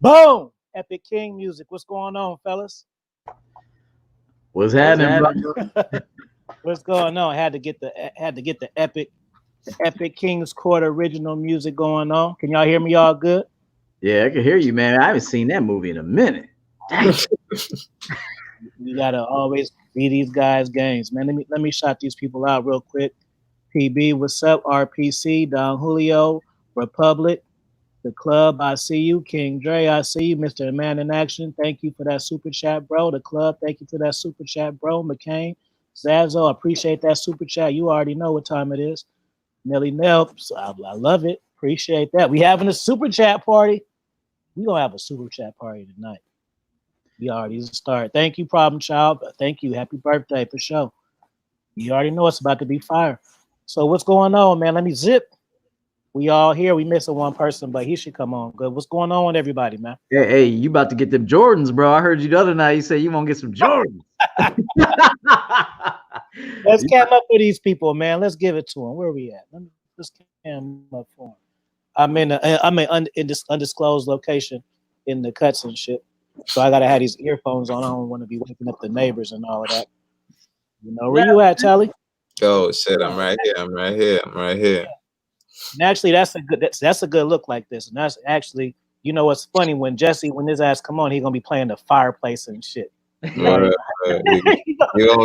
Boom! Epic King music. What's going on, fellas? What's happening, bro? What's going on? Had to get the Epic King's Court original music going on. Can y'all hear me all good? Yeah, I can hear you, man. I haven't seen that movie in a minute. Dang. You gotta always be these guys' games, man. Let me shout these people out real quick. PB, what's up? RPC, Don Julio, Republic, The Club, I see you. King Dre, I see you. Mr. Man in Action, thank you for that super chat, bro. The Club, thank you for that super chat, bro. McCain, Zazo, appreciate that super chat. You already know what time it is. Nelly Nelps, I love it. Appreciate that. We having a super chat party. We gonna have a super chat party tonight. We already started. Thank you, Problem Child. Thank you. Happy birthday for sure. You already know it's about to be fire. So what's going on, man? Let me zip. We all here. We missing one person, but he should come on. Good. What's going on with everybody, man? Hey, you about to get them Jordans, bro. I heard you the other night. You said you want to get some Jordans. Let's cam up for these people, man. Let's give it to them. Where are we at? Let's cam up for them. I'm in this undisclosed location in the cuts and shit. So I gotta have these earphones on. I don't want to be waking up the neighbors and all of that. You know, where you at, Tally? Oh shit, I'm right here. And actually, that's a good look like this. And that's actually, you know what's funny, when his ass come on, he's gonna be playing the fireplace and shit. Right. He's gonna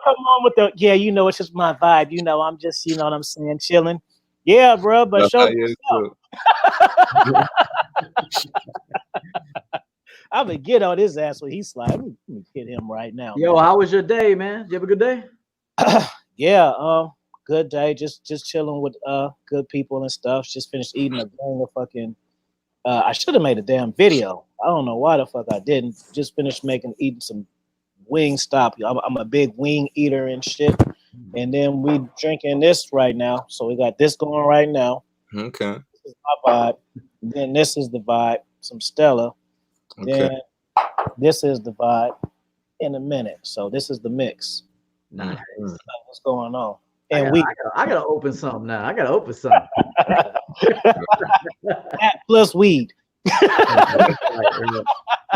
come on with the you know, it's just my vibe. You know, I'm just, you know what I'm saying, chilling. Yeah, bro, but show yourself. I'm gonna get on his ass when he's like, let me hit him right now. Yo, man. How was your day, man? Did you have a good day? Yeah, good day. Just chilling with good people and stuff. Just finished eating a gang of fucking. I should have made a damn video. I don't know why the fuck I didn't. Just finished eating some Wingstop. I'm a big wing eater and shit. And then we drinking this right now. So we got this going right now. Okay. This is my vibe. Then this is the vibe. Some Stella. Okay. Then this is the vibe in a minute. So this is the mix. Nice. What's going on? And I gotta open something now. I gotta open something. That plus weed.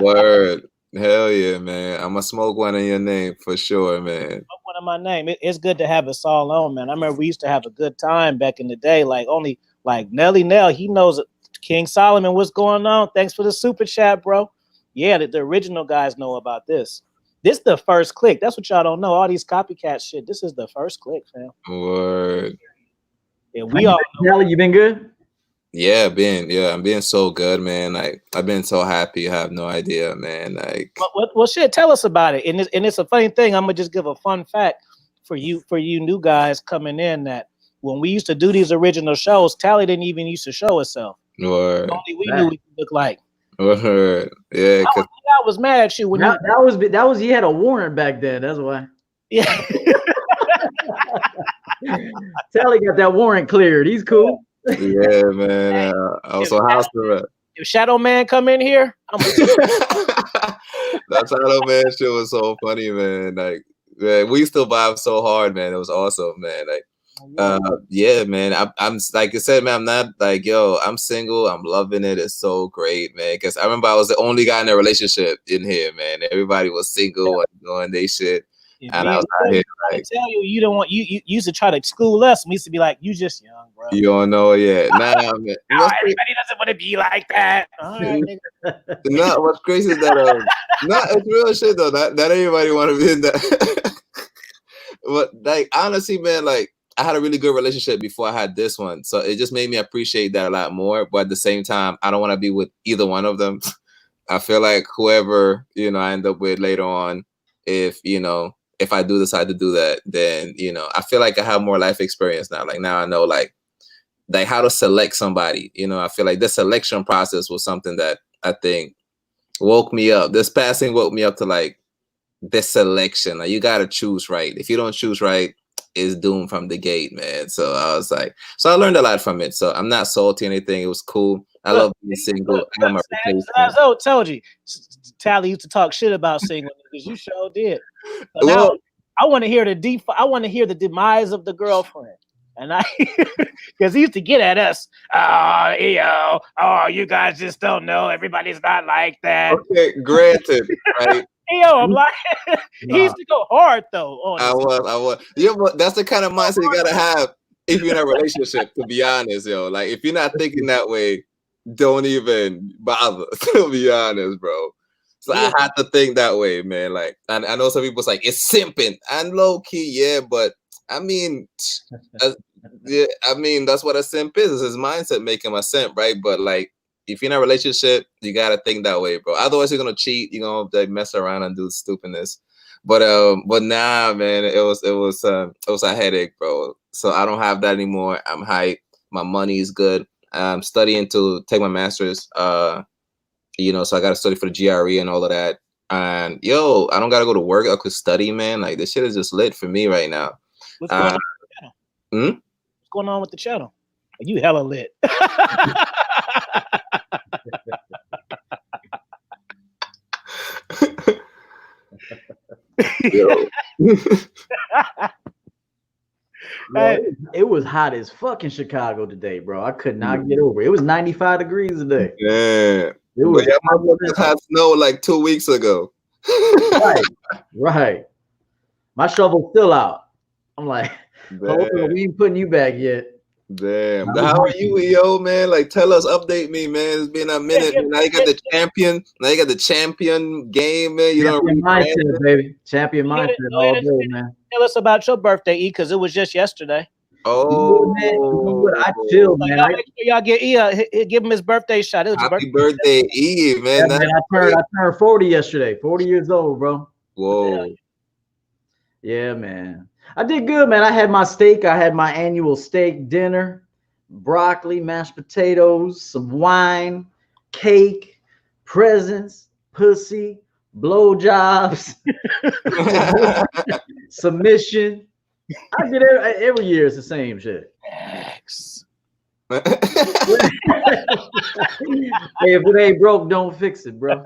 Word. Hell yeah, man. I'm gonna smoke one in your name for sure, man. Smoke one in my name. It's good to have us all on, man. I remember we used to have a good time back in the day. Like Nelly Nell, he knows it. King Solomon, what's going on? Thanks for the super chat, bro. Yeah, the original guys know about this. This is the first click. That's what y'all don't know. All these copycat shit. This is the first click, fam. Word. Yeah, we all know. Nelly, you been good? Yeah, I'm being so good, man. Like, I've been so happy. I have no idea, man. Like, well, shit. Tell us about it. And it's a funny thing. I'm gonna just give a fun fact for you new guys coming in. That when we used to do these original shows, Tally didn't even used to show herself. Word. Only we knew what you looked like. Word. Yeah. I was mad at you when that was he had a warrant back then. That's why. Yeah. Tally got that warrant cleared. He's cool. Yeah, man. I was on house arrest. If Shadow Man come in here, that Shadow Man shit was so funny, man. Like, man, we still vibe so hard, man. It was awesome, man. Like, yeah, man. I'm like I said, man. I'm not like, yo, I'm single. I'm loving it. It's so great, man. Because I remember I was the only guy in a relationship in here, man. Everybody was single and doing their shit. And I was out here like, I tell you don't want you used to try to school us. We used to be like, you just young, bro. You don't know yet. Nah, man. Everybody doesn't want to be like that. All right, nah, what's crazy is that it's real shit though. Not everybody want to be in that. But like honestly, man, like I had a really good relationship before I had this one. So it just made me appreciate that a lot more. But at the same time, I don't want to be with either one of them. I feel like whoever, you know, I end up with later on, if I do decide to do that, then, you know, I feel like I have more life experience now. Like now I know, like, like how to select somebody. You know, I feel like the selection process was something that I think woke me up. This passing woke me up to like the selection. Like you gotta choose right. If you don't choose right, it's doomed from the gate, man. So I was like, so I learned a lot from it. So I'm not salty or anything. It was cool. I love being single. I got my replacement. I told you, Tally used to talk shit about single niggas. You sure did. So now Well, I want to hear I want to hear the demise of the girlfriend. And I, because he used to get at us. Oh, yo, oh, you guys just don't know. Everybody's not like that. okay, granted, right? Yo, I'm like, he used to go hard though. I was. Yeah, but that's the kind of mindset you gotta have if you're in a relationship. To be honest, yo, like if you're not thinking that way, don't even bother. To be honest, bro. So I had to think that way, man. Like, I know some people's like it's simping and low key, yeah, but I mean, yeah, I mean that's what a simp is. It's his mindset making him a simp, right? But like, if you're in a relationship, you gotta think that way, bro. Otherwise, you're gonna cheat. You're gonna like, mess around and do stupidness. But nah, man, it was a headache, bro. So I don't have that anymore. I'm hyped. My money is good. I'm studying to take my master's. You know, so I gotta study for the GRE and all of that. And yo, I don't gotta go to work. I could study, man. Like this shit is just lit for me right now. What's going on with the channel? What's going on with the channel? You hella lit. Bro, it was hot as fuck in Chicago today, bro. I could not get over it. It was 95 degrees today. Yeah. But yeah, my brother had snow like 2 weeks ago. Right. My shovel's still out. I'm like, we ain't putting you back yet. Damn. How are you, yo, man? Like, tell us, update me, man. It's been a minute. Now you got the champion. Now you got the champion game, man. You champion mindset, baby. Champion mindset all day, man. Tell us about your birthday, E, because it was just yesterday. Oh, man, you know what? I chilled, man. Y'all get E, give him his birthday shot. It was Happy birthday, E, man. Yeah, man, I turned 40 yesterday. 40 years old, bro. Whoa. Yeah, man. I did good, man. I had my steak. I had my annual steak dinner, broccoli, mashed potatoes, some wine, cake, presents, pussy, blowjobs, submission. I did every year. It's the same shit. Hey, if it ain't broke, don't fix it, bro.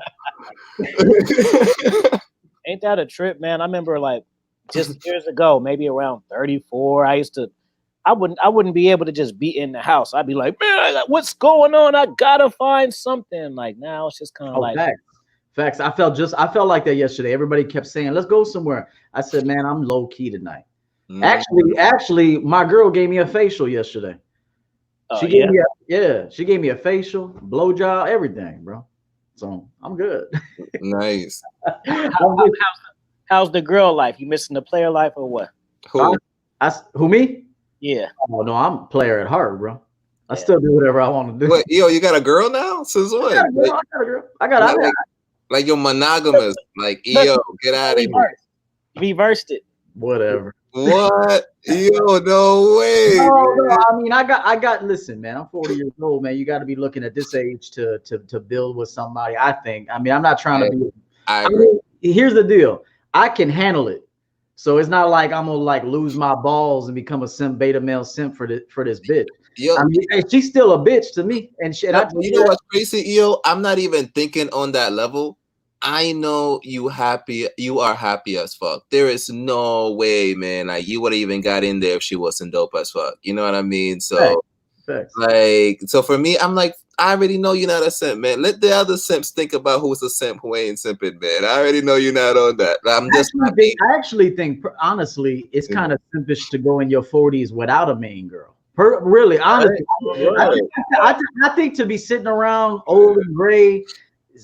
Ain't that a trip, man? I remember like just years ago, maybe around 34, I wouldn't be able to just be in the house. I'd be like, man, what's going on? I gotta find something. Like now it's just kind of like facts. I felt like that yesterday. Everybody kept saying, let's go somewhere. I said, man, I'm low key tonight. Actually, my girl gave me a facial yesterday. She gave me a facial, blowjob, everything, bro. So I'm good. Nice. How's the girl life? You missing the player life or what? Who me? Yeah. Oh no, I'm a player at heart, bro. I still do whatever I want to do. Wait, yo, you got a girl now? Since when? I got a girl. I got like you're monogamous. Like, yo, get out of here. Reversed it. Whatever. What? Yo, no way. No, I mean, I got. Listen, man, I'm 40 years old, man. You got to be looking at this age to build with somebody. I think. I mean, I'm not trying to be. I agree. Here's the deal. I can handle it, so it's not like I'm gonna like lose my balls and become a beta male simp for this bitch. Yo, I mean, she's still a bitch to me, and shit. You know what's crazy, yo? I'm not even thinking on that level. I know you are happy as fuck. There is no way, man. Like you would have even got in there if she wasn't dope as fuck. You know what I mean? So like, so for me, I'm like, I already know you're not a simp, man. Let the other simps think about who's a simp, who ain't simping, man. I already know you're not on that. I actually think, honestly, it's kind of simpish to go in your 40s without a main girl. Really, honestly, I think to be sitting around old and gray,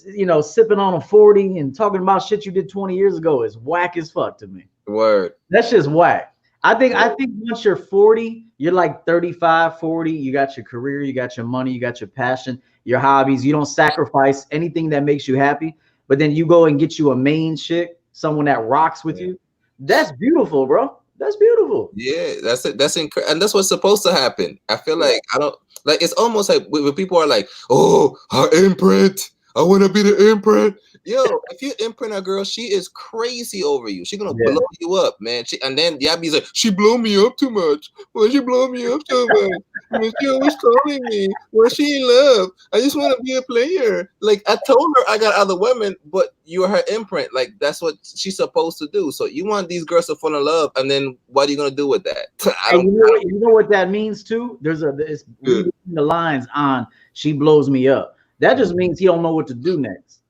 you know, sipping on a 40 and talking about shit you did 20 years ago is whack as fuck to me. Word. That's just whack. I think once you're 40, you're like 35, 40, you got your career, you got your money, you got your passion, your hobbies. You don't sacrifice anything that makes you happy, but then you go and get you a main chick, someone that rocks with you. That's beautiful, bro. That's beautiful. Yeah, that's it. That's incredible, and that's what's supposed to happen. I feel like I don't like. It's almost like when people are like, "Oh, her imprint. I want to be the imprint." Yo, if you imprint a girl, she is crazy over you. She's gonna Yeah. blow you up, man. And then Yabby's like, "She blow me up too much. Why she blow me up so much? I mean, she always calling me. Why she in love? I just want to be a player." Like I told her, I got other women, but you're her imprint. Like that's what she's supposed to do. So you want these girls to fall in love, and then what are you gonna do with that? I Hey, don't. you know what that means too? It's reading the lines on "She blows me up." That just means he don't know what to do next.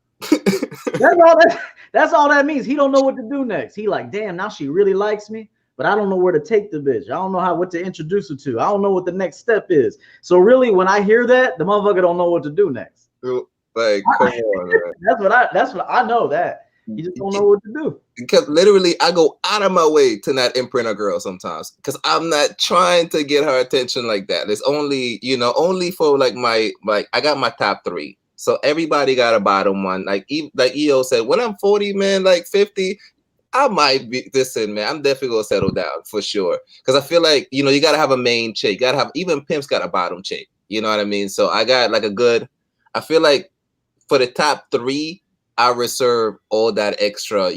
That's all that means. He don't know what to do next. He like, damn, now she really likes me, but I don't know where to take the bitch. I don't know what to introduce her to. I don't know what the next step is. So really, when I hear that, the motherfucker don't know what to do next. Like, come on, man. That's what I know that. You just don't know what to do. Because literally, I go out of my way to not imprint a girl sometimes because I'm not trying to get her attention like that. It's only, only for like I got my top 3. So everybody got a bottom one. Like EO said, when I'm 40, man, like 50, I might be. Listen, man, I'm definitely gonna settle down for sure. Because I feel like you gotta have a main chick. You gotta have even pimps got a bottom chick. You know what I mean? So I got like a good. I feel like for the top 3. I reserve all that extra,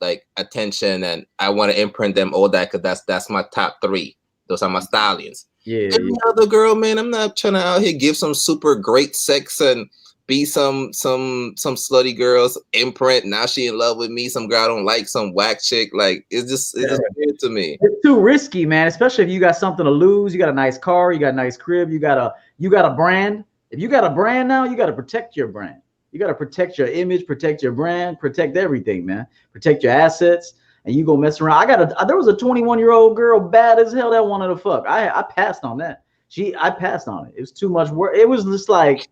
like attention, and I want to imprint them all that because that's my top 3. Those are my stallions. Yeah. Every other girl, man, I'm not trying to out here give some super great sex and be some slutty girls imprint. Now she in love with me. Some girl I don't like, some whack chick. Like it's just weird to me. It's too risky, man. Especially if you got something to lose. You got a nice car. You got a nice crib. You got a brand. If you got a brand now, you got to protect your brand. You got to protect your image, protect your brand, protect everything, man. Protect your assets, and you go mess around. There was a 21-year-old girl, bad as hell, that wanted to fuck. I passed on that. I passed on it. It was too much work. It was just like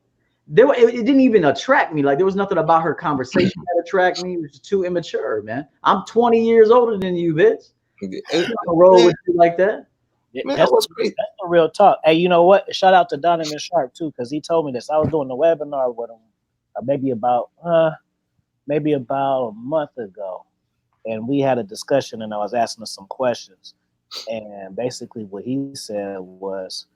it didn't even attract me. Like there was nothing about her conversation that attracted me. It was just too immature, man. I'm 20 years older than you, bitch. I'm gonna roll with you like that. Man, that's the real talk. Hey, you know what? Shout out to Donovan Sharp too, because he told me this. I was doing the webinar with him. Maybe about a month ago, and we had a discussion, and I was asking him some questions, and basically what he said was,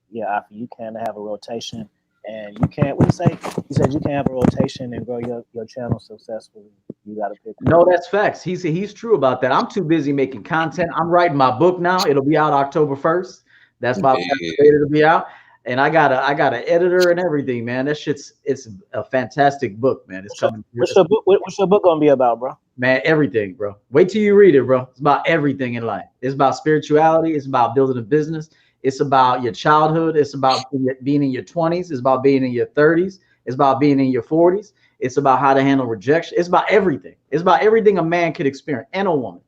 "Yeah, you can't have a rotation, and you can't." What did he say? He said you can't have a rotation and grow your channel successfully. You got to pick. No, that's facts. He's true about that. I'm too busy making content. I'm writing my book now. It'll be out October 1st. That's my ready to be out. And I got an editor and everything, man. It's a fantastic book, man. It's coming. What's your book gonna be about, bro? Man, everything, bro. Wait till you read it, bro. It's about everything in life. It's about spirituality. It's about building a business. It's about your childhood. It's about being in your 20s. It's about being in your 30s. It's about being in your 40s. It's about how to handle rejection. It's about everything. It's about everything a man could experience and a woman.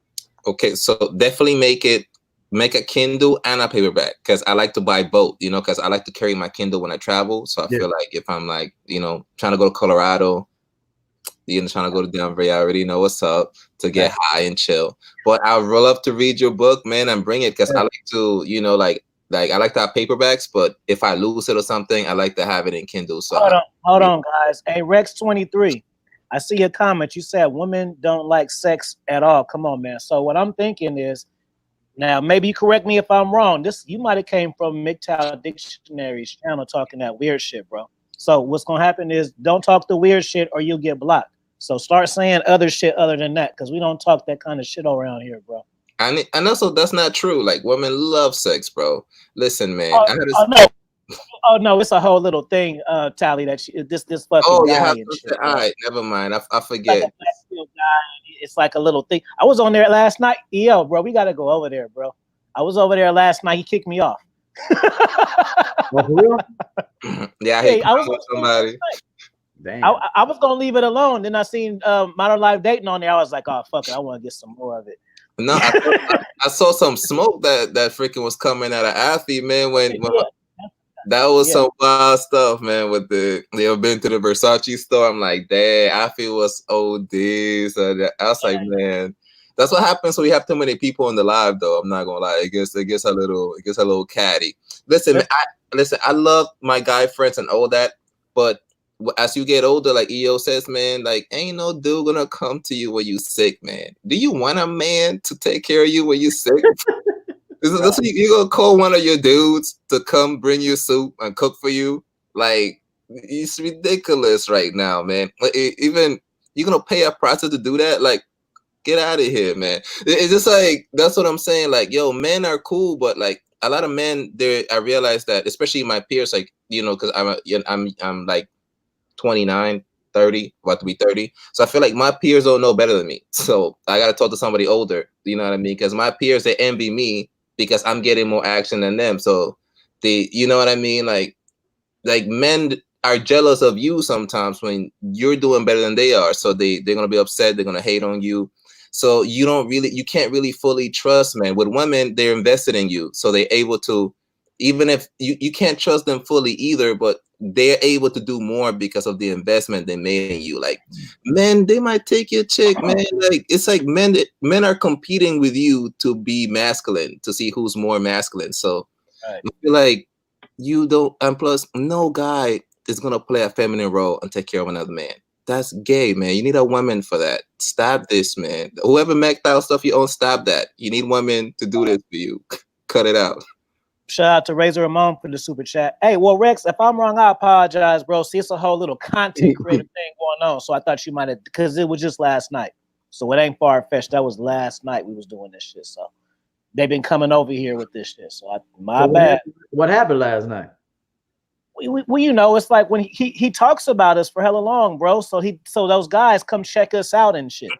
Okay, so definitely make a Kindle and a paperback because I like to buy both, because I like to carry my Kindle when I travel. So I feel like if I'm like, trying to go to Colorado, trying to go to Denver, I already know what's up to get high and chill. But I would love to read your book, man, and bring it because I like to, like I like to have paperbacks, but if I lose it or something, I like to have it in Kindle. So hold on, guys. Hey, Rex23, I see your comment. You said women don't like sex at all. Come on, man. So what I'm thinking is, now, maybe you correct me if I'm wrong. You might have came from MGTOW Dictionary's channel talking that weird shit, bro. So what's going to happen is don't talk the weird shit or you'll get blocked. So start saying other shit other than that because we don't talk that kind of shit around here, bro. And also, that's not true. Like, women love sex, bro. Listen, man. Oh, no, it's a whole little thing, Tally, that this fucking guy and shit. All right, never mind. I forget. Like it's like a little thing. I was on there last night. Yo, bro, we got to go over there, bro. I was over there last night. He kicked me off. Yeah, I was somebody. Damn. I was going to leave it alone. Then I seen Modern Life dating on there. I was like, oh, fuck it. I want to get some more of it. No, I saw some smoke that freaking was coming out of Athy, man. That was some wild stuff, man. With they ever been to the Versace store? I'm like, damn, Athy was OD. So I was like, man, that's what happens when we have too many people in the live, though. I'm not gonna lie, it gets a little catty. Listen, I love my guy friends and all that, but as you get older, like EO says, man, like ain't no dude gonna come to you when you sick, man. Do you want a man to take care of you when you sick? This you gonna call one of your dudes to come bring you soup and cook for you? Like it's ridiculous right now, man. Like, even you gonna pay a prostitute to do that? Like, get out of here, man. It's just like that's what I'm saying. Like, yo, men are cool, but like a lot of men, there, I realize that, especially my peers, like because I'm like 29, 30, about to be 30. So I feel like my peers don't know better than me. So I got to talk to somebody older. You know what I mean? Because my peers, they envy me because I'm getting more action than them. So you know what I mean? Like men are jealous of you sometimes when you're doing better than they are. So they're going to be upset. They're going to hate on you. So you can't really fully trust men. With women, they're invested in you. So they're able to, even if you can't trust them fully either, but they're able to do more because of the investment they made in you. Like men, they might take your chick, man. Like it's like men are competing with you to be masculine, to see who's more masculine. So I feel like you don't, and plus no guy is gonna play a feminine role and take care of another man. That's gay, man. You need a woman for that. Stop this, man. Whoever MacDowell stuff you own, stop that. You need women to do this for you. Cut it out. Shout out to Razor Ramon for the super chat. Hey, well, Rex, if I'm wrong, I apologize, bro. See, it's a whole little content creator thing going on. So I thought you might have, because it was just last night. So it ain't far fetched. That was last night we was doing this shit. So they've been coming over here with this shit. So my bad. What happened last night? We it's like when he talks about us for hella long, bro. So those guys come check us out and shit.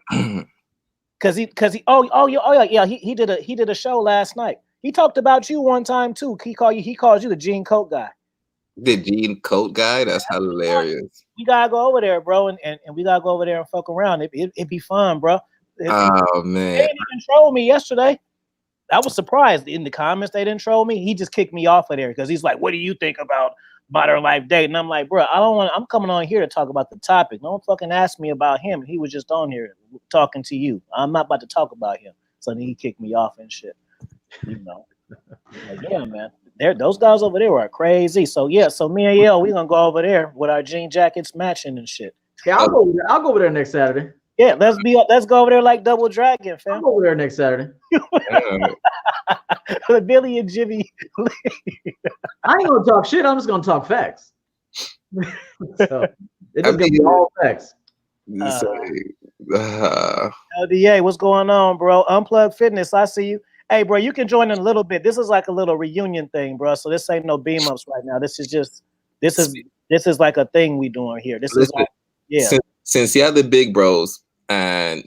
Cause he he did a show last night. He talked about you one time too. He calls you the jean coat guy. The jean coat guy? That's hilarious. We gotta go over there, bro, and we gotta go over there and fuck around. It'd be fun, bro. Oh man. They didn't even troll me yesterday. I was surprised in the comments they didn't troll me. He just kicked me off of there because he's like, "What do you think about Modern Life Date?" And I'm like, "Bro, I don't want. I'm coming on here to talk about the topic. Don't fucking ask me about him. He was just on here talking to you. I'm not about to talk about him." So then he kicked me off and shit. Like, yeah, man. Those guys over there are crazy. So yeah, so me and Yale, we gonna go over there with our jean jackets matching and shit. Yeah, I'll go over there next Saturday. Yeah, let's go over there like Double Dragon, fam. I'll go over there next Saturday. Billy and Jimmy. I ain't gonna talk shit. I'm just gonna talk facts. So it's just gonna be all facts. LDA, what's going on, bro? Unplugged Fitness, I see you. Hey, bro, you can join in a little bit. This is like a little reunion thing, bro. So this ain't no beam ups right now. This is like a thing we doing here. This is like, yeah. Since you're the big bros, and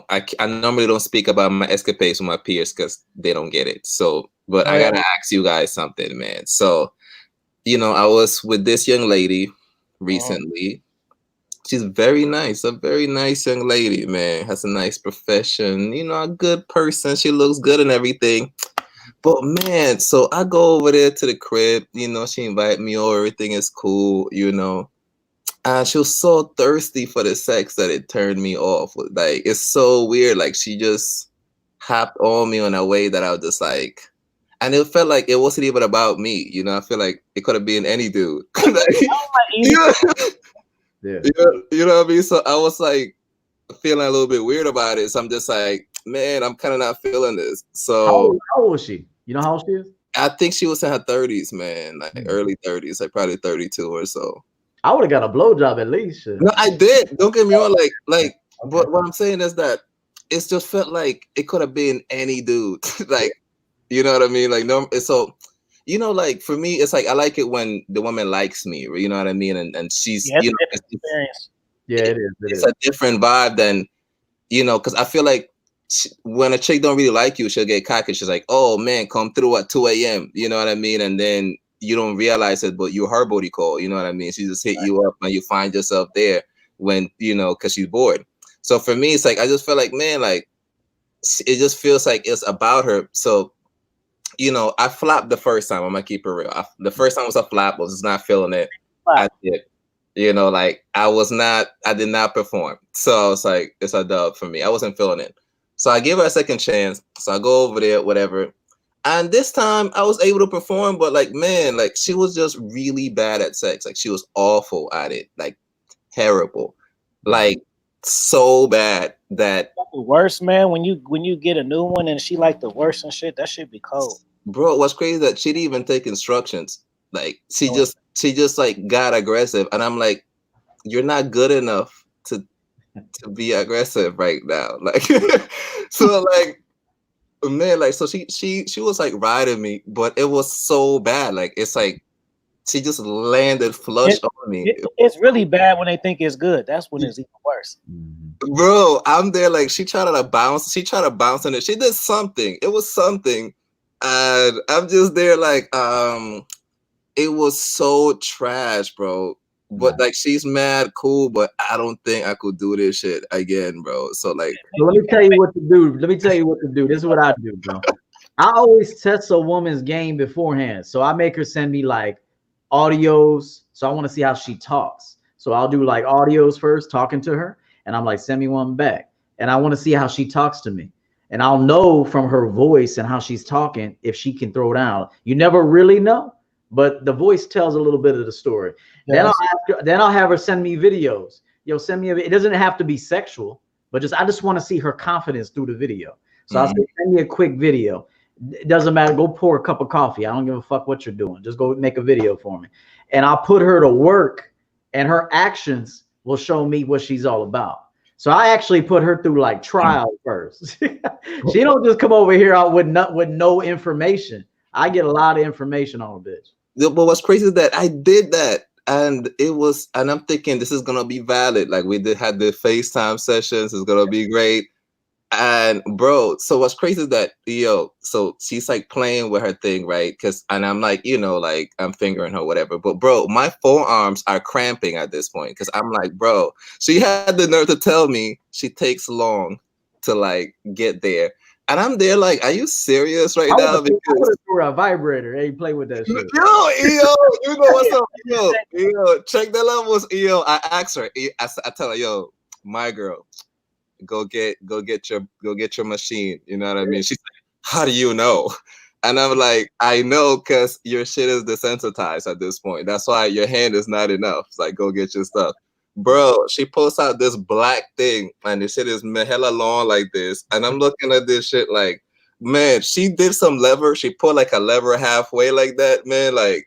I normally don't speak about my escapades with my peers because they don't get it. So, but I gotta ask you guys something, man. So, I was with this young lady recently. She's very nice, a very nice young lady, man. Has a nice profession, a good person. She looks good and everything. But man, so I go over there to the crib, she invited me over, everything is cool, and she was so thirsty for the sex that it turned me off. Like, it's so weird. Like, she just hopped on me in a way that I was just like, and it felt like it wasn't even about me. I feel like it could have been any dude. Yeah. You know what I mean? So I was like feeling a little bit weird about it. So I'm just like, man, I'm kind of not feeling this. So how old was she? You know how old she is? I think she was in her 30s, man, like early 30s, like probably 32 or so. I would have got a blowjob at least. No, I did. Don't get me wrong. Like, but what I'm saying is that it just felt like it could have been any dude. Like, you know what I mean? Like, no, so. Like for me, it's like I like it when the woman likes me, you know what I mean, and she's, experience. Yeah, it is. It's a different vibe than, because I feel like when a chick don't really like you, she'll get cocky. She's like, "Oh man, come through at 2 a.m." You know what I mean, and then you don't realize it, but you're her booty call. You know what I mean? She just hit you up, and you find yourself there when because she's bored. So for me, it's like I just feel like, man, like it just feels like it's about her. So. I flopped the first time. I'm gonna keep it real. The first time was a flop. I was just not feeling it. I did. Like I did not perform. So it's like, it's a dub for me. I wasn't feeling it. So I gave her a second chance. So I go over there, whatever. And this time I was able to perform, but like, man, like she was just really bad at sex. Like she was awful at it. Like terrible, like so bad that The worst, man. When you get a new one and she like the worst and shit, that should be cold. bro, what's crazy that she didn't even take instructions. Like Oh, she just like got aggressive, and I'm like, you're not good enough to be aggressive right now. Like, so like, man, like, so she was like riding me, but it was so bad. Like, it's like she just landed flush it, on me. it's really bad when they think it's good. That's when it's even worse. Bro, I'm there like she tried to bounce. She tried to bounce on it. She did something. It was something, and I'm just there like, it was so trash, bro. But like she's mad cool, but I don't think I could do this shit again, bro. So like, So let me tell you what to do. Let me tell you what to do. This is what I do, bro. I always test a woman's game beforehand. So I make her send me like audios. So I want to see how she talks. So I'll do like audios first, talking to her, and I'm like, send me one back. And I want to see how she talks to me. And I'll know from her voice and how she's talking if she can throw down. You never really know, but the voice tells a little bit of the story. Yes. Then I'll have her send me videos. Yo, send me it doesn't have to be sexual, but I just want to see her confidence through the video. So I'll say, send me a quick video. It doesn't matter. Go pour a cup of coffee. I don't give a fuck what you're doing. Just go make a video for me. And I'll put her to work, and her actions will show me what she's all about. So I actually put her through like trial first. She don't just come over here out with no information. I get a lot of information on a bitch. but what's crazy is that I did that, and and I'm thinking this is gonna be valid. Like we had the FaceTime sessions. It's gonna be great. And bro, so what's crazy is that so she's like playing with her thing, right? And I'm like, like I'm fingering her, whatever. But bro, my forearms are cramping at this point because I'm like, bro, she had the nerve to tell me she takes long to like get there. And I'm there like, are you serious right now? Because a vibrator. Hey, play with that shit. You know what's up? Check the levels. I asked her. I tell her, yo, my girl, go get your machine. You know what I mean? She's like, how do you know? And I'm like, I know because your shit is desensitized at this point. That's why your hand is not enough. It's like, go get your stuff. Bro, she posts out this black thing and the shit is hella long like this. And I'm looking at this shit like, man, she did some lever. She put like a lever halfway like that, man. Like,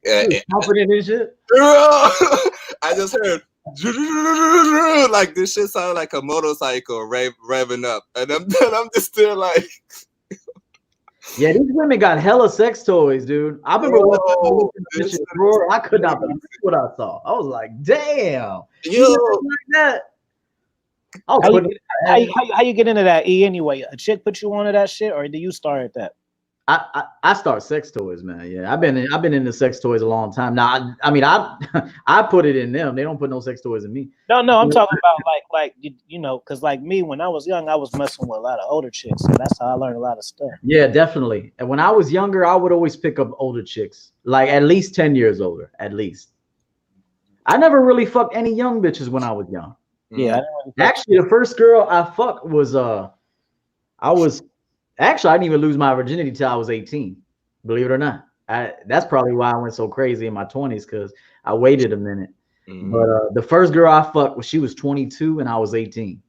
confident in shit. I just heard like this shit sounded like a motorcycle revving up, and I'm just still like, yeah, these women got hella sex toys, dude. I remember this drawer. I could not believe what I saw. I was like, damn, like that. How you get into that, E? Anyway, a chick put you onto that shit, or do you start at that? I start sex toys, man. Yeah, I've been into sex toys a long time. Now, I mean, I put it in them. They don't put no sex toys in me. No, I'm talking about like because like me, when I was young, I was messing with a lot of older chicks, so that's how I learned a lot of stuff. Yeah, definitely. And when I was younger, I would always pick up older chicks, like at least 10 years older, at least. I never really fucked any young bitches when I was young. Yeah, actually, the first girl I fucked was Actually, I didn't even lose my virginity till I was 18. Believe it or not. That's probably why I went so crazy in my 20s, because I waited a minute. But the first girl I fucked, she was 22 and I was 18.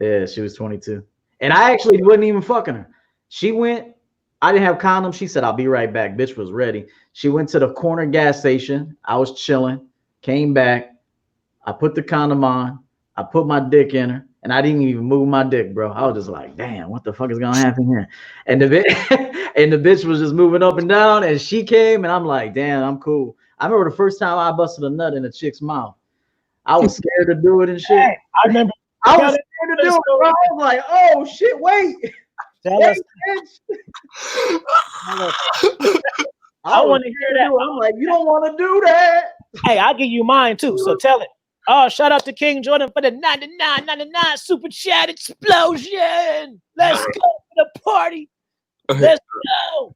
Yeah, she was 22. And I actually wasn't even fucking her. She went, I didn't have condoms. She said, I'll be right back. Bitch was ready. She went to the corner gas station. I was chilling, came back. I put the condom on. I put my dick in her. And I didn't even move my dick, bro. I was just like, damn, what the fuck is gonna happen here? And the bitch was just moving up and down, and she came, and I'm like, damn, I'm cool. I remember the first time I busted a nut in a chick's mouth. I was scared to do it and shit. Hey, I remember. I was scared to do it, bro. I was like, oh shit, wait. I want to hear that. I'm like, you don't want to do that. Hey, I'll give you mine too. So tell it. Oh, shout out to King Jordan for the 99.99 super chat explosion. Let's go for the party. Let's go.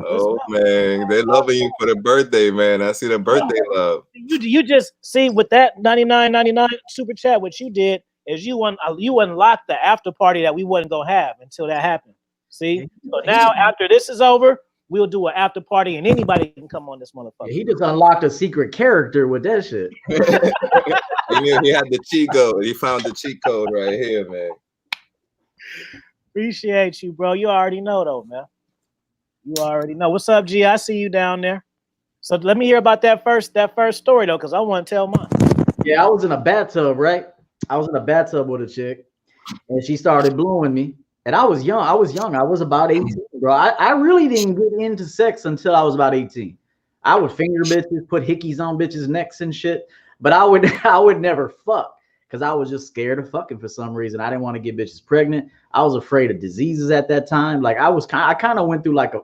Oh man, they're loving you for the birthday, man. I see the birthday love. You just see with that 99.99 super chat, what you did is you unlocked the after party that we wasn't gonna have until that happened. See, so now after this is over, we'll do an after party and anybody can come on this motherfucker. He just unlocked a secret character with that shit. He had the cheat code. He found the cheat code right here, man. Appreciate you, bro. You already know though, man. You already know. What's up, G? I see you down there. So let me hear about that first story though, because I want to tell mine. Yeah, I was in a bathtub, right? I was in a bathtub with a chick, and she started blowing me. And I was young. I was about 18, bro. I really didn't get into sex until I was about 18. I would finger bitches, put hickeys on bitches' necks and shit. But I would never fuck because I was just scared of fucking for some reason. I didn't want to get bitches pregnant. I was afraid of diseases at that time. Like I kind of went through like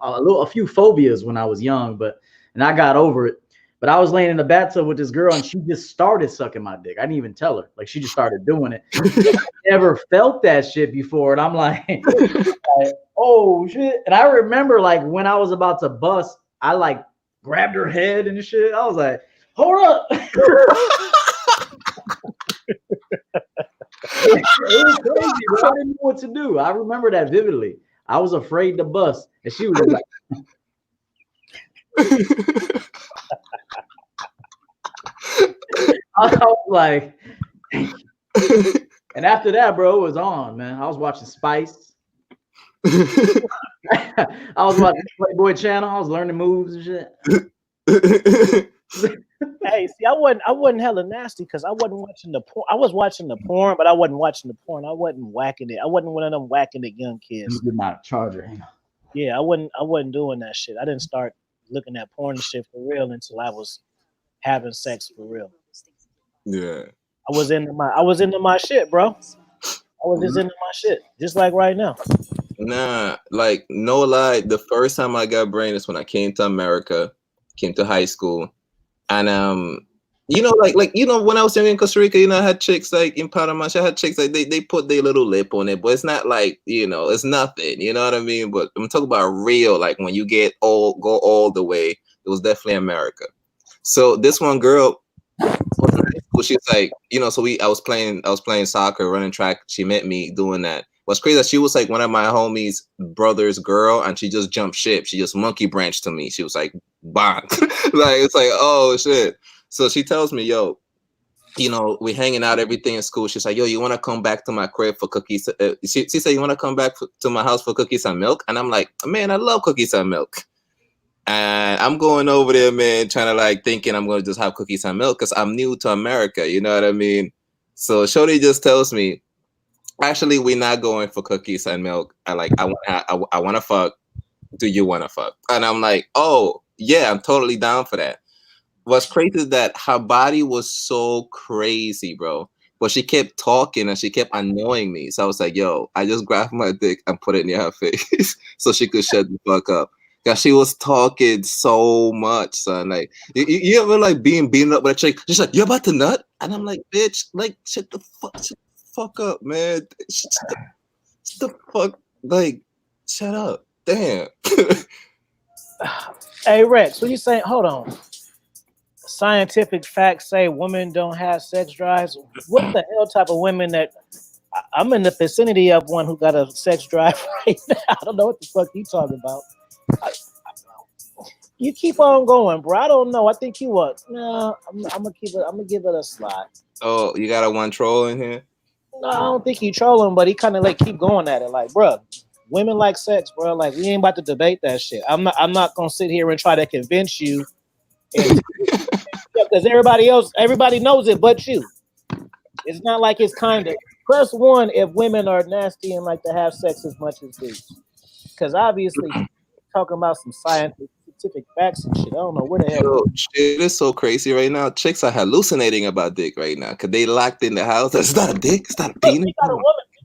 a few phobias when I was young, and I got over it. But I was laying in the bathtub with this girl, and she just started sucking my dick. I didn't even tell her. Like, she just started doing it. I never felt that shit before. And I'm like, oh, shit. And I remember, like, when I was about to bust, I, like, grabbed her head and shit. I was like, hold up. It was crazy, bro. I didn't know what to do. I remember that vividly. I was afraid to bust. And she was like... I was like, and after that, bro, it was on, man. I was watching Spice. I was watching Playboy Channel. I was learning moves and shit. Hey, see, I wasn't hella nasty because I wasn't watching the porn. I was watching the porn, but I wasn't watching the porn. I wasn't whacking it. I wasn't one of them whacking it young kids. You did not charger. Hang on. Yeah, I wasn't doing that shit. I didn't start looking at porn and shit for real until I was having sex for real. Yeah. I was into my shit, bro. I was just into my shit, just like right now. Nah, like no lie. The first time I got brain is when I came to America, came to high school, and when I was young in Costa Rica, I had chicks like in Panama. I had chicks like they put their little lip on it, but it's not like it's nothing. You know what I mean? But I'm talking about real, like when you go all the way. It was definitely America. So this one girl. She's like, so I was playing soccer, running track. She met me doing that. What's crazy that she was like one of my homies' brother's girl, and she just jumped ship. She just monkey branched to me. She was like, bonk. Like, it's like, oh shit. So she tells me, yo, we hanging out, everything in school. She's like, yo, you want to come back to my crib for cookies? She said, you want to come back to my house for cookies and milk? And I'm like, man, I love cookies and milk. And I'm going over there, man, trying to like thinking I'm going to just have cookies and milk because I'm new to America. You know what I mean? So Shorty just tells me, actually, we're not going for cookies and milk. I want to fuck. Do you want to fuck? And I'm like, oh, yeah, I'm totally down for that. What's crazy is that her body was so crazy, bro. But she kept talking and she kept annoying me. So I was like, yo, I just grabbed my dick and put it near her face so she could shut the fuck up. Cause she was talking so much, son. Like you ever like being beaten up with a chick? She's like, "You're about to nut," and I'm like, "Bitch, like shut the fuck up, man. Shut the fuck, like, shut up, damn." Hey Rex, what you saying? Hold on. Scientific facts say women don't have sex drives. What the hell type of women that? I'm in the vicinity of one who got a sex drive right now. I don't know what the fuck you talking about. You keep on going, bro. I don't know. I think you was. No, I'm gonna give it a slide. Oh, you got a one troll in here? No, I don't think he trolling, but he kind of like keep going at it. Like, bro, women like sex, bro. Like, we ain't about to debate that shit. I'm not gonna sit here and try to convince you. Because everybody knows it, but you. It's not like it's kind of. Press one if women are nasty and like to have sex as much as dudes. Because obviously, talking about some scientific facts and shit. I don't know where the hell. Yo, shit is so crazy right now. Chicks are hallucinating about dick right now because they locked in the house. It's not a dick. It's not a penis. You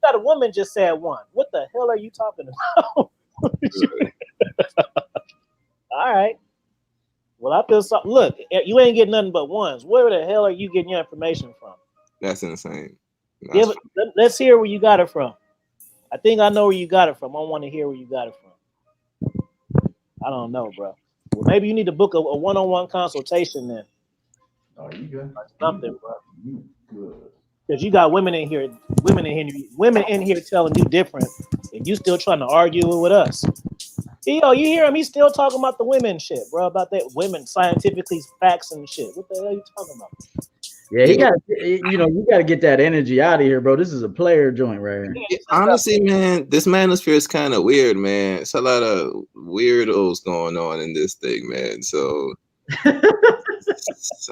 got a woman just said one. What the hell are you talking about? All right. Well, I feel something. Look, you ain't getting nothing but ones. Where the hell are you getting your information from? That's insane. Let's hear where you got it from. I think I know where you got it from. I want to hear where you got it from. I don't know, bro. Well, maybe you need to book a one-on-one consultation then. Oh, you good? Or something, bro. You good? Because you got women in here telling you different, and you still trying to argue it with us. Yo, you hear him? He's still talking about the women shit, bro. About that women scientifically facts and shit. What the hell are you talking about? Yeah, he got, you got to get that energy out of here, bro. This is a player joint right here. Yeah, Honestly, man, this manosphere is kind of weird, man. It's a lot of weirdos going on in this thing, man. So I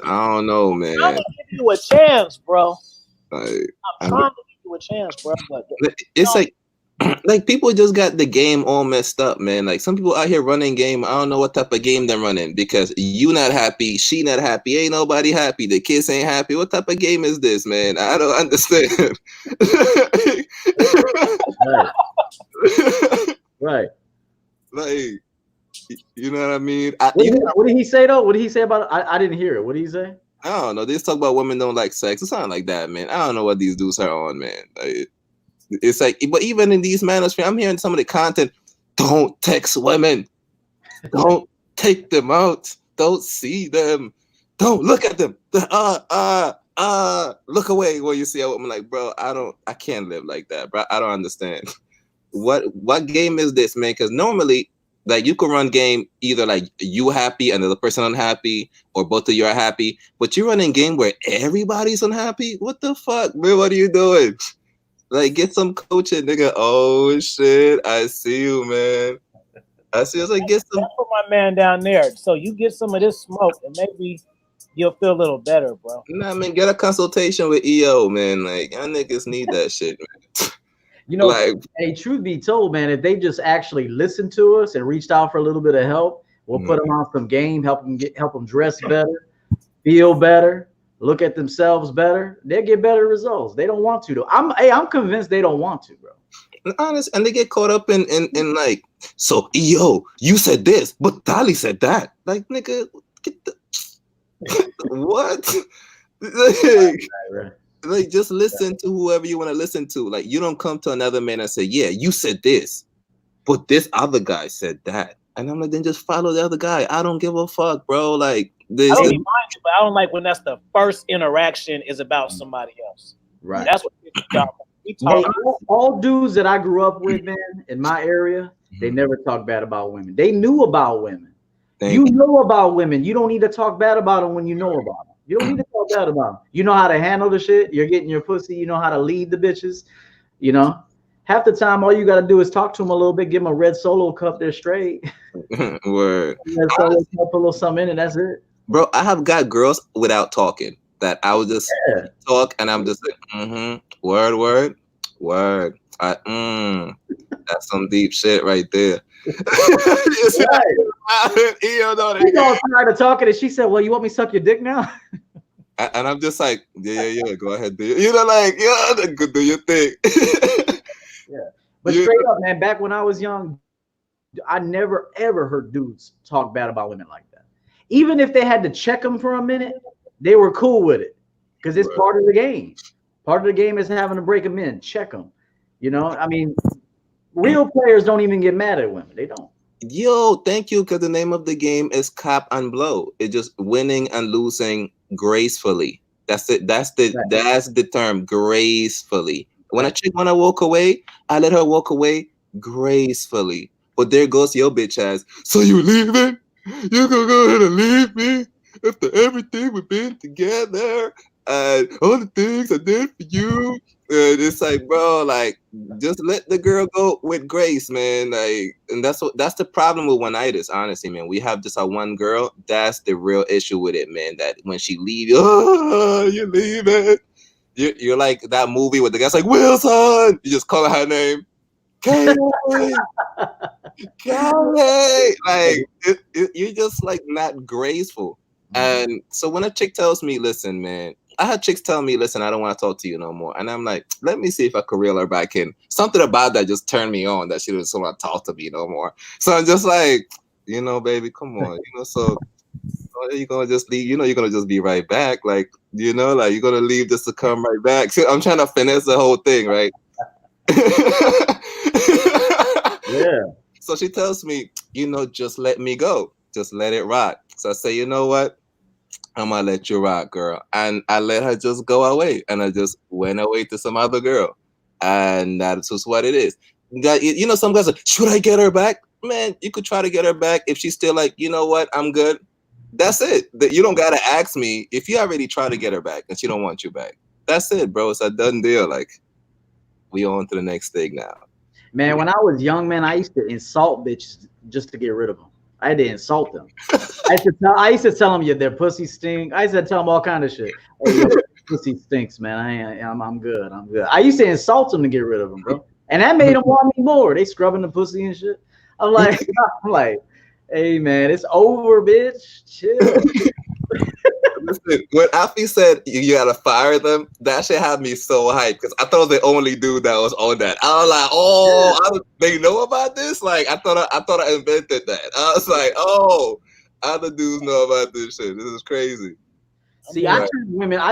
don't know, I'm man. trying to give you a chance, bro. Like, I'm trying to give you a chance, bro. But it's like people just got the game all messed up, man. Like some people out here running game. I don't know what type of game they're running because you not happy, she not happy, ain't nobody happy. The kids ain't happy. What type of game is this, man? I don't understand. Right. Like, you know what I mean? What did he say though? What did he say about it? I didn't hear it. What did he say? I don't know. They just talk about women don't like sex. It's not like that, man. I don't know what these dudes are on, man. Like, it's like, but even in these manosphere, I'm hearing some of the content. Don't text women. Don't take them out. Don't see them. Don't look at them. Look away when you see a woman. Like, bro, I can't live like that, bro. I don't understand. What game is this, man? Because normally, like, you can run game either like you happy and the other person unhappy, or both of you are happy. But you're running game where everybody's unhappy. What the fuck, man? What are you doing? Like, get some coaching, nigga. Oh shit, I see you, man. I see. I was like, get some. that's for my man down there. So you get some of this smoke, and maybe you'll feel a little better, bro. Nah, man, get a consultation with EO, man. Like, y'all niggas need that shit, man. You know, Like, hey, truth be told, man, if they just actually listened to us and reached out for a little bit of help, we'll put them on some game, help them dress better, feel better, look at themselves better. They'll get better results. They don't want to though. I'm convinced they don't want to, bro. honest, and they get caught up in like, so EO, you said this, but Dali said that. Like, nigga, get the what? Like, just listen to whoever you want to listen to. Like, you don't come to another man and say, yeah, you said this, but this other guy said that. And I'm like, then just follow the other guy. I don't give a fuck, bro. Like, I don't mind you, but I don't like when that's the first interaction is about somebody else. Right. That's what all dudes that I grew up with, man, in my area, they never talk bad about women. They knew about women. You know about women. You don't need to talk bad about them when you know about them. You don't need to talk bad about them. You know how to handle the shit. You're getting your pussy. You know how to lead the bitches. You know, half the time, all you got to do is talk to them a little bit, give them a red Solo cup. They're straight. Word. Red Solo cup, a little something in, and that's it. Bro, I have got girls without talking that I would just talk, and I'm just like, word. That's some deep shit right there. We all tired of talking, and she said, "Well, you want me to suck your dick now?" And I'm just like, yeah, go ahead, do you know, like, yeah, do your thing. Yeah, but straight up, man, back when I was young, I never ever heard dudes talk bad about women like that. Even if they had to check them for a minute, they were cool with it because it's part of the game. Part of the game is having to break them in, check them. You know, I mean, real players don't even get mad at women. They don't. Yo, thank you, because the name of the game is cop and blow. It's just winning and losing gracefully. That's it. That's the term, gracefully. When a chick wanna walk away, I let her walk away gracefully. But there goes your bitch ass. So you leaving? You gonna go ahead and leave me after everything we've been together and all the things I did for you? And it's like, bro, like, just let the girl go with grace, man. Like, and that's the problem with one-itis, honestly, man. We have just a one girl. That's the real issue with it, man. That when she leaves, you leave it. You're like that movie where the guy's like, Wilson. You just call her name. Kaylee. Like, you're just like not graceful. And so when a chick tells me, listen, man, I had chicks tell me, listen, I don't want to talk to you no more. And I'm like, let me see if I could reel her back in. Something about that just turned me on, that she doesn't want to talk to me no more. So I'm just like, baby, come on. So you're going to just leave. You're going to just be right back. Like, like, you're going to leave just to come right back. So I'm trying to finesse the whole thing, right? Yeah. So she tells me, just let me go. Just let it rock. So I say, you know what? I'm gonna let you rock, girl. And I let her just go away. And I just went away to some other girl. And that's just what it is. Some guys are, should I get her back? man, you could try to get her back. If she's still like, you know what, I'm good. That's it. You don't gotta ask me if you already try to get her back and she don't want you back. That's it, bro. It's a done deal. Like, we on to the next thing now. Man, when I was young, man, I used to insult bitches just to get rid of them. I had to insult them. I used to tell them, yeah, their pussy stink. I used to tell them all kind of shit. Hey, yo, pussy stinks, man. I'm good. I'm good. I used to insult them to get rid of them, bro. And that made them want me more. They scrubbing the pussy and shit. I'm like, hey, man, it's over, bitch. Chill. Listen, when Afi said you gotta fire them, that shit had me so hyped because I thought the only dude that was on that. I was like, oh, they know about this? Like, I thought I invented that. I was like, oh, other dudes know about this shit. This is crazy. See, I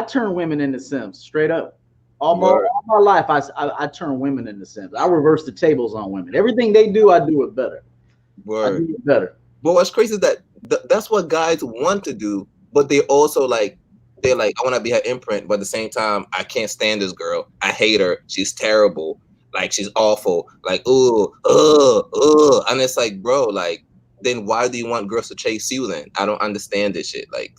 turn women into simps straight up. All my life, I turn women into simps. I reverse the tables on women. Everything they do, I do it better. Word. I do it better. But what's crazy is that that's what guys want to do, but they also they're like, I want to be her imprint, but at the same time, I can't stand this girl. I hate her. She's terrible. Like, she's awful. Like, ooh, and it's like, bro, like, then why do you want girls to chase you? Then I don't understand this shit. Like,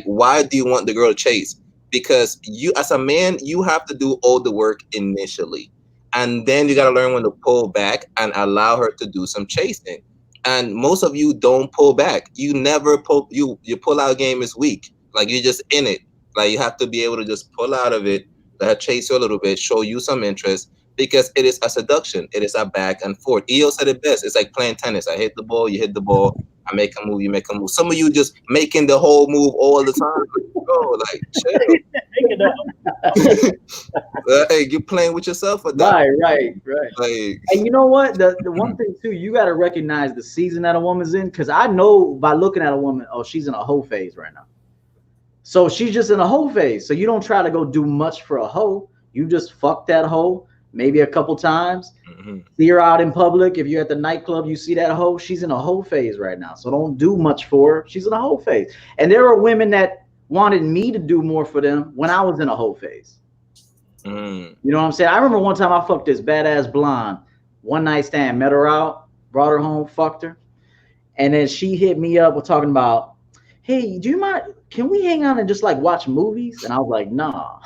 why do you want the girl to chase? Because you, as a man, you have to do all the work initially, and then you got to learn when to pull back and allow her to do some chasing. And most of you don't pull back. You never pull. Your pull out game is weak. Like, you're just in it. Like, you have to be able to just pull out of it, let her chase you a little bit, show you some interest, because it is a seduction. It is a back and forth. EO said it best. It's like playing tennis. I hit the ball, you hit the ball. I make a move, you make a move. Some of you just making the whole move all the time. Bro, like, chill. Hey, you're playing with yourself. Right. Like, and you know what? The one thing too, you got to recognize the season that a woman's in, because I know by looking at a woman, oh, she's in a hoe phase right now. So she's just in a hoe phase. So you don't try to go do much for a hoe. You just fuck that hoe maybe a couple times. See her out in public. If you're at the nightclub, you see that hoe. She's in a hoe phase right now. So don't do much for her. She's in a hoe phase. And there are women that wanted me to do more for them when I was in a hoe phase. You know what I'm saying? I remember one time I fucked this badass blonde. One night stand, met her out, brought her home, fucked her. And then she hit me up with talking about, hey, do you mind? Can we hang out and just like watch movies? And I was like, nah,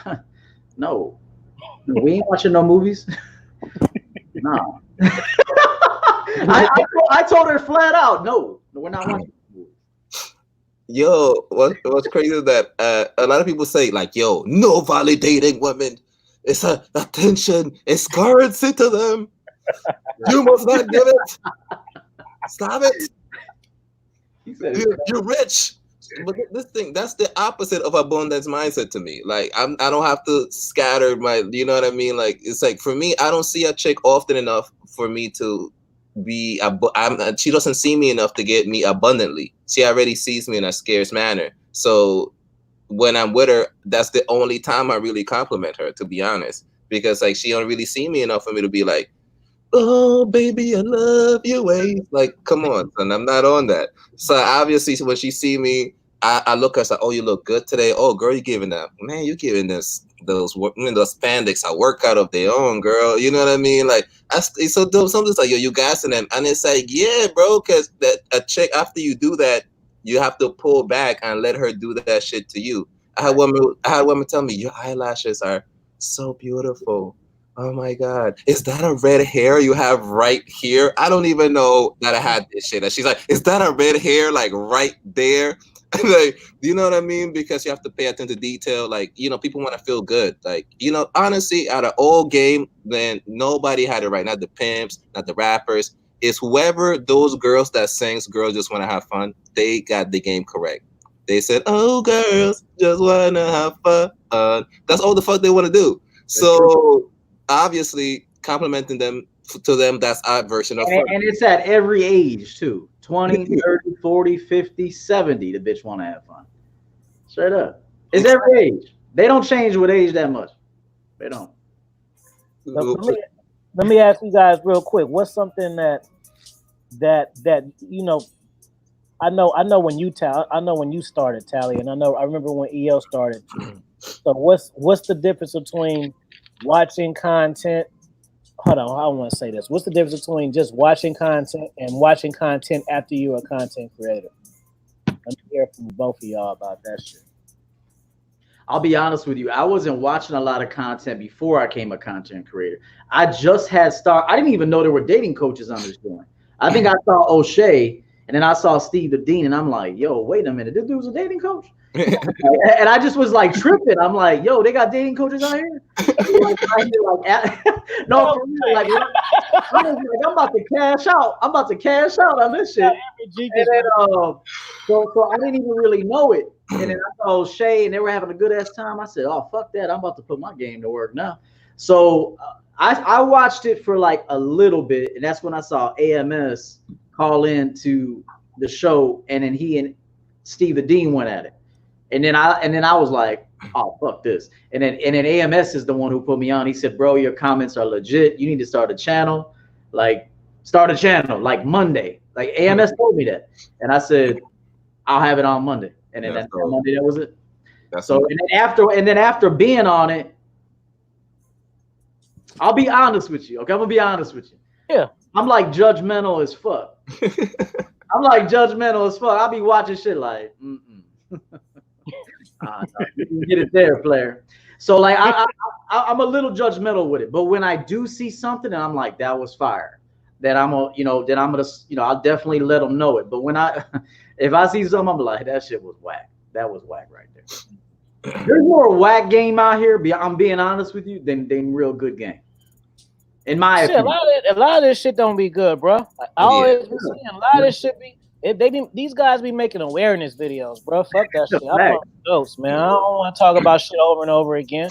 no, we ain't watching no movies. Nah. I told her flat out, no, we're not watching movies. Yo, what's crazy is that a lot of people say, like, yo, no validating women. It's attention. It's currency to them. You must not give it. Stop it. You're rich. But this thing, that's the opposite of abundance mindset to me. Like, I don't have to scatter my, you know what I mean? Like, it's like, for me, I don't see a chick often enough for me to be, she doesn't see me enough to get me abundantly. She already sees me in a scarce manner. So when I'm with her, that's the only time I really compliment her, to be honest, because like, she don't really see me enough for me to be like, oh baby, I love your ways. Like, come on, son, I'm not on that. So obviously, when she see me, I look at her, like, oh, you look good today. Oh, girl, you giving that, man, you giving those spandex a workout of their own, girl. You know what I mean? Like, it's so dope. Something's like, yo, you gassing them, and it's like, yeah, bro, because that a chick, after you do that, you have to pull back and let her do that shit to you. I had women tell me, your eyelashes are so beautiful. Oh my God, is that a red hair you have right here? I don't even know that I had this shit. And she's like, is that a red hair like right there? Like, you know what I mean? Because you have to pay attention to detail. Like, you know, people want to feel good. Like, you know, honestly, out of all game, then nobody had it right. Not the pimps, not the rappers. It's whoever those girls that sings, girls just want to have fun. They got the game correct. They said, oh, girls just want to have fun. That's all the fuck they want to do. So obviously complimenting them to them, that's our version of fun. And it's at every age too. 20, 30, 40, 50, 70, the bitch want to have fun. Straight up. It's every age. They don't change with age that much. They don't. Let me ask you guys real quick. What's something that you know, I know when you started, Tally, and I remember when EL started too. So what's the difference between watching content hold on, I want to say this. What's the difference between just watching content and watching content after you're a content creator? Let me hear from both of y'all about that shit. I'll be honest with you. I wasn't watching a lot of content before I became a content creator. I just had start. I didn't even know there were dating coaches on this joint. I think I saw O'Shea, and then I saw Steve the Dean, and I'm like, yo, wait a minute, this dude was a dating coach. And I just was like tripping. I'm like, yo, they got dating coaches out here. No, for real. Like, I was like, I'm about to cash out. I'm about to cash out on this shit. And then, so I didn't even really know it. And then I saw Shay, and they were having a good ass time. I said, oh, fuck that. I'm about to put my game to work now. So I watched it for like a little bit, and that's when I saw AMS call in to the show, and then he and Steve the Dean went at it. And then I was like, oh, fuck this. And then AMS is the one who put me on. He said, bro, your comments are legit. You need to start a channel. Like, start a channel like Monday. Like AMS told me that. And I said, I'll have it on Monday. And then that Monday, that was it. So and then after being on it, I'll be honest with you. Okay, I'm gonna be honest with you. Yeah. I'm like judgmental as fuck. I'm like judgmental as fuck. I'll be watching shit like, no, you can get it there, player. So like I'm a little judgmental with it, but when I do see something and I'm like, that was fire, then I'm gonna, I'll definitely let them know it. But when if I see something, I'm like, that shit was whack. That was whack right there. There's more whack game out here. I'm being honest with you than real good game. In my opinion, a lot of this shit don't be good, bro. I always been saying a lot of this shit be. These guys be making awareness videos, bro. Fuck that shit. I'm on ghosts, man. I don't want to talk about shit over and over again.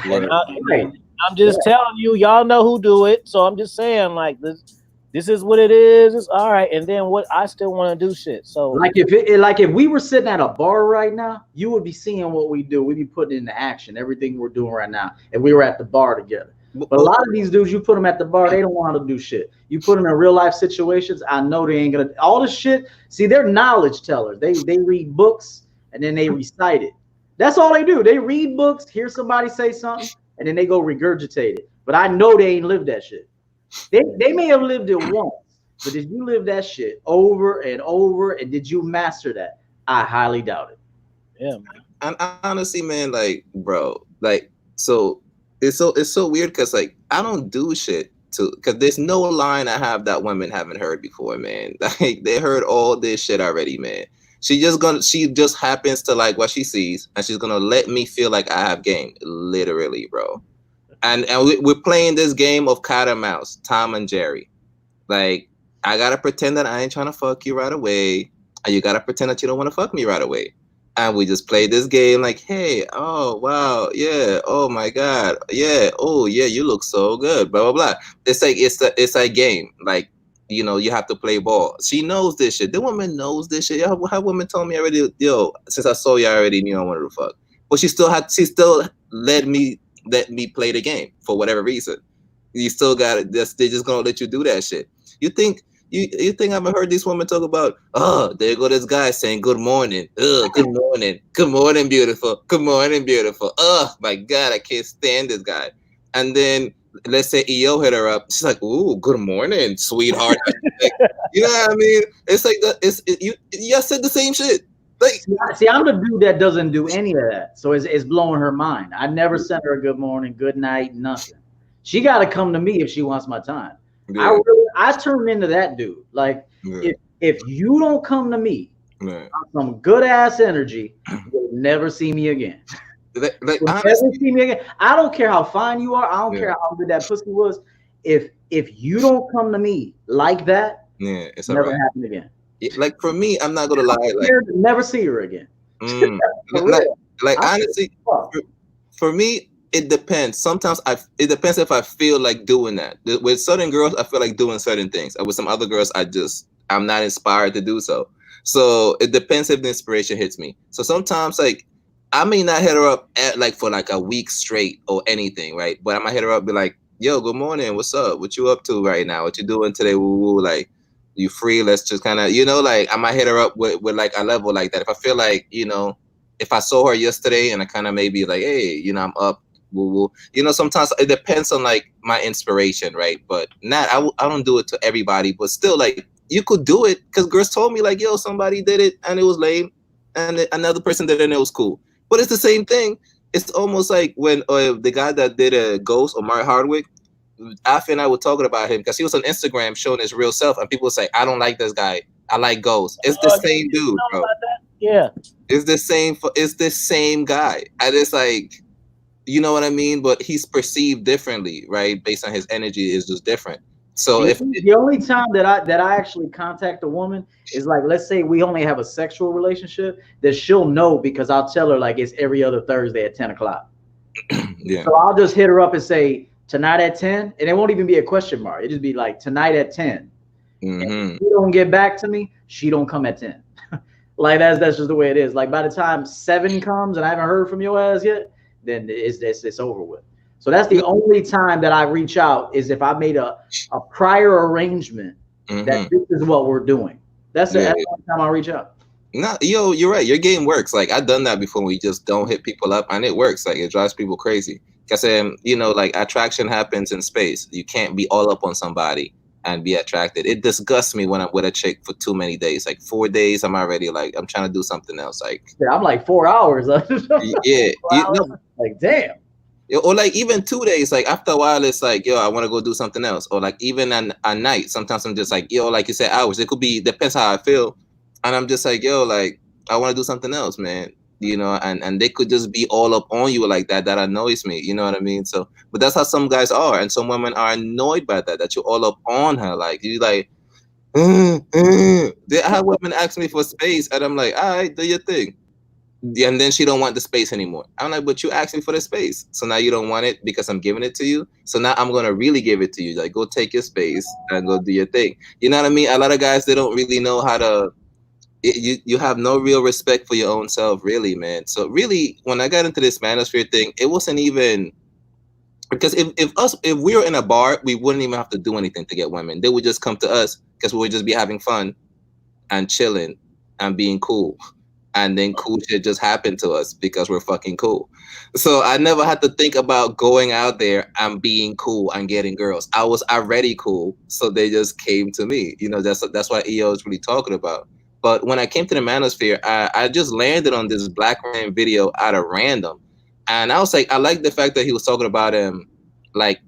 And I'm just telling you, y'all know who do it. So I'm just saying, like, this is what it is. It's all right. And then what I still want to do shit. So like if we were sitting at a bar right now, you would be seeing what we do. We'd be putting into action everything we're doing right now. And we were at the bar together. But a lot of these dudes, you put them at the bar, they don't want to do shit. You put them in real life situations, I know they ain't gonna. All this shit, see, they're knowledge tellers. They read books and then they recite it. That's all they do. They read books, hear somebody say something, and then they go regurgitate it. But I know they ain't lived that shit. They may have lived it once, but did you live that shit over and over? And did you master that? I highly doubt it. Yeah, man. And honestly, man, like, bro, like, so. It's so weird because like I don't do shit because there's no line I have that women haven't heard before, man. Like they heard all this shit already, man. She just happens to like what she sees, and she's gonna let me feel like I have game, literally, bro. And we're playing this game of cat and mouse, Tom and Jerry. Like I gotta pretend that I ain't trying to fuck you right away, and you gotta pretend that you don't want to fuck me right away. And we just play this game like, hey, oh, wow, yeah, oh, my God, yeah, oh, yeah, you look so good, blah, blah, blah. It's like, it's a game. Like, you have to play ball. She knows this shit. The woman knows this shit. Her woman told me already, yo, since I saw you, I already knew I wanted to fuck. But she still let me play the game for whatever reason. You still got it. They're just going to let you do that shit. You think I've heard these women talk about, oh, there go this guy saying good morning. Good morning. Good morning, beautiful. Good morning, beautiful. Oh, my God, I can't stand this guy. And then let's say EO hit her up. She's like, ooh, good morning, sweetheart. Like, you know what I mean? It's like, you said the same shit. Like, see, I'm the dude that doesn't do any of that. So it's blowing her mind. I never sent her a good morning, good night, nothing. She got to come to me if she wants my time. Yeah. I turn into that dude. Like if you don't come to me on some good ass energy, you'll never see me again. Never see me again. I don't care how fine you are. I don't care how good that pussy was. If you don't come to me like that, it's never happen again. Like for me, I'm not gonna lie. Like never see her again. Honestly, for me. It depends. Sometimes it depends if I feel like doing that. With certain girls, I feel like doing certain things. And with some other girls, I'm not inspired to do so. So it depends if the inspiration hits me. So sometimes like I may not hit her up for like a week straight or anything, right? But I might hit her up, be like, yo, good morning. What's up? What you up to right now? What you doing today? Woo woo. Like, you free? Let's just kind of, like I might hit her up with like a level like that. If I feel like, if I saw her yesterday and I kind of maybe like, hey, I'm up. You know, sometimes it depends on like my inspiration, right? But not I don't do it to everybody, but still, like you could do it because girls told me like, yo, somebody did it and it was lame, and another person did it and it was cool. But it's the same thing. It's almost like when the guy that did a Ghost, Omari Hardwick, Afi and I were talking about him because he was on Instagram showing his real self, and people say, I don't like this guy. I like Ghost. It's the same dude, bro. Yeah. It's the same. It's the same guy. And it's like, you know what I mean? But he's perceived differently, right? Based on his energy is just different. So if the only time that I actually contact a woman is like, let's say we only have a sexual relationship, that she'll know because I'll tell her like it's every other Thursday at 10 o'clock. Yeah. So I'll just hit her up and say tonight at 10, and it won't even be a question mark. It just be like tonight at 10. Mm-hmm. And if she don't get back to me, she don't come at 10. Like that's just the way it is. Like by the time 7 comes and I haven't heard from your ass yet, then it's over with. So that's the only time that I reach out is if I made a prior arrangement that this is what we're doing. That's the only time I reach out. No, yo, you're right. Your game works. Like I've done that before. We just don't hit people up, and it works. Like it drives people crazy. Because you know, like attraction happens in space. You can't be all up on somebody and be attracted. It disgusts me when I'm with a chick for too many days. Like 4 days, I'm already like I'm trying to do something else. Like yeah, I'm like 4 hours. Yeah, 4 hours? Like damn. Or like even 2 days. Like after a while, it's like yo, I want to go do something else. Or like even a night. Sometimes I'm just like yo, like you said, hours. It could be depends how I feel. And I'm just like, yo, like, I want to do something else, man. You know, and they could just be all up on you like that. That annoys me. You know what I mean? So, but that's how some guys are. And some women are annoyed by that you're all up on her. Like, you like, I have women ask me for space. And I'm like, all right, do your thing. And then she don't want the space anymore. I'm like, but you asked me for the space. So now you don't want it because I'm giving it to you. So now I'm going to really give it to you. Like, go take your space and go do your thing. You know what I mean? A lot of guys, they don't really know how to, you have no real respect for your own self, really, man. So really, when I got into this manosphere thing, it wasn't even because if we were in a bar, we wouldn't even have to do anything to get women. They would just come to us because we would just be having fun and chilling and being cool. And then cool shit just happened to us because we're fucking cool. So I never had to think about going out there and being cool and getting girls. I was already cool, so they just came to me. You know, that's what EO is really talking about. But when I came to the manosphere, I just landed on this Black Man video out of random. And I was like, I like the fact that he was talking about like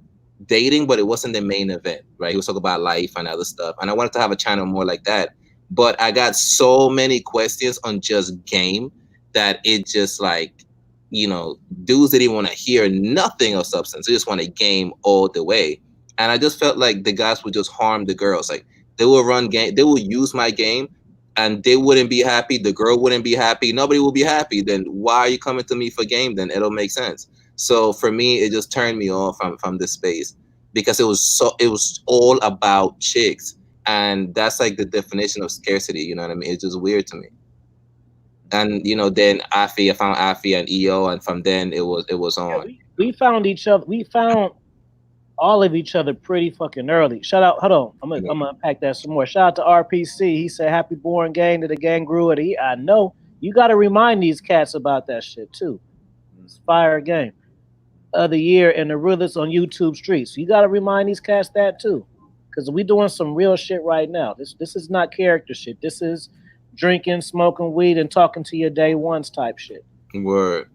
dating, but it wasn't the main event, right? He was talking about life and other stuff. And I wanted to have a channel more like that. But I got so many questions on just game that it just like, you know, dudes didn't want to hear nothing of substance. They just want to game all the way. And I just felt like the guys would just harm the girls. Like they will run game, they will use my game and they wouldn't be happy. The girl wouldn't be happy. Nobody will be happy. Then why are you coming to me for game? Then it'll make sense. So for me, it just turned me off from this space because it was all about chicks. And that's like the definition of scarcity. You know what I mean? It's just weird to me. And you know, then I found Afi and EO, and from then it was on. Yeah, we found each other. We found all of each other pretty fucking early. Shout out, hold on, I'm gonna unpack that some more. Shout out to RPC. He said, "Happy born gang to the gang grew it." I know you got to remind these cats about that shit too. It's fire game of the year and the realest on YouTube streets. You got to remind these cats that too, because we doing some real shit right now. This is not character shit. This is drinking, smoking weed, and talking to your day ones type shit. Word.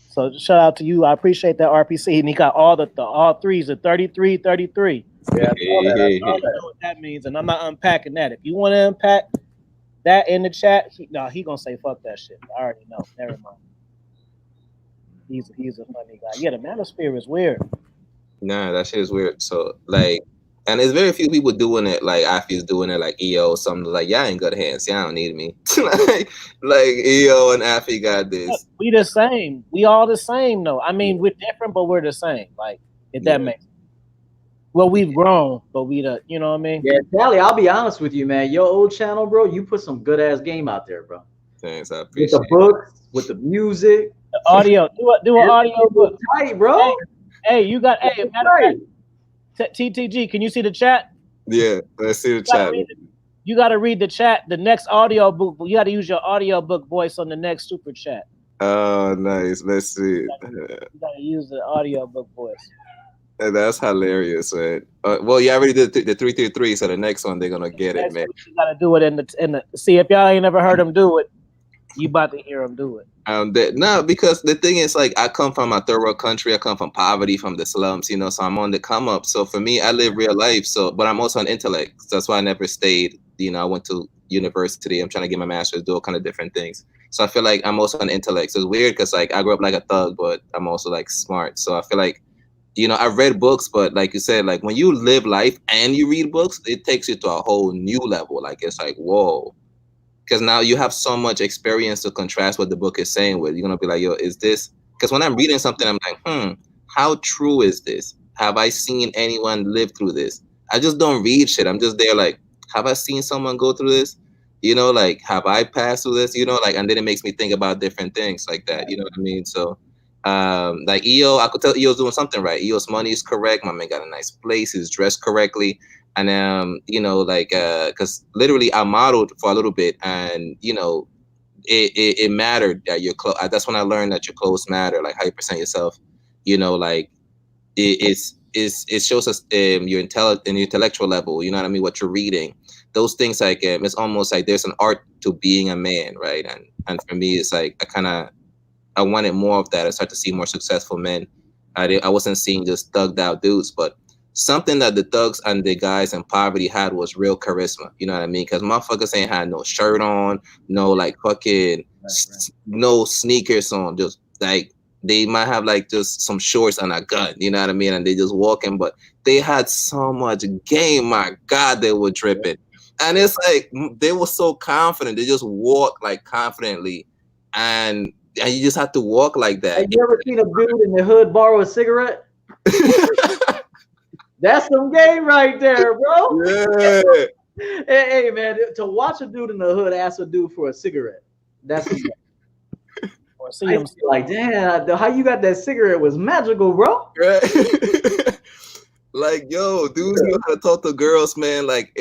So shout out to you. I appreciate that RPC. And he got all threes, the 33, 33. Yeah, I know what that means, and I'm not unpacking that. If you want to unpack that in the chat, he gonna say fuck that shit. I already know. Never mind. He's a funny guy. Yeah, the manosphere is weird. Nah, that shit is weird. So like, and there's very few people doing it. Like Afi's doing it, like EO. Something like y'all in good hands. Y'all don't need me. like EO and Afi got this. We the same. We all the same though. I mean, we're different, but we're the same. Like if that makes sense. Well, we've grown, but you know what I mean? Yeah, Cali, I'll be honest with you, man. Your old channel, bro, you put some good ass game out there, bro. Thanks, I appreciate with the books, with the music, the audio. Do an audio book, tight, bro. Hey, you got matter of fact, TTG. Can you see the chat? Yeah, let's see the chat. You got to read the chat. The next audio book. You got to use your audio book voice on the next super chat. Oh, nice. Let's see. You gotta use the audiobook voice. That's hilarious, man. Well, you already did the 333, so the next one they're gonna get it, Next man. week you gotta do it in the. See if y'all ain't never heard him do it, you about to hear him do it. No, because the thing is, like, I come from a third world country. I come from poverty, from the slums, so I'm on the come up. So for me, I live real life. So, but I'm also an intellect. So that's why I never stayed. I went to university. I'm trying to get my master's, do all kind of different things. So I feel like I'm also an intellect. So it's weird because like I grew up like a thug, but I'm also like smart. So I feel like, I've read books, but like you said, like when you live life and you read books, it takes you to a whole new level. Like it's like, whoa, because now you have so much experience to contrast what the book is saying with. You're gonna be like, yo, is this? Because when I'm reading something, I'm like, how true is this? Have I seen anyone live through this? I just don't read shit. I'm just there like, have I seen someone go through this? Like, have I passed through this? Like, and then it makes me think about different things like that. You know what I mean? So, like EO, I could tell EO's doing something right. EO's money is correct. My man got a nice place. He's dressed correctly. And like because literally I modeled for a little bit, and it mattered that your clothes. That's when I learned that your clothes matter, like how you present yourself. Like it shows us your intellectual level. You know what I mean? What you're reading, those things, like it's almost like there's an art to being a man, right? And for me, it's like I wanted more of that. I started to see more successful men. I wasn't seeing just thugged out dudes, but something that the thugs and the guys in poverty had was real charisma. You know what I mean? Because motherfuckers ain't had no shirt on, no like fucking no sneakers on. Just like they might have like just some shorts and a gun. You know what I mean? And they just walking, but they had so much game. My God, they were dripping, and it's like they were so confident. They just walk like confidently, and you just have to walk like that. Have you ever seen a dude in the hood borrow a cigarette? That's some game right there, bro. Yeah. Hey, man, to watch a dude in the hood ask a dude for a cigarette, that's some game. Or see him like, damn, how you got that cigarette was magical, bro. Right. Like, yo, dudes knew how to talk to girls, man, like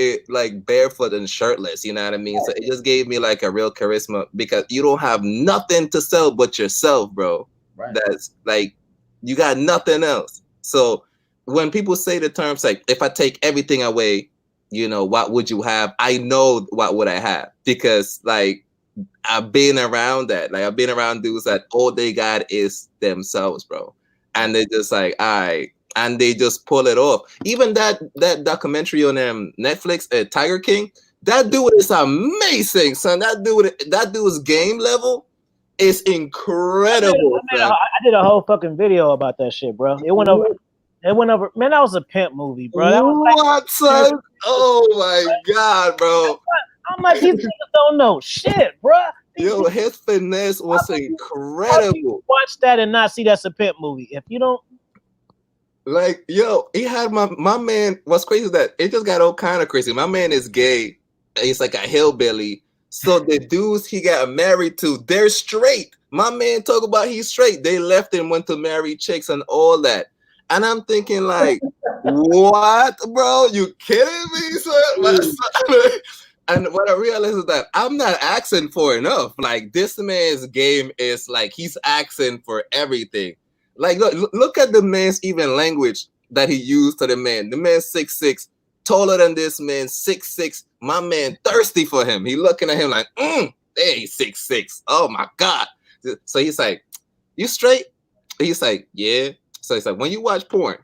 barefoot and shirtless, you know what I mean? So it just gave me like a real charisma, because you don't have nothing to sell but yourself, bro. Right. That's like, you got nothing else. So when people say the terms like, if I take everything away, what would you have? I know what would I have, because like I've been around that. Like I've been around dudes that all they got is themselves, bro. And they're just like, all right. And they just pull it off. Even that documentary on Netflix, Tiger King, that dude is amazing, son. That dude's game level is incredible. I did a whole fucking video about that shit, bro. It went over. Man, that was a pimp movie, bro. That was what, son? Oh my God, bro. I'm like, these niggas don't know shit, bro. Yo, his finesse was incredible. Watch that and not see that's a pimp movie. If you don't. Like, yo, he had my man. What's crazy is that it just got all kind of crazy. My man is gay. He's like a hillbilly. So the dudes he got married to, they're straight. My man talk about he's straight. They left and went to marry chicks and all that. And I'm thinking like, what, bro? You kidding me, son? And what I realized is that I'm not asking for enough. Like, this man's game is like he's asking for everything. Like, look at the man's even language that he used to the man. The man's 6'6", taller than this man, 6'6". My man thirsty for him. He looking at him like, hey, 6'6". Oh my God. So he's like, you straight? He's like, yeah. So he's like, when you watch porn,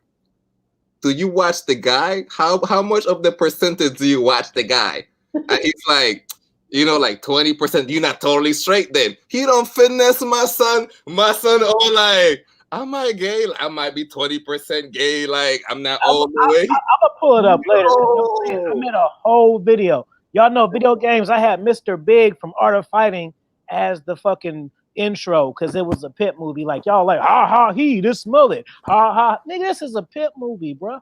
do you watch the guy? How much of the percentage do you watch the guy? And he's like, like 20%. You're not totally straight then. He don't finesse my son. My son all like, am I gay? I might be 20% gay. Like, I'm not all the way. I'm gonna pull it up later. I made a whole video. Y'all know video games. I had Mr. Big from Art of Fighting as the fucking intro, because it was a pimp movie. Like, y'all like, ha ha, this mullet. Ha ha. Nigga, this is a pimp movie, bro.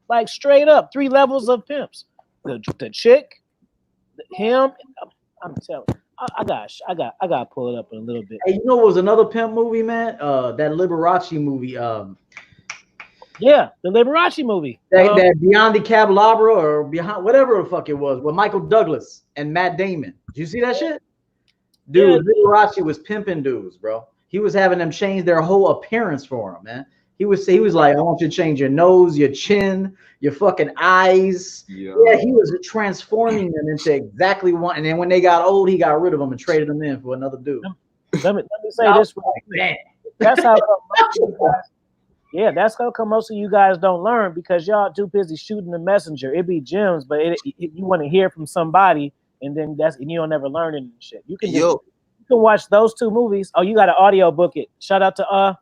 Like, straight up, 3 levels of pimps. The chick, him. I'm telling you. I got to pull it up in a little bit. Hey, you know what was another pimp movie, man? That Liberace movie. Yeah, the Liberace movie. That Beyond the Candelabra, or Behind, whatever the fuck it was, with Michael Douglas and Matt Damon. Did you see that shit? Dude, yeah. Liberace was pimping dudes, bro. he was having them change their whole appearance for him, man. He was like, I want you to change your nose, your chin, your fucking eyes. Yo. Yeah, he was transforming them into exactly one. And then when they got old, he got rid of them and traded them in for another dude. Let me say this. Man. That's how that's how come most of you guys don't learn, because y'all too busy shooting the messenger. It be gems, but you want to hear from somebody, and then you don't never learn any shit. You can watch those 2 movies. Oh, you got to audio book it. Shout out to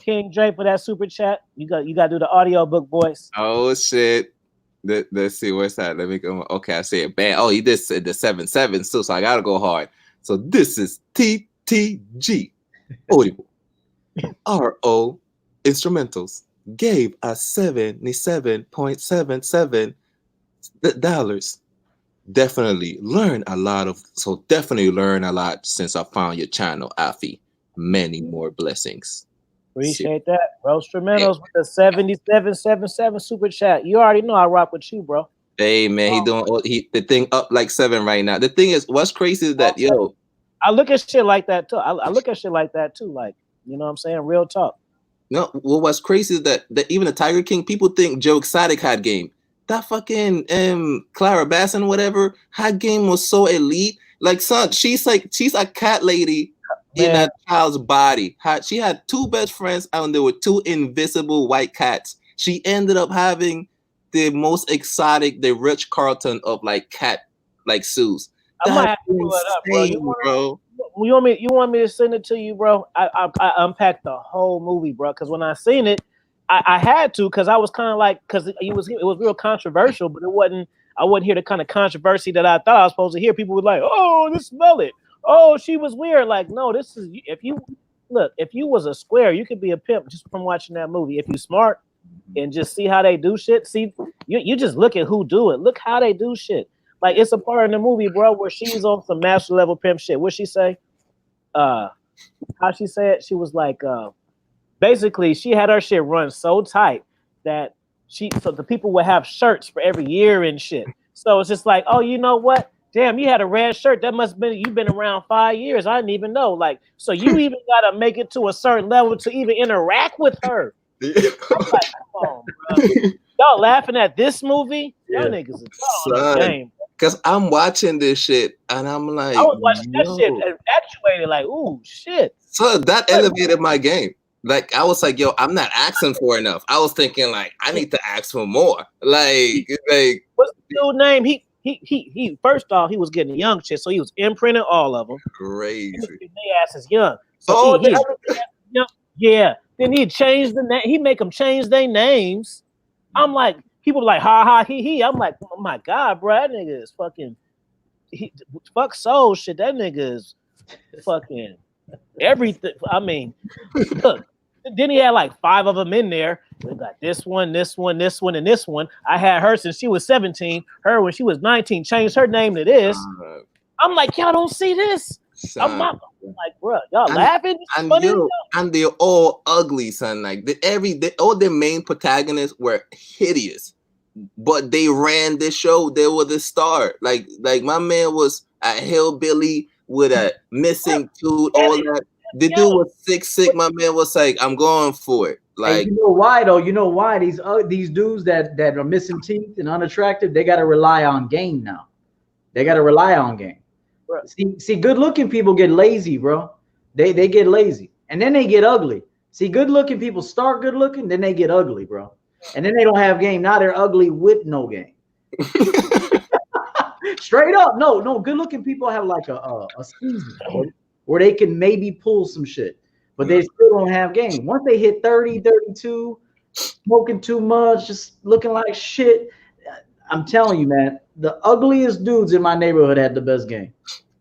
King Drake for that super chat. You got to do the audio book voice. Oh shit. Let's see, where's that? Let me go. Okay, I see it. Bam. Oh, he did say the 7-7 too, so I gotta go hard. So this is TTG Audible RO Instrumentals gave us $77.77. Definitely learn a lot since I found your channel, Afi. Many more blessings. Appreciate that. Roastrumentals with the 7777 super chat. You already know I rock with you, bro. Hey man, he doing the thing up like 7 right now. The thing is, what's crazy is that I look at shit like that too. I look at shit like that too. Like, you know what I'm saying? Real talk. No, well, what's crazy is that even the Tiger King, people think Joe Exotic had game. That fucking Clara Basson, whatever, her game was so elite. Like, son, she's a cat lady in a child's body. She had 2 best friends, and there were 2 invisible white cats. She ended up having the most exotic, the Rich Carlton of like cat like suits. I might have to pull it up, bro. You want me to send it to you, bro? I unpacked the whole movie, bro. Because when I seen it, I had to, because I was kind of like, because it was real controversial, but it wasn't. I wouldn't hear the kind of controversy that I thought I was supposed to hear. People were like, "Oh, just smell it. Oh, she was weird." Like, no, this is if you was a square, you could be a pimp just from watching that movie. If you smart and just see how they do shit, see you just look at who do it. Look how they do shit. Like, it's a part in the movie, bro, where she's on some master level pimp shit. What'd she say? How she say it? She was like, basically, she had her shit run so tight that so the people would have shirts for every year and shit. So it's just like, oh, you know what? Damn, you had a red shirt. That must have been, you've been around 5 years. I didn't even know. Like, so you even gotta make it to a certain level to even interact with her. I'm like, come on, bro. Y'all laughing at this movie? Y'all niggas are on the game. Because I'm watching this shit and I'm like, I was watching that shit actuated, like, ooh, shit. So that elevated my game. Like, I was like, yo, I'm not asking for enough. I was thinking, like, I need to ask for more. Like what's the dude's name? He first off, he was getting young shit, so he was imprinting all of them. Crazy. They ass is young. So yeah. Then he changed the name. He make them change their names. I'm like, people like, ha ha he. I'm like, oh my god, bro, that nigga is fucking. Fuck soul shit. That nigga is fucking everything. I mean, look. Then he had like 5 of them in there. We got this one, and this one. I had her since she was 17. Her when she was 19. Changed her name to this. I'm like, y'all don't see this. I'm like, bro, y'all laughing? And they're all ugly, son. Like all the main protagonists were hideous, but they ran this show. They were the star. Like my man was a hillbilly with a missing tooth, all that. The dude was sick. My man was like, I'm going for it. Like, you know why though? You know why these dudes that are missing teeth and unattractive, they got to rely on game now. They got to rely on game. See, good-looking people get lazy, bro. They get lazy, and then they get ugly. See, good-looking people start good-looking, then they get ugly, bro, and then they don't have game. Now they're ugly with no game. Straight up, no. Good-looking people have like a season where they can maybe pull some shit, but they still don't have game. Once they hit 30, 32, smoking too much, just looking like shit. I'm telling you, man, the ugliest dudes in my neighborhood had the best game.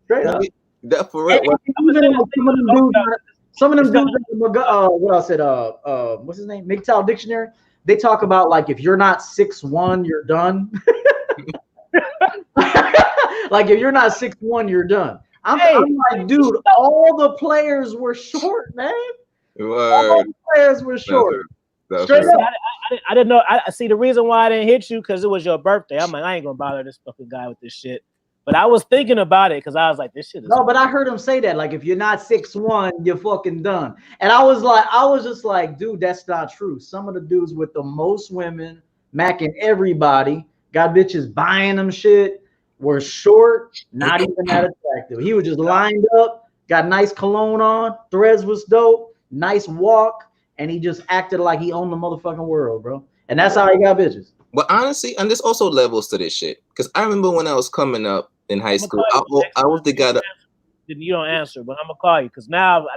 Straight up. That for real. Some of them dudes, what I said, what's his name? MGTOW Dictionary. They talk about like if you're not 6'1", you're done. Like if you're not 6'1", you're done. I'm like, dude, all the players were short, man. All the players were short. Straight up. I didn't know. I see the reason why I didn't hit you because it was your birthday. I'm like, I ain't gonna bother this fucking guy with this shit. But I was thinking about it because I was like, this shit is. No, but I heard him say that. Like, if you're not 6'1", you're fucking done. And I was just like, dude, that's not true. Some of the dudes with the most women, macking everybody, got bitches buying them shit, were short, not even that attractive. He was just lined up, got nice cologne on, threads was dope, nice walk, and he just acted like he owned the motherfucking world, bro. And that's how he got bitches. But honestly, and there's also levels to this shit. Because I remember when I was coming up in high school, I was the guy that. You don't answer, but I'm gonna call you because now,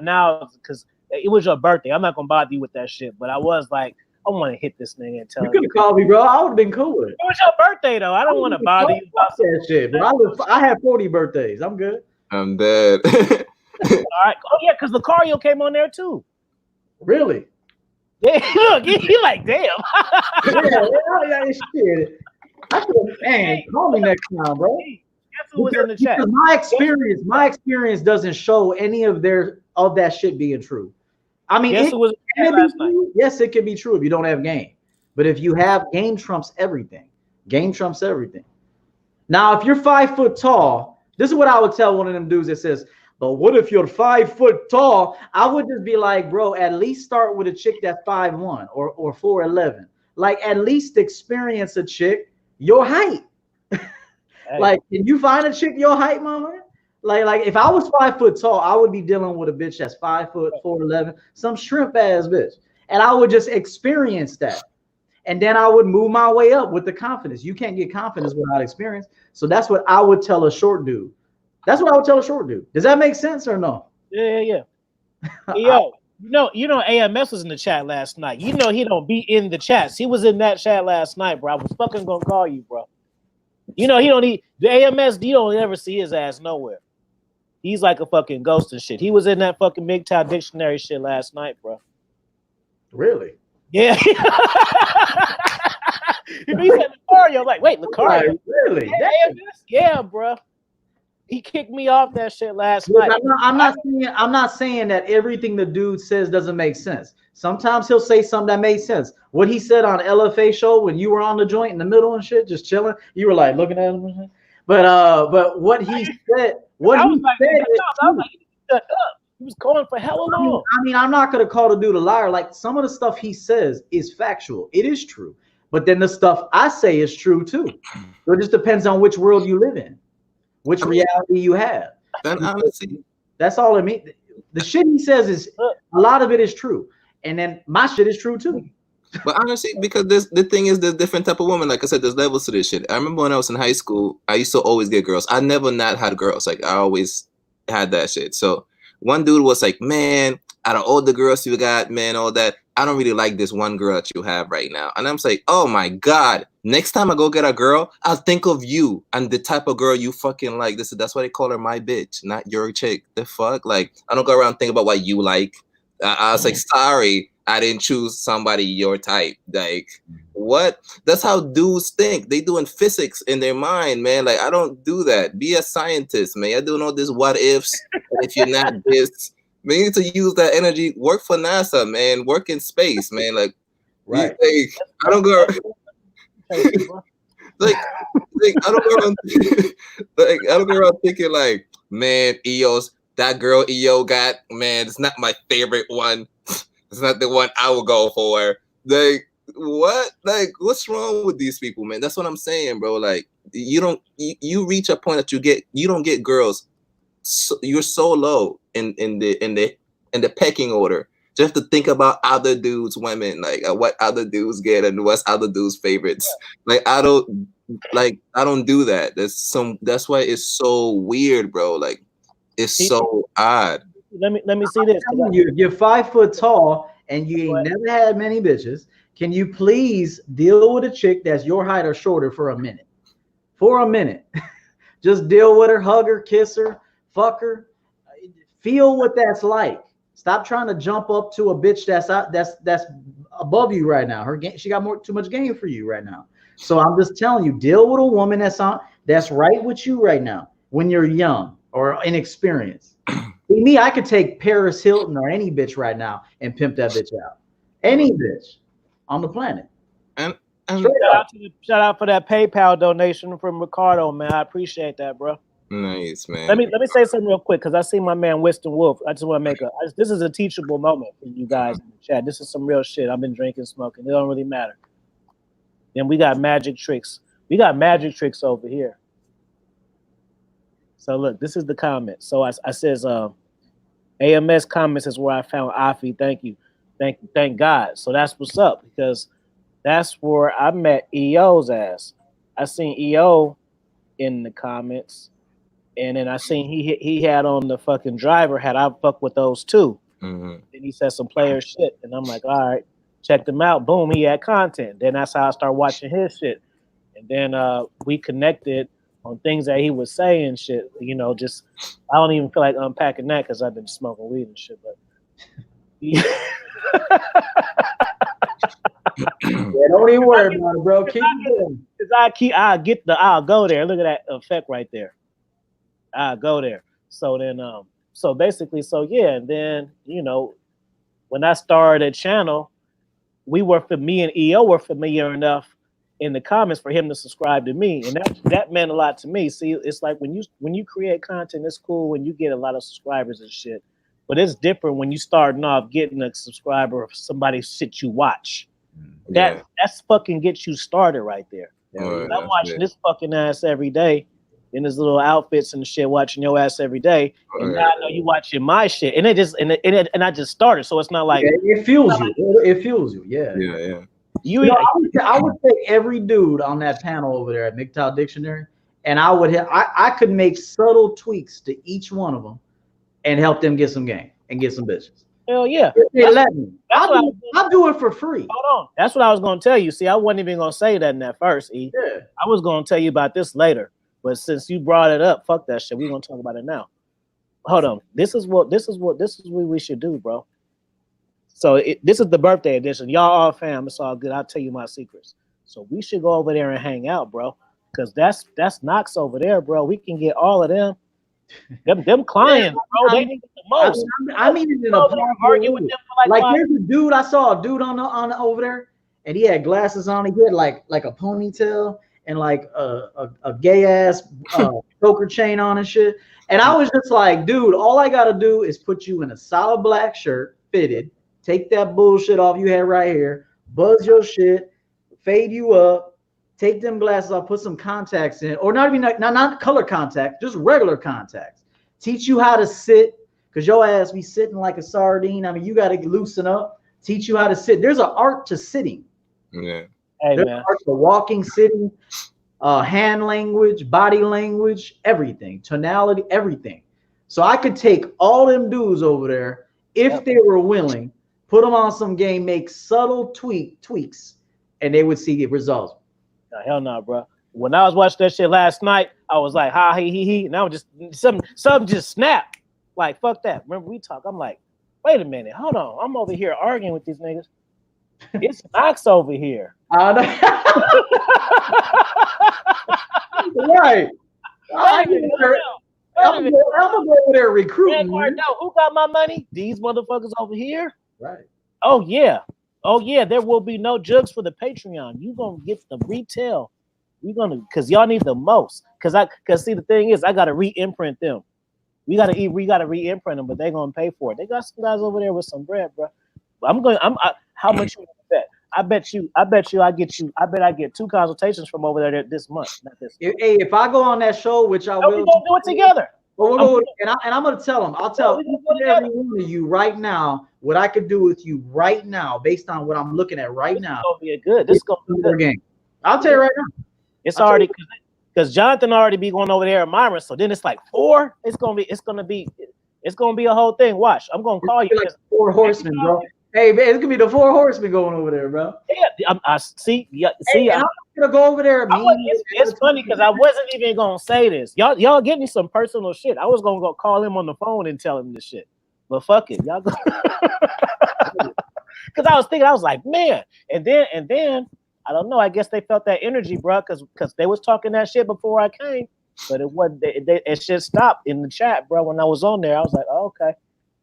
because it was your birthday. I'm not gonna bother you with that shit. But I was like, I want to hit this nigga and tell you. You could call me, bro. I would have been cool with it. It was your birthday, though. I don't want to bother you about that shit. But I had 40 birthdays. I'm good. I'm dead. All right. Oh yeah, because Lucario came on there too. Really? Yeah. Look, he like, damn. yeah, shit. Man, call me next time, bro. Guess who was in the chat? My experience doesn't show any of that shit being true. I mean, yes, it can be true if you don't have game. But if you have game, trumps everything. Game trumps everything. Now, if you're 5 foot tall, this is what I would tell one of them dudes that says, but what if you're 5 foot tall? I would just be like, bro, at least start with a chick that's 5'1" or 4'11". Like, at least experience a chick your height. Hey. Like, can you find a chick your height, mama? Like if I was 5 foot tall, I would be dealing with a bitch that's 5 foot, 4'11", some shrimp ass bitch. And I would just experience that. And then I would move my way up with the confidence. You can't get confidence without experience. So that's what I would tell a short dude. That's what I would tell a short dude. Does that make sense or no? Yeah. Yo, you know, AMS was in the chat last night. You know he don't be in the chats. He was in that chat last night, bro. I was fucking gonna call you, bro. You know he don't need the AMS. You don't ever see his ass nowhere. He's like a fucking ghost and shit. He was in that fucking MGTOW dictionary shit last night, bro. Really? Yeah. He said Lucario. I'm like, wait, Lucario? Really? Yeah, bro. He kicked me off that shit last night. I'm not saying that everything the dude says doesn't make sense. Sometimes he'll say something that made sense. What he said on LFA show when you were on the joint in the middle and shit, just chilling, you were like looking at him. But what he said, shut up. He was calling for hella long. I mean, I'm not gonna call the dude a liar. Like, some of the stuff he says is factual. It is true. But then the stuff I say is true too. So it just depends on which world you live in, which reality you have. Then honestly, that's all it means. The shit he says is a lot of it is true, and then my shit is true too. But honestly, because the thing is, there's different type of women. Like I said, there's levels to this shit. I remember when I was in high school, I used to always get girls. I never not had girls. Like, I always had that shit. So one dude was like, man, out of all the girls you got, man, all that, I don't really like this one girl that you have right now. And I'm like, oh my God, next time I go get a girl, I'll think of you and the type of girl you fucking like. That's why they call her my bitch, not your chick. The fuck? Like, I don't go around thinking about what you like. I was like, sorry, I didn't choose somebody your type. Like, what? That's how dudes think. They doing physics in their mind, man. Like, I don't do that. Be a scientist, man. You're doing all this what ifs. If you're not this, man, you need to use that energy. Work for NASA, man. Work in space, man. Like, right. I don't go. like I don't go around. Like, I don't go around thinking like, man, EOS. That girl EO got, man, it's not my favorite one. It's not the one I would go for. Like, what? Like, what's wrong with these people, man? That's what I'm saying, bro. Like, you reach a point that you don't get girls. So, you're so low in the pecking order. Just to think about other dudes, women, like what other dudes get and what's other dudes' favorites. Like, I don't do that. That's why it's so weird, bro. Like, it's so odd. Let me see this. You're 5 foot tall and you ain't never had many bitches. Can you please deal with a chick that's your height or shorter for a minute? For a minute. Just deal with her, hug her, kiss her, fuck her. Feel what that's like. Stop trying to jump up to a bitch that's above you right now. She got too much game for you right now. So I'm just telling you, deal with a woman that's right with you right now when you're young or inexperienced. Me, I could take Paris Hilton or any bitch right now and pimp that bitch out. Any bitch on the planet. And Shout out for that PayPal donation from Ricardo, man. I appreciate that, bro. Nice, man. Let me say something real quick because I see my man Winston Wolf. I just want to make this is a teachable moment for you guys in the chat. This is some real shit. I've been drinking, smoking. It don't really matter. Then we got magic tricks. We got magic tricks over here. So look, this is the comment. So I says, AMS comments is where I found Afi. Thank God. So that's what's up because that's where I met EO's ass. I seen EO in the comments. And then I seen he had on the fucking driver hat. I fuck with those too. Mm-hmm. And he said some player shit. And I'm like, all right, check them out. Boom, he had content. Then that's how I started watching his shit. And then we connected on things that he was saying shit. You know, just I don't even feel like unpacking that because I've been smoking weed and shit. But yeah, don't even worry about it, bro. Keep going. I'll go there. Look at that effect right there. I'll go there. So then so basically, so yeah, and then when I started a channel, me and EO were familiar enough in the comments for him to subscribe to me, and that meant a lot to me. See, it's like when you create content, it's cool when you get a lot of subscribers and shit, but it's different when you starting off getting a subscriber of somebody's shit you watch. That's fucking gets you started right there. I'm watching this fucking ass every day in his little outfits and shit, watching your ass every day, and now I know you watching my shit, and I just started, so it's not like it fuels you. It fuels you, yeah. I would take every dude on that panel over there at MGTOW Dictionary, and I could make subtle tweaks to each one of them and help them get some game and get some bitches. Hell yeah. If they let me. I'll do it for free. Hold on. That's what I was going to tell you. See, I wasn't even going to say that in that first, E. Yeah. I was going to tell you about this later. But since you brought it up, fuck that shit. We're going to talk about it now. Hold on. This is what we should do, bro. So this is the birthday edition. Y'all all fam. It's all good. I'll tell you my secrets. So we should go over there and hang out, bro. Because that's Knox over there, bro. We can get all of them. Them clients, bro, they need the most. I mean, it in a argue with them for like there's a dude. I saw a dude on over there, and he had glasses on. He had like a ponytail and like a gay ass choker chain on and shit. And I was just like, dude, all I gotta do is put you in a solid black shirt, fitted. Take that bullshit off you had right here. Buzz your shit. Fade you up. Take them glasses off, put some contacts in, or not color contacts, just regular contacts. Teach you how to sit, because your ass be sitting like a sardine. I mean, you got to loosen up. Teach you how to sit. There's an art to sitting. Yeah. Hey, There's man. an art to walking, sitting, hand language, body language, everything, tonality, everything. So I could take all them dudes over there, if they were willing, put them on some game, make subtle tweaks, and they would see the results. No, hell no, bro. When I was watching that shit last night, I was like, ha, he. Now just something just snapped. Like, fuck that. Remember we talk? I'm like, wait a minute, hold on. I'm over here arguing with these niggas. It's Knox over here. Right. I'm gonna go over there recruiting. Who got my money? These motherfuckers over here. Right. Oh yeah, there will be no jugs for the Patreon. You gonna get the retail. You because y'all need the most. Cause see the thing is I gotta re-imprint them. We gotta re-imprint them, but they gonna pay for it. They got some guys over there with some bread, bro. How much you bet? I bet I get 2 consultations from over there this month. Not this month. If I go on that show, which I will, we're gonna do it together. I'm gonna tell them. I'll tell every one of you right now what I could do with you right now, based on what I'm looking at right now. This is gonna be a good game. I'll tell you right now. It's already because Jonathan already be going over there at Myron. So then it's like 4. It's gonna be a whole thing. Watch, I'm gonna call you. Like 4 horsemen, bro. Hey man, it's gonna be the 4 horsemen going over there, bro. Yeah, I see. I'm gonna go over there. It's funny because I wasn't even gonna say this. Y'all getting some personal shit. I was gonna go call him on the phone and tell him this shit, but fuck it, y'all. Because I was thinking, I was like, man, and then I don't know. I guess they felt that energy, bro, because they was talking that shit before I came, but it wasn't. It shit stopped in the chat, bro. When I was on there, I was like, oh,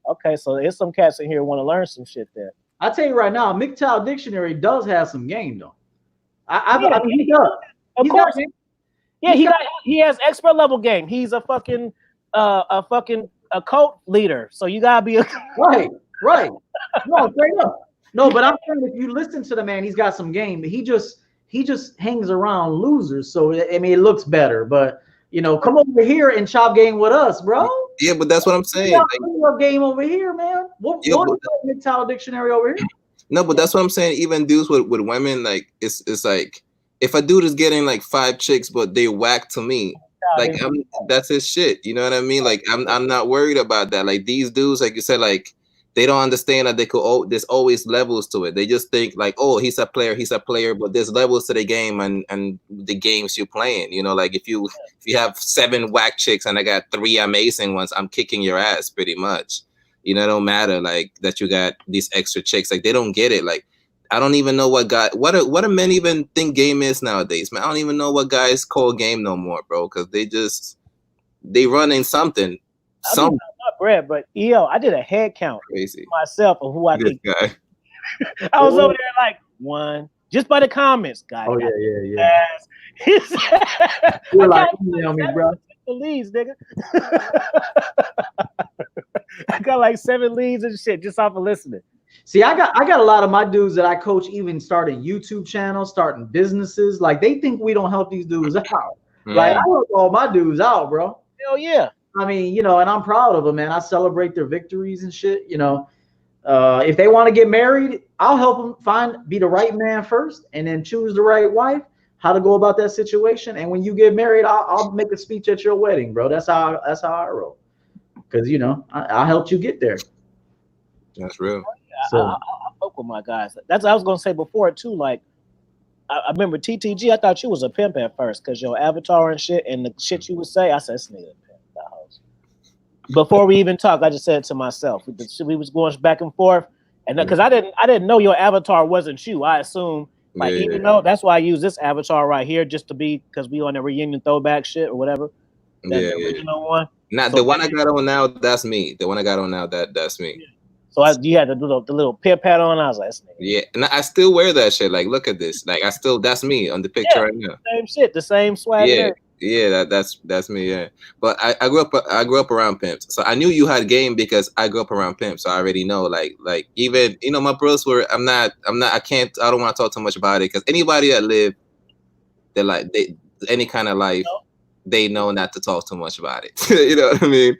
okay, so there's some cats in here want to learn some shit there. I'll tell you right now, MGTOW Dictionary does have some game though. I mean, he does. Of He's course. got game. Yeah, he has expert level game. He's a fucking a cult leader. So you gotta be a Right. No, straight up. No, but I'm saying if you listen to the man, he's got some game. But he just hangs around losers. So I mean, it looks better. But come over here and chop game with us, bro. Yeah, but that's what I'm We saying. got plenty of game over here, man. What Yeah, MGTOW dictionary over here? no, but that's what I'm saying. Even dudes with women, like it's like if a dude is getting like 5 chicks, but they whack to me, like that's his shit. You know what I mean? Like I'm not worried about that. Like these dudes, like you said, like they don't understand that they could. There's always levels to it. They just think like, oh, he's a player, but there's levels to the game and the games you're playing. Like if you have 7 whack chicks and I got 3 amazing ones, I'm kicking your ass pretty much. It don't matter like that you got these extra chicks. Like they don't get it. Like I don't even know what do men even think game is nowadays, man. I don't even know what guys call game no more, bro. Because they running something. Not bread, but I did a head count crazy myself of who I think. Guy. I was over there like 1 just by the comments, guy. Oh yeah. He said, You're like, email me, bro. Leads, nigga. I got like 7 leads and shit just off of listening. See, I got a lot of my dudes that I coach even starting YouTube channels, starting businesses. Like they think we don't help these dudes out. Like I help all my dudes out, bro. Hell yeah. I mean, and I'm proud of them, man. I celebrate their victories and shit. If they want to get married, I'll help them be the right man first, and then choose the right wife. How to go about that situation, and when you get married, I'll make a speech at your wedding, bro. That's how I roll. Because I helped you get there. That's real. So I fuck with my guys. That's what I was gonna say before too. Like I remember TTG. I thought you was a pimp at first because your avatar and shit and the shit you would say. I said, "This nigga a pimp." That house. Before we even talked, I just said it to myself. We was going back and forth, and because I didn't know your avatar wasn't you. I assumed. Like even though that's why I use this avatar right here just to be because we on the reunion throwback shit or whatever. The original one. Not the one I got on now. That's me. The one I got on now. That's me. Yeah. So you had the little pip hat on. I was like, yeah, and I still wear that shit. Like, look at this. Like, that's me on the picture right now. Same shit, the same swag. Yeah, that's me. Yeah, but I grew up around pimps, so I knew you had game because I grew up around pimps. So I already know. Like even my bros were. I don't want to talk too much about it because anybody that live, any kind of life, they know not to talk too much about it. You know what I mean?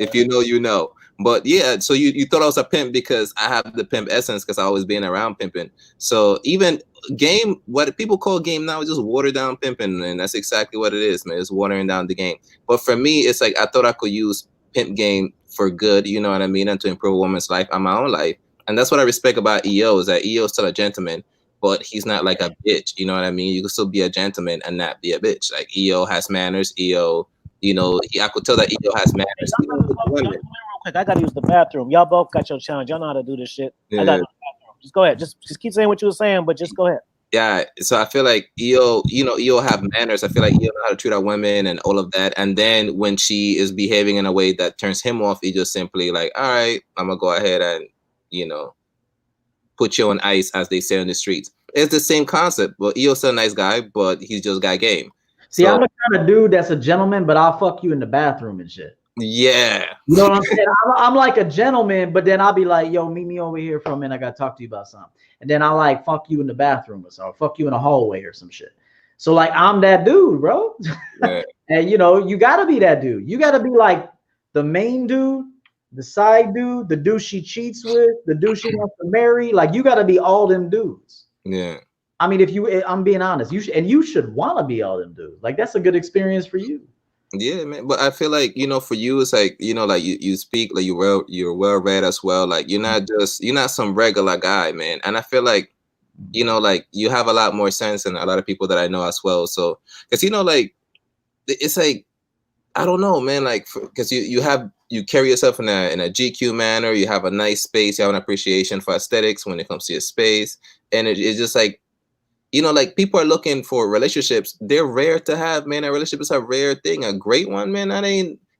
If you know, you know. But yeah, so you thought I was a pimp because I have the pimp essence because I always been around pimping. So even game, what people call game now is just watered down pimping, and that's exactly what it is, man. It's watering down the game. But for me, it's like I thought I could use pimp game for good, you know what I mean, and to improve a woman's life and my own life. And that's what I respect about EO is that EO is still a gentleman, but he's not like a bitch, you know what I mean? You can still be a gentleman and not be a bitch. Like EO has manners, EO, I could tell that EO has manners. Quick, I gotta use the bathroom. Y'all both got your challenge. Y'all know how to do this shit. I gotta use the bathroom. Just go ahead. Just keep saying what you were saying, but just go ahead. Yeah, so I feel like EO have manners. I feel like EO know how to treat our women and all of that. And then when she is behaving in a way that turns him off, he just simply like, all right, I'm gonna go ahead and put you on ice, as they say on the streets. It's the same concept. Well, EO's still a nice guy, but he's just got game. See, I'm the kind of dude that's a gentleman, but I'll fuck you in the bathroom and shit. Yeah. You know what I'm saying? I'm like a gentleman, but then I'll be like, yo, meet me over here for a minute. I got to talk to you about something. And then I'll like fuck you in the bathroom or so, or fuck you in a hallway or some shit. So like, I'm that dude, bro. Yeah. And you got to be that dude. You got to be like the main dude, the side dude, the dude she cheats with, the dude she wants to marry. Like you got to be all them dudes. Yeah. I mean, I'm being honest, you should want to be all them dudes. Like that's a good experience for you. Yeah, man. But I feel like, for you, it's like, like you speak, like you're well read as well. Like you're not some regular guy, man. And I feel like, like you have a lot more sense than a lot of people that I know as well. So, cause like, it's like, I don't know, man. Like, cause you carry yourself in a GQ manner. You have a nice space. You have an appreciation for aesthetics when it comes to your space. And it's just like, like people are looking for relationships. They're rare to have, man. A relationship is a rare thing. A great one, man.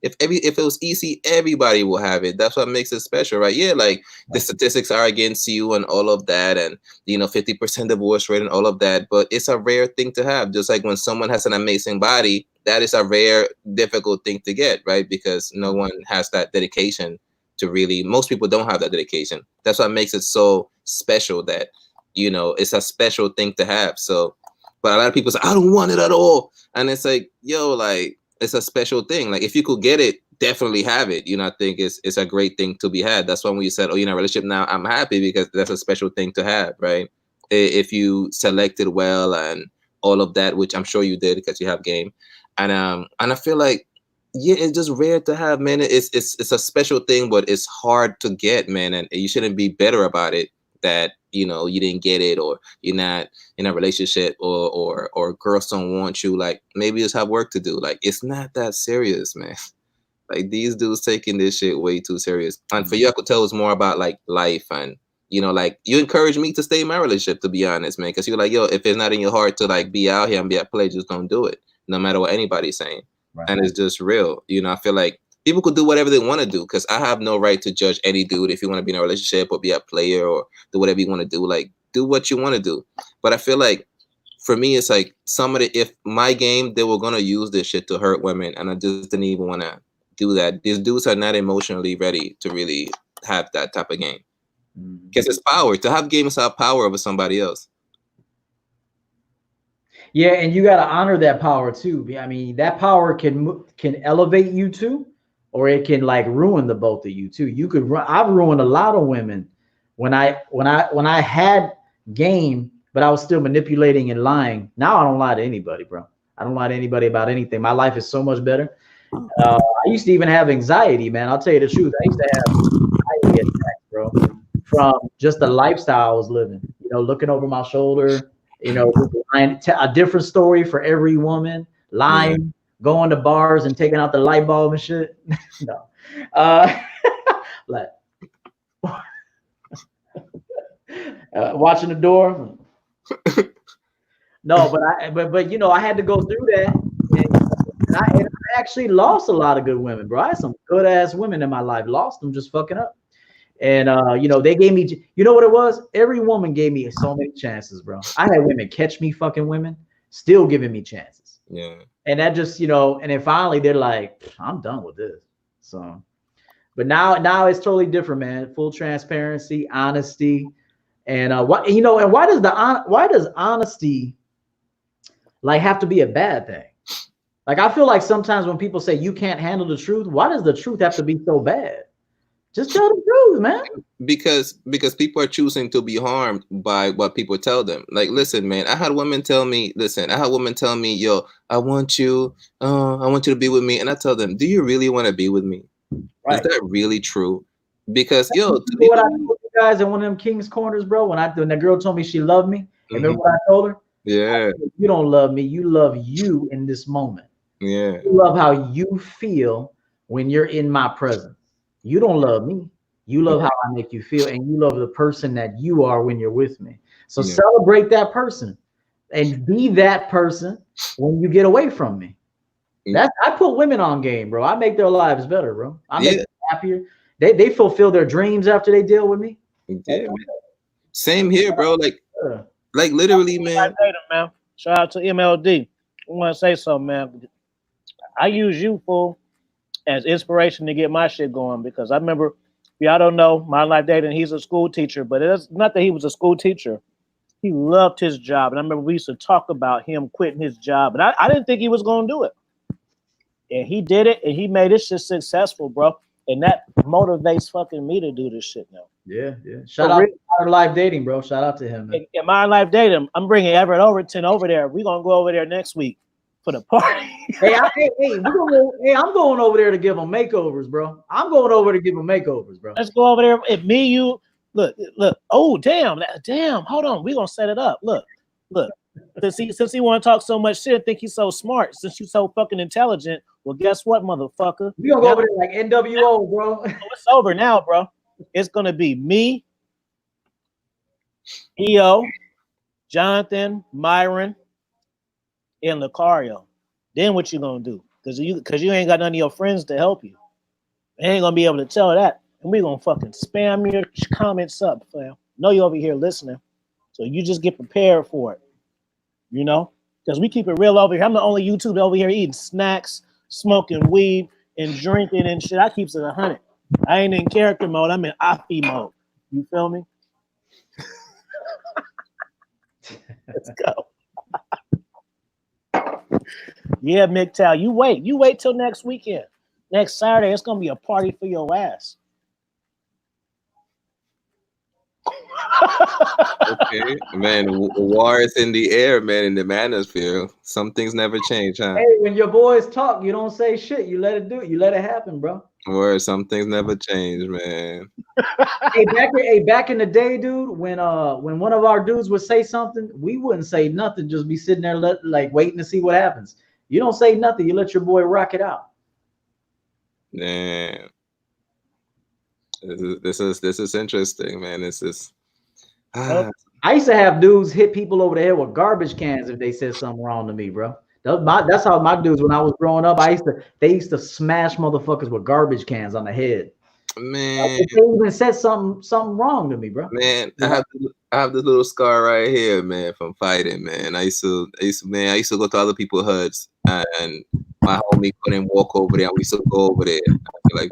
if it was easy, everybody will have it. That's what makes it special, right? Yeah, like the statistics are against you and all of that, and 50% divorce rate and all of that. But it's a rare thing to have. Just like when someone has an amazing body, that is a rare, difficult thing to get, right? Because no one has that dedication to really. Most people don't have that dedication. That's what makes it so special. That it's a special thing to have. So, but a lot of people say, I don't want it at all, and it's like, yo, like, it's a special thing. Like, if you could get it, definitely have it. I think it's a great thing to be had. That's why when you said, oh, you're in a relationship now, I'm happy, because that's a special thing to have, right? If you selected well and all of that, which I'm sure you did because you have game, and I feel like, yeah, it's just rare to have, man. It's a special thing, but it's hard to get, man, and you shouldn't be bitter about it that you didn't get it, or you're not in a relationship, or girls don't want you. Like, maybe you just have work to do. Like, it's not that serious, man. Like, these dudes taking this shit way too serious. And for you, I could tell it's more about like life, and like, you encourage me to stay in my relationship, to be honest, man, because you're like, yo, if it's not in your heart to like be out here and be at play, just don't do it, no matter what anybody's saying. Right. And it's just real. I feel like people could do whatever they want to do, because I have no right to judge any dude. If you want to be in a relationship or be a player or do whatever you want to do, like, do what you want to do. But I feel like, for me, it's like, if my game, they were gonna use this shit to hurt women, and I just didn't even want to do that. These dudes are not emotionally ready to really have that type of game, because it's power. To have game is have power over somebody else. Yeah, and you got to honor that power too. I mean, that power can elevate you too, or it can like ruin the both of you too. I've ruined a lot of women when I had game, but I was still manipulating and lying. Now I don't lie to anybody, bro. I don't lie to anybody about anything. My life is so much better. I used to even have anxiety, man. I'll tell you the truth. I used to have anxiety attacks, bro, from just the lifestyle I was living. Looking over my shoulder. Lying, a different story for every woman. Lying, going to bars and taking out the light bulb and shit. No, like watching the door. No, but I had to go through that, and I actually lost a lot of good women, bro. I had some good ass women in my life. Lost them just fucking up. And they gave me, what it was? Every woman gave me so many chances, bro. I had women catch me fucking women, still giving me chances. Yeah. And that just, and then finally they're like, I'm done with this. So, but now it's totally different, man. Full transparency, honesty, and and why does honesty like have to be a bad thing? Like, I feel like sometimes when people say you can't handle the truth, why does the truth have to be so bad? Just tell the truth, man. Because people are choosing to be harmed by what people tell them. Like, listen, man, I had women tell me, yo, I want you to be with me. And I tell them, do you really want to be with me? Right. Is that really true? Because, yo, what I told you guys in one of them King's Corners, bro, when that girl told me she loved me, remember what I told her? Yeah. Said, you don't love me. You love you in this moment. Yeah. You love how you feel when you're in my presence. You don't love me. You love how I make you feel, and you love the person that you are when you're with me. So celebrate that person and be that person when you get away from me. I put women on game, bro. I make their lives better, bro. I make them happier. They fulfill their dreams after they deal with me. Yeah, same here, bro. Like literally, man. Shout out to MLD. I want to say something, man. I use you, fool, as inspiration to get my shit going, because I remember, if y'all don't know, Modern Life dating, he's a school teacher, but it's not that he was a school teacher. He loved his job. And I remember we used to talk about him quitting his job. And I didn't think he was going to do it. And he did it, and he made this shit successful, bro. And that motivates fucking me to do this shit now. Yeah. Shout out to Modern Life Dating, bro. Shout out to him, man. In Modern Life Dating, I'm bringing Everett Overton over there. We're going to go over there next week for the party. I'm going over there to give them makeovers, bro. I'm going over to give them makeovers, bro. Let's go over there. If me, you, look. Oh, damn. Hold on. We're going to set it up. Look. Since he want to talk so much shit, think he's so smart, since you so fucking intelligent, well, guess what, motherfucker? We gonna go over there like NWO, bro. It's over now, bro. It's gonna be me, EO, Jonathan, Myron, and Lucario. Then what you gonna do? Because you ain't got none of your friends to help you. They ain't gonna be able to tell that. And we gonna fucking spam your comments up, fam. Know you over here listening. So you just get prepared for it. You know? Because we keep it real over here. I'm the only YouTube over here eating snacks, smoking weed, and drinking and shit. I keeps it 100. I ain't in character mode. I'm in Afi mode. You feel me? Let's go. Yeah, MGTOW. You wait. You wait till next weekend. Next Saturday, it's gonna be a party for your ass. Okay, man. War is in the air, man. In the manosphere, some things never change, huh? Hey, when your boys talk, you don't say shit. You let it do it. You let it happen, bro. Or some things never change, man. Back in the day, dude, when one of our dudes would say something, we wouldn't say nothing. Just be sitting there, like waiting to see what happens. You don't say nothing. You let your boy rock it out. Damn. This is interesting, man. This is. I used to have dudes hit people over the head with garbage cans if they said something wrong to me, bro. That's how my dudes, when I was growing up, they used to smash motherfuckers with garbage cans on the head. Man, they even said something wrong to me, bro. Man, I have this little scar right here, man, from fighting, man. I used to go to other people's hoods, and my homie couldn't walk over there, and we used to go over there. Like,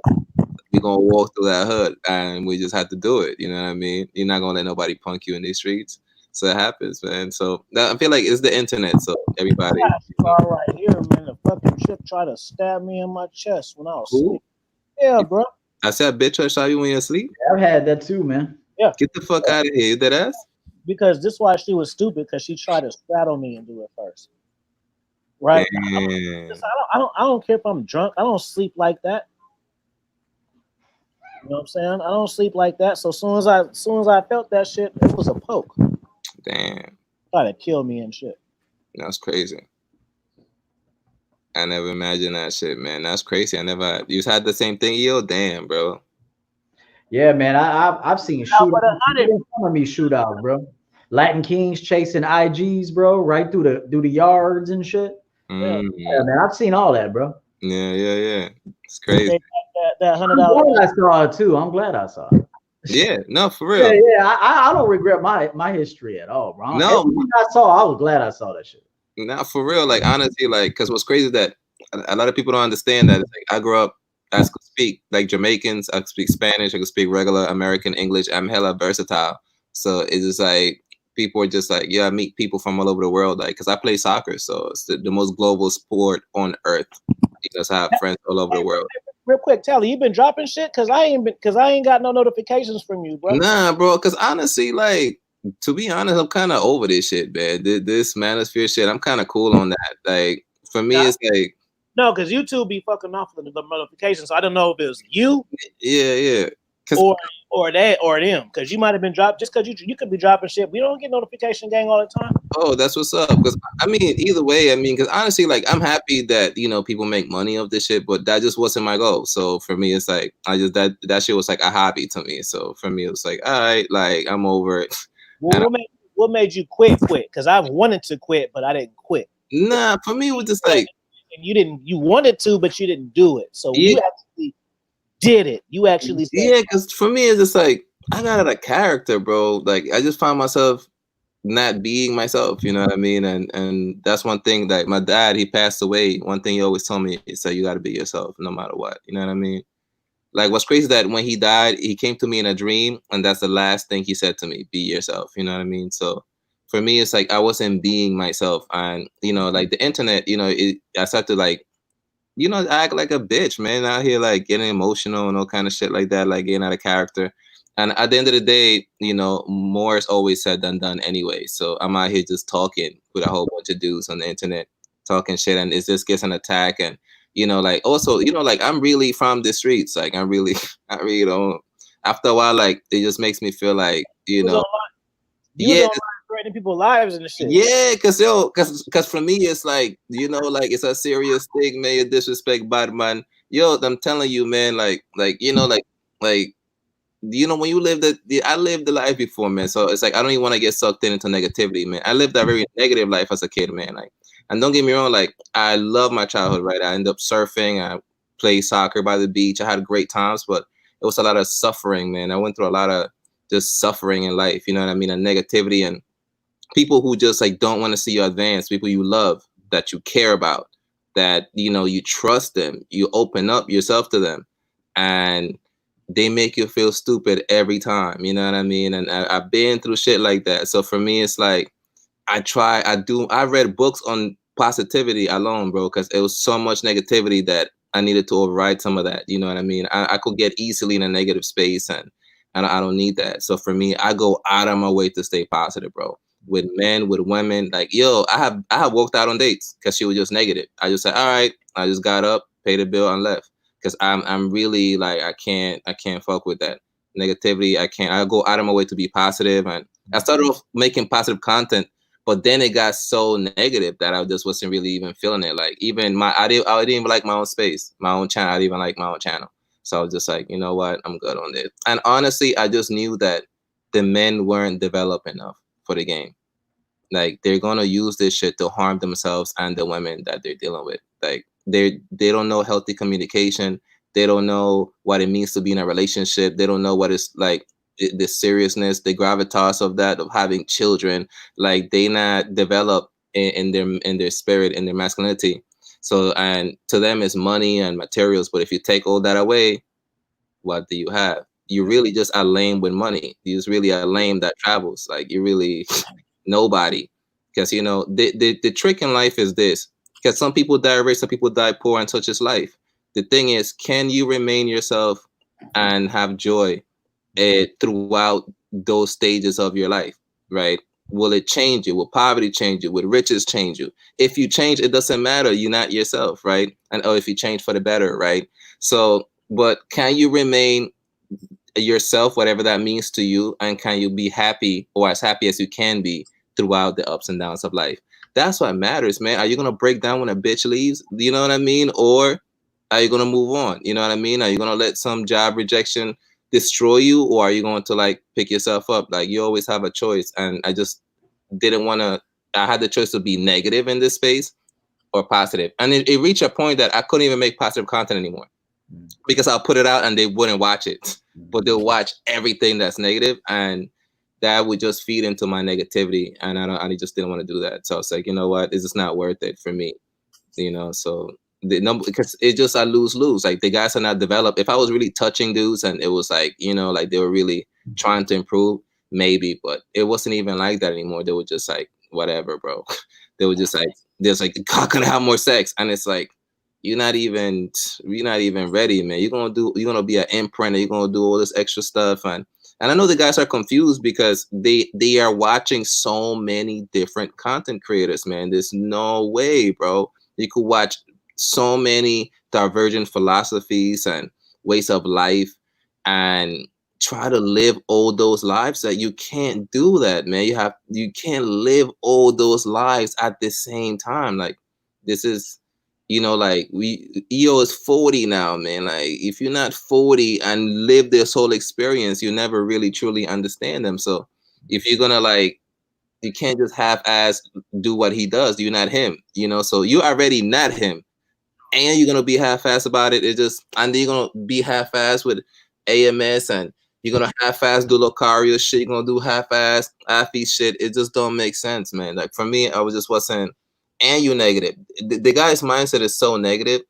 we're gonna walk through that hood, and we just had to do it. You know what I mean? You're not gonna let nobody punk you in these streets. So it happens, man. So I feel like it's the internet, so everybody. Scar right here, man. The fucking chip tried to stab me in my chest when I was asleep. Yeah, bro. I said, bitch, I saw you when you're asleep. I've had that too, man. Yeah. Get the fuck out of here, you dead ass. Because this is why she was stupid, because she tried to straddle me and do it first. Right? I don't care if I'm drunk. I don't sleep like that. You know what I'm saying? I don't sleep like that. So as soon as I felt that shit, it was a poke. Damn. Try to kill me and shit. That's crazy. I never imagined that shit, man. That's crazy. You had the same thing, yo. Damn, bro. Yeah, man. I've seen shootouts, bro. Latin Kings chasing IGs, bro, right through the yards and shit. Yeah, man. I've seen all that, bro. Yeah. It's crazy. That $100. I saw it too. I'm glad I saw it. Yeah, no, for real. Yeah. I don't regret my history at all, bro. No, everything I was glad I saw that shit. Not for real. Like, honestly, like, because what's crazy is that a lot of people don't understand that. It's like, I grew up, I could speak like Jamaicans, I could speak Spanish, I could speak regular American English. I'm hella versatile. So it's just like, people are just like, yeah, I meet people from all over the world. Like, because I play soccer, so it's the most global sport on earth. Because I have friends all over the world. Real quick, Tally, you been dropping shit? Cause I ain't got no notifications from you, bro. Nah, bro. Cause honestly, like, to be honest, I'm kind of over this shit, man. This manosphere shit, I'm kind of cool on that. Like, for me, it's like, no, cause YouTube be fucking off the notifications. So I don't know if it was you, yeah, or them. Cause you might have been dropped just cause you could be dropping shit. We don't get notification gang all the time. Oh, that's what's up. Because I mean, either way, I mean, because honestly, like, I'm happy that people make money of this shit, but that just wasn't my goal. So for me, it's like that shit was like a hobby to me. So for me, it was like, all right, like, I'm over it. Well, what made you quit? Because I wanted to quit, but I didn't quit. Nah, for me, it was just like, and you wanted to, but you didn't do it. So you actually did it. You actually said, because for me, it's just like, I got a character, bro. Like, I just found myself not being myself, you know what I mean? And that's one thing that my dad, he passed away. One thing he always told me is that you got to be yourself no matter what. You know what I mean? Like, what's crazy is that when he died, he came to me in a dream, and that's the last thing he said to me: be yourself. You know what I mean? So for me, it's like I wasn't being myself, and like the internet, I started to like, act like a bitch, man, out here like getting emotional and all kind of shit like that, like getting out of character. And at the end of the day, more is always said than done anyway. So I'm out here just talking with a whole bunch of dudes on the internet, talking shit, and it just gets an attack. And like, also, like, I'm really from the streets. Like, I really don't. After a while, like, it just makes me feel like, threatening people's lives and shit. Yeah, cause for me, it's like, like, it's a serious thing, man. You disrespect bad man. Yo, I'm telling you, man. Like, when you live I lived the life before, man. So it's like, I don't even want to get sucked into negativity, man. I lived a very negative life as a kid, man. Like, And don't get me wrong, like I love my childhood, right? I ended up surfing, I played soccer by the beach. I had great times, but it was a lot of suffering, man. I went through a lot of just suffering in life, you know what I mean? And negativity and people who just like don't want to see you advance, people you love, that you care about, that you know you trust them, you open up yourself to them, and they make you feel stupid every time. You know what I mean? And I've been through shit like that. So for me, it's like I read books on positivity alone, bro, because it was so much negativity that I needed to override some of that. You know what I mean? I could get easily in a negative space, and I don't need that. So for me, I go out of my way to stay positive, bro. With men, with women, like yo, I have walked out on dates because she was just negative. I just said, all right, I just got up, paid the bill, and left. Because I'm really like I can't fuck with that negativity. I can't. I go out of my way to be positive, and I started off making positive content, but then it got so negative that I just wasn't really even feeling it. Like even I didn't even like my own space, my own channel. I didn't even like my own channel. So I was just like, you know what, I'm good on this. And honestly, I just knew that the men weren't developed enough for the game. Like they're gonna use this shit to harm themselves and the women that they're dealing with. Like they don't know healthy communication. They don't know what it means to be in a relationship. They don't know what it's like, the seriousness, the gravitas of that, of having children. Like they not develop in their spirit, in their masculinity. So and to them it's money and materials. But if you take all that away, what do you have? You really just a lame with money. You just really a lame that travels. Like you really nobody. Because you know the trick in life is this. Because some people die rich, some people die poor, and such is life. The thing is, can you remain yourself and have joy throughout those stages of your life, right? Will it change you? Will poverty change you? Will riches change you? If you change, it doesn't matter. You're not yourself, right? And if you change for the better, right? So, but can you remain yourself, whatever that means to you, and can you be happy, or as happy as you can be, throughout the ups and downs of life? That's what matters, man. Are you gonna break down when a bitch leaves? You know what I mean? Or are you gonna move on? You know what I mean? Are you gonna let some job rejection destroy you, or are you going to like pick yourself up? Like you always have a choice, and I just didn't want to. I had the choice to be negative in this space or positive, and it reached a point that I couldn't even make positive content anymore because I'll put it out and they wouldn't watch it, but they'll watch everything that's negative, and that would just feed into my negativity, and I just didn't want to do that. So I was like, you know what, it's just not worth it for me, you know. So the number, because it just I lose. Like the guys are not developed. If I was really touching dudes and it was like, you know, like they were really trying to improve, maybe, but it wasn't even like that anymore. They were just like, whatever, bro. They were just like, there's like, how can I have more sex? And it's like, you're not even ready, man. You're gonna be an imprinter. You're gonna do all this extra stuff, and I know the guys are confused because they are watching so many different content creators, man. There's no way, bro. You could watch so many divergent philosophies and ways of life and try to live all those lives. That you can't do that, man. You can't live all those lives at the same time. Like this is, you know, like EO is 40 now, man. Like if you're not 40 and live this whole experience, you never really truly understand them. So if you're gonna like, you can't just half-ass do what he does. You're not him, you know. So you already not him, and you're gonna be half-ass about it. It just, and then you're gonna be half-ass with AMS, and you're gonna half-ass do Locario shit. You're gonna do half-ass athlete shit. It just don't make sense, man. Like for me, I was just wasn't. And you negative. The guy's mindset is so negative.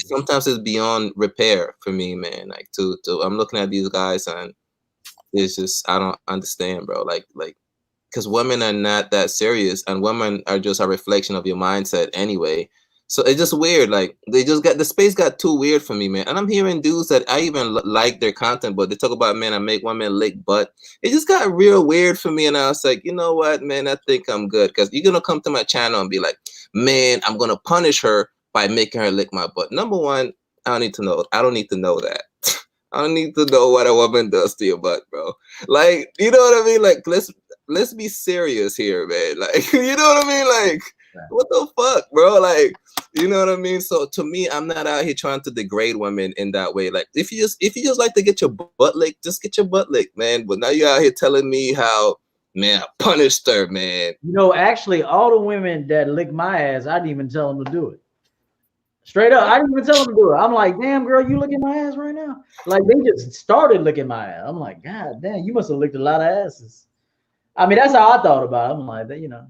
Sometimes it's beyond repair for me, man. Like to I'm looking at these guys and it's just I don't understand, bro. Like because women are not that serious, and women are just a reflection of your mindset anyway. So it's just weird. Like they just got the space got too weird for me, man. And I'm hearing dudes that I even like their content, but they talk about, man, I make women lick butt. It just got real weird for me, and I was like, you know what, man, I think I'm good, because you're gonna come to my channel and be like, man, I'm gonna punish her by making her lick my butt. Number one, I don't need to know. I don't need to know that. I don't need to know what a woman does to your butt, bro. Like, you know what I mean? Like, let's be serious here, man. Like, you know what I mean? Like, what the fuck, bro? Like, you know what I mean? So to me, I'm not out here trying to degrade women in that way. Like, if you just like to get your butt licked, just get your butt licked, man. But now you're out here telling me how Man, I punished her, man. You know, actually, all the women that lick my ass, I didn't even tell them to do it. Straight up, I didn't even tell them to do it. I'm like, damn, girl, you licking my ass right now? Like, they just started licking my ass. I'm like, God damn, you must have licked a lot of asses. I mean, that's how I thought about it. I'm like, you know,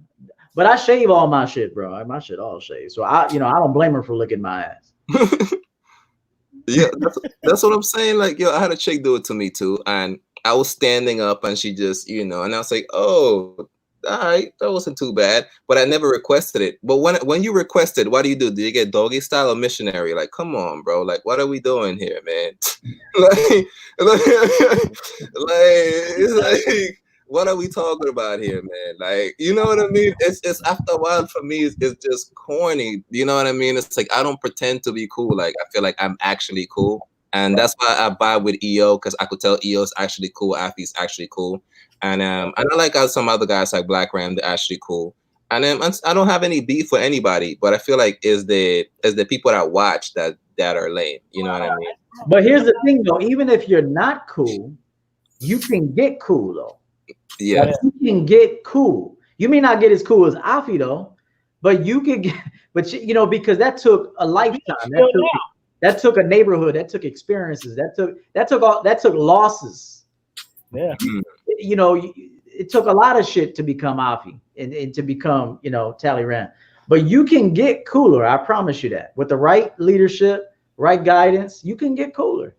but I shave all my shit, bro. My shit all shaved. So I don't blame her for licking my ass. Yeah, that's what I'm saying. Like, yo, I had a chick do it to me too, and I was standing up, and she just, and I was like, oh, all right, that wasn't too bad. But I never requested it. But when you requested, what do? Do you get doggy style or missionary? Like, come on, bro. Like, what are we doing here, man? It's like, what are we talking about here, man? Like, you know what I mean? It's after a while for me, it's just corny. You know what I mean? It's like I don't pretend to be cool. Like I feel like I'm actually cool, and that's why I vibe with EO, because I could tell EO's actually cool. Afi's actually cool, and I don't like how some other guys like Black Ram, they're actually cool. And I don't have any beef with anybody, but I feel like is the people that watch that are lame. You know what I mean? But here's the thing, though. Even if you're not cool, you can get cool, though. Yeah, like, you can get cool. You may not get as cool as Afi, though, but you can get. But because that took a lifetime. That took a neighborhood. That took experiences. That took losses. Yeah. It took a lot of shit to become Afi and to become Talleyrand. But you can get cooler. I promise you that. With the right leadership, right guidance, you can get cooler.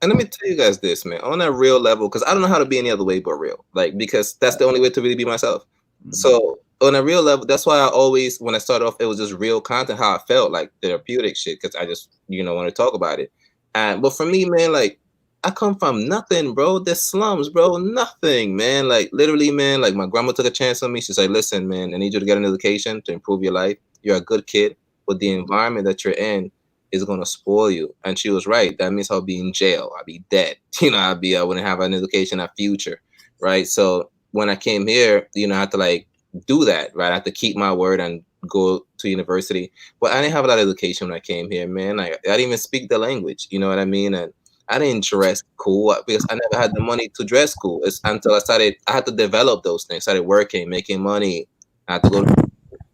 And let me tell you guys this, man, on a real level, because I don't know how to be any other way but real. Like, because that's the only way to really be myself. Mm-hmm. So on a real level, that's why I always, when I started off, it was just real content, how I felt, like therapeutic shit, because I just, want to talk about it. But for me, man, like, I come from nothing, bro. The slums, bro. Nothing, man. Like, literally, man, like, my grandma took a chance on me. She's like, listen, man, I need you to get an education to improve your life. You're a good kid, but the environment that you're in is going to spoil you. And she was right. That means I'll be in jail. I'll be dead. I wouldn't have an education, a future, right? So when I came here, I had to like do that, right? I had to keep my word and go to university. But I didn't have a lot of education when I came here, man. I didn't even speak the language, you know what I mean? And I didn't dress cool because I never had the money to dress cool. It's until I had to develop those things, started working, making money. I had to go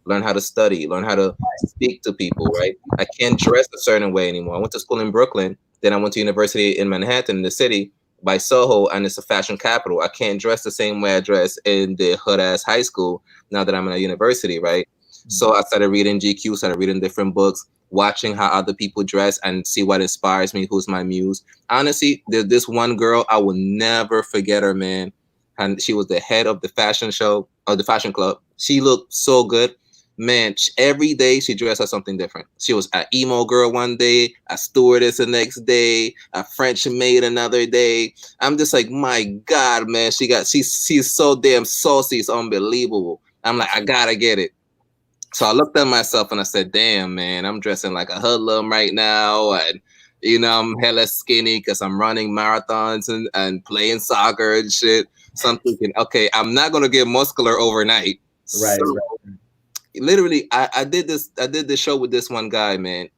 learn how to study, learn how to speak to people, right? I can't dress a certain way anymore. I went to school in Brooklyn, then I went to university in Manhattan, in the city, by Soho, and it's a fashion capital. I can't dress the same way I dress in the hood-ass high school now that I'm in a university, right? Mm-hmm. So I started reading GQ, started reading different books, watching how other people dress and see what inspires me, who's my muse. Honestly, there's this one girl, I will never forget her, man. And she was the head of the fashion show, or the fashion club. She looked so good. Man, every day she dressed as something different. She was an emo girl one day, a stewardess the next day, a French maid another day. I'm just like, my God, man, she's so damn saucy, it's unbelievable. I'm like, I gotta get it. So I looked at myself and I said, damn, man, I'm dressing like a hoodlum right now. And, I'm hella skinny because I'm running marathons and playing soccer and shit. So I'm thinking, okay, I'm not going to get muscular overnight. Right. So, literally, I did this show with this one guy, man.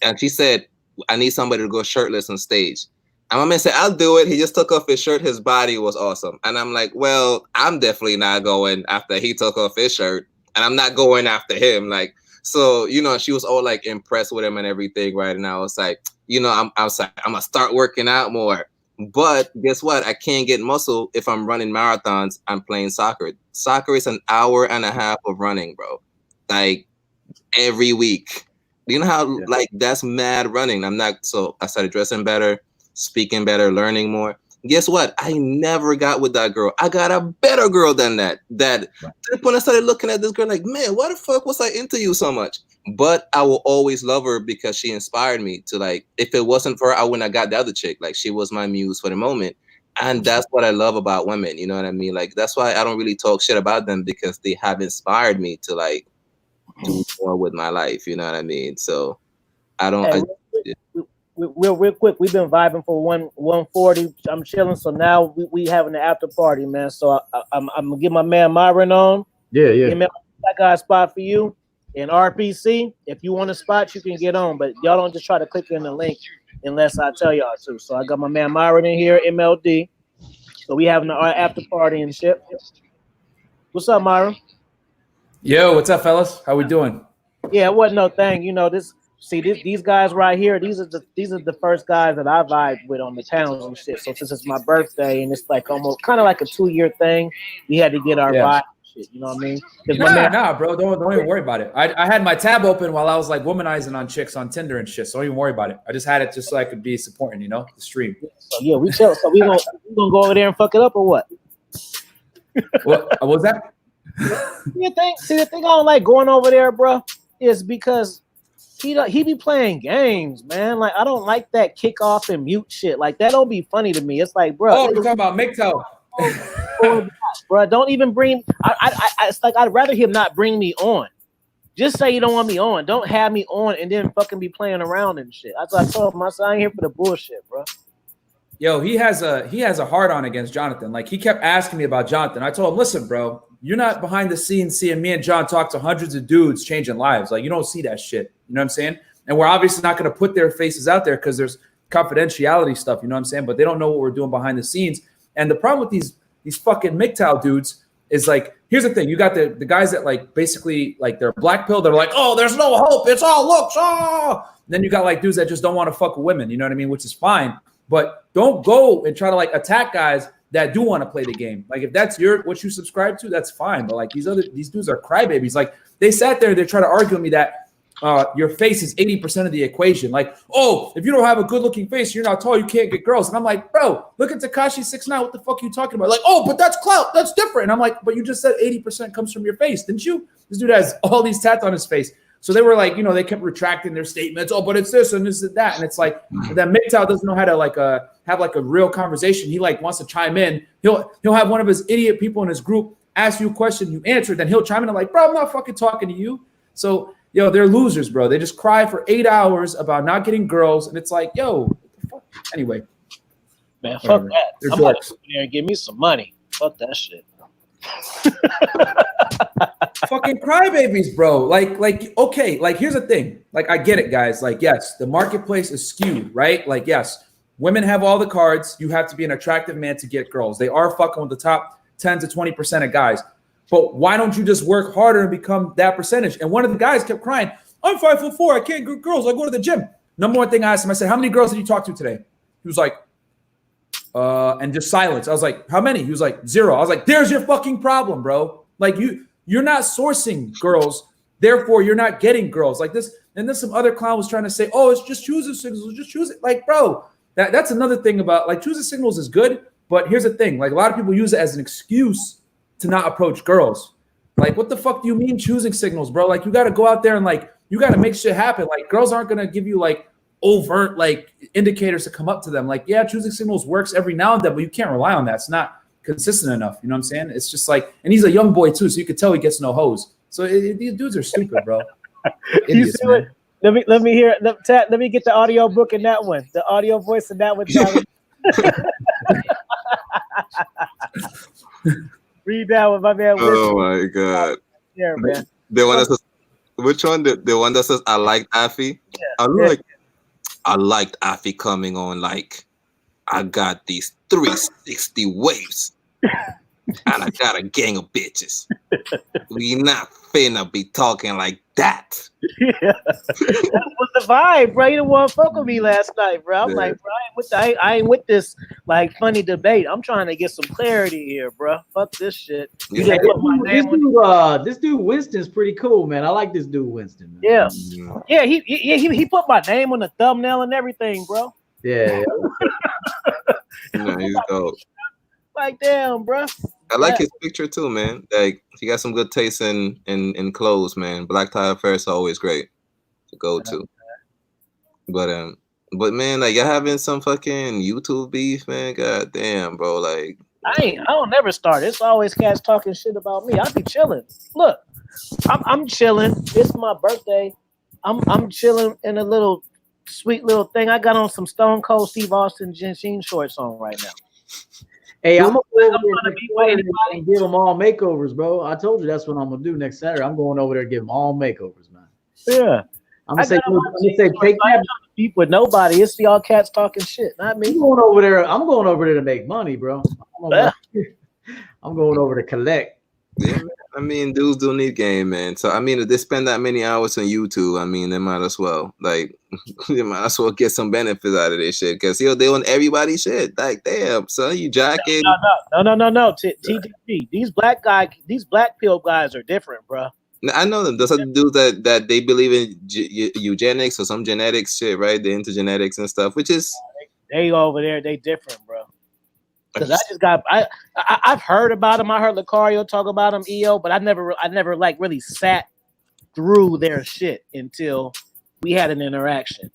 And she said, I need somebody to go shirtless on stage. And my man said, I'll do it. He just took off his shirt. His body was awesome. And I'm like, well, I'm definitely not going after he took off his shirt. And I'm not going after him. Like, so, she was all like impressed with him and everything, right? And I was like, I'm gonna start working out more. But guess what? I can't get muscle if I'm running marathons. I'm playing soccer. Soccer is an hour and a half of running, bro. Like every week. You know how like that's mad running. So I started dressing better, speaking better, learning more. Guess what? I never got with that girl. I got a better girl than that. When I started looking at this girl, like, man, why the fuck was I into you so much? But I will always love her because she inspired me to, like, if it wasn't for her, I wouldn't have got the other chick. Like, she was my muse for the moment. And that's what I love about women. You know what I mean? Like, that's why I don't really talk shit about them, because they have inspired me to, like, do more with my life. You know what I mean? So I don't. Hey, real quick, we've been vibing for 140. I'm chilling, so now we having the after party, man. So I'm gonna get my man Myron on. Yeah. I got a spot for you in RPC. If you want a spot, you can get on, but y'all don't just try to click in the link unless I tell y'all to. So I got my man Myron in here, MLD. So we having our after party and shit. What's up, Myra? Yo, what's up, fellas? How we doing? Yeah, it wasn't no thing. You know, these guys right here, these are the first guys that I vibe with on the towns and shit. So since it's my birthday and it's like almost kind of like a 2-year thing, we had to get our Yeah. vibe and shit. You know what I mean? Because my man, Nah, bro. Don't even worry about it. I had my tab open while I was like womanizing on chicks on Tinder and shit. So don't even worry about it. I just had it just so I could be supporting, the stream. so yeah, we chill. So we gonna go over there and fuck it up or what? What was that? The thing I don't like going over there, bro, is because he be playing games, man. Like I don't like that kick off and mute shit. Like that don't be funny to me. It's like, bro. Oh, you're talking about MGTOW. Bro, don't even bring. It's like I'd rather him not bring me on. Just say you don't want me on. Don't have me on and then fucking be playing around and shit. I told him, I said, I ain't here for the bullshit, bro. Yo, he has a hard on against Jonathan. Like he kept asking me about Jonathan. I told him, listen, bro, you're not behind the scenes seeing me and John talk to hundreds of dudes changing lives. Like you don't see that shit. You know what I'm saying? And we're obviously not going to put their faces out there because there's confidentiality stuff. You know what I'm saying? But they don't know what we're doing behind the scenes. And the problem with these fucking MGTOW dudes is like, here's the thing. You got the guys that like basically like they're black pill. They're like, oh, there's no hope. It's all looks. Oh. Then you got like dudes that just don't want to fuck with women. You know what I mean? Which is fine. But don't go and try to like attack guys that do want to play the game. Like if that's what you subscribe to, that's fine. But like these dudes are crybabies. Like they sat there and they're trying to argue with me that your face is 80% of the equation. Like, oh, if you don't have a good looking face, you're not tall, you can't get girls. And I'm like, bro, look at Tekashi 6ix9ine. What the fuck are you talking about? Like, oh, but that's clout. That's different. And I'm like, but you just said 80% comes from your face, didn't you? This dude has all these tats on his face. So they were like, they kept retracting their statements. Oh, but it's this and this and that. And it's like that MGTOW doesn't know how to have a real conversation. He like wants to chime in. He'll have one of his idiot people in his group ask you a question, you answer, then he'll chime in and like, bro, I'm not fucking talking to you. So they're losers, bro. They just cry for 8 hours about not getting girls, and it's like, yo, what the fuck? Anyway, man, fuck that. I'm about to go there and give me some money. Fuck that shit. Fucking crybabies, bro. Like, okay, like here's the thing. Like, I get it, guys. Like, yes, the marketplace is skewed, right? Like, yes, women have all the cards. You have to be an attractive man to get girls. They are fucking with the top 10 to 20% of guys. But why don't you just work harder and become that percentage? And one of the guys kept crying, I'm 5'4". I can't get girls. I go to the gym. Number one thing I asked him, I said, how many girls did you talk to today? He was like, and just silence. I was like, how many? He was like, 0. I was like, there's your fucking problem, bro. Like you're not sourcing girls. Therefore, you're not getting girls like this. And then some other clown was trying to say, oh, it's just choosing signals. Just choose it. Like, bro, that's another thing about like choosing signals is good. But here's the thing. Like a lot of people use it as an excuse to not approach girls. Like, what the fuck do you mean choosing signals, bro? Like, you got to go out there and like, you got to make shit happen. Like, girls aren't going to give you like overt like indicators to come up to them. Like, yeah, choosing signals works every now and then, but you can't rely on that. It's not consistent enough. You know what I'm saying? It's just like, and he's a young boy too, so you could tell he gets no hose. So these dudes are stupid, bro. Idiots, you see man. Let me hear. Let me get the audio book in that one. The audio voice in that one. Read that one, my man. Oh my god. Yeah, man. The one that says, which one? The one that says I liked Afi. Yeah. I liked Afi coming on like I got these 360 waves. And I got a gang of bitches. We not finna be talking like that. Yeah. That was the vibe, bro. You didn't want to fuck with me last night, bro. I'm like, bro, I ain't with this like funny debate. I'm trying to get some clarity here, bro. Fuck this shit. Yeah. This dude Winston's pretty cool, man. I like this dude Winston. Man. Yeah. He put my name on the thumbnail and everything, bro. Yeah. He's dope. Like, damn, bro. I like his picture too, man. Like he got some good taste in clothes, man. Black tie affairs are always great to go to. But man, like y'all having some fucking YouTube beef, man. God damn, bro. Like I don't never start. It's always cats talking shit about me. I be chilling. Look, I'm chilling. It's my birthday. I'm chilling in a little sweet little thing. I got on some Stone Cold Steve Austin jean shorts on right now. Hey, I'm gonna and give them all makeovers, bro. I told you that's what I'm gonna do next Saturday. I'm going over there and give them all makeovers, man. Yeah. I'm gonna say take that. Deep with nobody. It's y'all cats talking shit, not me. I'm going over there to make money, bro. I'm going over to collect. Yeah, man. I mean, dudes do need game, man. So I mean, if they spend that many hours on YouTube, I mean, they might as well they might as well get some benefits out of this shit because they on everybody's shit. Like, damn, son, you jacking? No. TTP. These black pill guys are different, bro. I know them. Those are the dudes that they believe in eugenics or some genetics shit, right? They're into genetics and stuff, which is they over there. They different, bro. Because I've heard about them. I heard Lucario talk about them, EO, but I never like really sat through their shit until we had an interaction.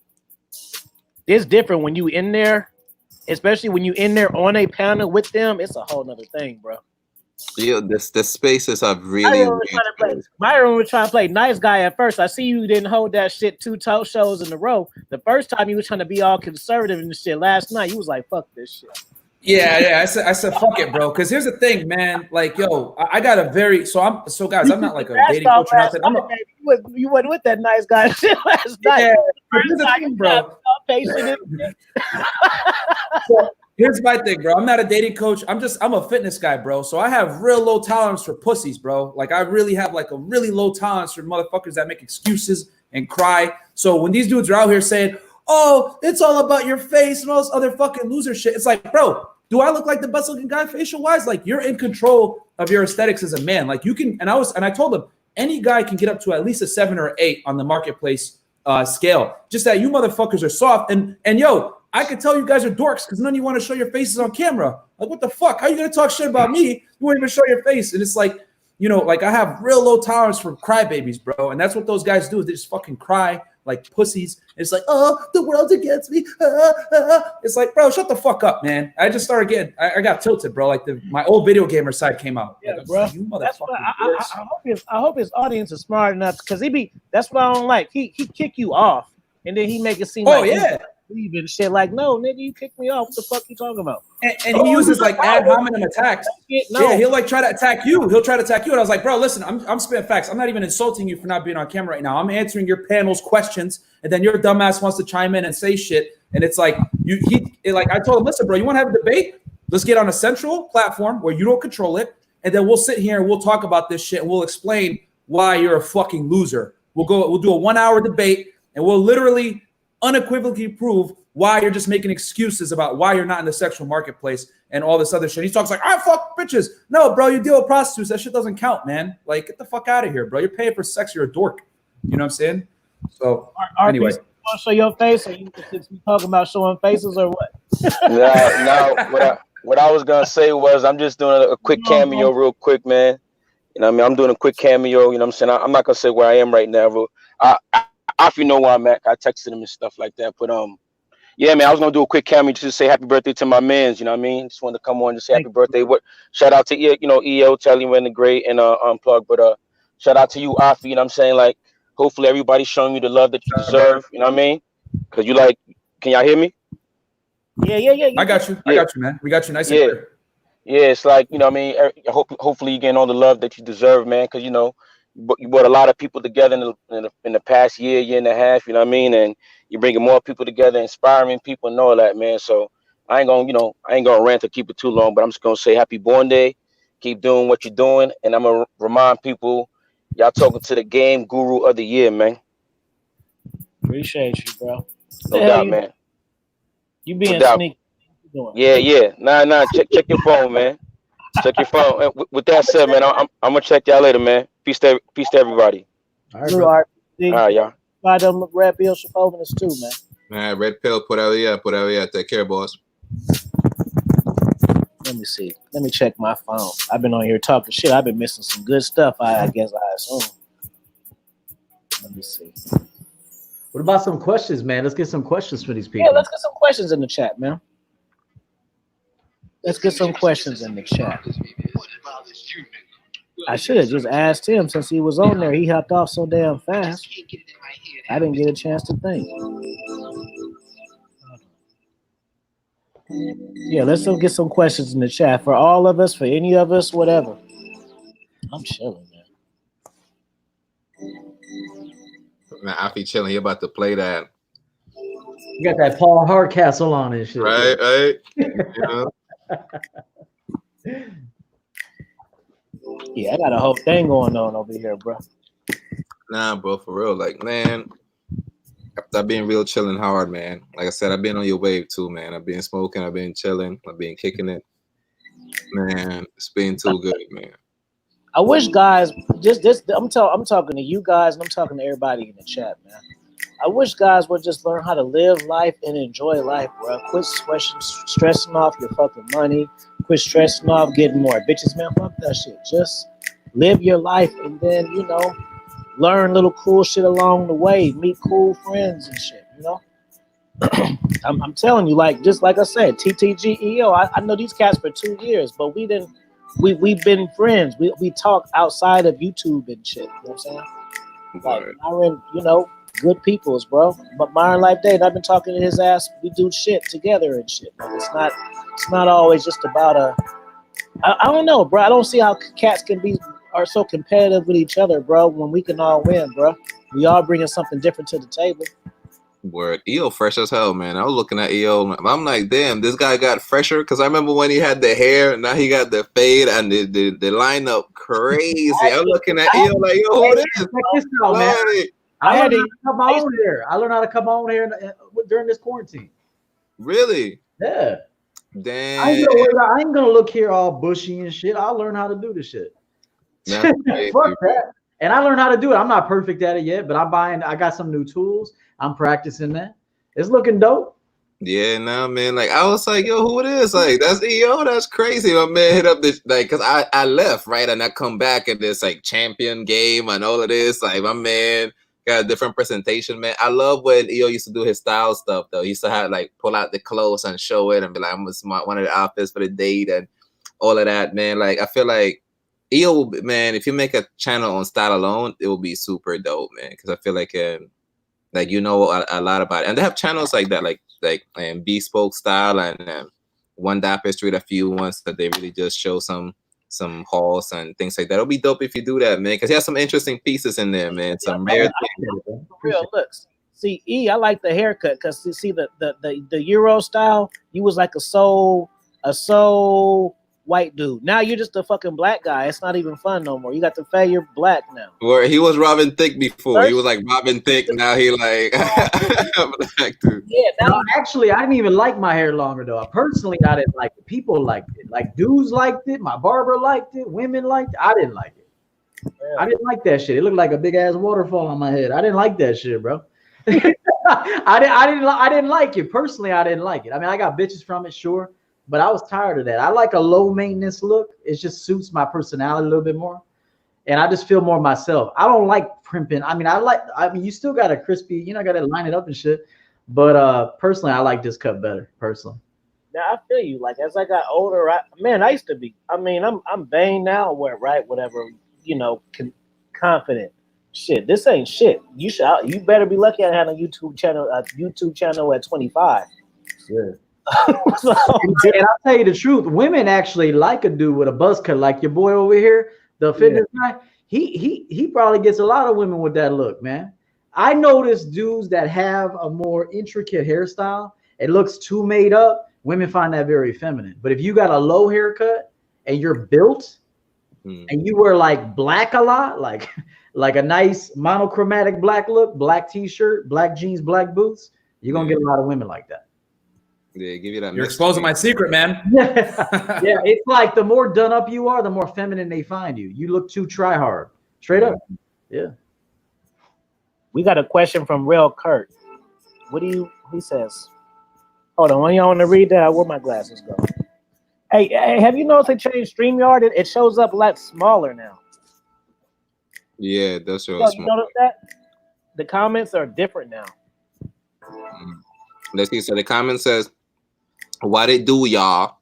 It's different when you in there, especially when you in there on a panel with them. It's a whole nother thing, bro. Yeah, the spaces are really. Myron was trying to play nice guy at first. I see you didn't hold that shit 2 shows in a row. The first time you was trying to be all conservative and shit. Last night you was like, "Fuck this shit." Yeah. I said, fuck it, bro. Because here's the thing, man. Like, yo, I got a very guys. I'm not like a dating coach or nothing. You wasn't with that nice guy shit last night. Yeah, here's the thing, bro. So here's my thing, bro. I'm not a dating coach. I'm a fitness guy, bro. So I have real low tolerance for pussies, bro. Like, I really have like a really low tolerance for motherfuckers that make excuses and cry. So when these dudes are out here saying, "Oh, it's all about your face," and all this other fucking loser shit, it's like, bro, do I look like the best looking guy facial wise? Like, you're in control of your aesthetics as a man. Like, you can, and I told him any guy can get up to at least a 7 or 8 on the marketplace scale. Just that you motherfuckers are soft. And yo, I could tell you guys are dorks because none of you want to show your faces on camera. Like, what the fuck? How are you gonna talk shit about me? You won't even show your face. And it's like, you know, like I have real low tolerance for crybabies, bro. And that's what those guys do. Is they just fucking cry like pussies. It's like, oh, the world's against me. It's like, bro, shut the fuck up, man. I just started getting, I got tilted, bro. Like my old video gamer side came out. Yeah, like, bro. You motherfucker. I hope his audience is smart enough because that's what I don't like. He kick you off and then he make it seem like leaving shit. Like, no, nigga, you kicked me off. What the fuck you talking about? And he uses like ad hominem attacks. Yeah, he'll like try to attack you. He'll try to attack you. And I was like, bro, listen, I'm spitting facts. I'm not even insulting you for not being on camera right now. I'm answering your panel's questions, and then your dumbass wants to chime in and say shit. And it's like I told him, listen, bro, you want to have a debate? Let's get on a central platform where you don't control it, and then we'll sit here and we'll talk about this shit and we'll explain why you're a fucking loser. We'll do a 1-hour debate, and we'll literally unequivocally prove why you're just making excuses about why you're not in the sexual marketplace and all this other shit. He talks like, I fuck bitches. No, bro, you deal with prostitutes. That shit doesn't count, man. Like, get the fuck out of here, bro. You're paying for sex. You're a dork. You know what I'm saying? So, anyway. You want to show your face, or you talking about showing faces, or what? No, what I was going to say was I'm just doing a quick cameo real quick, man. You know what I mean? I'm doing a quick cameo. You know what I'm saying? I'm not going to say where I am right now, bro. If you know where I'm at, I texted him and stuff like that. But yeah, man, I was gonna do a quick cameo just to say happy birthday to my mans. You know what I mean? Just wanted to come on and just say happy birthday. Shout out to EO, Telly Ren the Great, and Unplug. But shout out to you, Afi. You know what I'm saying? Like, hopefully everybody's showing you the love that you deserve. You know what I mean? Because can y'all hear me? Yeah. I got you. I got you, man. We got you nice and clear. Yeah, it's like, you know what I mean? Hopefully you're getting all the love that you deserve, man. Because you brought a lot of people together in the past year and a half, you know what I mean? And you're bringing more people together, inspiring people and all that, man. So I ain't gonna rant or keep it too long, but I'm just gonna say happy born day. Keep doing what you're doing. And I'm gonna remind people, y'all talking to the game guru of the year, man. Appreciate you, bro. No doubt, man. You being sneaky. Yeah. Nah. Check your phone, man. Check your phone. With that said, man, I'm gonna check y'all later, man. Peace to everybody. All right, y'all. Buy them red pill Chapovins too, man. Man, red pill, put out here. Take care, boss. Let me see. Let me check my phone. I've been on here talking shit. I've been missing some good stuff. I guess I assume. Let me see. What about some questions, man? Let's get some questions for these people. Yeah, let's get some questions in the chat, man. Let's get some questions in the chat. I should have just asked him since he was on there. He hopped off so damn fast. I didn't get a chance to think. Yeah, let's get some questions in the chat for all of us, for any of us, whatever. I'm chilling, man. Man, I be chilling. He about to play that. You got that Paul Hardcastle on and shit. Right, right. You know? Yeah, I got a whole thing going on over here, bro. Nah, bro, for real. Like, man, I've been real chilling hard, man. Like I said, I've been on your wave too, man. I've been smoking, I've been chilling, I've been kicking it. Man, it's been too good, man. I wish guys just I'm talking to you guys and I'm talking to everybody in the chat, man. I wish guys would just learn how to live life and enjoy life, bro. Quit stressing off your fucking money. Quit stressing off getting more bitches, man. Fuck that shit. Just live your life and then, learn little cool shit along the way. Meet cool friends and shit, I'm telling you, like, just like I said, TTGEO, I know these cats for 2 years, but we've been friends. We talk outside of YouTube and shit. You know what I'm saying? Like, Myron, good peoples, bro. But Myron Life Day, and I've been talking to his ass. We do shit together and shit. Like, it's not always just about I don't know, bro. I don't see how cats are so competitive with each other, bro, when we can all win, bro. We all bringing something different to the table. Word. EO fresh as hell, man. I was looking at EO. I'm like, damn, this guy got fresher. Because I remember when he had the hair, now he got the fade, and the line up crazy. I'm looking at EO like, yo, who this? Check this out, man. I learned how to come on here. I learned how to come on here during this quarantine. Really? Yeah. Damn. I ain't gonna look here all bushy and shit. I'll learn how to do this shit. Fuck that. And I learned how to do it. I'm not perfect at it yet, but I got some new tools. I'm practicing that. It's looking dope. Yeah, nah, man. Like, I was like, yo, who it is? Like, that's EO. That's crazy. My man hit up this, like, because I left, right? And I come back at this, like, champion game and all of this. Like, my man got a different presentation, man. I love when EO used to do his style stuff, though. He used to have, like, pull out the clothes and show it and be like, I'm going to smart one of the outfits for the date and all of that, man. Like, I feel like EO, man, if you make a channel on style alone, it will be super dope, man. Because I feel like a lot about it, and they have channels like that, like bespoke style and One Dapper Street, a few ones that they really just show some hauls and things like that. It'll be dope if you do that, man, because he has some interesting pieces in there, man. Some rare things. For real looks. See, I like the haircut because you see the Euro style. You was like a soul white dude. Now you're just a fucking black guy. It's not even fun no more. You got the fade. You're black now. Where he was Robin Thicke before. He was like Robin Thicke. Now he like black dude. Yeah. No, actually, I didn't even like my hair longer though. Personally, I didn't like it. People liked it. Like dudes liked it. My barber liked it. Women liked it. I didn't like it. Yeah. I didn't like that shit. It looked like a big ass waterfall on my head. I didn't like that shit, bro. I didn't like it. Personally, I didn't like it. I mean, I got bitches from it, sure. But I was tired of that. I like a low maintenance look. It just suits my personality a little bit more. And I just feel more myself. I don't like primping. I mean, you still got a crispy, got to line it up and shit. But personally, I like this cut better, personally. Now I feel you. Like as I got older, I used to be. I mean, I'm vain now, whatever, confident. Shit, this ain't shit. You better be lucky I had a YouTube channel at 25. Yeah. And I'll tell you the truth, women actually like a dude with a buzz cut, like your boy over here, the fitness guy. He probably gets a lot of women with that look, man. I notice dudes that have a more intricate hairstyle, it looks too made up. Women find that very feminine. But if you got a low haircut and you're built and you wear like black a lot, like a nice monochromatic black look, black t-shirt, black jeans, black boots, you're gonna get a lot of women like that. Yeah, give you that. You're exposing my secret, man. Yeah, it's like the more done up you are, the more feminine they find you. You look too try hard. Straight up. Yeah. We got a question from Real Kurt. He says, hold on, when y'all want to read that, where my glasses go? Hey, have you noticed they changed StreamYard? It shows up a lot smaller now. Yeah, that's what you notice that? The comments are different now. Let's see. So the comment says, what it do, y'all?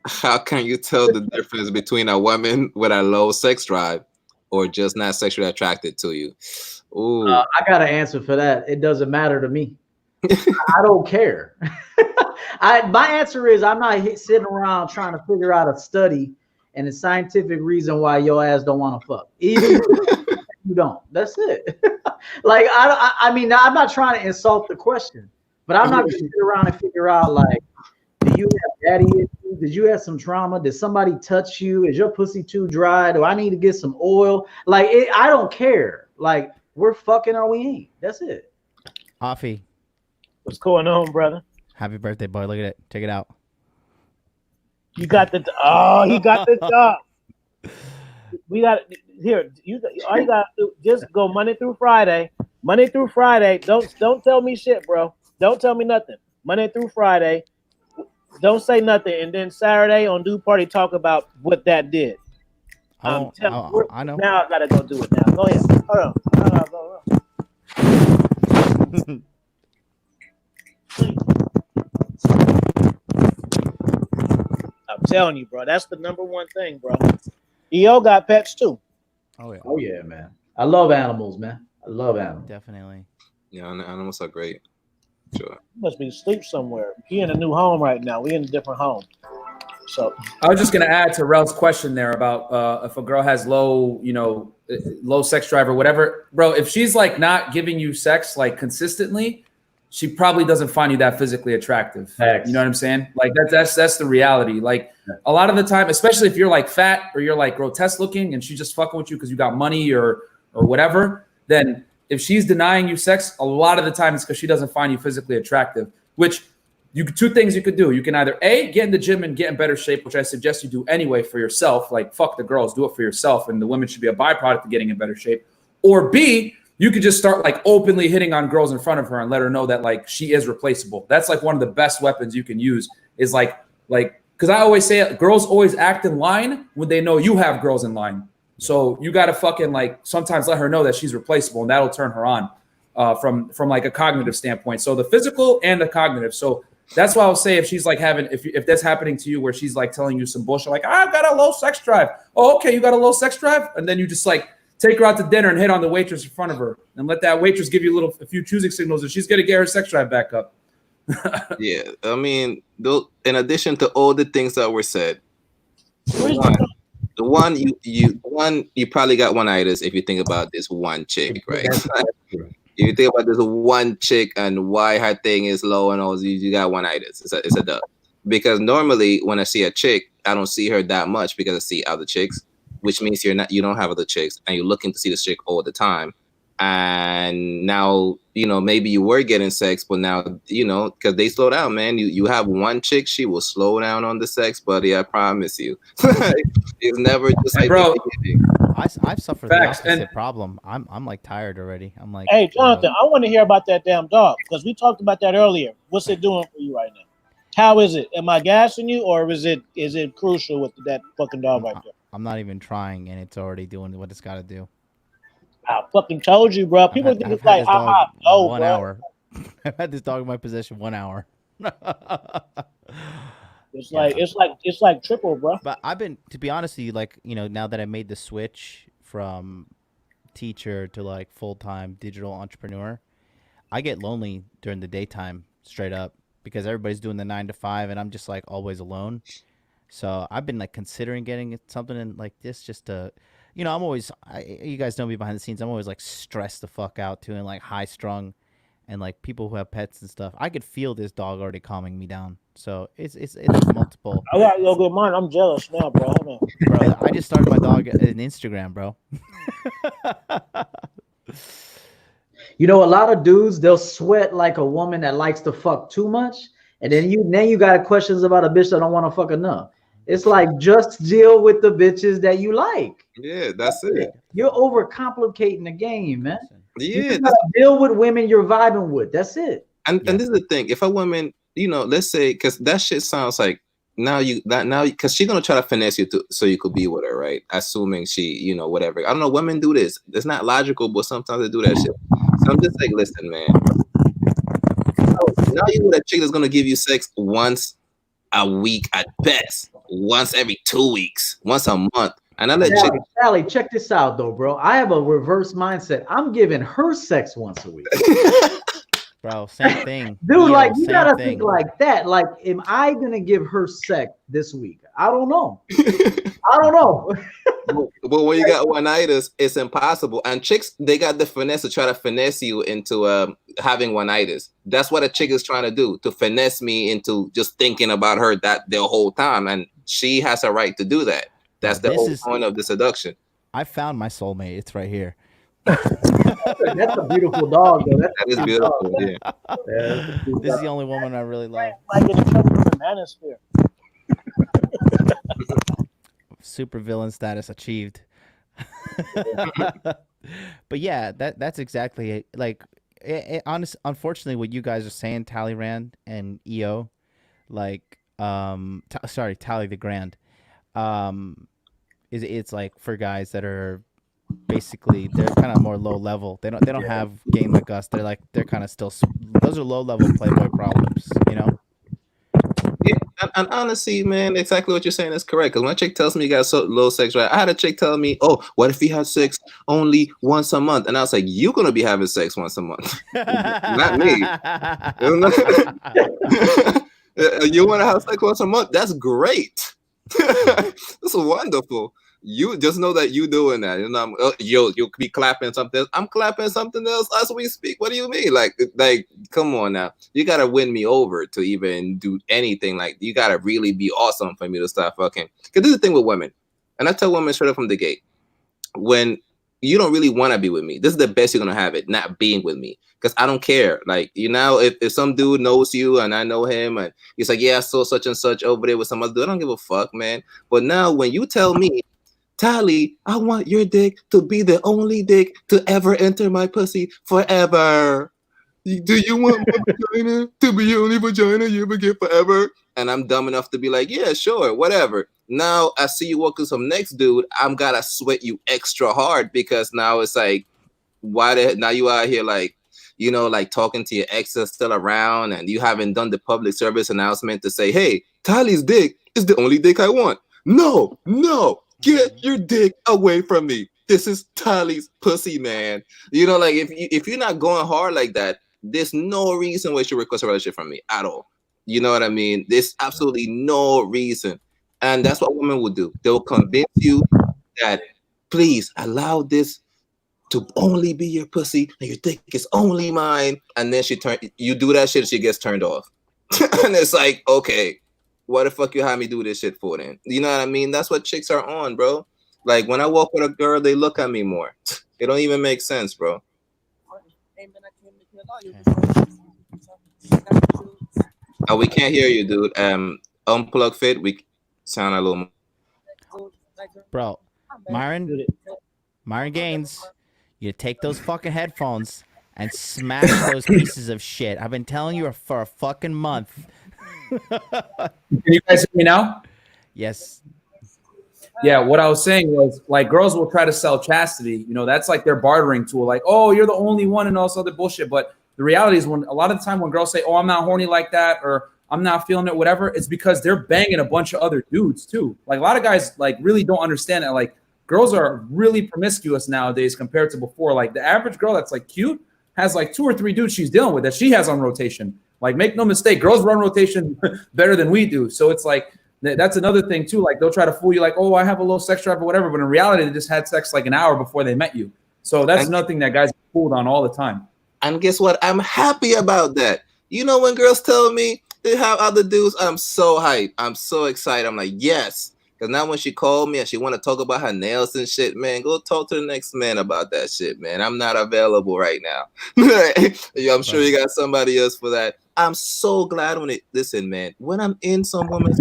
How can you tell the difference between a woman with a low sex drive or just not sexually attracted to you? Ooh. I got an answer for that. It doesn't matter to me. I don't care. My answer is I'm not sitting around trying to figure out a study and a scientific reason why your ass don't want to fuck. Even if you don't. That's it. Like I mean, I'm not trying to insult the question, but I'm not going to sit around and figure out like, do you have daddy issues? Did you have some trauma? Did somebody touch you? Is your pussy too dry? Do I need to get some oil? Like, I don't care. Like, we're fucking or we ain't. That's it. Offie, What's going on, brother? happy birthday, boy. Look at it. Check it out. You got the he got the job. We got here. All you got to do just go Monday through Friday. Monday through Friday. Don't tell me shit, bro. Don't tell me nothing. Monday through Friday. Don't say nothing, and then Saturday on Do Party talk about what that did. I know. Now I gotta go do it. Now go ahead. Hold on. I'm telling you, bro. That's the number one thing, bro. EO got pets too. Oh yeah. Oh yeah, man. I love animals, man. I love animals. Definitely. Yeah, animals are great. Sure. He must be asleep somewhere. He in a new home right now. We in a different home. So I was just gonna add to Rel's question there about if a girl has low sex drive or whatever, bro. If she's like not giving you sex like consistently, she probably doesn't find you that physically attractive. Thanks. You know what I'm saying? Like that's the reality. Like a lot of the time, especially if you're like fat or you're like grotesque looking, and she's just fucking with you because you got money or whatever, then if she's denying you sex, a lot of the time it's because she doesn't find you physically attractive. Which two things you could do. You can either A, get in the gym and get in better shape, which I suggest you do anyway for yourself. Like fuck the girls, do it for yourself, and the women should be a byproduct of getting in better shape. Or B, you could just start like openly hitting on girls in front of her and let her know that like she is replaceable. That's like one of the best weapons you can use is like because I always say girls always act in line when they know you have girls in line. So you got to fucking like sometimes let her know that she's replaceable, and that'll turn her on from like a cognitive standpoint. So the physical and the cognitive. So that's why I'll say if she's like if that's happening to you where she's like telling you some bullshit like I've got a low sex drive. Oh, okay, you got a low sex drive, and then you just like take her out to dinner and hit on the waitress in front of her, and let that waitress give you a few choosing signals, and she's gonna get her sex drive back up. Yeah, I mean, in addition to all the things that were said, the one you probably got one-itis if you think about this one chick, right? If you think about this one chick and why her thing is low and all, you got one-itis. It's a dub. Because normally when I see a chick, I don't see her that much because I see other chicks, which means you don't have other chicks and you're looking to see this chick all the time. And now, maybe you were getting sex, but now, because they slow down, man. You have one chick, she will slow down on the sex, buddy. I promise you. It's never just like, bro, I've suffered the opposite problem. I'm like tired already. I'm like, hey, Jonathan, I want to hear about that damn dog because we talked about that earlier. What's it doing for you right now? How is it? Am I gassing you, or is it crucial with that fucking dog right there? I'm not even trying, and it's already doing what it's got to do. I fucking told you, bro. People think it's like, no, 1 hour. I've had this dog in my possession 1 hour. It's like triple, bro. But I've been, to be honest with you, like, now that I made the switch from teacher to like full-time digital entrepreneur, I get lonely during the daytime straight up because everybody's doing the 9 to 5 and I'm just like always alone. So I've been like considering getting something like this just to, I'm always, you guys know me behind the scenes. I'm always like stressed the fuck out too and like high strung, and like people who have pets and stuff. I could feel this dog already calming me down. So it's multiple. I gotta go get mine. I'm jealous now, bro. Hold on. Bro, I just started my dog in Instagram, bro. A lot of dudes, they'll sweat like a woman that likes to fuck too much, and then you got questions about a bitch that don't want to fuck enough. It's like just deal with the bitches that you like. Yeah, that's it. You're overcomplicating the game, man. Yeah, you gotta deal with women you're vibing with. That's it. And this is the thing. If a woman, let's say, because that shit sounds like because she's gonna try to finesse you so you could be with her, right? Assuming she, whatever. I don't know. Women do this. It's not logical, but sometimes they do that shit. So I'm just like, listen, man. Now you with a chick that's gonna give you sex once a week at best, once every 2 weeks, once a month. And I let Sally, check this out though, bro. I have a reverse mindset. I'm giving her sex once a week. Bro, same thing. Dude, Yo, like you same gotta think thing. like that. Like, am I gonna give her sex this week? I don't know. I don't know. But when you got one-itis, it's impossible. And chicks, they got the finesse to try to finesse you into having one-itis. That's what a chick is trying to do, to finesse me into just thinking about her that the whole time. And she has a right to do that. That's the whole point of the seduction. I found my soulmate. It's right here. That's a beautiful dog, though. That is beautiful. Dog. Yeah. This is the only woman I really love. Like in trouble from the manosphere. Super villain status achieved. But yeah, that's exactly it. Like, unfortunately, what you guys are saying, Talleyrand and EO, like, sorry, Tally the Grand, it's like for guys that are basically they're kind of more low level. They don't have game like us. They're kind of still those are low level playboy problems, you know. Yeah, and honestly, man, exactly what you're saying is correct. Because when a chick tells me you got so low sex drive, I had a chick tell me, "Oh, what if he had sex only once a month?" And I was like, "You're gonna be having sex once a month, not me." You want to have sex once a month? That's great. That's wonderful. You just know that you doing that. You know, you'll be clapping something else. I'm clapping something else as we speak. What do you mean? Like, come on now. You gotta win me over to even do anything. Like, you gotta really be awesome for me to start fucking. Because this is the thing with women, and I tell women straight up from the gate, when you don't really want to be with me, this is the best you're gonna have it, not being with me. Because I don't care. Like, you know, if some dude knows you and I know him and he's like, yeah, I saw such and such over there with some other dude, I don't give a fuck, man. But now when you tell me, Tally, I want your dick to be the only dick to ever enter my pussy forever. Do you want my vagina to be the only vagina you ever get forever? And I'm dumb enough to be like, yeah, sure, whatever. Now I see you walking some next dude, I'm gotta sweat you extra hard because now it's like, now you out here like, you know, like talking to your ex that's still around and you haven't done the public service announcement to say, hey, Tally's dick is the only dick I want. No, get your dick away from me. This is Tally's pussy, man. You know, like if you're not going hard like that, there's no reason why you should request a relationship from me at all. You know what I mean? There's absolutely no reason. And that's what women will do. They'll convince you that please allow this to only be your pussy and your dick is only mine. And then you do that shit and she gets turned off. And it's like, okay, what the fuck you have me do this shit for then? You know what I mean? That's what chicks are on, bro. Like when I walk with a girl, they look at me more. It don't even make sense, bro. Oh, we can't hear you, dude. Unplug fit. We sound a little. Bro, Myron Gaines, you take those fucking headphones and smash those pieces of shit. I've been telling you for a fucking month. Can you guys hear me now? Yes. Yeah, what I was saying was like girls will try to sell chastity. You know, that's like their bartering tool. Like, oh, you're the only one and all this other bullshit. But the reality is when a lot of the time when girls say, oh, I'm not horny like that or I'm not feeling it, whatever, it's because they're banging a bunch of other dudes too. Like a lot of guys like really don't understand that. Like girls are really promiscuous nowadays compared to before. Like the average girl that's like cute has like 2 or 3 dudes she's dealing with that she has on rotation. Like make no mistake, girls run rotation better than we do. So it's like, that's another thing too. Like they'll try to fool you like, oh, I have a low sex drive or whatever. But in reality, they just had sex like an hour before they met you. So that's nothing that guys get fooled on all the time. And guess what? I'm happy about that. You know, when girls tell me they have other dudes, I'm so hyped. I'm so excited. I'm like, yes. Because now when she called me and she want to talk about her nails and shit, man, go talk to the next man about that shit, man. I'm not available right now. Yeah, I'm sure you got somebody else for that. I'm so glad listen, man, when I'm in some woman's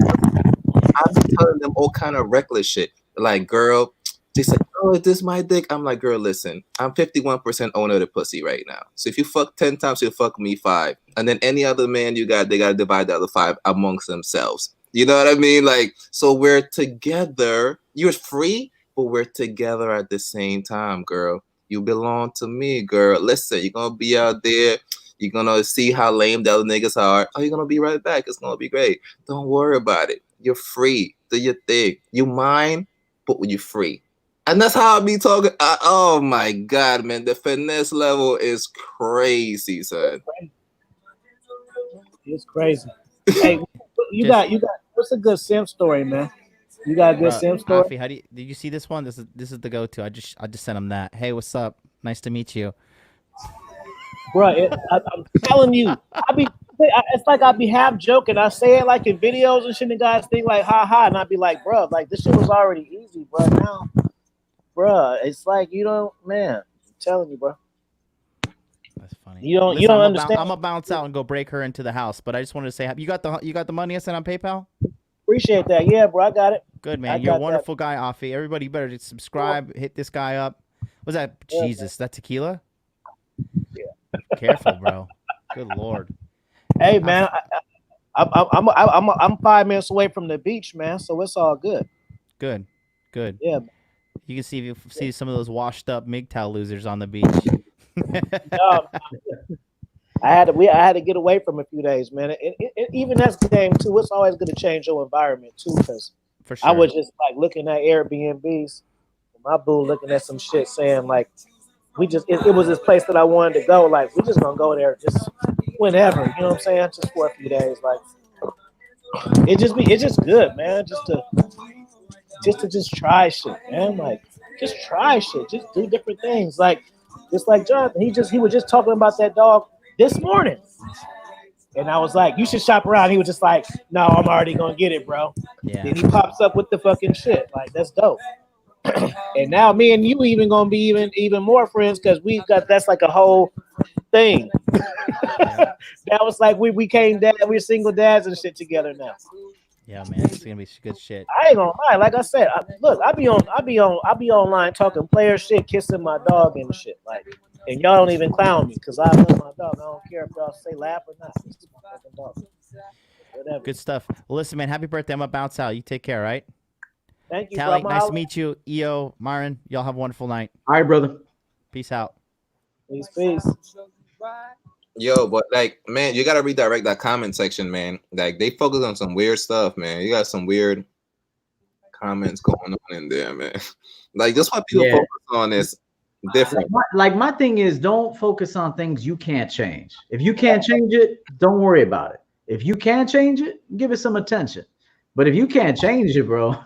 I'm telling them all kind of reckless shit. Like, girl, they say, oh, is this my dick? I'm like, girl, listen, I'm 51% owner of the pussy right now. So if you fuck 10 times, you'll fuck me 5. And then any other man you got, they got to divide the other 5 amongst themselves. You know what I mean? Like, so we're together. You're free, but we're together at the same time, girl. You belong to me, girl. Listen, you're going to be out there. You're going to see how lame the other niggas are. Oh, you're going to be right back. It's going to be great. Don't worry about it. You're free. Do your thing. You mine, but you're free. And that's how I be talking. Oh, my God, man. The finesse level is crazy, son. It's crazy. Hey, you got what's a good sim story, man? You got a good Bro, sim story? Afi, did you see this one? This is the go-to. I just sent him that. Hey, what's up? Nice to meet you. Bro, I'm telling you, it's like I be half joking. I say it like in videos and shit, and guys think like, ha ha, and I be like, bro, like this shit was already easy, bro. Now, bro, it's like you don't, man. I'm telling you, bro. That's funny. You don't Listen, understand. I'm gonna bounce out and go break her into the house. But I just wanted to say, you got the money I sent on PayPal? Appreciate that. Yeah, bro, I got it. Good I man. You're a got that. wonderful guy, Afi. Everybody better subscribe. Hit this guy up. What's that? Yeah, Jesus, that tequila? Yeah. Careful, bro. Good lord. Hey, man, I'm 5 minutes away from the beach, man. So it's all good. Good. Good. Yeah. You can see some of those washed up MGTOW losers on the beach. No, I had to get away from a few days, man. Even that's game too. It's always going to change your environment too, because For sure. I was just like looking at Airbnbs. My boo looking at some shit saying like it was this place that I wanted to go. Like we just gonna go there just whenever. You know what I'm saying? Just for a few days. Like it's just good, man. Just try shit, man. Like just try shit. Just do different things. Like just like Jonathan, he was just talking about that dog this morning. And I was like, you should shop around. He was just like, no, I'm already gonna get it, bro. Yeah. Then he pops up with the fucking shit. Like, that's dope. And now me and you even gonna be even more friends because that's like a whole thing. Yeah. That was like we're single dads and shit together now. Yeah, man. It's gonna be good shit. I ain't gonna lie. Like I said, look, I be online talking player shit, kissing my dog and shit. Like, and y'all don't even clown me because I love my dog. I don't care if y'all say laugh or not. It's my fucking dog. Whatever. Good stuff. Well, listen, man. Happy birthday. I'm gonna bounce out. You take care, all right? Thank you, Tally, bro. nice to meet you. EO, Myron, y'all have a wonderful night. All right, brother. Peace out. Peace. Yo, but like, man, you gotta redirect that comment section, man. Like, they focus on some weird stuff, man. You got some weird comments going on in there, man. Like, that's what people focus on is different. My thing is, don't focus on things you can't change. If you can't change it, don't worry about it. If you can change it, give it some attention. But if you can't change it, bro,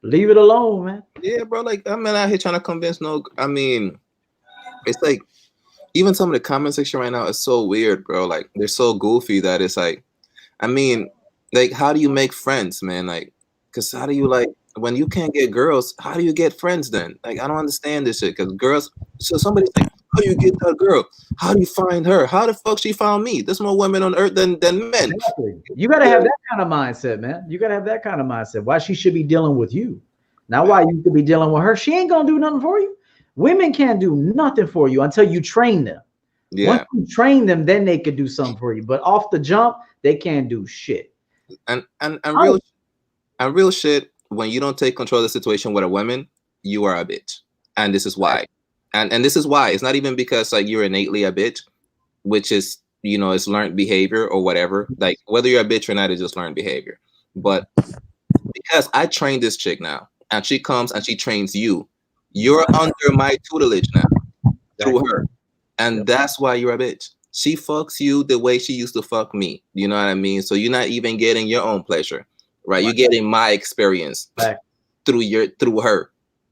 leave it alone, man. Yeah, bro. Like, I'm not out here trying to convince I mean, it's like, even some of the comment section right now is so weird, bro. Like, they're so goofy that it's like, I mean, like, how do you make friends, man? Like, because how do you, like, when you can't get girls, how do you get friends then? Like, I don't understand this shit. Because girls, so somebody's like, how do you get that girl? How do you find her? How the fuck she found me? There's more women on earth than men. Exactly. You got to have that kind of mindset, man. You got to have that kind of mindset. Why she should be dealing with you. Now, why you could be dealing with her. She ain't going to do nothing for you. Women can't do nothing for you until you train them. Yeah. Once you train them, then they could do something for you. But off the jump, they can't do shit. And real shit, when you don't take control of the situation with a woman, you are a bitch. And this is why. And this is why. It's not even because like you're innately a bitch, which is, it's learned behavior or whatever. Like whether you're a bitch or not, it's just learned behavior. But because I train this chick now, and she comes and she trains you, you're under my tutelage now through her. And that's why you're a bitch. She fucks you the way she used to fuck me. You know what I mean? So you're not even getting your own pleasure, right? You're getting my experience through her.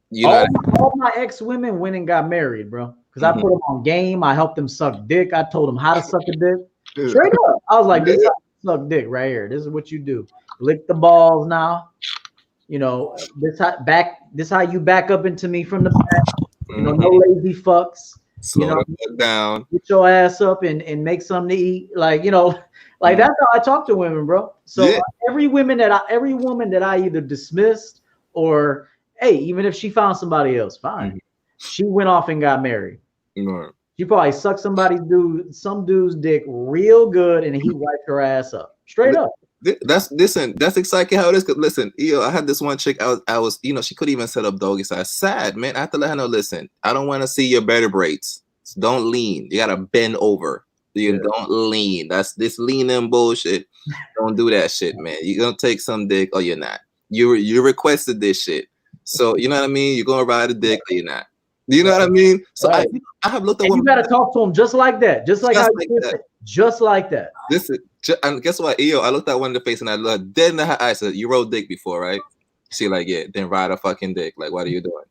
You know all my ex-women went and got married, bro. Because I put them on game. I helped them suck dick. I told them how to suck a dick. Straight up. I was like, this is how you suck dick right here. This is what you do. Lick the balls now. This how you back up into me from the back. No lazy fucks. Slow down. Get your ass up and make something to eat. Like, that's how I talk to women, bro. So every woman that I either dismissed or, hey, even if she found somebody else, fine. She went off and got married. She probably sucked some dude's dick real good, and he wiped her ass up. Straight up. That's exactly how it is. Cause listen, I had this one chick. I was, she couldn't even set up doggy style. Sad, man. I have to let her know. Listen, I don't want to see your vertebrae. So don't lean. You gotta bend over. Don't lean. That's this leaning bullshit. Don't do that shit, man. You're gonna take some dick or you're not. You requested this shit, so you know what I mean. You're gonna ride a dick or you're not. You know what I mean? So I have looked at women. You gotta talk to them just like that, just like that. Listen, And guess what? Yo, I looked at one in the face and I looked dead in the eye. I said, "You rode dick before, right?" She like, "Yeah." Then ride a fucking dick. Like, what are you doing?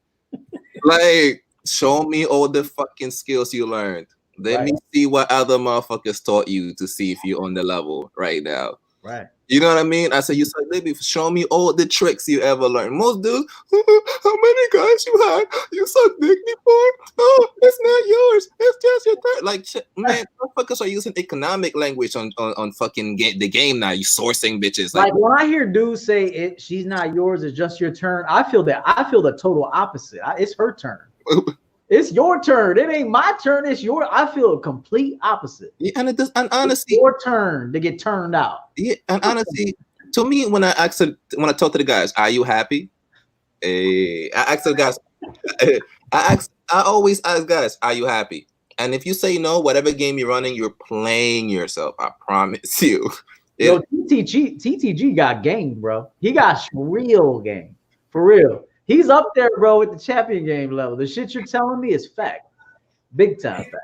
Like, show me all the fucking skills you learned. Let me see what other motherfuckers taught you to see if you're on the level right now. Right. You know what I mean? I said, you said, baby, show me all the tricks you ever learned. Most dudes, how many guys you had? You sucked dick before? Oh, it's not yours. It's just your third. Like, man, motherfuckers are using economic language on fucking the game now. You sourcing bitches. Like when I hear dudes say she's not yours, it's just your turn. I feel the total opposite. It's her turn. It's your turn. It ain't my turn. It's your. I feel a complete opposite. Yeah, and it does. And honestly, it's your turn to get turned out. Yeah, and honestly, to me, when I talk to the guys, are you happy? I ask the guys. I always ask guys, are you happy? And if you say no, whatever game you're running, you're playing yourself. I promise you. Yo, TTG got game, bro. He got real game, for real. He's up there, bro, at the champion game level. The shit you're telling me is fact. Big time fact.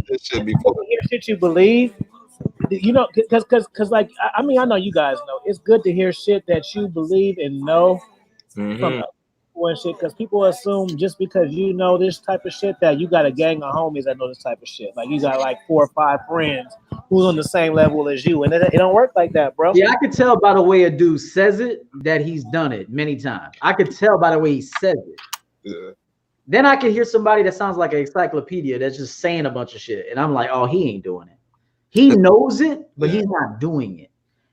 This shit before. Hear shit you believe. You know, because like, I mean, I know you guys know. It's good to hear shit that you believe and know from people and shit. Because people assume just because you know this type of shit that you got a gang of homies that know this type of shit. Like you got like 4 or 5 friends who's on the same level as you, and it don't work like that, bro. Yeah, I could tell by the way a dude says it that he's done it many times. I could tell by the way he says it. Yeah. Then I could hear somebody that sounds like an encyclopedia that's just saying a bunch of shit, and I'm like, oh, he ain't doing it. He knows it, but he's not doing it.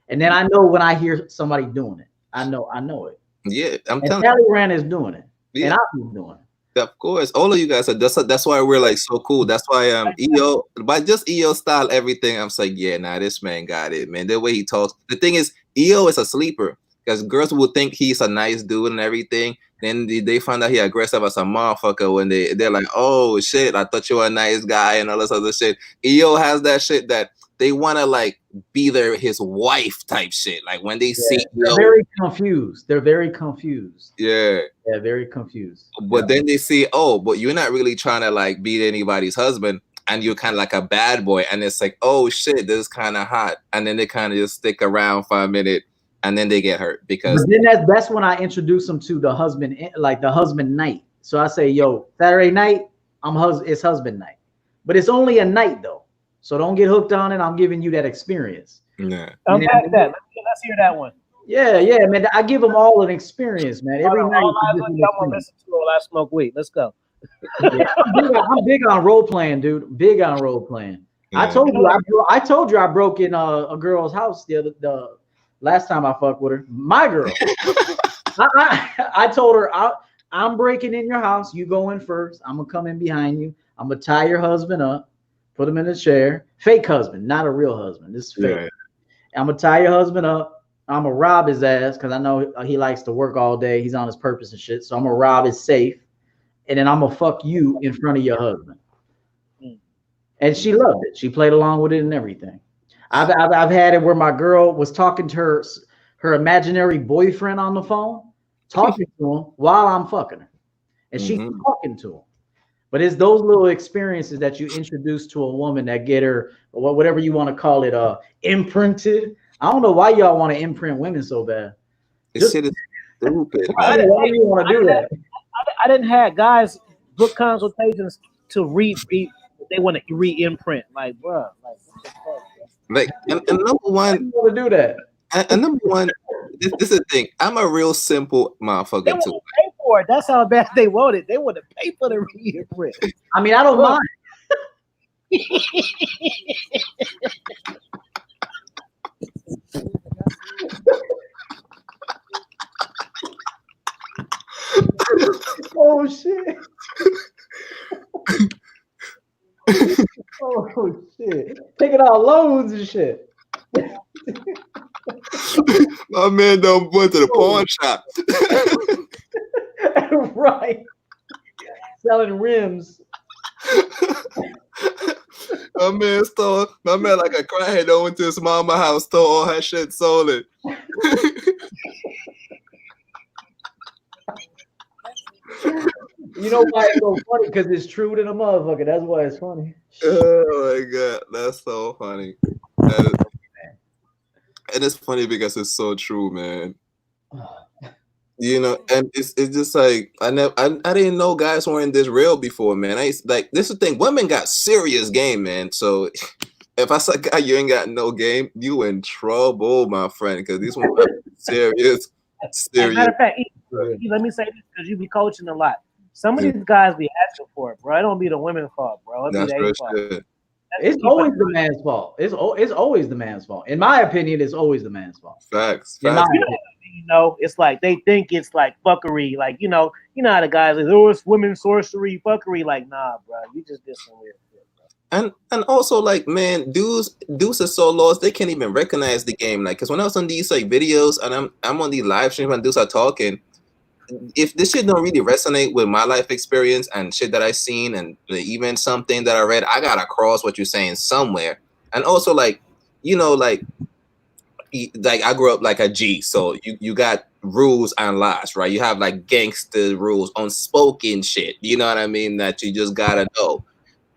And then I know when I hear somebody doing it, I know it. Yeah, I'm telling you. Talleyrand is doing it, and I'm doing it. Of course, all of you guys are. That's why we're like so cool. That's why EO, by just EO style everything. I'm like, yeah, nah, this man got it, man. The way he talks. The thing is, EO is a sleeper because girls will think he's a nice dude and everything. Then they find out he aggressive as a motherfucker when they're like, oh shit, I thought you were a nice guy and all this other shit. EO has that shit that they want to like be his wife type shit. Like when they see, they're very confused. They're very confused. Yeah, very confused. But then they see, oh, but you're not really trying to like beat anybody's husband, and you're kind of like a bad boy, and it's like, oh shit, this is kind of hot, and then they kind of just stick around for a minute, and then they get hurt because. But then that's when I introduce them to the husband, like the husband night. So I say, yo, Saturday night, it's husband night, but it's only a night though. So don't get hooked on it. I'm giving you that experience. Yeah. Unpack that. Let's hear that one. Yeah, man. I give them all an experience, man. Every night. I'm gonna listen to it while I smoke weed. Let's go. Yeah, I'm big on role playing, dude. Big on role playing. Yeah. I told you I broke in a girl's house the last time I fucked with her. My girl. I told her I'm breaking in your house. You go in first. I'm gonna come in behind you. I'm gonna tie your husband up. Put him in a chair. Fake husband, not a real husband. This is fake. Yeah. I'm gonna tie your husband up. I'm gonna rob his ass because I know he likes to work all day. He's on his purpose and shit. So I'm gonna rob his safe, and then I'm gonna fuck you in front of your husband. And she loved it. She played along with it and everything. I've had it where my girl was talking to her imaginary boyfriend on the phone, talking to him while I'm fucking her, and she's talking to him. But it's those little experiences that you introduce to a woman that get her, whatever you want to call it, imprinted. I don't know why y'all want to imprint women so bad. This shit is stupid. Why do you want to do that? I didn't have guys book consultations to they want to re-imprint. Like, bro, like and number one, want to do that. And number one, this is the thing. I'm a real simple motherfucker they too. Pay for it. That's how bad they want it. They want to pay for the re-imprint. I mean, I don't mind. Oh shit. Oh shit. Taking out loans and shit. My man done went to the pawn shop. Right. Selling rims. My man like a crackhead that went to his mama house, stole all her shit, sold it. You know why it's so funny? Because it's true to the motherfucker. That's why it's funny. Oh my god! That's so funny. That is, and it's funny because it's so true, man. You know, and it's just like I didn't know guys weren't this real before, man. Like this is the thing. Women got serious game, man. So if I say guy you ain't got no game, you in trouble, my friend. Because these women are serious, As a serious. matter of fact, let me say this because you be coaching a lot. Some of these guys be asking for it, bro. It don't be the women's fault, bro. It be That's their real fault. shit. It's always the man's fault. It's always the man's fault. In my opinion, it's always the man's fault. Facts. In my opinion. You know, it's like they think it's like fuckery. Like, you know how the guys like, oh, it's women sorcery, fuckery. Like, nah, bro. You just did some weird shit, bro. And also like, man, dudes are so lost they can't even recognize the game. Like, because when I was on these like videos and I'm on these live streams when dudes are talking, if this shit don't really resonate with my life experience and shit that I seen and even something that I read, I gotta cross what you're saying somewhere. And also like, you know, like I grew up like a G, so you got rules and laws, right? You have like gangster rules, unspoken shit. You know what I mean? That you just gotta know.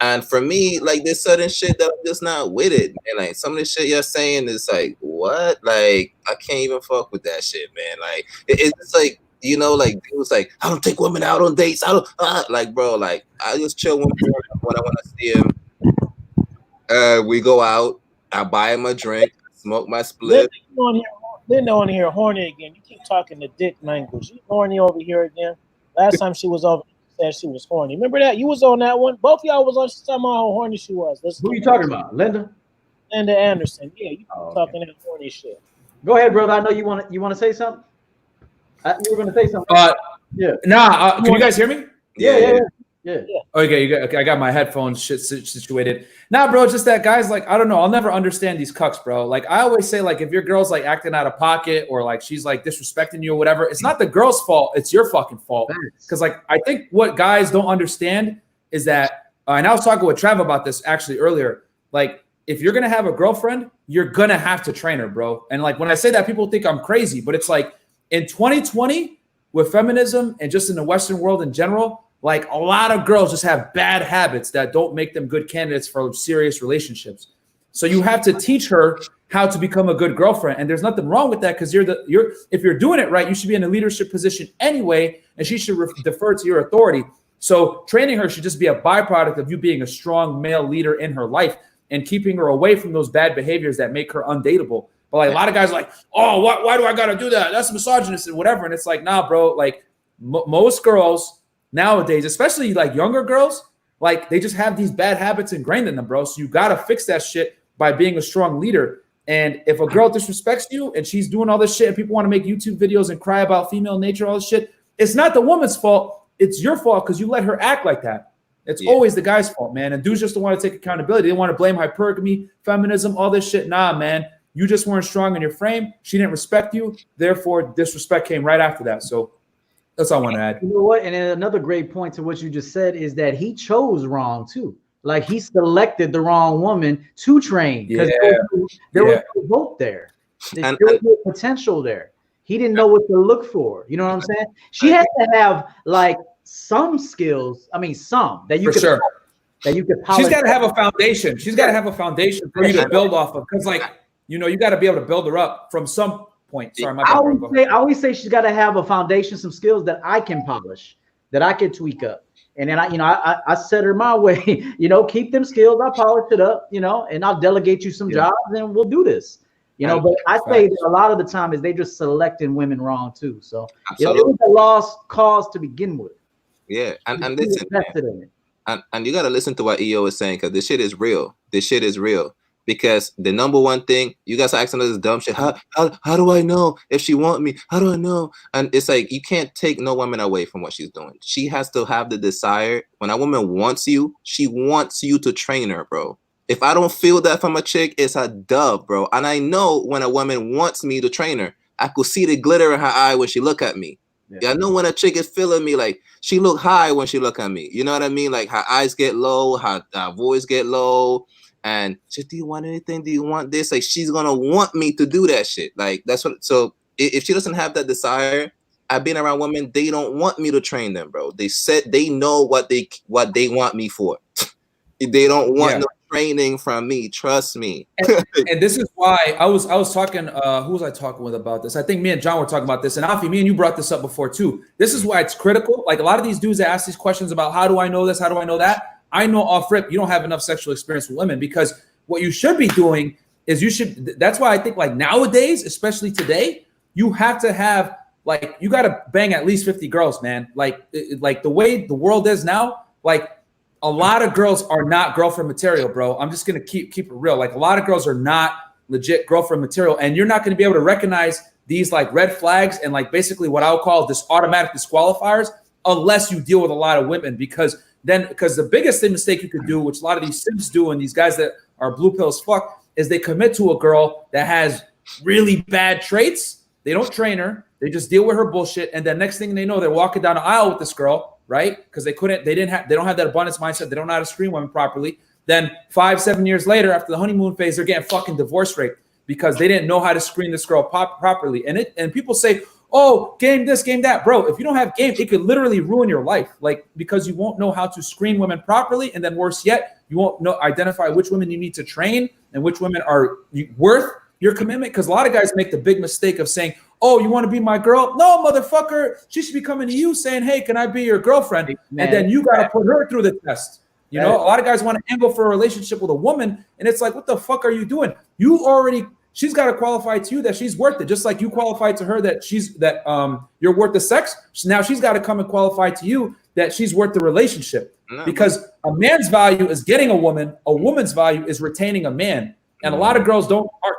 And for me, like there's certain shit that I'm just not with it, man. Like some of the shit you're saying is like, what? Like I can't even fuck with that shit, man. Like it's like, you know, like dudes like I don't take women out on dates. I don't like, bro. Like I just chill when I want to see him. We go out. I buy him a drink, smoke my split. Linda on here horny again. You keep talking the dick language. You horny over here again. Last time she was over, she said she was horny. Remember that? You was on that one. Both of y'all was on. She talking about how horny she was. Who are you talking about? Linda? Linda Anderson. Yeah, you keep talking that horny shit. Go ahead, brother. I know you want to say something. You were going to say something. Yeah. Nah. Can you guys hear me? Yeah. Okay, I got my headphones shit situated. Nah, bro, just that guys like I don't know. I'll never understand these cucks, bro. Like I always say, like if your girl's like acting out of pocket or like she's like disrespecting you or whatever, it's not the girl's fault. It's your fucking fault. Because like I think what guys don't understand is that, and I was talking with Trav about this actually earlier. Like if you're gonna have a girlfriend, you're gonna have to train her, bro. And like when I say that, people think I'm crazy, but it's like in 2020 with feminism and just in the Western world in general. Like a lot of girls just have bad habits that don't make them good candidates for serious relationships. So you have to teach her how to become a good girlfriend. And there's nothing wrong with that because if you're doing it right, you should be in a leadership position anyway, and she should defer to your authority. So training her should just be a byproduct of you being a strong male leader in her life and keeping her away from those bad behaviors that make her undateable. But like a lot of guys are like, oh, why do I got to do that? That's misogynist and whatever. And it's like, nah, bro, like most girls nowadays, especially like younger girls, like they just have these bad habits ingrained in them, bro. So you got to fix that shit by being a strong leader. And if a girl disrespects you and she's doing all this shit and people want to make YouTube videos and cry about female nature, all this shit, it's not the woman's fault. It's your fault because you let her act like that. It's always the guy's fault, man. And dudes just don't want to take accountability. They want to blame hypergamy, feminism, all this shit. Nah, man. You just weren't strong in your frame. She didn't respect you. Therefore, disrespect came right after that. So that's all I want to add. You know what? And another great point to what you just said is that he chose wrong too. Like he selected the wrong woman to train because there was no vote there. There was no potential there. He didn't know what to look for. You know what I'm saying? She has to have like some skills. I mean, some that you could that you could polish. She's got to have a foundation. She's got to have a foundation for you to build off of. Because like, you know, you got to be able to build her up from some point. Sorry, my bad. I always say she's got to have a foundation, some skills that I can polish, that I can tweak up. And then I set her my way, you know, keep them skills. I'll polish it up, you know, and I'll delegate you some jobs and we'll do this, you know. But I say that a lot of the time is they just selecting women wrong too. So it was a lost cause to begin with. Yeah. And listen, and you got to listen to what EO is saying because this shit is real. This shit is real. Because the number one thing you guys are asking us is dumb shit. How do I know if she want me? How do I know? And it's like you can't take no woman away from what she's doing. She has to have the desire. When a woman wants you, she wants you to train her, bro. If I don't feel that from a chick, it's a dub, bro. And I know when a woman wants me to train her, I could see the glitter in her eye when she look at me. Yeah, I know when a chick is feeling me, like she look high when she look at me. You know what I mean? Like her eyes get low, her voice get low. And she, do you want anything? Do you want this? Like she's gonna want me to do that shit. Like that's what. So if she doesn't have that desire, I've been around women. They don't want me to train them, bro. They said they know what they want me for. They don't want no training from me. Trust me. And this is why I was talking. Who was I talking with about this? I think me and John were talking about this. And Afi, me and you brought this up before too. This is why it's critical. Like a lot of these dudes that ask these questions about how do I know this? How do I know that? I know off rip you don't have enough sexual experience with women, because what you should be doing is that's why I think like nowadays, especially today, you have to have like you got to bang at least 50 girls, man. Like the way the world is now, like. A lot of girls are not girlfriend material, bro. I'm just gonna keep it real. Like a lot of girls are not legit girlfriend material, and you're not gonna be able to recognize these like red flags and like basically what I'll call this automatic disqualifiers unless you deal with a lot of women. Because the biggest mistake you could do, which a lot of these simps do, and these guys that are blue pills fuck, is they commit to a girl that has really bad traits. They don't train her. They just deal with her bullshit, and then next thing they know, they're walking down the aisle with this girl. Right? Because they don't have that abundance mindset. They don't know how to screen women properly. Then 5-7 years later, after the honeymoon phase, they're getting fucking divorce rate because they didn't know how to screen this girl properly. And people say, oh, game this, game that. Bro, if you don't have game, it could literally ruin your life. Like, because you won't know how to screen women properly. And then worse yet, you won't identify which women you need to train and which women are worth your commitment. Because a lot of guys make the big mistake of saying, oh, you want to be my girl? No, motherfucker. She should be coming to you saying, hey, can I be your girlfriend? Man, and then you got to put her through the test. You know, a lot of guys want to angle for a relationship with a woman. And it's like, what the fuck are you doing? She's got to qualify to you that she's worth it. Just like you qualified to her that you're worth the sex. Now she's got to come and qualify to you that she's worth the relationship. Because a man's value is getting a woman. A woman's value is retaining a man. And a lot of girls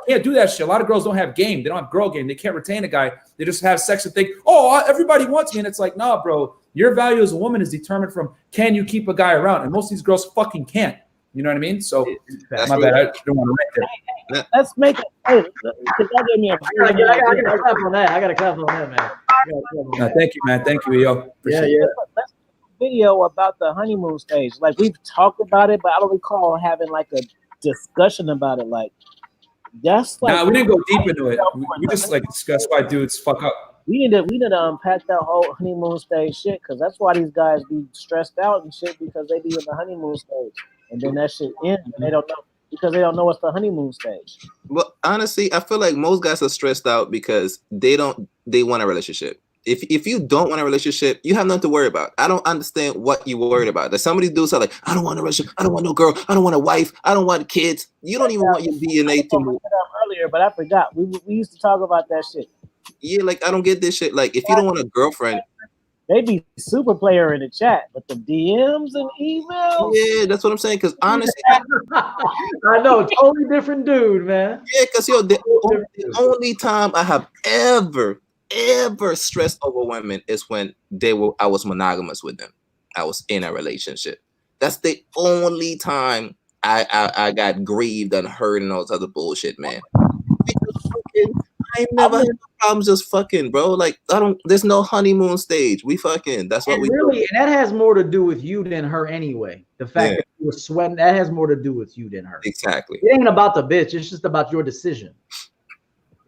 can't do that shit. A lot of girls don't have game. They don't have girl game. They can't retain a guy. They just have sex and think, oh, everybody wants me. And it's like, nah, bro. Your value as a woman is determined from can you keep a guy around? And most of these girls fucking can't. You know what I mean? So my bad. I don't want to write there. Let's make it. Hey, I gotta clap on that. I gotta clap on that, man. Thank you, man. Thank you, yo. Appreciate it. Let's do a video about the honeymoon stage. Like we've talked about it, but I don't recall having like a discussion about it. Like that's like we didn't go deep into it. We just like discussed why dudes fuck up. We need to unpack that whole honeymoon stage shit, because that's why these guys be stressed out and shit, because they be in the honeymoon stage and then that shit ends and they don't know, because they don't know what's the honeymoon stage. Well, honestly, I feel like most guys are stressed out because they want a relationship. If you don't want a relationship, you have nothing to worry about. I don't understand what you worried about. That somebody do something like, I don't want a relationship, I don't want no girl, I don't want a wife, I don't want kids. You don't even want your DNA to move. Earlier, but I forgot. We used to talk about that shit. Yeah, like I don't get this shit. Like if you don't want a girlfriend, they be super player in the chat, but the DMs and emails. Yeah, that's what I'm saying. Because honestly, I know, totally different dude, man. Yeah, because the only time I have ever stressed over women is when I was monogamous with them. I was in a relationship. That's the only time I got grieved and hurt and all this other bullshit, man. I never had problems just fucking, bro. Like there's no honeymoon stage. We fucking. That's what we really do. And that has more to do with you than her anyway. The fact that you were sweating, that has more to do with you than her. Exactly. It ain't about the bitch. It's just about your decision.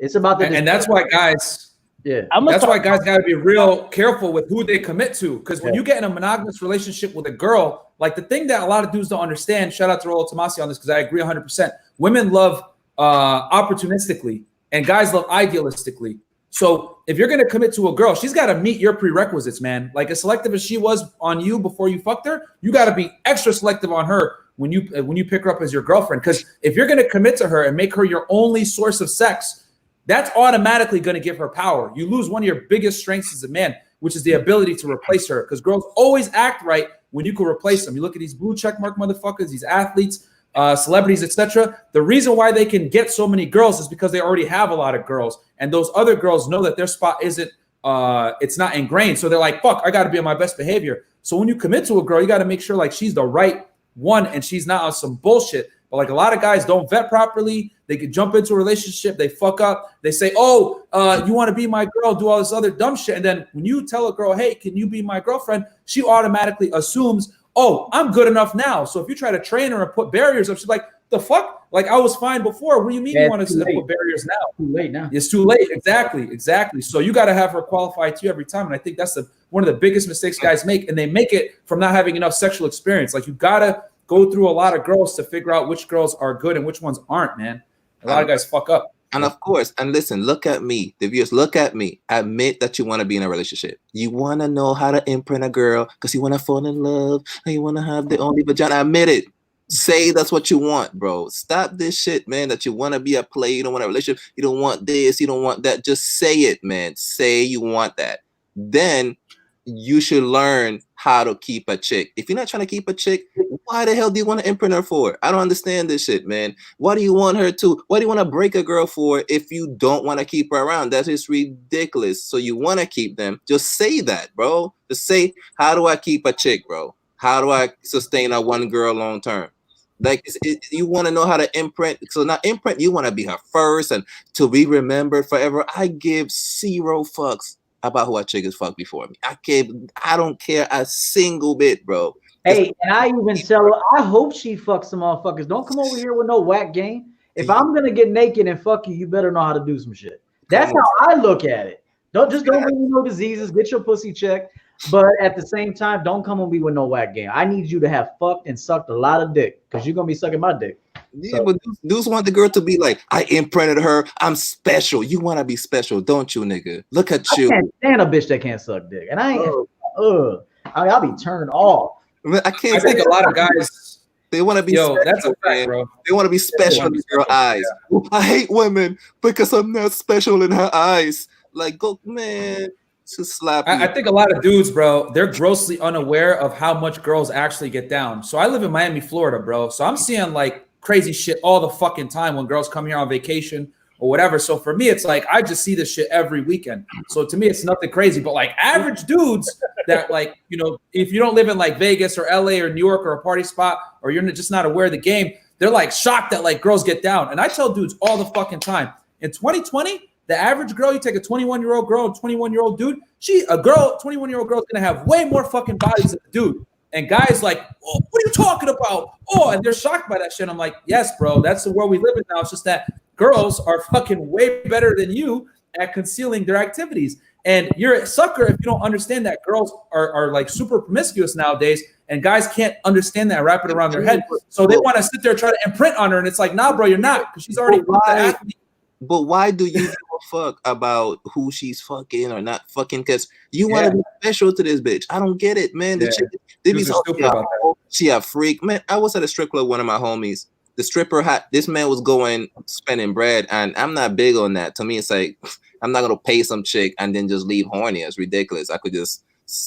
It's about the and that's why guys. Yeah, that's why guys got to be real careful with who they commit to. Because when you get in a monogamous relationship with a girl, like the thing that a lot of dudes don't understand. Shout out to Rolo Tomasi on this because I agree 100%. Women love opportunistically. And guys love idealistically. So if you're going to commit to a girl, she's got to meet your prerequisites, man. Like as selective as she was on you before you fucked her, you got to be extra selective on her when you pick her up as your girlfriend. Because if you're going to commit to her and make her your only source of sex, that's automatically going to give her power. You lose one of your biggest strengths as a man, which is the ability to replace her. Because girls always act right when you can replace them. You look at these blue check mark motherfuckers, these athletes, celebrities, etc. The reason why they can get so many girls is because they already have a lot of girls, and those other girls know that their spot isn't it's not ingrained, so they're like, fuck, I got to be on my best behavior. So when you commit to a girl, you got to make sure like she's the right one and she's not on some bullshit. But like a lot of guys don't vet properly. They could jump into a relationship, they fuck up, they say, oh, you want to be my girl, do all this other dumb shit, and then when you tell a girl, hey, can you be my girlfriend, she automatically assumes, oh, I'm good enough now. So if you try to train her and put barriers up, she's like, the fuck? Like I was fine before. What do you mean you want to put barriers now? Too late now. It's too late. Exactly. So you got to have her qualified to you every time. And I think that's one of the biggest mistakes guys make. And they make it from not having enough sexual experience. Like you got to go through a lot of girls to figure out which girls are good and which ones aren't, man. A lot of guys fuck up. And of course, and listen, look at me, the viewers, look at me. Admit that you want to be in a relationship. You want to know how to imprint a girl because you want to fall in love and you want to have the only vagina. Admit it. Say that's what you want, bro. Stop this shit, man, that you want to be a play. You don't want a relationship. You don't want this. You don't want that. Just say it, man. Say you want that. Then you should learn how to keep a chick. If you're not trying to keep a chick, why the hell do you want to imprint her for? I don't understand this shit, man. Why do you want her to? Why do you want to break a girl for if you don't want to keep her around? That is ridiculous. So you want to keep them. Just say that, bro. Just say, how do I keep a chick, bro? How do I sustain a one girl long term? Like you want to know how to imprint. So not imprint, you want to be her first and to be remembered forever. I give 0 fucks about who a chick is fucked before me. I don't care a single bit, bro. Hey, and I even tell her, I hope she fucks some motherfuckers. Don't come over here with no whack game. If I'm gonna get naked and fuck you, you better know how to do some shit. That's how I look at it. Don't bring me no diseases. Get your pussy checked. But at the same time, don't come on me with no whack game. I need you to have fucked and sucked a lot of dick because you're gonna be sucking my dick. Yeah, but dudes want the girl to be like, I imprinted her. I'm special. You want to be special, don't you, nigga? Look at you. I can't stand a bitch that can't suck dick, and I ain't. I'll be turned off. I can't. I think a lot of guys. They want to be special, that's a fact, bro. They want to be special in their eyes. Yeah. I hate women because I'm not special in her eyes. Like, go, man. Just slap. I think a lot of dudes, bro, they're grossly unaware of how much girls actually get down. So I live in Miami, Florida, bro. So I'm seeing like crazy shit all the fucking time when girls come here on vacation or whatever. So for me, it's like I just see this shit every weekend. So to me, it's nothing crazy. But like average dudes that like, you know, if you don't live in like Vegas or LA or New York or a party spot, or you're just not aware of the game, they're like shocked that like girls get down. And I tell dudes all the fucking time, in 2020, the average girl, you take a 21-year-old girl, a 21-year-old dude, 21-year-old girl is going to have way more fucking bodies than a dude. And guys like, oh, what are you talking about? Oh, and they're shocked by that shit. I'm like, yes, bro, that's the world we live in now. It's just that girls are fucking way better than you at concealing their activities. And you're a sucker if you don't understand that girls are like super promiscuous nowadays, and guys can't understand that, wrap it around their head. So they want to sit there trying to imprint on her, and it's like, nah, bro, you're not, because she's already the athlete. But why do you give a fuck about who she's fucking or not fucking? Because you want to be special to this bitch. I don't get it, man. The chick, they be so she a freak, man. I was at a strip club, one of my homies. The stripper this man was spending bread, and I'm not big on that. To me, it's like I'm not gonna pay some chick and then just leave horny. It's ridiculous. I could just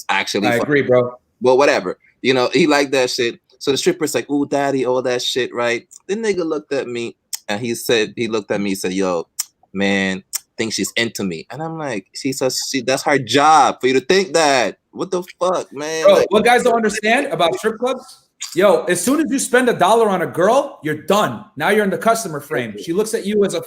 actually. I agree, bro. Well, whatever. You know, he liked that shit. So the stripper's like, "Ooh, daddy, all that shit, right?" The nigga looked at me. And he looked at me and said, yo, man, I think she's into me. And I'm like, that's her job for you to think that. What the fuck, man? Bro, like, what guys don't understand about strip clubs? Yo, as soon as you spend $1 on a girl, you're done. Now you're in the customer frame. She looks at you as a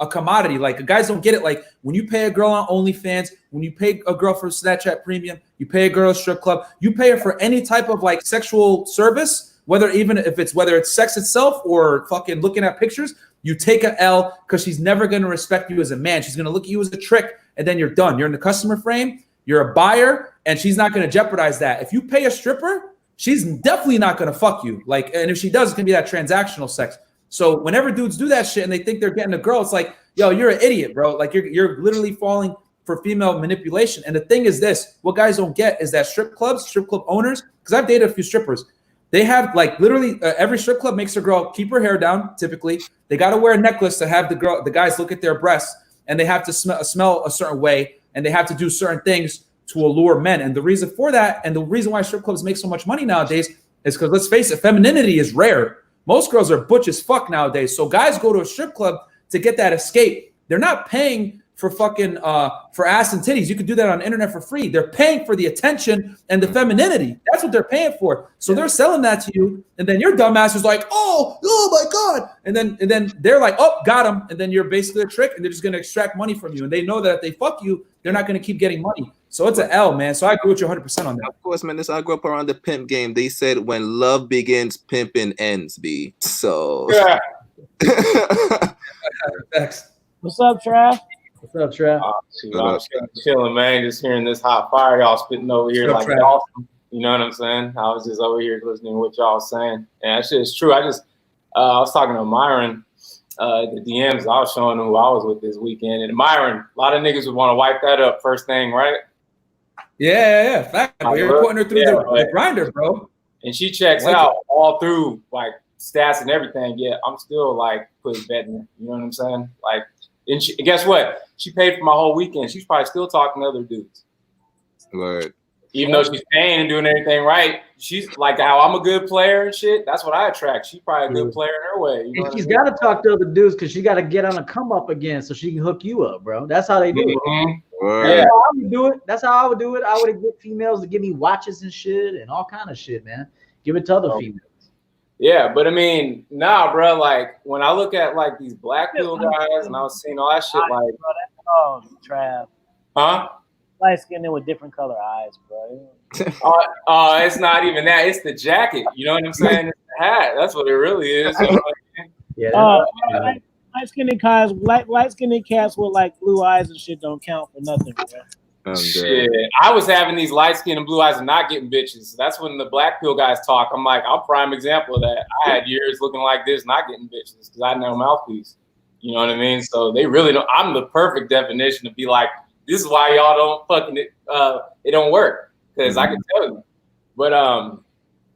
commodity. Like, guys don't get it. Like, when you pay a girl on OnlyFans, when you pay a girl for Snapchat Premium, you pay a girl at strip club, you pay her for any type of like sexual service, whether it's sex itself or fucking looking at pictures, you take an L because she's never going to respect you as a man. She's going to look at you as a trick, and then you're done. You're in the customer frame. You're a buyer, and she's not going to jeopardize that. If you pay a stripper, she's definitely not going to fuck you. Like, and if she does, it's going to be that transactional sex. So whenever dudes do that shit and they think they're getting a girl, it's like, yo, you're an idiot, bro. Like you're literally falling for female manipulation. And the thing is this, what guys don't get is that strip club owners, because I've dated a few strippers, they have like literally every strip club makes a girl keep her hair down. Typically, they got to wear a necklace to have the guys look at their breasts, and they have to smell a certain way, and they have to do certain things to allure men. And the reason for that, and the reason why strip clubs make so much money nowadays, is because let's face it, femininity is rare. Most girls are butch as fuck nowadays. So guys go to a strip club to get that escape. They're not paying for fucking for ass and titties. You could do that on the internet for free. They're paying for the attention and the femininity. That's what they're paying for. So they're selling that to you, and then your dumbass is like, oh my god, and then they're like, oh, got him, and then you're basically a trick, and they're just gonna extract money from you, and they know that if they fuck you, they're not gonna keep getting money. So it's an L, man. So I agree with you 100% on that. Of course, man. I grew up around the pimp game. They said when love begins, pimping ends. B. So. Yeah. What's up, Trav? What's up, Trav? I'm chilling, man. Just hearing this hot fire y'all spitting over here like awesome. You know what I'm saying? I was just over here listening to what y'all was saying. And that shit is true. I was talking to Myron, the DMs. I was showing him who I was with this weekend. And Myron, a lot of niggas would want to wipe that up first thing, right? Yeah. Fact. But you're putting her through the grinder, bro. And she checks out all through, like, stats and everything. Yeah, I'm still, like, putting bet in. You know what I'm saying? Like, and guess what? She paid for my whole weekend. She's probably still talking to other dudes. Right. Even though she's paying and doing everything right, she's like how I'm a good player and shit. That's what I attract. She's probably a good player in her way. You know and she's got to talk to other dudes because she got to get on a come up again so she can hook you up, bro. That's how they do it. Right. That's how I would do it. That's how I would do it. I would get females to give me watches and shit and all kind of shit, man. Give it to other females. Yeah, but I mean, nah, bro. Like when I look at like these black pill guys and I was seeing all that shit, like, oh, Trav. Huh? Light skinned with different color eyes, bro. It's not even that. It's the jacket. You know what I'm saying? It's the hat. That's what it really is. You know what I mean? Yeah. Light-skinned cats, light-skinned cats with like blue eyes and shit don't count for nothing, bro. Shit, I was having these light skin and blue eyes and not getting bitches. So that's when the black pill guys talk. I'm like, I'm prime example of that. I had years looking like this, not getting bitches because I had no mouthpiece. You know what I mean? So they really don't. I'm the perfect definition to be like, this is why y'all don't fucking it. It don't work because I can tell you. But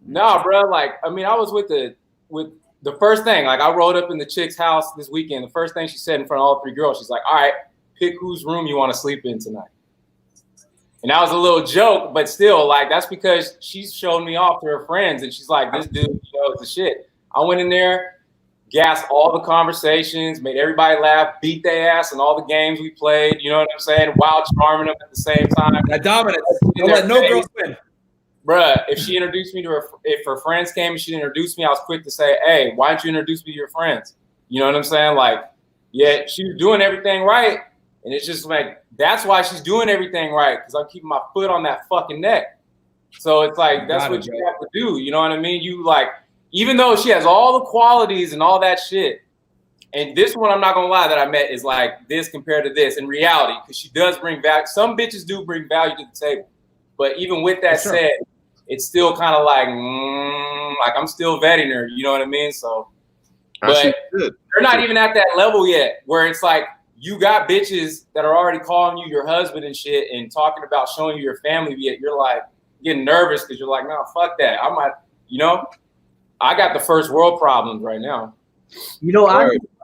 nah, bro. Like, I mean, I was with the first thing. Like, I rolled up in the chick's house this weekend. The first thing she said in front of all three girls, she's like, "All right, pick whose room you want to sleep in tonight." And that was a little joke, but still, like, that's because she's showing me off to her friends, and she's like, "This dude knows the shit." I went in there, gassed all the conversations, made everybody laugh, beat their ass in all the games we played. You know what I'm saying? While charming them at the same time. That dominance. Don't let no girls win. Bruh, if she introduced me to if her friends came and she introduced me, I was quick to say, "Hey, why don't you introduce me to your friends?" You know what I'm saying? Like, yeah, she was doing everything right. And it's just like, that's why she's doing everything right, because I'm keeping my foot on that fucking neck. So it's like, that's what you have to do. You know what I mean? You like, even though she has all the qualities and all that shit, and this one, I'm not going to lie, that I met is like this compared to this in reality, because she does bring value. Some bitches do bring value to the table. But even with that said, it's still kind of like I'm still vetting her. You know what I mean? So, but they're not even at that level yet where it's like, you got bitches that are already calling you your husband and shit and talking about showing you your family, yet you're like getting nervous because you're like, no, fuck that. I might, you know, I got the first world problems right now. You know,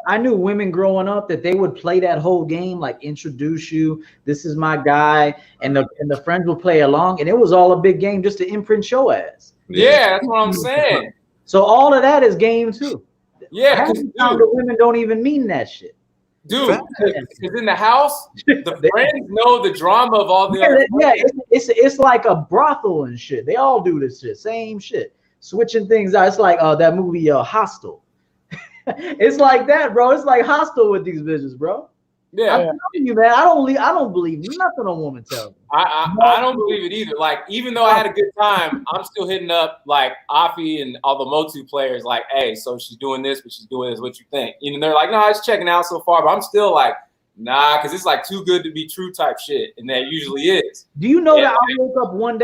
I knew women growing up that they would play that whole game, like introduce you. This is my guy, and the friends would play along, and it was all a big game just to imprint your ass. Yeah, that's what I'm saying. So all of that is game too. Yeah, because the women don't even mean that shit. Dude, because in the house, the friends know the drama of all the other it's like a brothel and shit. They all do this shit, same shit, switching things out. It's like that movie Hostel. It's like that, bro. It's like Hostel with these bitches, bro. Yeah, I'm telling you, man. I don't believe nothing a woman tells me. I don't believe it either. Like, even though I had a good time, I'm still hitting up like Afi and all the Motu players. Like, hey, so she's doing this, but she's doing this. What you think? And they're like, no, it's checking out so far. But I'm still like, nah, because it's like too good to be true type shit, and that usually is. Do you know that I woke up one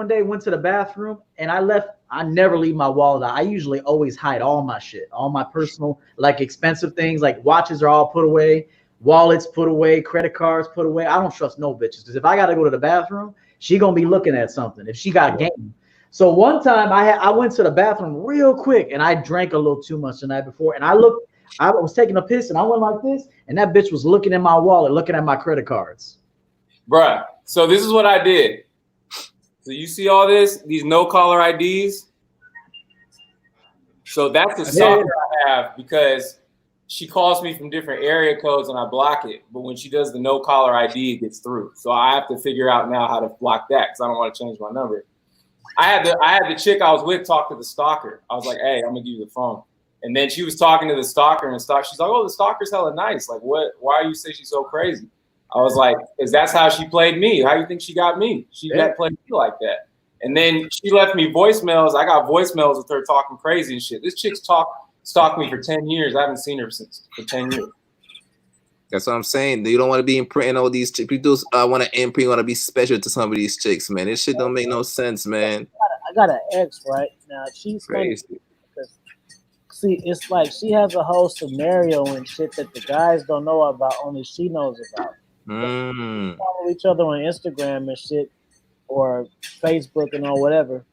day, went to the bathroom, and I left. I never leave my wallet out. I usually always hide all my shit, all my personal, like expensive things, like watches are all put away. Wallets put away, credit cards put away. I don't trust no bitches because if I gotta go to the bathroom, she gonna be looking at something. If she got game. So one time I went to the bathroom real quick and I drank a little too much the night before, and I was taking a piss and I went like this, and that bitch was looking in my wallet, looking at my credit cards. Bruh, so this is what I did. So you see all these no caller IDs. So that's the software I have because she calls me from different area codes and I block it. But when she does the no caller ID, it gets through. So I have to figure out now how to block that because I don't want to change my number. I had the chick I was with talk to the stalker. I was like, hey, I'm gonna give you the phone. And then she was talking to the stalker and she's like, oh, the stalker's hella nice. Like, what? Why you say she's so crazy? I was like, because that's how she played me. How do you think she got me? She played me like that. And then she left me voicemails. I got voicemails with her talking crazy and shit. This chick's stalked me for 10 years. I haven't seen her for 10 years. That's what I'm saying. You don't want to be imprinting all these chicks. People want to imprint, want to be special to some of these chicks, man. This shit don't make no sense, man. I got an ex right now. She's funny Crazy. because see, it's like she has a whole scenario and shit that the guys don't know about. Only she knows about. Follow each other on Instagram and shit, or Facebook and all whatever.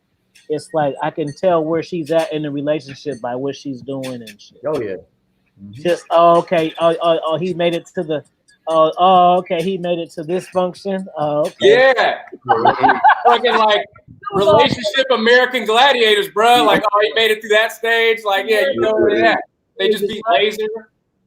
It's like I can tell where she's at in the relationship by what she's doing and shit. Oh yeah. Just okay. He made it to the. Okay, he made it to this function. Okay. Yeah. Fucking like relationship American Gladiators, bro. Like, oh, he made it through that stage. Like, yeah, you know where they at. They just beat laser.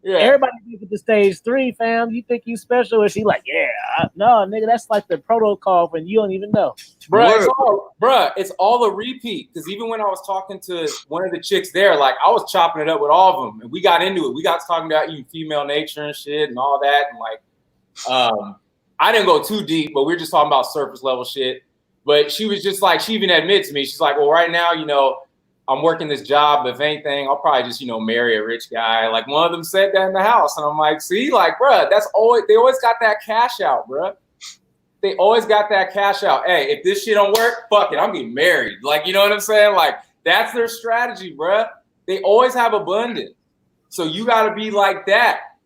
Yeah. Everybody beat at the stage 3, fam. You think you special? And she like, yeah. No, nigga, that's like the protocol when you don't even know. It's all a repeat. Because even when I was talking to one of the chicks there, like I was chopping it up with all of them, and we got into it. We got talking about even female nature and shit and all that, and like, I didn't go too deep, but we were just talking about surface level shit. But she was just like, she even admits to me, she's like, well, right now, you know, I'm working this job. If anything, I'll probably just, you know, marry a rich guy. Like one of them said that in the house. And I'm like, see, like, bruh, they always got that cash out, bruh. They always got that cash out. Hey, if this shit don't work, fuck it, I'm getting married. Like, you know what I'm saying? Like, that's their strategy, bruh. They always have abundance. So you got to be like that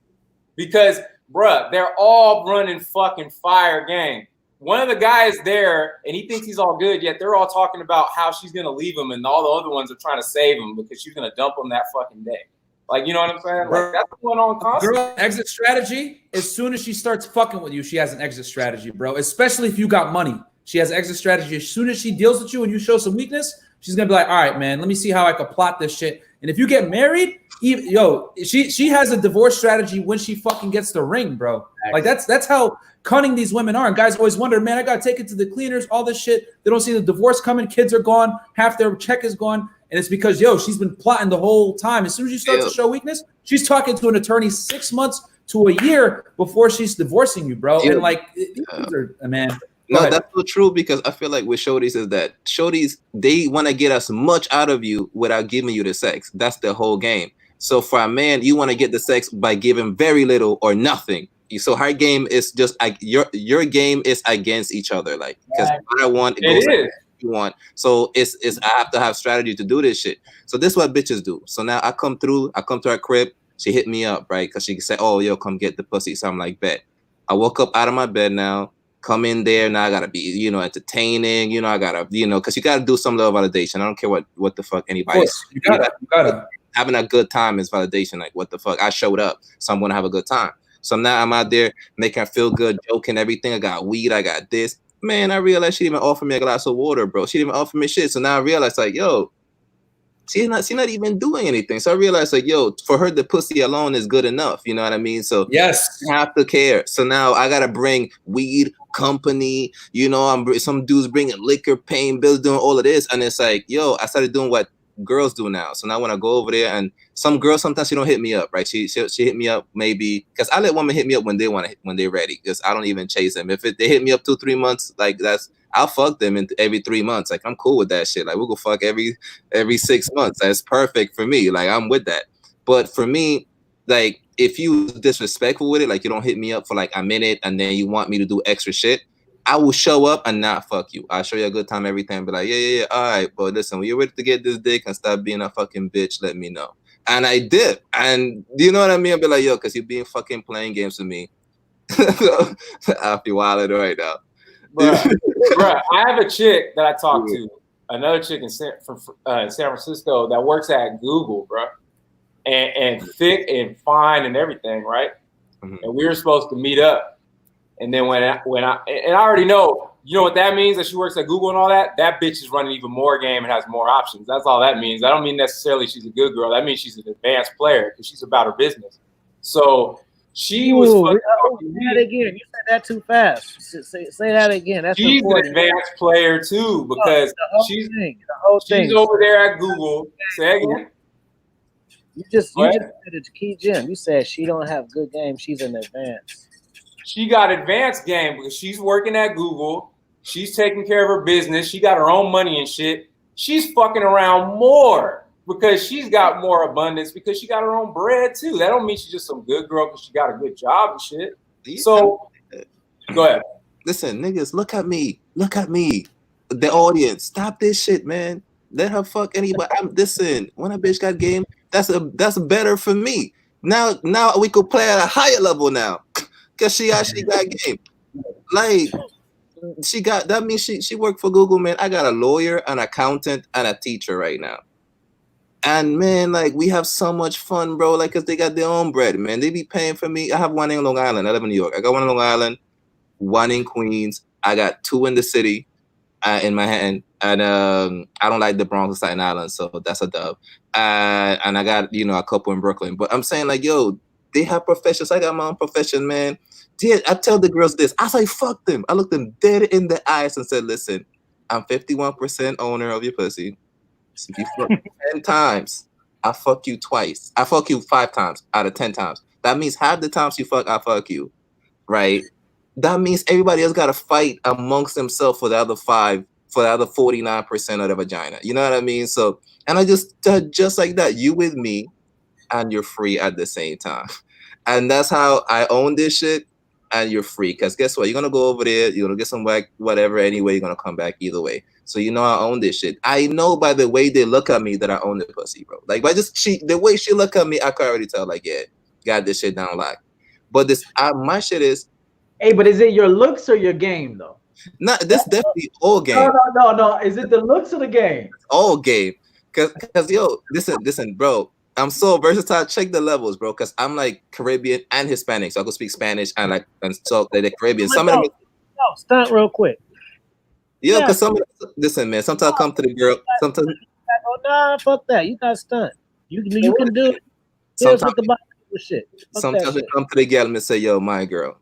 because, bruh, they're all running fucking fire gang. One of the guys there, and he thinks he's all good, yet they're all talking about how she's going to leave him, and all the other ones are trying to save him because she's going to dump him that fucking day. Like, you know what I'm saying? Like, that's going on constantly. Girl, exit strategy, as soon as she starts fucking with you, she has an exit strategy, bro. Especially if you got money. She has exit strategy. As soon as she deals with you and you show some weakness, she's going to be like, all right, man, let me see how I can plot this shit. And if you get married, she has a divorce strategy when she fucking gets the ring, bro. Like, that's how cunning these women are. And guys always wonder, man, I got to take it to the cleaners, all this shit. They don't see the divorce coming. Kids are gone. Half their check is gone. And it's because, she's been plotting the whole time. As soon as you start to show weakness, she's talking to an attorney 6 months to a year before she's divorcing you, bro. And like, these are, man. No, that's so true because I feel like with shorties is that shorties, they want to get as much out of you without giving you the sex. That's the whole game. So for a man, you want to get the sex by giving very little or nothing. So her game is just like your game is against each other. Like, because what I want, it goes like you want. So it's I have to have strategy to do this shit. So this is what bitches do. So now I come to her crib. She hit me up, right? Because she said, oh, yo, come get the pussy. So I'm like, bet. I woke up out of my bed now. Come in there now. I gotta be, entertaining. I gotta, because you gotta do some level of validation. I don't care what the fuck anybody. You gotta. Having a good time is validation. Like, what the fuck? I showed up, so I'm gonna have a good time. So now I'm out there making her feel good, joking, everything. I got weed. I got this. Man, I realized she didn't even offer me a glass of water, bro. She didn't even offer me shit. So now I realized, like, yo, she's not even doing anything. So I realized, like, yo, for her, the pussy alone is good enough. You know what I mean? So yes, I have to care. So now I gotta bring weed, company. Some dudes bringing liquor, paying bills, doing all of this, and it's like, yo, I started doing what girls do now. So now when I go over there, and some girls sometimes she don't hit me up, right? She hit me up maybe because I let women hit me up when they're ready. Because I don't even chase them. If they hit me up 2-3 months, like I'll fuck them every 3 months. Like I'm cool with that shit. Like we'll go fuck every 6 months. That's perfect for me. Like I'm with that. But for me, like if you disrespectful with it, like you don't hit me up for like a minute and then you want me to do extra shit, I will show up and not fuck you. I'll show you a good time every time. Be like, yeah, all right, but listen, when you're ready to get this dick and stop being a fucking bitch, let me know. And I did. And do you know what I mean? I'll be like, yo, because you're being fucking playing games with me. I'll be wilding right now. Bruh, I have a chick that I talked to, another chick from San Francisco that works at Google, bro. And thick and fine and everything, right? Mm-hmm. And we were supposed to meet up. And then when I already know, you know what that means, that she works at Google and all that? That bitch is running even more game and has more options. That's all that means. I don't mean necessarily she's a good girl. That means she's an advanced player because she's about her business. So she was say that again. You said that too fast. Say that again. That's she's important. An advanced player too because she's over there at Google. Say again. You just said it's key gem. You said she don't have good game. She's an advanced. She got advanced game because she's working at Google. She's taking care of her business. She got her own money and shit. She's fucking around more because she's got more abundance because she got her own bread too. That don't mean she's just some good girl because she got a good job and shit. So go ahead. Listen, niggas, look at me. Look at me. The audience, stop this shit, man. Let her fuck anybody. Listen, when a bitch got game, that's better for me. Now we could play at a higher level now. Cause she actually got game. Like she got that means she worked for Google, man. I got a lawyer, an accountant, and a teacher right now. And man, like we have so much fun, bro. Like, cause they got their own bread, man. They be paying for me. I have one in Long Island. I live in New York. I got one in Long Island, one in Queens. I got two in the city, in Manhattan, and I don't like the Bronx or Staten Island, so that's a dub. And I got a couple in Brooklyn. But I'm saying like, yo, they have professions. I got my own profession, man. Yeah, I tell the girls this. I say, fuck them. I look them dead in the eyes and said, listen, I'm 51% owner of your pussy. So if you fuck 10 times, I fuck you twice. I fuck you 5 times out of 10 times. That means half the times you fuck, I fuck you. Right? That means everybody else got to fight amongst themselves for the other 49% of the vagina. You know what I mean? So, and I just like that, you with me and you're free at the same time. And that's how I own this shit. And you're free. Because guess what? You're going to go over there. You're going to get some whack, whatever. Anyway, you're going to come back either way. So I own this shit. I know by the way they look at me that I own the pussy, bro. Like, by the way she look at me, I can already tell, like, yeah, got this shit down lock. But my shit is... Hey, but is it your looks or your game, though? No, this definitely all game. No. Is it the looks or the game? All game. Because, yo, listen, bro. I'm so versatile. Check the levels, bro. Because I'm like Caribbean and Hispanic, so I can speak Spanish and talk like the Caribbean. Some of them, stunt real quick. Yeah, because listen, man. Sometimes I come to the girl. Sometimes, nah, fuck that. You got stunt. You can do it. Sometimes shit. Sometimes I come to the girl and say, "Yo, my girl,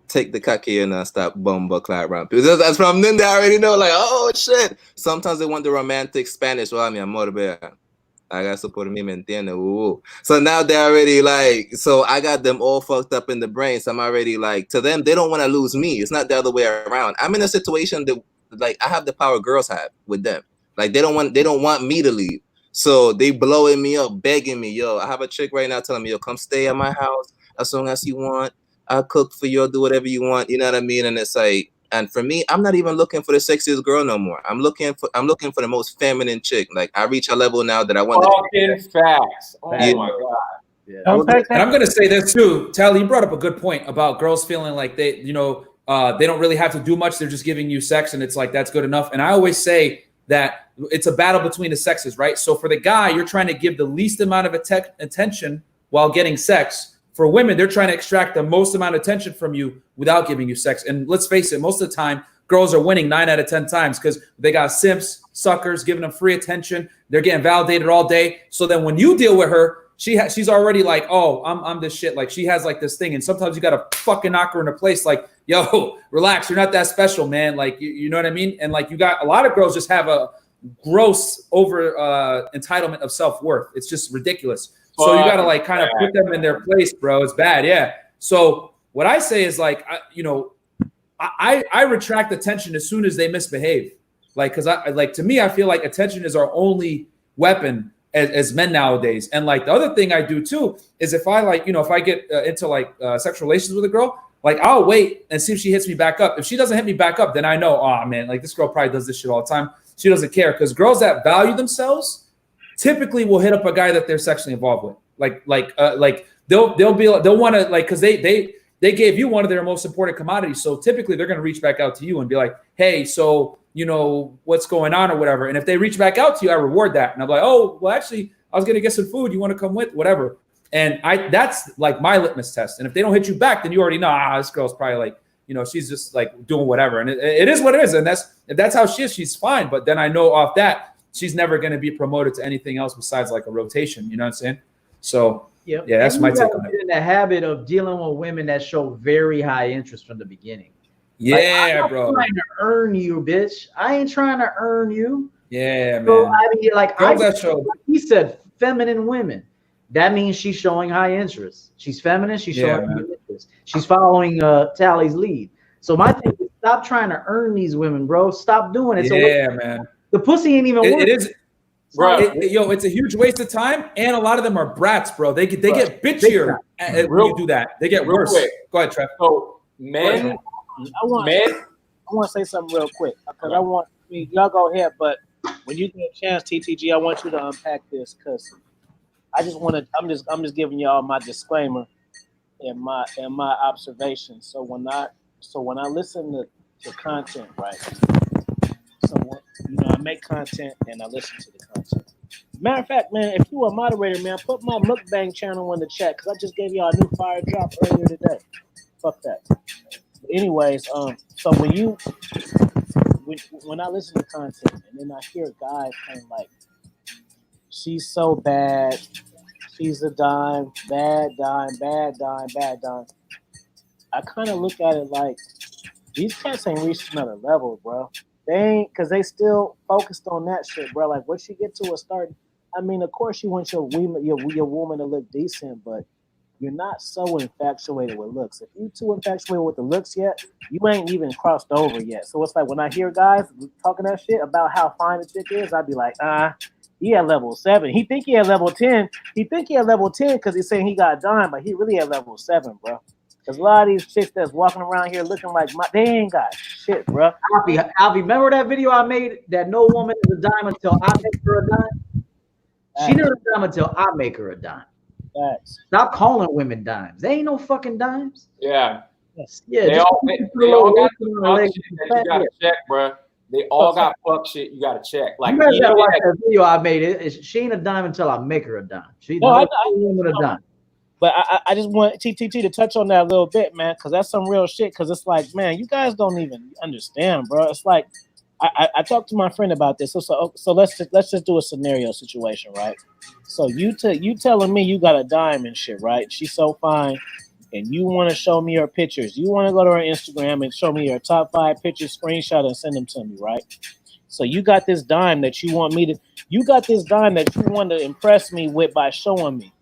take the cocky and stop bumble clap around." Because that's from then they already know, like, oh shit. Sometimes they want the romantic Spanish. Well, I mean, amor, I got support me, me entiende. So now they're already like, so I got them all fucked up in the brain. So I'm already like, to them, they don't want to lose me. It's not the other way around. I'm in a situation that, like, I have the power girls have with them. Like, they don't want me to leave. So they blowing me up, begging me, yo. I have a chick right now telling me, yo, come stay at my house as long as you want. I'll cook for you, I'll do whatever you want. You know what I mean? And it's like, and for me, I'm not even looking for the sexiest girl no more. I'm looking for the most feminine chick. Like, I reach a level now that I want to facts. Oh my god. Yeah. And I'm gonna say this too, Tally. You brought up a good point about girls feeling like they don't really have to do much. They're just giving you sex, and it's like that's good enough. And I always say that it's a battle between the sexes, right? So for the guy, you're trying to give the least amount of attention while getting sex. For women, they're trying to extract the most amount of attention from you without giving you sex. And let's face it, most of the time, girls are winning 9 out of 10 times because they got simps, suckers, giving them free attention. They're getting validated all day. So then when you deal with her, she's already like, oh, I'm this shit. Like, she has like this thing. And sometimes you got to fucking knock her into place. Like, yo, relax. You're not that special, man. Like, you know what I mean? And like, you got a lot of girls just have a gross over entitlement of self-worth. It's just ridiculous. So you got to like kind of put them in their place, bro. It's bad. Yeah. So what I say is like, I retract attention as soon as they misbehave. Like, cause to me, I feel like attention is our only weapon as men nowadays. And like the other thing I do too, is if I get into like sexual relations with a girl, like I'll wait and see if she hits me back up. If she doesn't hit me back up, then I know, oh man, like this girl probably does this shit all the time. She doesn't care. Cause girls that value themselves typically will hit up a guy that they're sexually involved with. They'll want to, like, cause they gave you one of their most important commodities. So typically they're going to reach back out to you and be like, hey, so, what's going on or whatever. And if they reach back out to you, I reward that. And I'm like, oh, well, actually I was going to get some food. You want to come with whatever. And that's like my litmus test. And if they don't hit you back, then you already know, this girl's probably like, she's just like doing whatever. And it is what it is. And if that's how she is, she's fine. But then I know off that, she's never going to be promoted to anything else besides like a rotation. You know what I'm saying? So yeah, that's my take on it. In the habit of dealing with women that show very high interest from the beginning. Yeah, like, bro. I'm trying to earn you, bitch. I ain't trying to earn you. Yeah, man. So I mean, like show. He said, feminine women. That means she's showing high interest. She's feminine. She's showing high interest. She's following Tally's lead. So my thing is, stop trying to earn these women, bro. Stop doing it. Yeah, man. The pussy ain't even worth it is. bro. It's a huge waste of time, and a lot of them are brats, bro. They get bitchier when you do that. They get worse. Quick. Go ahead, Trev. So men, I want to say something real quick because y'all go ahead, but when you get a chance, TTG, I want you to unpack this because I just want to. I'm just giving y'all my disclaimer and my observations. So when I listen to content, right? So I make content and I listen to the content. Matter of fact, man, if you a moderator, man, put my mukbang channel in the chat because I just gave y'all a new fire drop earlier today. Fuck that. But anyways, so when I listen to content and then I hear guys kind of like, she's so bad, she's a dime, bad dime, bad dime, bad dime. I kind of look at it like these cats ain't reached another level, bro. They ain't, because they still focused on that shit, bro. Like, once you get to a start, I mean, of course you want your woman to look decent, but you're not so infatuated with looks. If you too infatuated with the looks yet, you ain't even crossed over yet. So it's like when I hear guys talking that shit about how fine the chick is, I'd be like, he at level 7. He think he at level 10. He think he at level 10 because he's saying he got a dime, but he really at level 7, bro. Because a lot of these chicks that's walking around here looking like they ain't got shit, bro. Alfie, remember that video I made that no woman is a dime until I make her a dime? She never a dime until I make her a dime. Facts. Stop calling women dimes. They ain't no fucking dimes. Yeah. Yeah. They all got fuck shit that you gotta check, bro. They all got fuck shit you gotta check. Like, you guys gotta watch that video I made. She ain't a dime until I make her a dime. She's not a woman a dime. But I just want TTT to touch on that a little bit, man, because that's some real shit. Because it's like, man, you guys don't even understand, bro. It's like I talked to my friend about this. So let's just do a scenario situation, right? So you telling me you got a dime and shit, right? She's so fine, and you want to show me her pictures. You want to go to her Instagram and show me your top 5 pictures, screenshot, and send them to me, right? So you got this dime that you want to impress me with by showing me.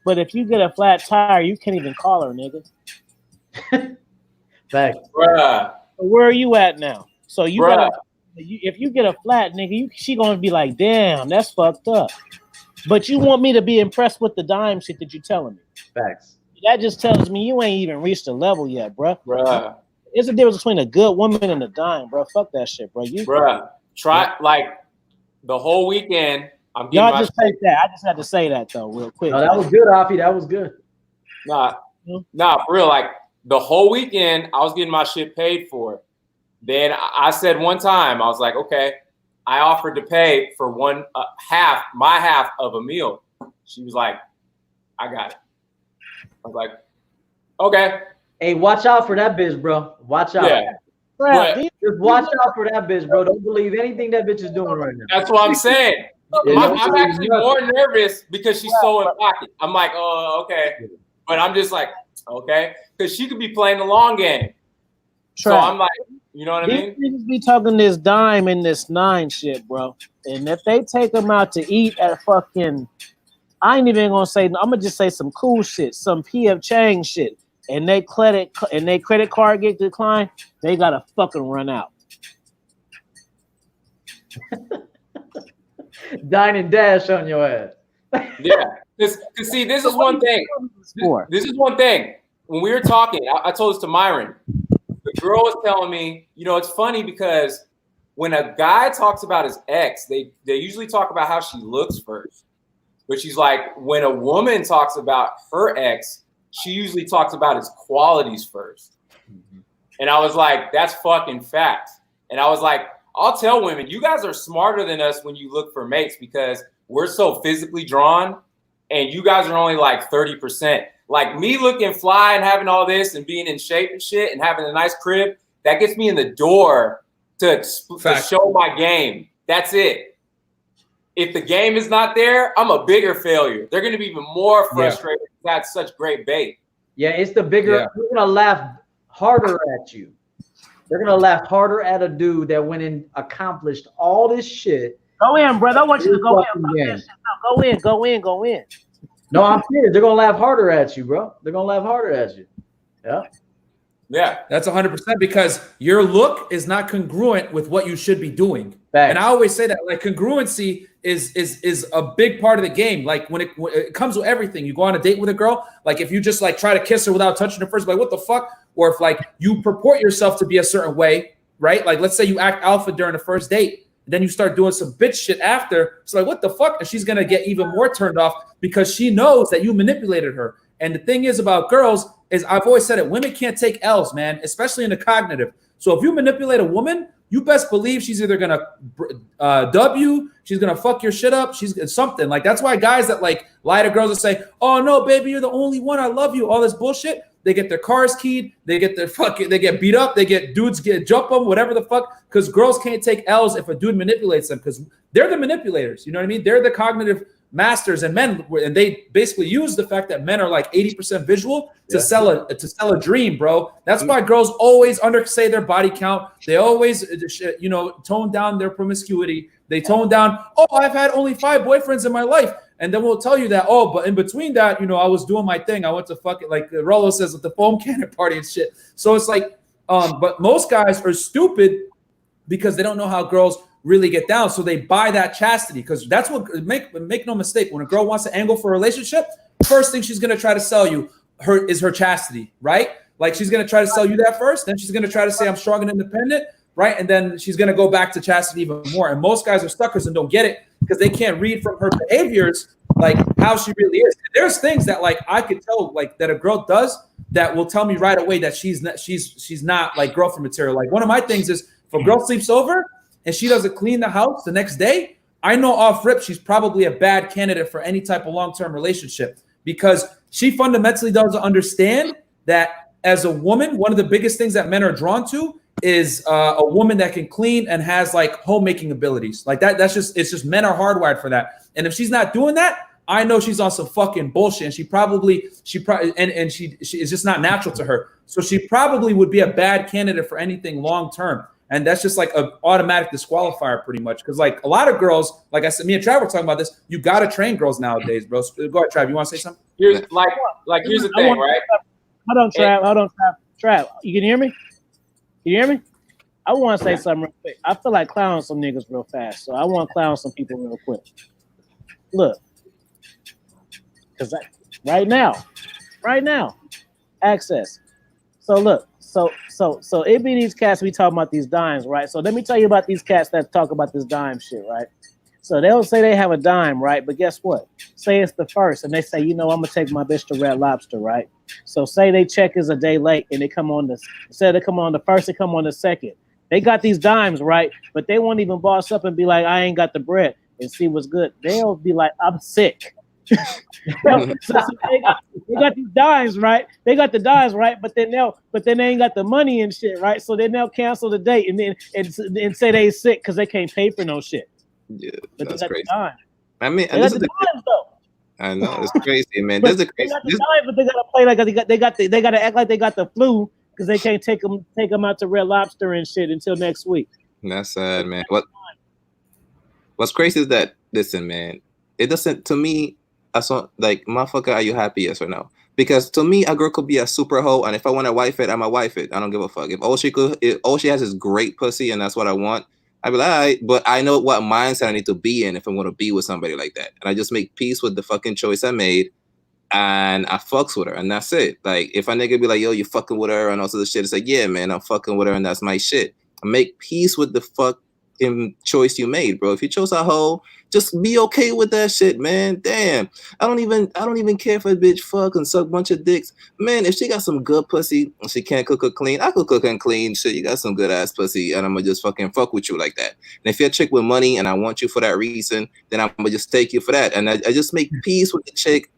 But if you get a flat tire, you can't even call her, nigga. Thanks. Bruh. Where are you at now? So you gotta, if you get a flat, nigga, she gonna be like, damn, that's fucked up. But you want me to be impressed with the dime shit that you're telling me. Facts. That just tells me you ain't even reached the level yet, bro. Bruh. There's a difference between a good woman and a dime, bro. Fuck that shit, bro. Try like the whole weekend. Y'all just take that. I just had to say that though, real quick. No, that was good, Alfie. That was good. Nah, for real. Like the whole weekend, I was getting my shit paid for. Then I said one time, I was like, okay, I offered to pay for my half of a meal. She was like, I got it. I was like, okay. Hey, watch out for that bitch, bro. Watch out. Yeah. Just watch out for that bitch, bro. Don't believe anything that bitch is doing right now. That's what I'm saying. I'm actually more nervous because she's so in pocket. I'm like, oh, okay. But I'm just like, okay. Because she could be playing the long game. So I'm like, you know what I mean? These niggas be talking this dime and this 9 shit, bro. And if they take them out to eat at fucking, I ain't even gonna say, I'm gonna just say some cool shit, some PF Chang shit, and they credit card get declined, they gotta fucking run out. Dine and dash on your ass. Yeah, because see, this is one thing. This is one thing. When we were talking, I told this to Myron. The girl was telling me, it's funny because when a guy talks about his ex, they usually talk about how she looks first. But she's like, when a woman talks about her ex, she usually talks about his qualities first. Mm-hmm. And I was like, that's fucking fact. And I was like, I'll tell women, you guys are smarter than us when you look for mates because we're so physically drawn and you guys are only like 30%. Like me looking fly and having all this and being in shape and shit and having a nice crib, that gets me in the door to show my game. That's it. If the game is not there, I'm a bigger failure. They're going to be even more frustrated. Yeah. That's such great bait. Yeah, it's the bigger. Yeah. They're going to laugh harder at you. They're going to laugh harder at a dude that went and accomplished all this shit. Go in, brother. I want you to go in. Go in. No, I'm serious. They're going to laugh harder at you, bro. They're going to laugh harder at you. Yeah. Yeah, that's 100% because your look is not congruent with what you should be doing. Facts. And I always say that, like, congruency is a big part of the game. Like when it comes with everything, you go on a date with a girl. Like if you just like try to kiss her without touching her first, like what the fuck? Or if like you purport yourself to be a certain way, right? Like let's say you act alpha during the first date, then you start doing some bitch shit after. It's like what the fuck? And she's gonna get even more turned off because she knows that you manipulated her. And the thing is about girls is I've always said it, women can't take L's, man, especially in the cognitive. So if you manipulate a woman, you best believe she's either gonna W, she's gonna fuck your shit up, she's something. Like that's why guys that like lie to girls and say, "Oh no, baby, you're the only one. I love you." All this bullshit. They get their cars keyed, they get they get beat up, they get dudes jump them, whatever the fuck. Because girls can't take L's if a dude manipulates them, because they're the manipulators. You know what I mean? They're the cognitive masters, and men, and they basically use the fact that men are like 80% visual to sell a dream, bro. That's why girls always undersay their body count. They always, tone down their promiscuity. They tone down, "Oh, I've had only 5 boyfriends in my life." And then we'll tell you that, "Oh, but in between that, I was doing my thing. I went to fucking, like Rollo says, at the foam cannon party and shit." So it's like, but most guys are stupid because they don't know how girls really get down. So they buy that chastity, because that's what, make no mistake, when a girl wants to angle for a relationship, first thing she's going to try to sell you is her chastity, right? Like she's going to try to sell you that first. Then she's going to try to say, "I'm strong and independent," right? And then she's going to go back to chastity even more. And most guys are suckers and don't get it because they can't read from her behaviors, like how she really is. There's things that like I could tell, like that a girl does that will tell me right away that she's not like girlfriend material. Like one of my things is if a girl sleeps over and she doesn't clean the house the next day, I know off rip she's probably a bad candidate for any type of long-term relationship, because she fundamentally doesn't understand that as a woman, one of the biggest things that men are drawn to is a woman that can clean and has like homemaking abilities. Like it's just men are hardwired for that. And if she's not doing that, I know she's on some fucking bullshit, and she probably and she is just not natural to her. So she probably would be a bad candidate for anything long term. And that's just like an automatic disqualifier pretty much. Because like a lot of girls, like I said, me and Trav were talking about this, you got to train girls nowadays, bro. So go ahead, Trav. You want to say something? Here's the thing, right? Hold on, Trav. Trav, you can hear me? You hear me? I want to say something real quick. I feel like clowning some niggas real fast. So I want to clown some people real quick. Look. Because right now, access. So look, so it be these cats we talking about these dimes, right? So let me tell you about these cats that talk about this dime shit, right? So they'll say they have a dime, right? But guess what? Say it's the first, and they say, I'm gonna take my bitch to Red Lobster, right? So say they check is a day late, and they come on instead of come on the first, they come on the second. They got these dimes, right? But they won't even boss up and be like, "I ain't got the bread," and see what's good. They'll be like, "I'm sick." so they got these dimes, right? They got the dimes, right? But then they ain't got the money and shit, right? So then they'll cancel the date and say they sick because they can't pay for no shit. Yeah, but that's they got crazy. The dime. I mean, they got the dimes though. I know it's crazy, man. This is crazy. They got the dimes, but they gotta play like they gotta act like they got the flu because they can't take them out to Red Lobster and shit until next week. That's sad, man. What's crazy is that, listen, man, it doesn't, to me, I saw like, motherfucker, are you happy? Yes or no? Because to me, a girl could be a super hoe, and if I want to wife it, I'm a wife it. I don't give a fuck. If all she has is great pussy, and that's what I want, I'd be like, all right, but I know what mindset I need to be in if I want to be with somebody like that. And I just make peace with the fucking choice I made, and I fucks with her, and that's it. Like, if a nigga be like, "Yo, you fucking with her," and all sorts of shit, it's like, yeah, man, I'm fucking with her, and that's my shit. I make peace with the fucking choice you made, bro. If you chose a hoe, just be okay with that shit, man. Damn. I don't even care if a bitch fuck and suck a bunch of dicks. Man, if she got some good pussy and she can't cook or clean, I could cook and clean. Shit, you got some good ass pussy, and I'm gonna just fucking fuck with you like that. And if you're a chick with money and I want you for that reason, then I'm gonna just take you for that. And I just make peace with the chick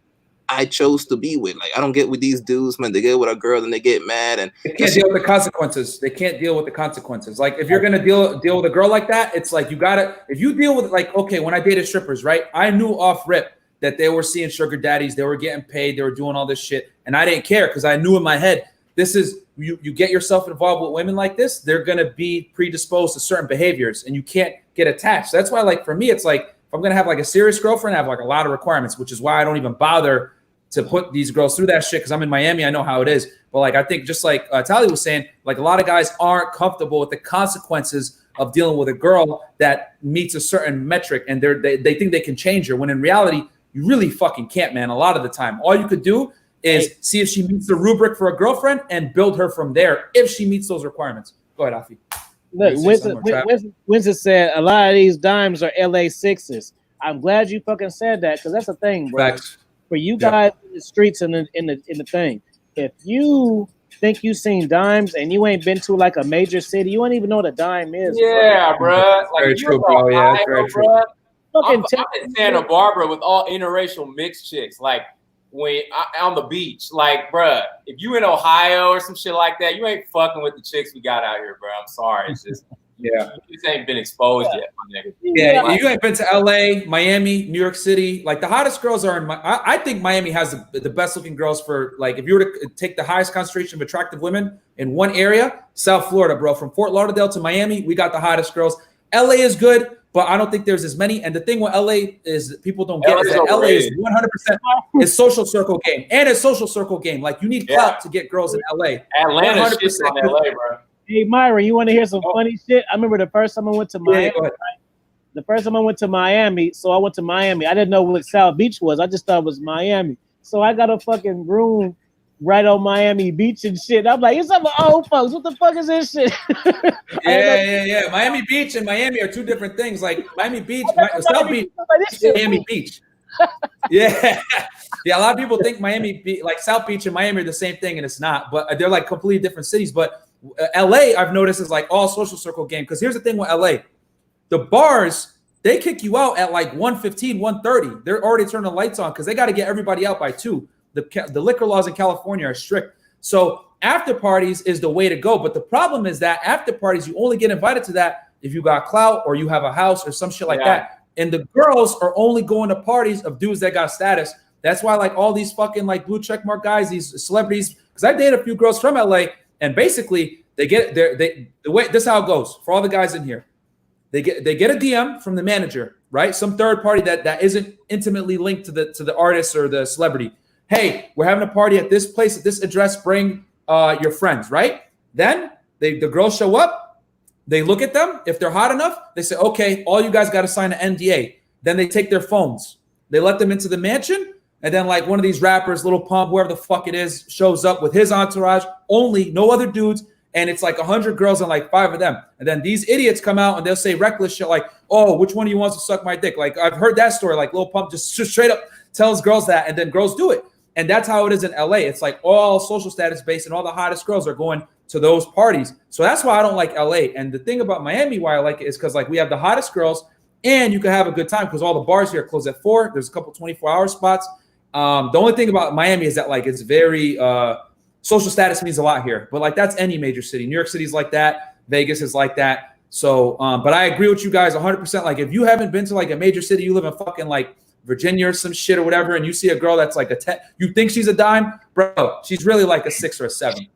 I chose to be with. Like, I don't get with these dudes, man. They get with a girl and they get mad and they can't deal with the consequences. They can't deal with the consequences. Like, if you're gonna deal with a girl like that, it's like you gotta. If you deal with, like, okay, when I dated strippers, right? I knew off rip that they were seeing sugar daddies, they were getting paid, they were doing all this shit, and I didn't care because I knew in my head, this is you get yourself involved with women like this, they're gonna be predisposed to certain behaviors, and you can't get attached. That's why, like, for me, it's like if I'm gonna have like a serious girlfriend, I have like a lot of requirements, which is why I don't even bother to put these girls through that shit because I'm in Miami. I know how it is. But like I think just like Tali was saying, like a lot of guys aren't comfortable with the consequences of dealing with a girl that meets a certain metric and they think they can change her when in reality you really fucking can't, man. A lot of the time, all you could do is see if she meets the rubric for a girlfriend and build her from there if she meets those requirements. Go ahead, Afi. Look, Winston said a lot of these dimes are LA Sixes. I'm glad you fucking said that because that's the thing, bro. Facts. For you guys in the streets and in the thing, if you think you seen dimes and you ain't been to like a major city, you don't even know what a dime is. Yeah, bro. Like very you true, bro. Yeah, that's very true. I'm in Santa Barbara with all interracial mixed chicks. Like when on the beach, like, bro, if you in Ohio or some shit like that, you ain't fucking with the chicks we got out here, bro. I'm sorry, it's just you just ain't been exposed yet, my nigga. Yeah, you ain't been to LA, Miami, New York City. Like the hottest girls are in I think Miami has the best looking girls for like if you were to take the highest concentration of attractive women in one area, South Florida, bro. From Fort Lauderdale to Miami, we got the hottest girls. LA is good, but I don't think there's as many. And the thing with LA is that people don't get is that LA is 100% it's social circle game and it's social circle game. Like you need clout to get girls in LA. Atlanta shit's on LA, bro. Hey, Myron, you want to hear some funny shit? I remember the first time I went to Miami. The first time I went to Miami, so I went to Miami. I didn't know what South Beach was. I just thought it was Miami. So I got a fucking room right on Miami Beach and shit. I'm like, it's some old folks. What the fuck is this shit? Yeah. Miami Beach and Miami are two different things. Like Miami Beach, South Beach, Miami Beach. Yeah. A lot of people think like South Beach and Miami are the same thing, and it's not. But they're like completely different cities. But LA, I've noticed, is like all social circle game. Because here's the thing with LA. The bars, they kick you out at like 1:15, 1:30. They're already turning the lights on because they got to get everybody out by 2. The liquor laws in California are strict. So after parties is the way to go. But the problem is that after parties, you only get invited to that if you got clout or you have a house or some shit like that. And the girls are only going to parties of dudes that got status. That's why like all these fucking like blue checkmark guys, these celebrities, because I dated a few girls from LA and basically they get the way this is how it goes for all the guys in here. They get a DM from the manager, right? Some third party that isn't intimately linked to the artist or the celebrity. Hey, we're having a party at this place, at this address. Bring your friends, right? Then the girls show up. They look at them. If they're hot enough, they say, okay, all you guys got to sign an NDA. Then they take their phones. They let them into the mansion. And then like one of these rappers, Lil Pump, whoever the fuck it is, shows up with his entourage, only, no other dudes. And it's like 100 girls and like 5 of them. And then these idiots come out and they'll say reckless shit like, oh, which one of you wants to suck my dick? Like I've heard that story. Like Lil Pump just straight up tells girls that and then girls do it. And that's how it is in LA. It's like all social status based and all the hottest girls are going to those parties. So that's why I don't like LA. And the thing about Miami, why I like it is because like we have the hottest girls and you can have a good time because all the bars here close at 4. There's a couple 24-hour spots. The only thing about Miami is that like it's very social status means a lot here, but like that's any major city. New York City is like that. Vegas is like that. So, but I agree with you guys 100%. Like if you haven't been to like a major city, you live in fucking like Virginia or some shit or whatever, and you see a girl that's like a 10, you think she's a dime, bro, she's really like a 6 or a 7.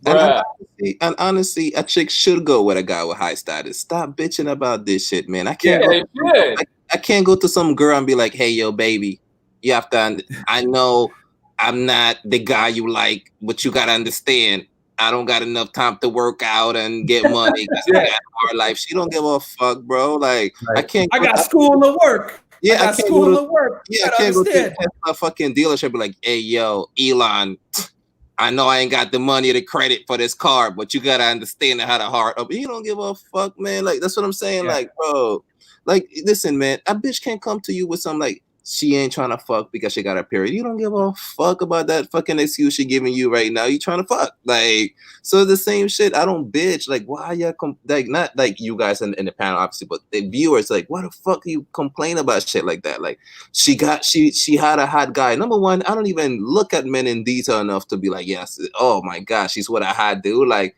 And honestly, a chick should go with a guy with high status. Stop bitching about this shit, man. I can't I can't go to some girl and be like, hey, yo, baby, you have to, I know I'm not the guy you like, but you got to understand, I don't got enough time to work out and get money. I got hard life. She don't give a fuck, bro. Like, I can't. I got school and the work. Yeah, I got school and the work. Yeah, I can't go to a fucking dealership and be like, hey, yo, Elon, I know I ain't got the money or the credit for this car, but you got to understand how to hard up. You don't give a fuck, man. Like, that's what I'm saying. Yeah. Like, bro, like, listen, man, a bitch can't come to you with some like, she ain't trying to fuck because she got a period. You don't give a fuck about that fucking excuse she giving you right now. You trying to fuck. Like, so the same shit. I don't bitch. Like, why you like not like you guys in the panel, obviously, but the viewers, like, why the fuck you complain about shit like that? Like, she had a hot guy. Number one, I don't even look at men in detail enough to be like, yes, oh my gosh, she's what I had dude. Like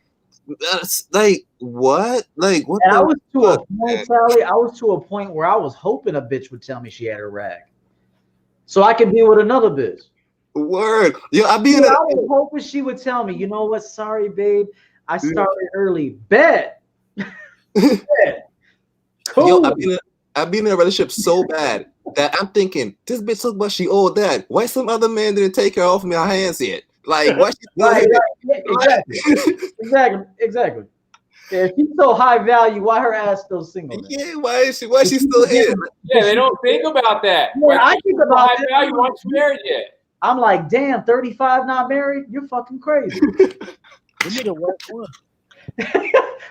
what? Like what? And I was to a point, Sally. I was to a point where I was hoping a bitch would tell me she had a rag, so I could deal with another bitch. Word, yo, I was hoping she would tell me, you know what? Sorry, babe, I started early. Bet. Cool. Yo, I've been in a relationship so bad that I'm thinking, this bitch look what she owed that. Why some other man didn't take her off my hands yet? Like, why she still Right, here? right. Exactly. Yeah, if she's so high value, why her ass still single then? Yeah, why is she still here? Yeah, they don't think about that. Yeah, Like, I think about high that. value once you married yet. I'm like, damn, 35 not married? You're fucking crazy. You need to work one.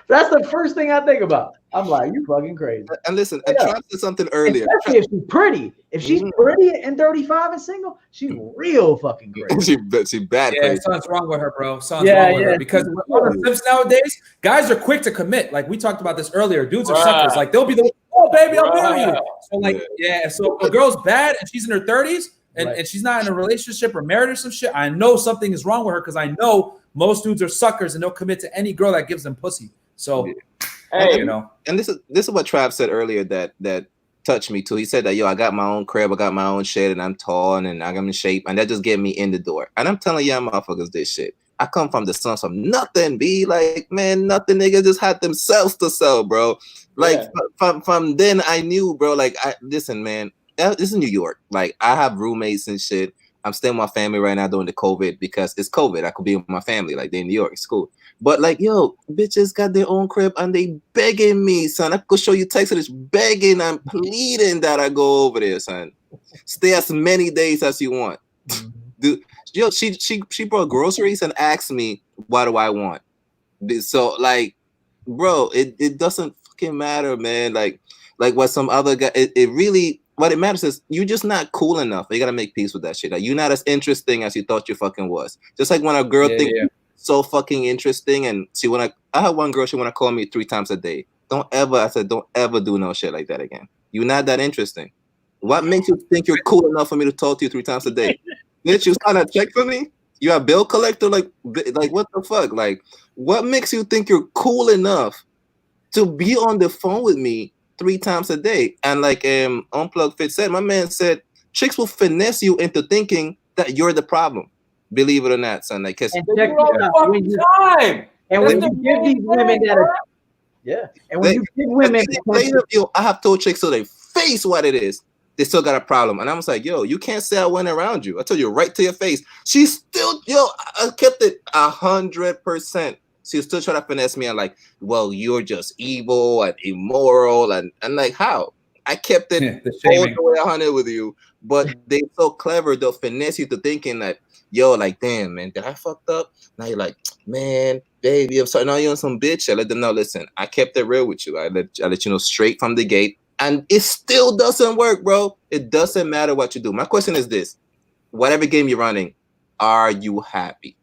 That's the first thing I think about. I'm like, you fucking crazy. And listen, and Trav said something earlier. Especially if she's pretty. If she's pretty and 35 and single, she's real fucking crazy. she bad Yeah, crazy. something's wrong with her, bro. Something's wrong with her. Because on the Sims nowadays, guys are quick to commit. Like we talked about this earlier. Dudes are suckers. Like they'll be the, oh baby, I'll marry you. So like, so if a girl's bad and she's in her 30s and she's not in a relationship or married or some shit, I know something is wrong with her because I know most dudes are suckers and they'll commit to any girl that gives them pussy. So hey, you know, and this is what Trav said earlier that touched me too. He said that, yo, I got my own crib, I got my own shit, and I'm tall and I'm in shape, and that just get me in the door. And I'm telling y'all motherfuckers this shit. I come from the slums from nothing, be like, man, nothing. Niggas just had themselves to sell, bro. Like from then I knew, bro. Like, listen, man, this is New York. Like, I have roommates and shit. I'm staying with my family right now during the COVID because it's COVID. I could be with my family, like they're in New York, it's cool. But like, yo, bitches got their own crib and they begging me, son. I could show you text message begging and pleading that I go over there, son. Stay as many days as you want. Dude, yo, she brought groceries and asked me, what do I want? So like, bro, it doesn't fucking matter, man. Like what some other guy, it really, what it matters is you're just not cool enough. You gotta make peace with that shit. Like, you're not as interesting as you thought you fucking was. Just like when a girl thinks so fucking interesting and I had one girl, she wanna call me 3 times a day. Don't ever do no shit like that again. You're not that interesting. What makes you think you're cool enough for me to talk to you 3 times a day? Didn't you sign a check for me? You're a bill collector? Like what the fuck? Like, what makes you think you're cool enough to be on the phone with me 3 times a day? And like Unplugged Fit said, my man said, chicks will finesse you into thinking that you're the problem. Believe it or not, son. Like, and when you give these women that are, and when you give women, I have told chicks so they face what it is, they still got a problem. And I was like, yo, you can't say I went around you. I told you right to your face. She's still, I kept it 100%. She was still trying to finesse me and like, well, you're just evil and immoral and like, how? I kept it all the way 100 with you, but they so clever, they'll finesse you to thinking that, yo, like, damn, man, did I fucked up? Now you're like, man, baby, I'm sorry. Now you're on some bitch. I let them know, listen, I kept it real with you. I let you know straight from the gate. And it still doesn't work, bro. It doesn't matter what you do. My question is this. Whatever game you're running, are you happy?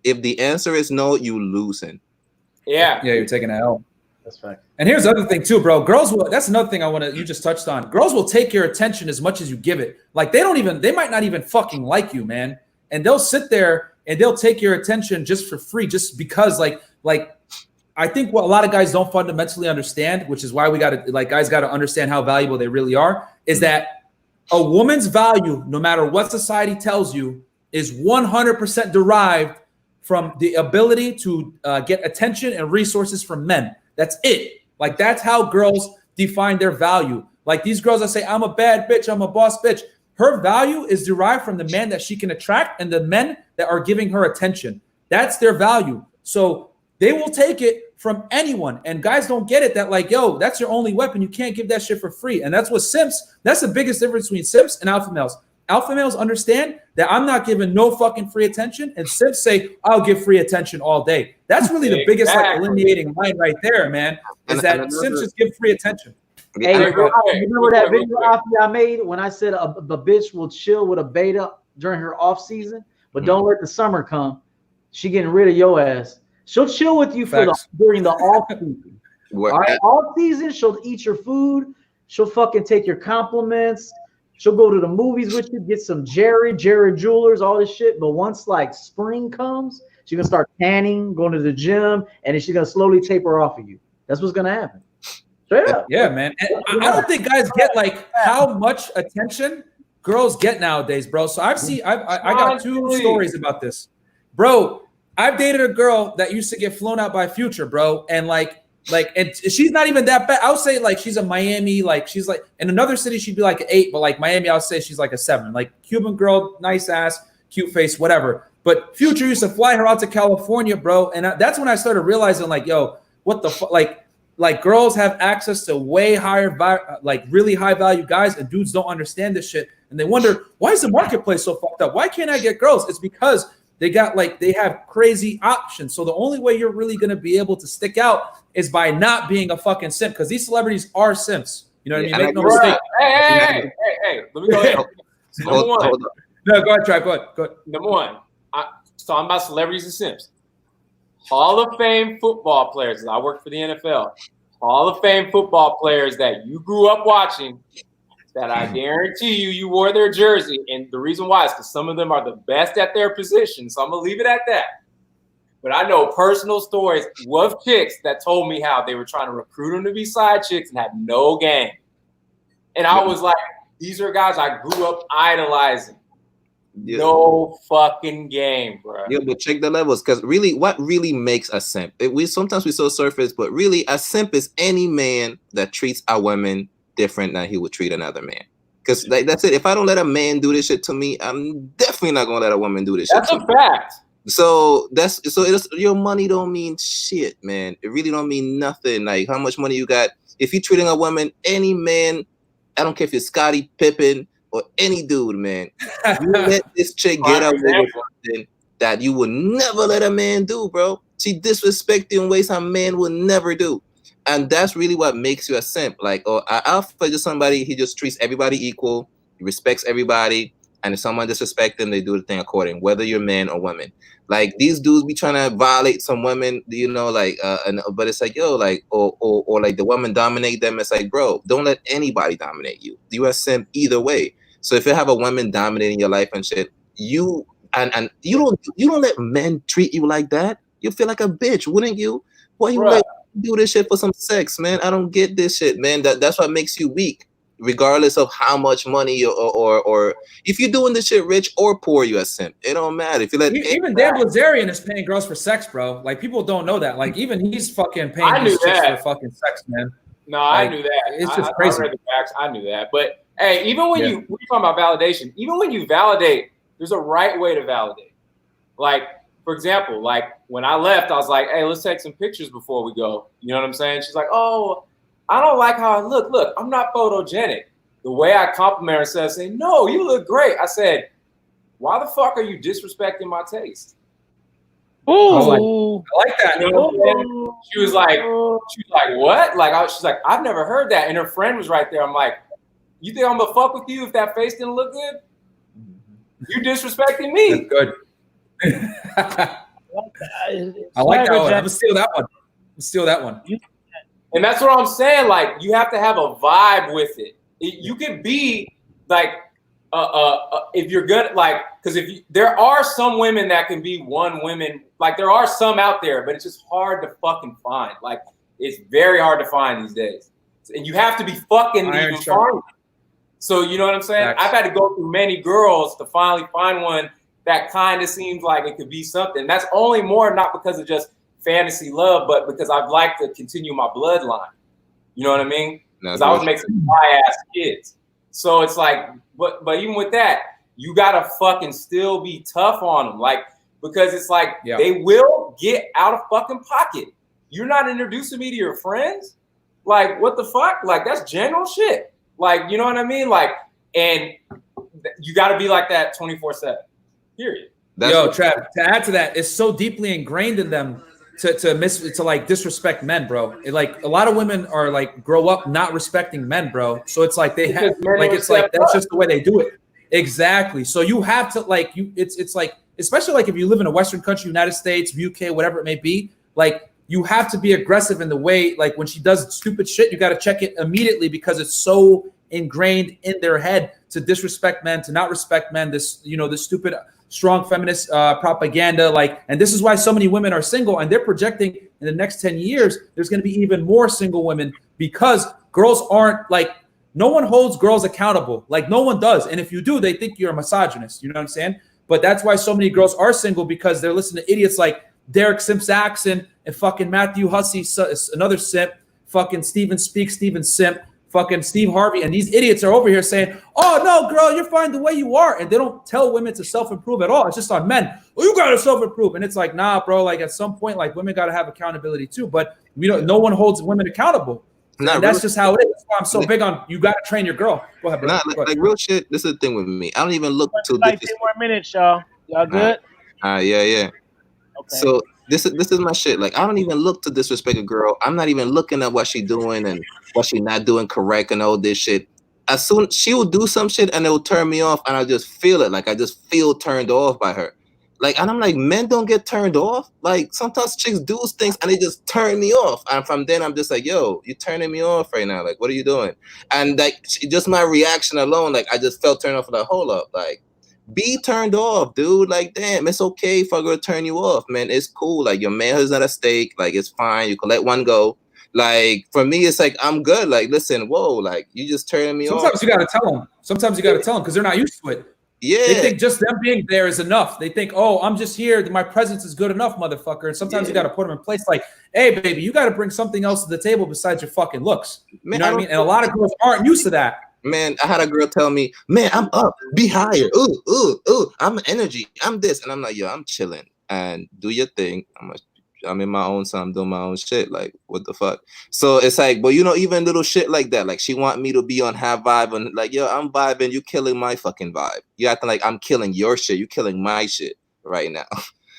If the answer is no, you losing. Yeah, you're taking a L. That's fact. And here's the other thing too, bro. Girls will, that's another thing you just touched on. Girls will take your attention as much as you give it. Like they might not even fucking like you, man. And they'll sit there and they'll take your attention just for free, just because like I think what a lot of guys don't fundamentally understand, which is why guys got to understand how valuable they really are, is that a woman's value, no matter what society tells you, is 100% derived from the ability to get attention and resources from men. That's it. Like, that's how girls define their value. Like these girls that say, I'm a bad bitch, I'm a boss bitch. Her value is derived from the men that she can attract and the men that are giving her attention. That's their value. So they will take it from anyone. And guys don't get it that like, yo, that's your only weapon. You can't give that shit for free. And that's what simps, that's the biggest difference between simps and alpha males. Alpha males understand that I'm not giving no fucking free attention. And simps say, I'll give free attention all day. That's really the biggest like eliminating line right there, man, is that simps just give free attention. Hey, remember that video I made when I said a bitch will chill with a beta during her off season, but don't let the summer come. She getting rid of your ass. She'll chill with you during the off season. All right, off season, she'll eat your food. She'll fucking take your compliments. She'll go to the movies with you, get some Jared Jewelers, all this shit. But once like spring comes, she's gonna start tanning, going to the gym, and then she's gonna slowly taper off of you. That's what's gonna happen. Straight up. Yeah, man. And I don't think guys get like how much attention girls get nowadays, bro. So I got 2 stories about this, bro. I've dated a girl that used to get flown out by Future, bro, and like Like, and she's not even that bad. I would say like she's a Miami, like she's like in another city she'd be like an 8, but like Miami, I would say she's like a 7. Like Cuban girl, nice ass, cute face, whatever. But Future used to fly her out to California, bro, and that's when I started realizing like, yo, what the fuck, like girls have access to way higher, like really high value guys, and dudes don't understand this shit, and they wonder why is the marketplace so fucked up? Why can't I get girls? It's because they have crazy options. So the only way you're really gonna be able to stick out is by not being a fucking simp, because these celebrities are simps. You know what I mean? Make no mistake. Hey, let me go ahead. Number one. No, go ahead, Trav. Go ahead. Number one. Talking about celebrities and simps. Hall of Fame football players. I work for the NFL. Hall of Fame football players that you grew up watching, that I guarantee you wore their jersey. And the reason why is because some of them are the best at their position. So I'm going to leave it at that. But I know personal stories of chicks that told me how they were trying to recruit them to be side chicks and had no game. And I was like, these are guys I grew up idolizing. Yeah. No fucking game, bro. Yeah, but check the levels, because really, what really makes a simp? We sometimes so surface, but really, a simp is any man that treats a woman different than he would treat another man. Because like that's it. If I don't let a man do this shit to me, I'm definitely not gonna let a woman do this shit. That's a fact. So your money don't mean shit, man. It really don't mean nothing. Like how much money you got. If you're treating a woman, any man, I don't care if it's Scottie Pippen or any dude, man, you let this chick get up with something that you would never let a man do, bro. She disrespects you in ways a man would never do. And that's really what makes you a simp. Like, alpha just somebody, he just treats everybody equal, he respects everybody, and if someone disrespects them, they do the thing according, whether you're man or woman. Like these dudes be trying to violate some women, you know, like, but it's like, yo, like, or like the woman dominate them. It's like, bro, don't let anybody dominate you. You are simp either way. So if you have a woman dominating your life and shit, you don't let men treat you like that. You feel like a bitch, wouldn't you? Why you like do this shit for some sex, man? I don't get this shit, man. That's what makes you weak, regardless of how much money or if you're doing this shit rich or poor, you a simp. It don't matter. If you let even Dan Blazarian is paying girls for sex, bro. Like people don't know that. Like even he's fucking paying these chicks for fucking sex, man. No, like, I knew that. It's just crazy. I read the facts. I knew that. But hey, even when we're talking about validation, even when you validate, there's a right way to validate. Like, for example, like when I left, I was like, hey, let's take some pictures before we go. You know what I'm saying? She's like, oh, I don't like how I look. Look, I'm not photogenic. The way I compliment her instead of saying, no, you look great. I said, why the fuck are you disrespecting my taste? Oh, I like that. You know what she was like, what? Like, she's like, I've never heard that. And her friend was right there. I'm like, you think I'm gonna fuck with you if that face didn't look good? You disrespecting me. That's good. I like that one. I'm gonna steal that one. And that's what I'm saying. Like, you have to have a vibe with it. You can be like, if you're good, like, because there are some women that can be one women. Like, there are some out there, but it's just hard to fucking find. Like, it's very hard to find these days, and you have to be fucking even find. So you know what I'm saying? I've had to go through many girls to finally find one that kind of seems like it could be something. That's only more not because of just fantasy love, but because I'd like to continue my bloodline. You know what I mean? Because I was making some high-ass kids. So it's like, but even with that, you gotta fucking still be tough on them, like, because it's like they will get out of fucking pocket. You're not introducing me to your friends, like what the fuck? Like that's general shit. Like, you know what I mean? Like, and you got to be like that 24/7. Period. Yo, Trav, to add to that, it's so deeply ingrained in them to like disrespect men, bro. Like a lot of women are like grow up not respecting men, bro. So it's like they have like it's like that's just the way they do it. Exactly. So you have to like it's like, especially like if you live in a Western country, United States, UK, whatever it may be, like you have to be aggressive in the way, like when she does stupid shit, you got to check it immediately because it's so ingrained in their head to disrespect men, to not respect men, this, you know, this stupid, strong feminist propaganda. Like, and this is why so many women are single, and they're projecting in the next 10 years, there's going to be even more single women because girls aren't like, no one holds girls accountable. Like no one does. And if you do, they think you're a misogynist. You know what I'm saying? But that's why so many girls are single, because they're listening to idiots like Derek Simp-Saxon and fucking Matthew Hussey, another simp, fucking Steven Simp, fucking Steve Harvey, and these idiots are over here saying, oh, no, girl, you're fine the way you are. And they don't tell women to self-improve at all. It's just on men. Oh, you got to self-improve. And it's like, nah, bro, like at some point, like women got to have accountability too. But no one holds women accountable. And that's just how it is. That's why I'm so big on you got to train your girl. Go ahead, bro. Like real shit. This is the thing with me. I don't even look to like 10 more minutes, y'all. Y'all good? Yeah. Okay. So this is my shit. Like I don't even look to disrespect a girl. I'm not even looking at what she doing and what she not doing correct and all this shit. As soon she will do some shit and it will turn me off, and I just feel it. Like I just feel turned off by her. Like, and I'm like, men don't get turned off. Like sometimes chicks do things and they just turn me off. And from then I'm just like, yo, you're turning me off right now. Like, what are you doing? And like just my reaction alone, like I just felt turned off. Like, hold up, like be turned off, dude. Like, damn, it's okay if I go turn you off, man. It's cool. Like your manhood's not at stake. Like it's fine. You can let one go. Like for me, it's like I'm good. Like, listen, whoa, like you just turning me off. Sometimes you gotta tell them. Sometimes you gotta tell them because they're not used to it. Yeah. They think just them being there is enough. They think, oh, I'm just here. My presence is good enough, motherfucker. And sometimes you got to put them in place like, hey, baby, you got to bring something else to the table besides your fucking looks. Man, you know what I mean? And a lot of girls aren't used to that. Man, I had a girl tell me, man, I'm up. Be higher. Ooh. I'm energy. I'm this. And I'm like, yo, I'm chilling. And do your thing. I'm in my own son. I'm doing my own shit. Like, what the fuck? So it's like, but you know, even little shit like that. Like, she want me to be on her vibe, and like, yo, I'm vibing. You killing my fucking vibe. You acting like I'm killing your shit. You killing my shit right now.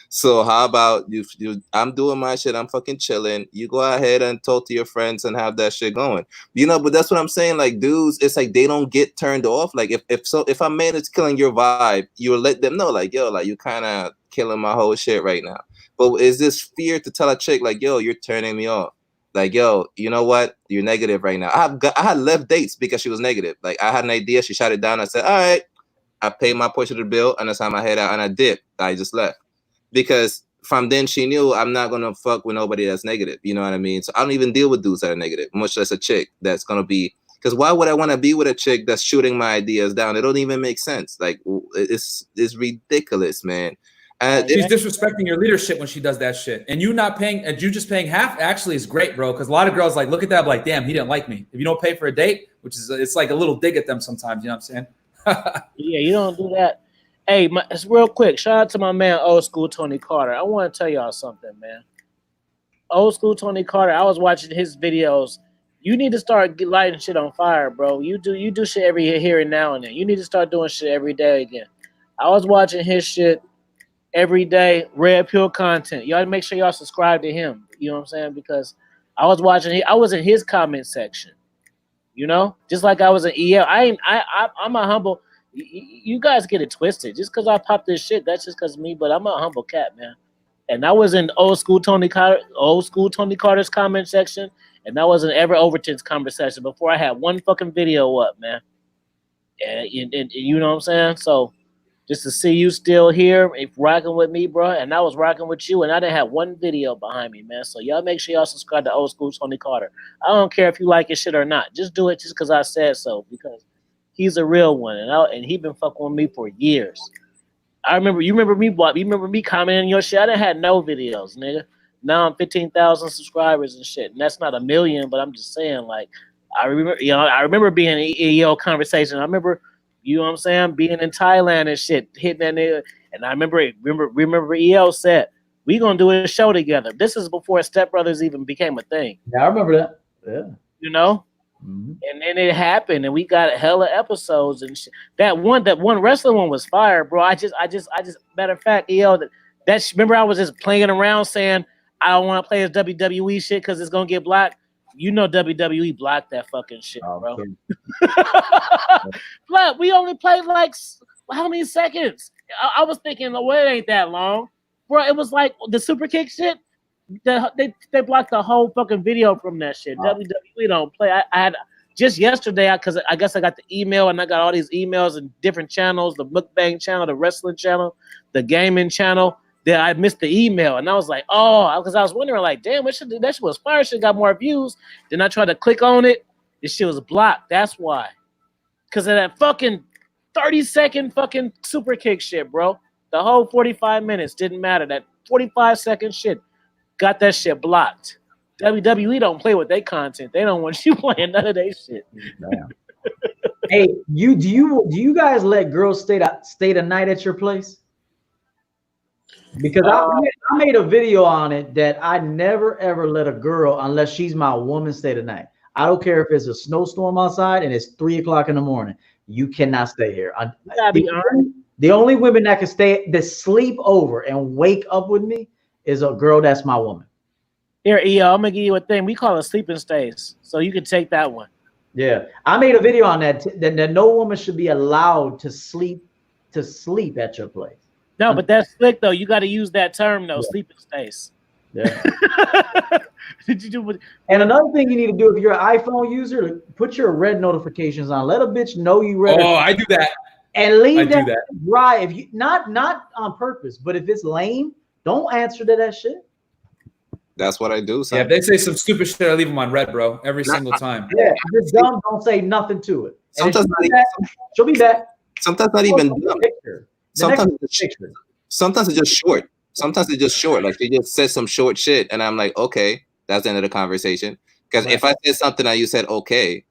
So how about you? I'm doing my shit. I'm fucking chilling. You go ahead and talk to your friends and have that shit going. You know, but that's what I'm saying. Like, dudes, it's like they don't get turned off. Like, if a man is killing your vibe, you'll let them know. Like, yo, like you kind of killing my whole shit right now. But is this fear to tell a chick like, yo, you're turning me off? Like, yo, you know what? You're negative right now. I had left dates because she was negative. Like, I had an idea. She shot it down. I said, all right. I paid my portion of the bill, and that's how I head out, and I dipped. I just left. Because from then she knew I'm not going to fuck with nobody that's negative. You know what I mean? So I don't even deal with dudes that are negative, much less a chick that's going to be. Because why would I want to be with a chick that's shooting my ideas down? It don't even make sense. Like, it's ridiculous, man. She's disrespecting your leadership when she does that shit. And you not paying, and you just paying half actually is great, bro. Because a lot of girls like look at that like, damn, he didn't like me. If you don't pay for a date, which is it's like a little dig at them sometimes. You know what I'm saying? Yeah, you don't do that. Hey, it's real quick. Shout out to my man, Old School Tony Carter. I want to tell y'all something, man. Old School Tony Carter. I was watching his videos. You need to start lighting shit on fire, bro. You do shit every here and now and then. You need to start doing shit every day again. I was watching his shit every day, Red Pill content. Y'all make sure y'all subscribe to him. You know what I'm saying? Because I was watching. I was in his comment section. You know, just like I was in EL. I'm a humble. You guys get it twisted. Just because I popped this shit, that's just because of me. But I'm a humble cat, man. And I was in Old School Tony Carter's comment section, and I was in Everett Overton's conversation before I had one fucking video up, man. And you know what I'm saying? So just to see you still here, if rocking with me, bro, and I was rocking with you, and I didn't have one video behind me, man. So y'all make sure y'all subscribe to Old School Tony Carter. I don't care if you like his shit or not. Just do it just because I said so, because he's a real one, and he been fucking with me for years. You remember me commenting your shit. I didn't have no videos, nigga. Now I'm 15,000 subscribers and shit, and that's not a million, but I'm just saying, like, I remember being in EO conversation. I remember, you know what I'm saying, being in Thailand and shit, hitting that nigga. And I remember EO said, we gonna do a show together. This is before Step Brothers even became a thing. Yeah, I remember that. Yeah. You know? Mm-hmm. And then it happened, and we got hella episodes and shit. That one wrestling one was fire, bro. I just matter of fact, EO, remember I was just playing around saying I don't want to play as WWE shit because it's gonna get blocked. You know WWE blocked that fucking shit, bro. Block. We only played like how many seconds? I was thinking, well, it ain't that long, bro. It was like the super kick shit. They blocked the whole fucking video from that shit. WWE don't play. I had just yesterday because I guess I got the email and I got all these emails and different channels: the mukbang channel, the wrestling channel, the gaming channel. That I missed the email, and I was like, oh, because I was wondering, like, damn, that shit was fire. Shit got more views. Then I tried to click on it. This shit was blocked. That's why. Because of that fucking 30-second fucking super kick shit, bro. The whole 45 minutes didn't matter. That 45-second shit. Got that shit blocked. WWE don't play with their content. They don't want you playing none of their shit. Damn. Hey, do you guys let girls stay the night at your place? Because I made a video on it that I never ever let a girl, unless she's my woman, stay the night. I don't care if it's a snowstorm outside and it's 3 o'clock in the morning. You cannot stay here. The only women that can sleep over and wake up with me is a girl that's my woman. Here, EO, I'm gonna give you a thing. We call it sleeping stays, so you can take that one. Yeah, I made a video on that. That no woman should be allowed to sleep at your place. No, but that's slick though. You got to use that term though. Yeah. Sleeping stays. Yeah. Did you do? And another thing you need to do if you're an iPhone user, put your red notifications on. Let a bitch know you read. Oh, I do that. And leave that dry. If you not on purpose, but if it's lame, don't answer to that shit. That's what I do. Yeah, if they say some stupid shit, I leave them on red, bro, every single time. Yeah, if it's dumb, don't say nothing to it. Sometimes she'll be back. Sometimes not even dumb. Sometimes it's just short. Sometimes it's just short. Like she just said some short shit, and I'm like, okay, that's the end of the conversation. Because if I said something and you said okay,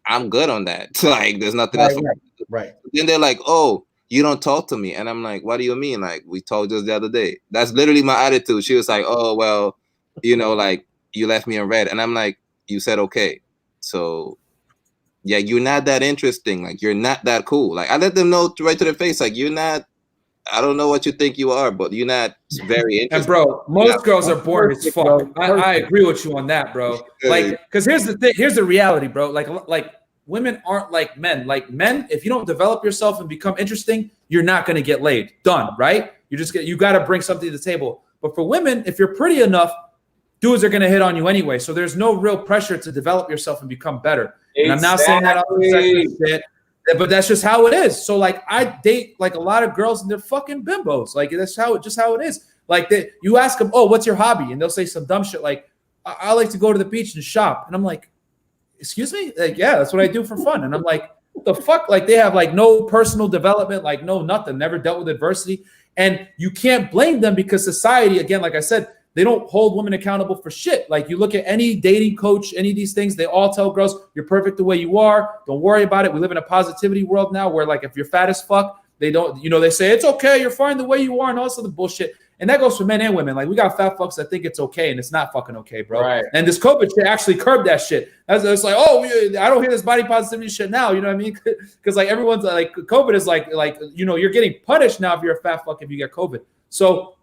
I'm good on that. Like there's nothing else. Right. Then they're like, oh, you don't talk to me, and I'm like, what do you mean? Like we talked just the other day. That's literally my attitude. She was like, oh well. Like you left me in red, and I'm like, you said okay, so yeah, you're not that interesting. Like you're not that cool. Like I let them know right to their face, like you're not. I don't know what you think you are, but you're not very interesting. And bro, most girls are boring as fuck. I agree with you on that, bro. Like, because here's the thing. Here's the reality, bro. Like women aren't like men. Like men, if you don't develop yourself and become interesting, you're not gonna get laid. Done. Right? You got to bring something to the table. But for women, if you're pretty enough, dudes are going to hit on you anyway. So there's no real pressure to develop yourself and become better. Exactly. And I'm not saying that off the sexist shit, but that's just how it is. So like I date like a lot of girls and they're fucking bimbos. Like that's how it is. Like you ask them, oh, what's your hobby? And they'll say some dumb shit like, I like to go to the beach and shop. And I'm like, excuse me? Like, yeah, that's what I do for fun. And I'm like, what the fuck? Like they have like no personal development, like no nothing, never dealt with adversity. And you can't blame them because society, again, like I said, they don't hold women accountable for shit. Like you look at any dating coach, any of these things, they all tell girls, you're perfect the way you are. Don't worry about it. We live in a positivity world now where like if you're fat as fuck, they don't, they say it's okay. You're fine the way you are and all this other bullshit. And that goes for men and women. Like we got fat fucks that think it's okay and it's not fucking okay, bro. Right. And this COVID shit actually curbed that shit. It's like, oh, I don't hear this body positivity shit now. You know what I mean? Because like everyone's like, COVID is like you're getting punished now if you're a fat fuck if you get COVID. So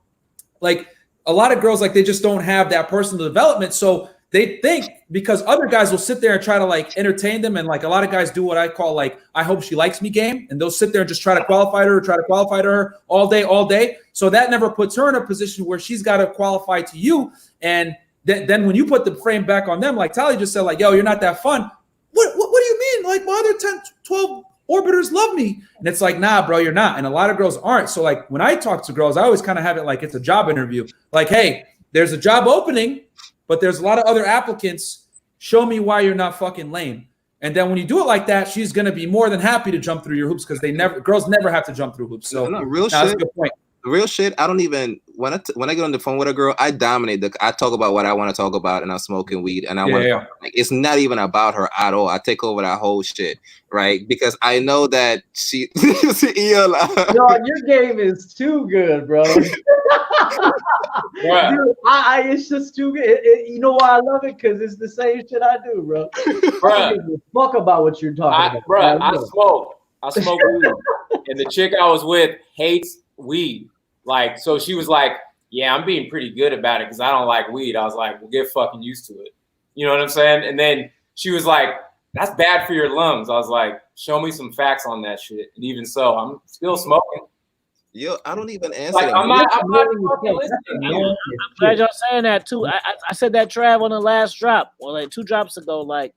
like a lot of girls, like they just don't have that personal development. So they think because other guys will sit there and try to like entertain them. And like a lot of guys do what I call like, I hope she likes me game. And they'll sit there and just try to qualify to her all day. So that never puts her in a position where she's got to qualify to you. And then when you put the frame back on them, like Tali just said, like, yo, you're not that fun. What do you mean? Like my other 10, 12 orbiters love me. And it's like, nah, bro, you're not. And a lot of girls aren't. So like when I talk to girls, I always kind of have it like it's a job interview. Like, hey, there's a job opening, but there's a lot of other applicants. Show me why you're not fucking lame. And then when you do it like that, she's going to be more than happy to jump through your hoops because girls never have to jump through hoops. So that's a good point. Real shit. I don't even when I get on the phone with a girl, I dominate. I talk about what I want to talk about, and I'm smoking weed, and I want. Like, it's not even about her at all. I take over that whole shit, right? Because I know that she. Yo, your game is too good, bro. Dude, it's just too good. You know why I love it? Because it's the same shit I do, bro. I don't give a fuck about what you're talking about. Bro, I smoke weed, and the chick I was with hates weed. Like, so she was like, yeah, I'm being pretty good about it because I don't like weed. I was like, well, get fucking used to it. You know what I'm saying? And then she was like, that's bad for your lungs. I was like, show me some facts on that shit. And even so, I'm still smoking. Yo, I don't even answer. Like, I'm not fucking listening. I'm glad y'all saying that too. I said that Trav on the last drop, or like 2 drops ago, like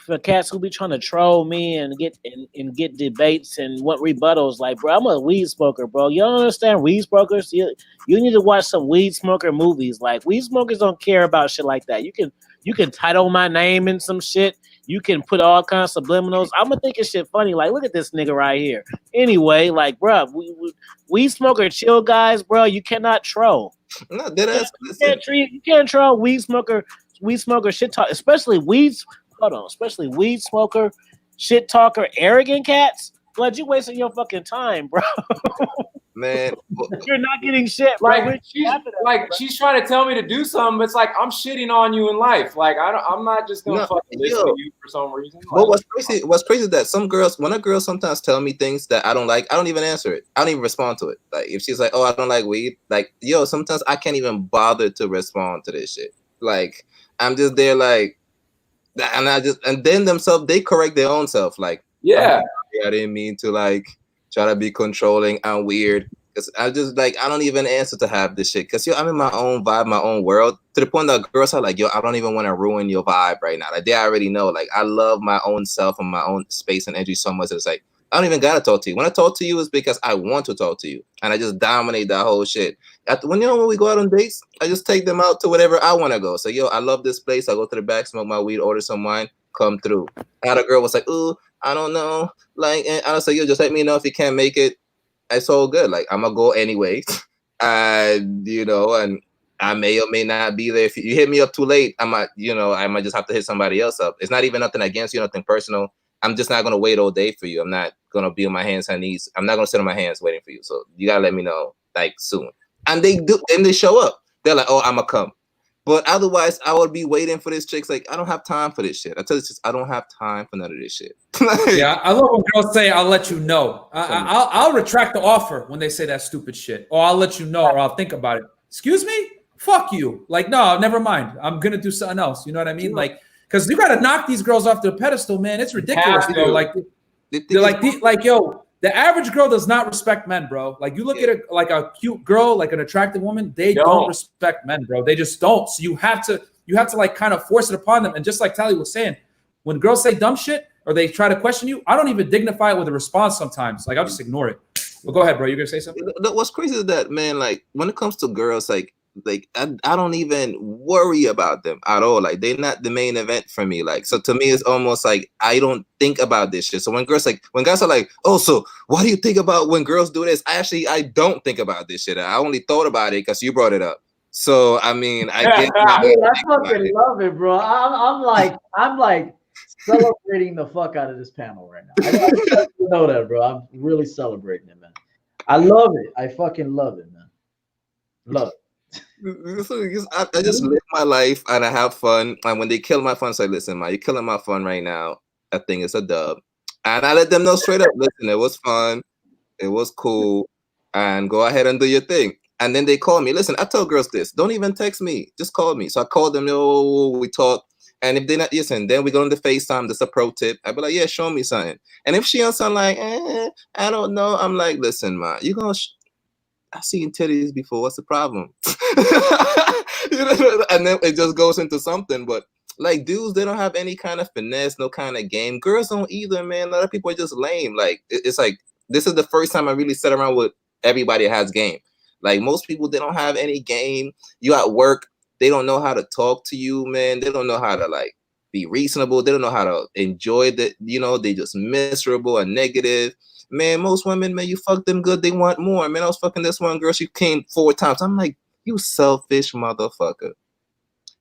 for cats who be trying to troll me and get debates and what rebuttals. Like, bro, I'm a weed smoker, bro. You don't understand weed smokers? You need to watch some weed smoker movies. Like, weed smokers don't care about shit like that. You can title my name in some shit. you can put all kinds of subliminals. I'm gonna think it's shit funny. Like, look at this nigga right here. Anyway, like, bro, weed smoker chill guys, bro. You cannot troll. No, dead ass. You can't troll weed smoker shit talk, especially weed. Hold on, especially weed smoker, shit talker, arrogant cats. Blood, you wasting your fucking time, bro. Man, You're not getting shit. Like she's trying to tell me to do something, but it's like I'm shitting on you in life. Like I'm not just gonna fucking listen to you for some reason. But what's crazy is that some girls, when a girl sometimes tell me things that I don't like, I don't even answer it. I don't even respond to it. Like if she's like, "Oh, I don't like weed," like sometimes I can't even bother to respond to this shit. Like I'm just there, like, and then themselves they correct their own self. Like, yeah, I didn't mean to like try to be controlling and weird. Cause I just like I don't even answer to have this shit. Cause I'm in my own vibe, my own world. To the point that girls are like, I don't even want to ruin your vibe right now. Like they already know. Like I love my own self and my own space and energy so much. It's like I don't even gotta talk to you. When I talk to you, is because I want to talk to you, and I just dominate that whole shit. When we go out on dates, I just take them out to whatever I want to go. So I love this place. I go to the back, smoke my weed, order some wine, come through. I had a girl was like, "Ooh, I don't know," like, and I was like, just let me know if you can't make it. It's all good. Like I'm gonna go anyway, and and I may or may not be there. If you hit me up too late, I might just have to hit somebody else up. It's not even nothing against you, nothing personal. I'm just not gonna wait all day for you. I'm not gonna be on my hands and knees. I'm not gonna sit on my hands waiting for you. So you gotta let me know like soon. And they do, and they show up. They're like, "Oh, I'm gonna come." But otherwise, I would be waiting for this chick's like, I don't have time for this shit. I tell you, I don't have time for none of this shit. Yeah, I love when girls say, "I'll let you know." I'll retract the offer when they say that stupid shit, or I'll let you know, or I'll think about it. Excuse me? Fuck you. Like, no, never mind. I'm gonna do something else. You know what I mean? Like, because you got to knock these girls off their pedestal, man. It's ridiculous, bro. Like, they're like, yo. The average girl does not respect men, bro. Like you look at a cute girl, like an attractive woman, they don't respect men, bro. They just don't. So you have to like kind of force it upon them. And just like Tally was saying, when girls say dumb shit or they try to question you, I don't even dignify it with a response sometimes. Like I'll just ignore it. Well, go ahead, bro. You're gonna say something? What's crazy is that, man, like when it comes to girls, like I don't even worry about them at all. Like they're not the main event for me. Like, so to me, it's almost like I don't think about this shit. So when guys are like, "Oh, so what do you think about when girls do this?" I don't think about this shit. I only thought about it because you brought it up. So I mean, I get. I fucking love it, bro. I'm like celebrating the fuck out of this panel right now. I know that, bro. I'm really celebrating it, man. I love it. I fucking love it, man. Love it. I just live my life and I have fun. And when they kill my fun, I say, "Listen, man, you're killing my fun right now. I think it's a dub." And I let them know straight up, "Listen, it was fun, it was cool, and go ahead and do your thing." And then they call me. Listen, I tell girls this: don't even text me, just call me. So I call them. We talk. And if they're not listen, then we go into FaceTime. That's a pro tip. I'd be like, "Yeah, show me something." And if she on something like, I don't know, I'm like, "Listen, man, you gonna." I've seen titties before. What's the problem? And then it just goes into something. But like dudes, they don't have any kind of finesse, no kind of game. Girls don't either, man. A lot of people are just lame. Like it's like this is the first time I really sat around with everybody that has game. Like most people, they don't have any game. You at work, they don't know how to talk to you, man. They don't know how to like be reasonable. They don't know how to enjoy the, they just miserable and negative. Man, most women, man, you fuck them good, they want more. Man, I was fucking this one girl, she came 4 times. I'm like, you selfish motherfucker.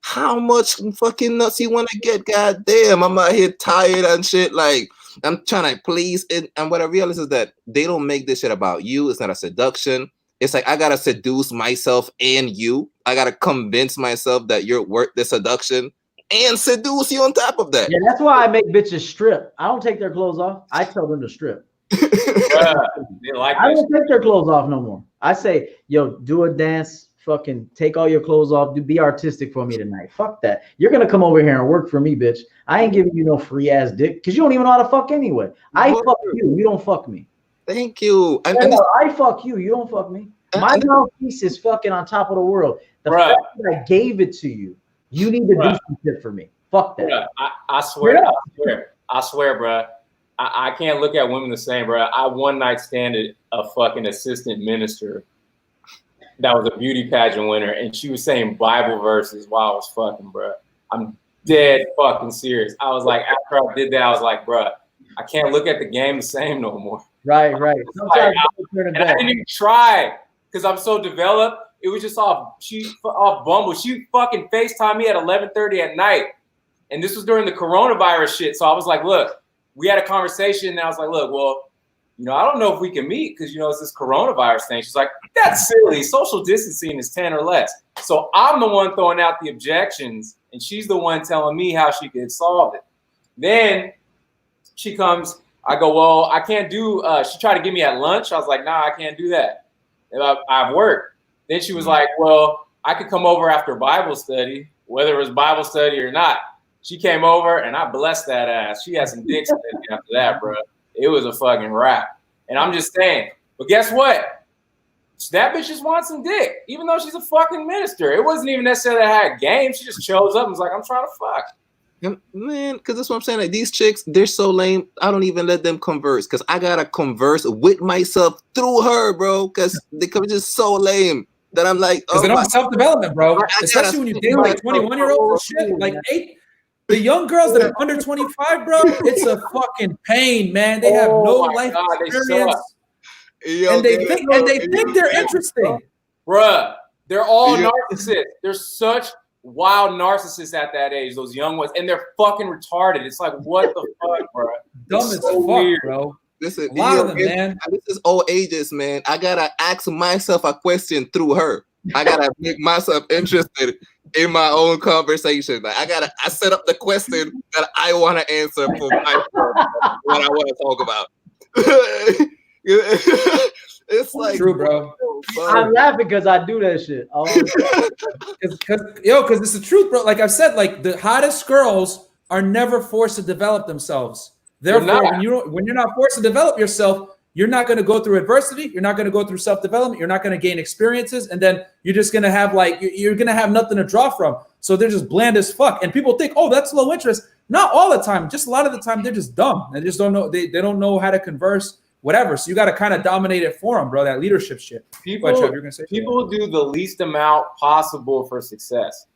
How much fucking nuts you want to get? God damn, I'm out here tired and shit. Like, I'm trying to please it. And what I realize is that they don't make this shit about you. It's not a seduction. It's like, I got to seduce myself and you. I got to convince myself that you're worth the seduction and seduce you on top of that. Yeah, that's why I make bitches strip. I don't take their clothes off. I tell them to strip. I don't take their clothes off no more. I say, yo, do a dance, fucking take all your clothes off, be artistic for me tonight. Fuck that. You're gonna come over here and work for me, bitch. I ain't giving you no free ass dick because you don't even know how to fuck anyway. I fuck you. You don't fuck me. Thank you. I fuck you. You don't fuck me. My mouthpiece is fucking on top of the world. The fact that I gave it to you, you need to do some shit for me. Fuck that. I swear, bro. I can't look at women the same, bro. I one night standed a fucking assistant minister that was a beauty pageant winner, and she was saying Bible verses while I was fucking, bro. I'm dead fucking serious. I was like, after I did that, I was like, bruh, I can't look at the game the same no more. Right. Sometimes And I didn't even try because I'm so developed. It was just off Bumble. She fucking FaceTimed me at 11:30 at night. And this was during the coronavirus shit. So I was like, look, we had a conversation and I was like, look, well, I don't know if we can meet because, it's this coronavirus thing. She's like, that's silly. Social distancing is 10 or less. So I'm the one throwing out the objections and she's the one telling me how she could solve it. Then she comes, I go, well, I can't do, she tried to get me at lunch. I was like, nah, I can't do that. I have work. Then she was like, well, I could come over after Bible study, whether it was Bible study or not. She came over and I blessed that ass. She had some dicks after that, bro. It was a fucking wrap. And I'm just saying, but guess what? That bitch just wants some dick, even though she's a fucking minister. It wasn't even necessarily I had game. She just shows up and was like, I'm trying to fuck. Man, because that's what I'm saying. Like these chicks, they're so lame. I don't even let them converse because I gotta converse with myself through her, bro. Because they come just so lame that I'm like, because they don't have self-development, bro. Especially when you date like 21-year-olds and shit. Like the young girls that are under 25, bro, it's a fucking pain, man. They have no life experience. And they think they're interesting. Bruh, they're all narcissists. They're such wild narcissists at that age, those young ones, and they're fucking retarded. It's like, what the fuck, bro? Dumb as fuck, weird, bro. Listen, a lot of them, man. This is all ages, man. I gotta ask myself a question through her. I gotta make myself interested in my own conversation. Like I set up the question that I want to answer for myself, what I want to talk about. It's like true, bro. I'm laughing because I do that shit. Because it's the truth, bro. Like I've said, like the hottest girls are never forced to develop themselves. Therefore, when you're not forced to develop yourself, you're not going to go through adversity. You're not going to go through self-development. You're not going to gain experiences, and then you're just going to have you're going to have nothing to draw from. So they're just bland as fuck. And people think, oh, that's low interest. Not all the time. Just a lot of the time, they're just dumb. They just don't know. They don't know how to converse. Whatever. So you got to kind of dominate it for them, bro. That leadership shit. People do the least amount possible for success.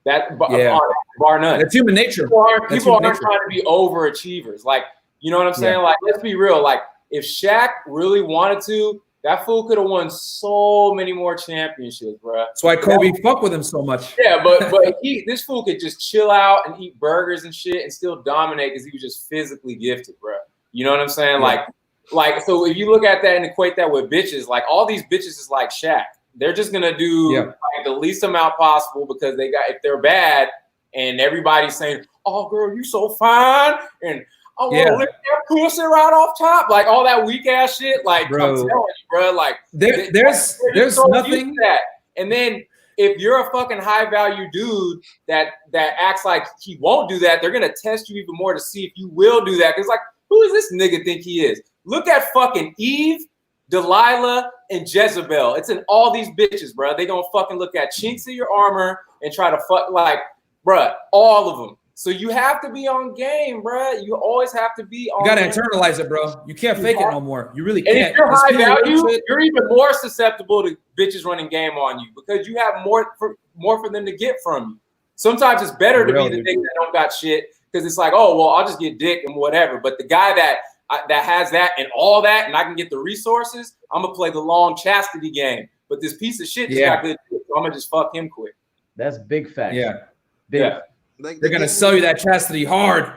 Bar none. It's human nature. People aren't trying to be overachievers. Like, you know what I'm saying? Like, let's be real. Like, if Shaq really wanted to, that fool could have won so many more championships, bro. That's why Kobe fucked with him so much. Yeah, but this fool could just chill out and eat burgers and shit and still dominate because he was just physically gifted, bro. You know what I'm saying? Yeah. Like, so if you look at that and equate that with bitches, like all these bitches is like Shaq. They're just gonna do like the least amount possible because if they're bad and everybody's saying, "Oh, girl, you so fine," and I want to lick that pussy right off top, like all that weak ass shit. Like, bro. I'm telling you, bro, like there's nothing that. And then if you're a fucking high value dude that acts like he won't do that, they're gonna test you even more to see if you will do that. Because like, who does this nigga think he is? Look at fucking Eve, Delilah, and Jezebel. It's in all these bitches, bro. They gonna fucking look at chinks in your armor and try to fuck like, bro, all of them. So you have to be on game, bro. You always have to be on. You gotta internalize it, bro. You can't fake it no more. You really can't. And if you're high value, you're even more susceptible to bitches running game on you because you have more for them to get from you. Sometimes it's better to be the nigga that don't got shit because it's like, oh well, I'll just get dick and whatever. But the guy that has that and all that, and I can get the resources, I'm gonna play the long chastity game. But this piece of shit just got good, so I'm gonna just fuck him quick. That's big fact. Yeah, big. Like they're gonna sell you that chastity hard.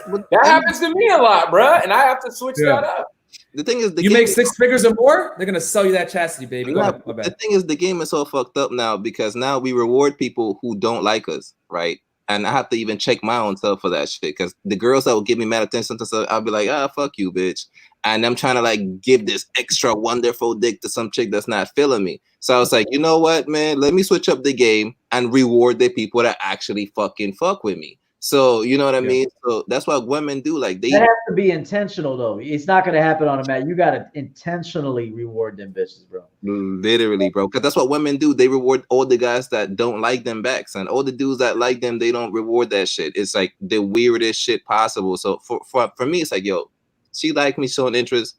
That happens to me a lot, bro, and I have to switch that up. The thing is, you make 6 figures or more, they're gonna sell you that chastity, baby. Go ahead. The thing is, the game is so fucked up now because now we reward people who don't like us, right? And I have to even check my own self for that shit because the girls that will give me mad attention to stuff, I'll be like, fuck you, bitch. And I'm trying to like give this extra wonderful dick to some chick that's not feeling me. So I was like, you know what, man? Let me switch up the game and reward the people that actually fucking fuck with me. So you know what I mean? So that's what women do. Like they have to be intentional though. It's not gonna happen on a mat. You gotta intentionally reward them bitches, bro. Literally, bro. Because that's what women do. They reward all the guys that don't like them backs, and all the dudes that like them, they don't reward that shit. It's like the weirdest shit possible. So for me, it's like, yo, she like me, showing interest,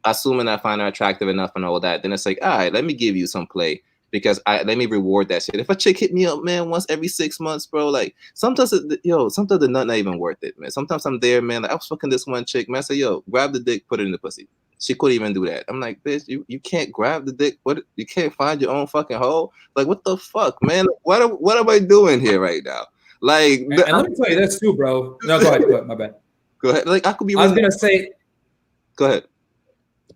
assuming I find her attractive enough and all that. Then it's like, all right, let me give you some play. because let me reward that shit. If a chick hit me up, man, once every 6 months, bro, like sometimes sometimes the nut not even worth it, man. Sometimes I'm there, man. Like I was fucking this one chick, man. I say, yo, grab the dick, put it in the pussy. She couldn't even do that. I'm like, bitch, you can't grab the dick. What? You can't find your own fucking hole. Like, what the fuck, man? What am I doing here right now? Like, and let me tell you this too, bro. No, go ahead. My bad. Go ahead. Like, I could be. I was gonna say. Go ahead.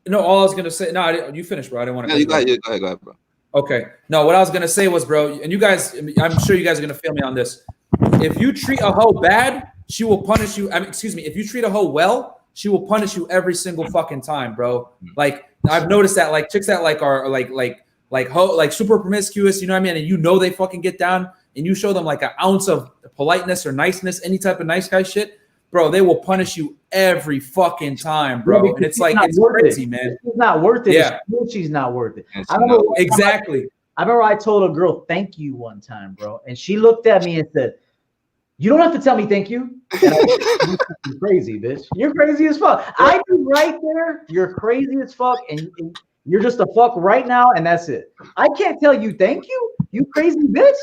No, all I was gonna say. No, you finished, bro. I didn't want to. No, go ahead, bro. Okay. No, what I was gonna say was, bro, and you guys, I'm sure you guys are gonna feel me on this. If you treat a hoe bad, she will punish you. Excuse me. If you treat a hoe well, she will punish you every single fucking time, bro. Like I've noticed that, like chicks that like are like super promiscuous, you know what I mean? And you know they fucking get down, and you show them like an ounce of politeness or niceness, any type of nice guy shit, bro, they will punish you every fucking time, bro. And it's like it's crazy, man. She's not worth it. Yeah, she's not worth it. I don't know exactly. I remember I told a girl thank you one time, bro, and she looked at me and said, "You don't have to tell me thank you." And you're crazy, bitch. You're crazy as fuck. I be right there. You're crazy as fuck, and you're just a fuck right now, and that's it. I can't tell you thank you. You crazy bitch.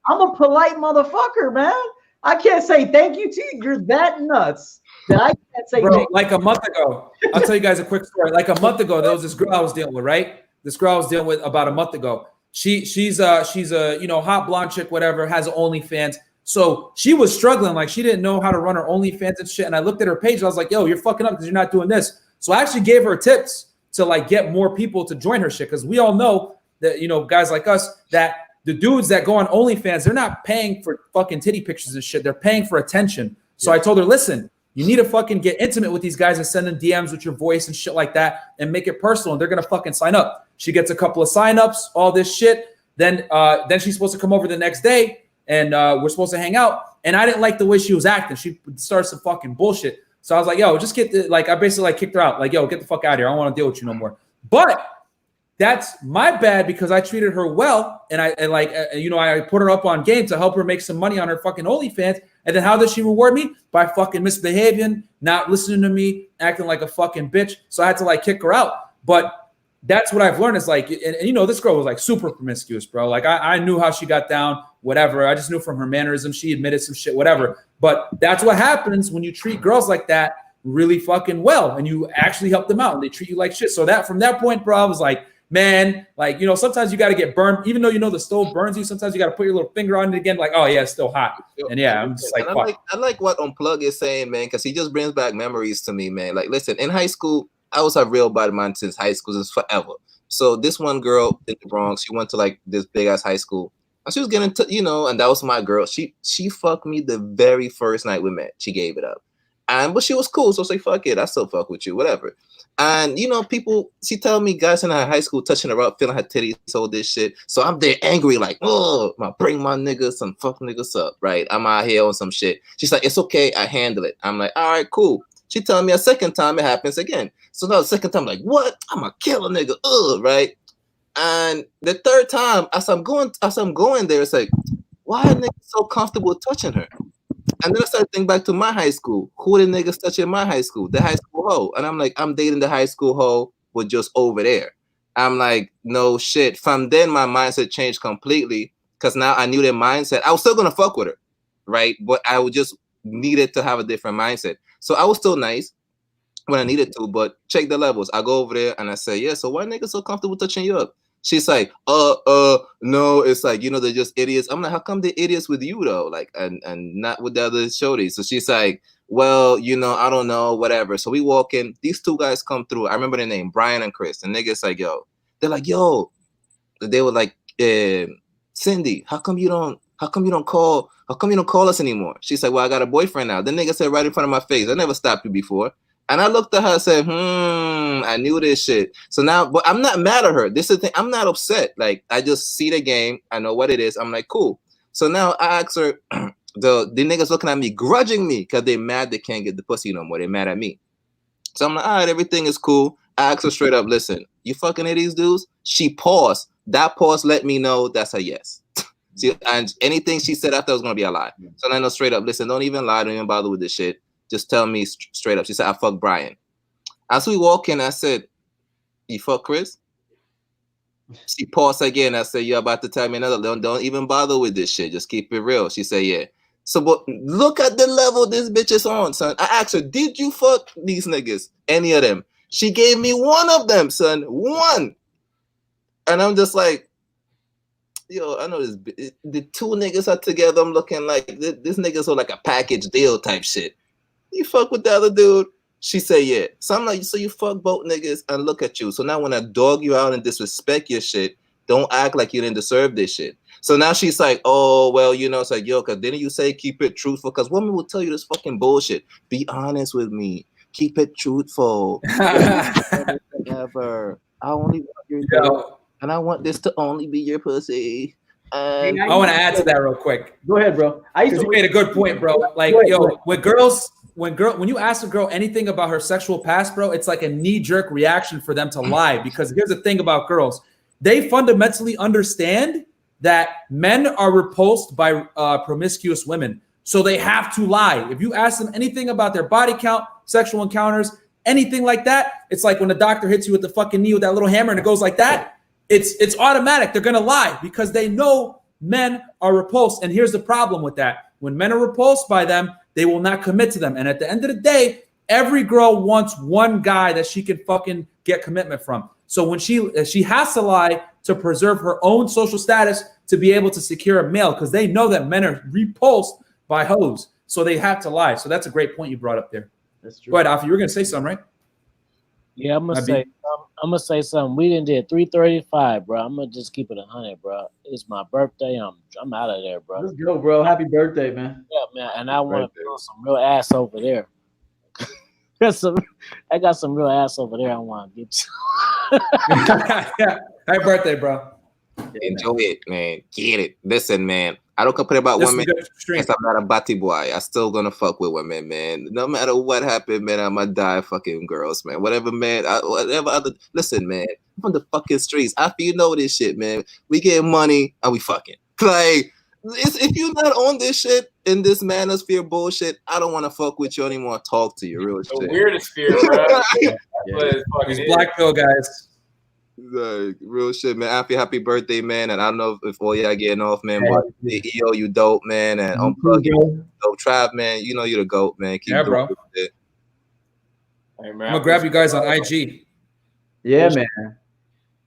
I'm a polite motherfucker, man. I can't say thank you to you. You're that nuts that I can't say. Bro, like a month ago, I'll tell you guys a quick story. Like a month ago, there was this girl I was dealing with, right? This girl I was dealing with about a month ago. She's a hot blonde chick, whatever, has OnlyFans. So she was struggling, like she didn't know how to run her OnlyFans and shit. And I looked at her page, and I was like, yo, you're fucking up because you're not doing this. So I actually gave her tips to like get more people to join her shit. Because we all know that, guys like us, that the dudes that go on OnlyFans, they're not paying for fucking titty pictures and shit. They're paying for attention. So I told her, listen, you need to fucking get intimate with these guys and send them DMs with your voice and shit like that and make it personal. And they're going to fucking sign up. She gets a couple of signups, all this shit. Then she's supposed to come over the next day and we're supposed to hang out. And I didn't like the way she was acting. She started some fucking bullshit. So I was like, yo, just get I basically kicked her out. Like, yo, get the fuck out of here. I don't want to deal with you no more. But that's my bad because I treated her well. And I put her up on game to help her make some money on her fucking OnlyFans. And then how does she reward me? By fucking misbehaving, not listening to me, acting like a fucking bitch. So I had to kick her out. But that's what I've learned is this girl was super promiscuous, bro. Like I knew how she got down, whatever. I just knew from her mannerism. She admitted some shit, whatever. But that's what happens when you treat girls like that really fucking well and you actually help them out and they treat you like shit. So from that point, bro, I was like, man, sometimes you got to get burned, even though the stove burns you. Sometimes you got to put your little finger on it again, like, oh yeah, it's still hot. And yeah, I'm just like, I like what Unplug is saying, man, because he just brings back memories to me, man. Like, listen, in high school, I was a real body man since high school, since forever. So this one girl in the Bronx, she went to this big ass high school, and she was getting to, and that was my girl. She fucked me the very first night we met. She gave it up, but she was cool. So I was like, fuck it, I still fuck with you, whatever. And people, she tell me guys in her high school touching her up, feeling her titties, all this shit. So I'm there angry, like, oh, bring my niggas, some fuck niggas up, right? I'm out here on some shit. She's like, it's okay, I handle it. I'm like, all right, cool. She telling me a second time it happens again. So now the second time, like, what? I'm gonna kill a nigga, right? And the third time, as I'm going there, it's like, why are niggas so comfortable touching her? And then I started thinking back to my high school. Who are the niggas touching my high school? The high school hoe. And I'm like, I'm dating the high school hoe, but just over there. I'm like, no shit. From then, my mindset changed completely because now I knew their mindset. I was still gonna fuck with her, right? But I would just needed to have a different mindset. So I was still nice when I needed to, but check the levels. I go over there and I say, yeah, so why niggas so comfortable touching you up? She's like, no, it's like, they're just idiots. I'm like, how come they're idiots with you though? Like, and not with the other shorties. So she's like, well, I don't know, whatever. So we walk in, these two guys come through. I remember their name, Brian and Chris. And niggas like, they're like, they were like, Cindy, how come you don't call us anymore? She's like, well, I got a boyfriend now. The nigga said right in front of my face, I never stopped you before. And I looked at her and said, I knew this shit. So now, but I'm not mad at her. This is the thing. I'm not upset. Like, I just see the game. I know what it is. I'm like, cool. So now I ask her, the niggas looking at me, grudging me because they mad they can't get the pussy no more. They mad at me. So I'm like, all right, everything is cool. I asked her straight up, listen, you fucking at these dudes? She paused. That pause let me know that's a yes. See, and anything she said after was going to be a lie. So I know straight up, listen, don't even lie. Don't even bother with this shit. Just tell me straight up. She said, I fuck Brian. As we walk in, I said, you fuck Chris? She paused again. I said, "You're about to tell me another. Don't even bother with this shit. Just keep it real." She said, "Yeah." So, but look at the level this bitch is on, son. I asked her, "Did you fuck these niggas? Any of them?" She gave me one of them, son. One. And I'm just like, yo, I know this. The two niggas are together. I'm looking like this niggas are like a package deal type shit. You fuck with the other dude? She said, yeah. So I'm like, so you fuck both niggas and look at you. So now when I dog you out and disrespect your shit, don't act like you didn't deserve this shit. So now she's like, oh, well, you know, it's like, yo, because didn't you say keep it truthful? Because women will tell you this fucking bullshit. Be honest with me. Keep it truthful. Ever. I only want your dick, and I want this to only be your pussy. And I want to add to that real quick. Go ahead, bro. You made a good point, bro. Like, with girls, when you ask a girl anything about her sexual past, bro, it's like a knee-jerk reaction for them to lie. Because here's the thing about girls. They fundamentally understand that men are repulsed by promiscuous women. So they have to lie. If you ask them anything about their body count, sexual encounters, anything like that, it's like when the doctor hits you with the fucking knee with that little hammer and it goes like that. It's automatic. They're going to lie because they know men are repulsed. And here's the problem with that. When men are repulsed by them, they will not commit to them. And at the end of the day, every girl wants one guy that she can fucking get commitment from. So when she has to lie to preserve her own social status to be able to secure a male, because they know that men are repulsed by hoes. So they have to lie. So that's a great point you brought up there. That's true. Go ahead, Alfie. You were going to say something, right? Yeah, I'm gonna say something. We done did 3:35, bro. I'm gonna just keep it 100, bro. It's my birthday. I'm out of there, bro. Let's go, bro. Happy birthday, man. Yeah, man. And I want to feel some real ass over there. I got some real ass over there. I want to get to. Yeah. Happy birthday, bro. Enjoy it, man. Get it. Listen, man. I don't complain about women. I'm not a batty boy. I still gonna fuck with women, man. No matter what happened, man, I'm gonna die fucking girls, man. Whatever, man. Whatever other. Listen, man. I'm from the fucking streets. After you know this shit, man. We get money and we fucking. Like, if you're not on this shit in this manosphere bullshit, I don't want to fuck with you anymore. Talk to you, real shit. The weirdest fear, bro. These black pill guys. Like, real shit, man. Happy birthday, man. And I don't know if all y'all getting off, man, but EO, you dope, man. And Unplug, you dope. Trav, man, you know you're the GOAT, man. Keep bro. It. Hey, man, I'm gonna grab you guys on IG. Yeah, man.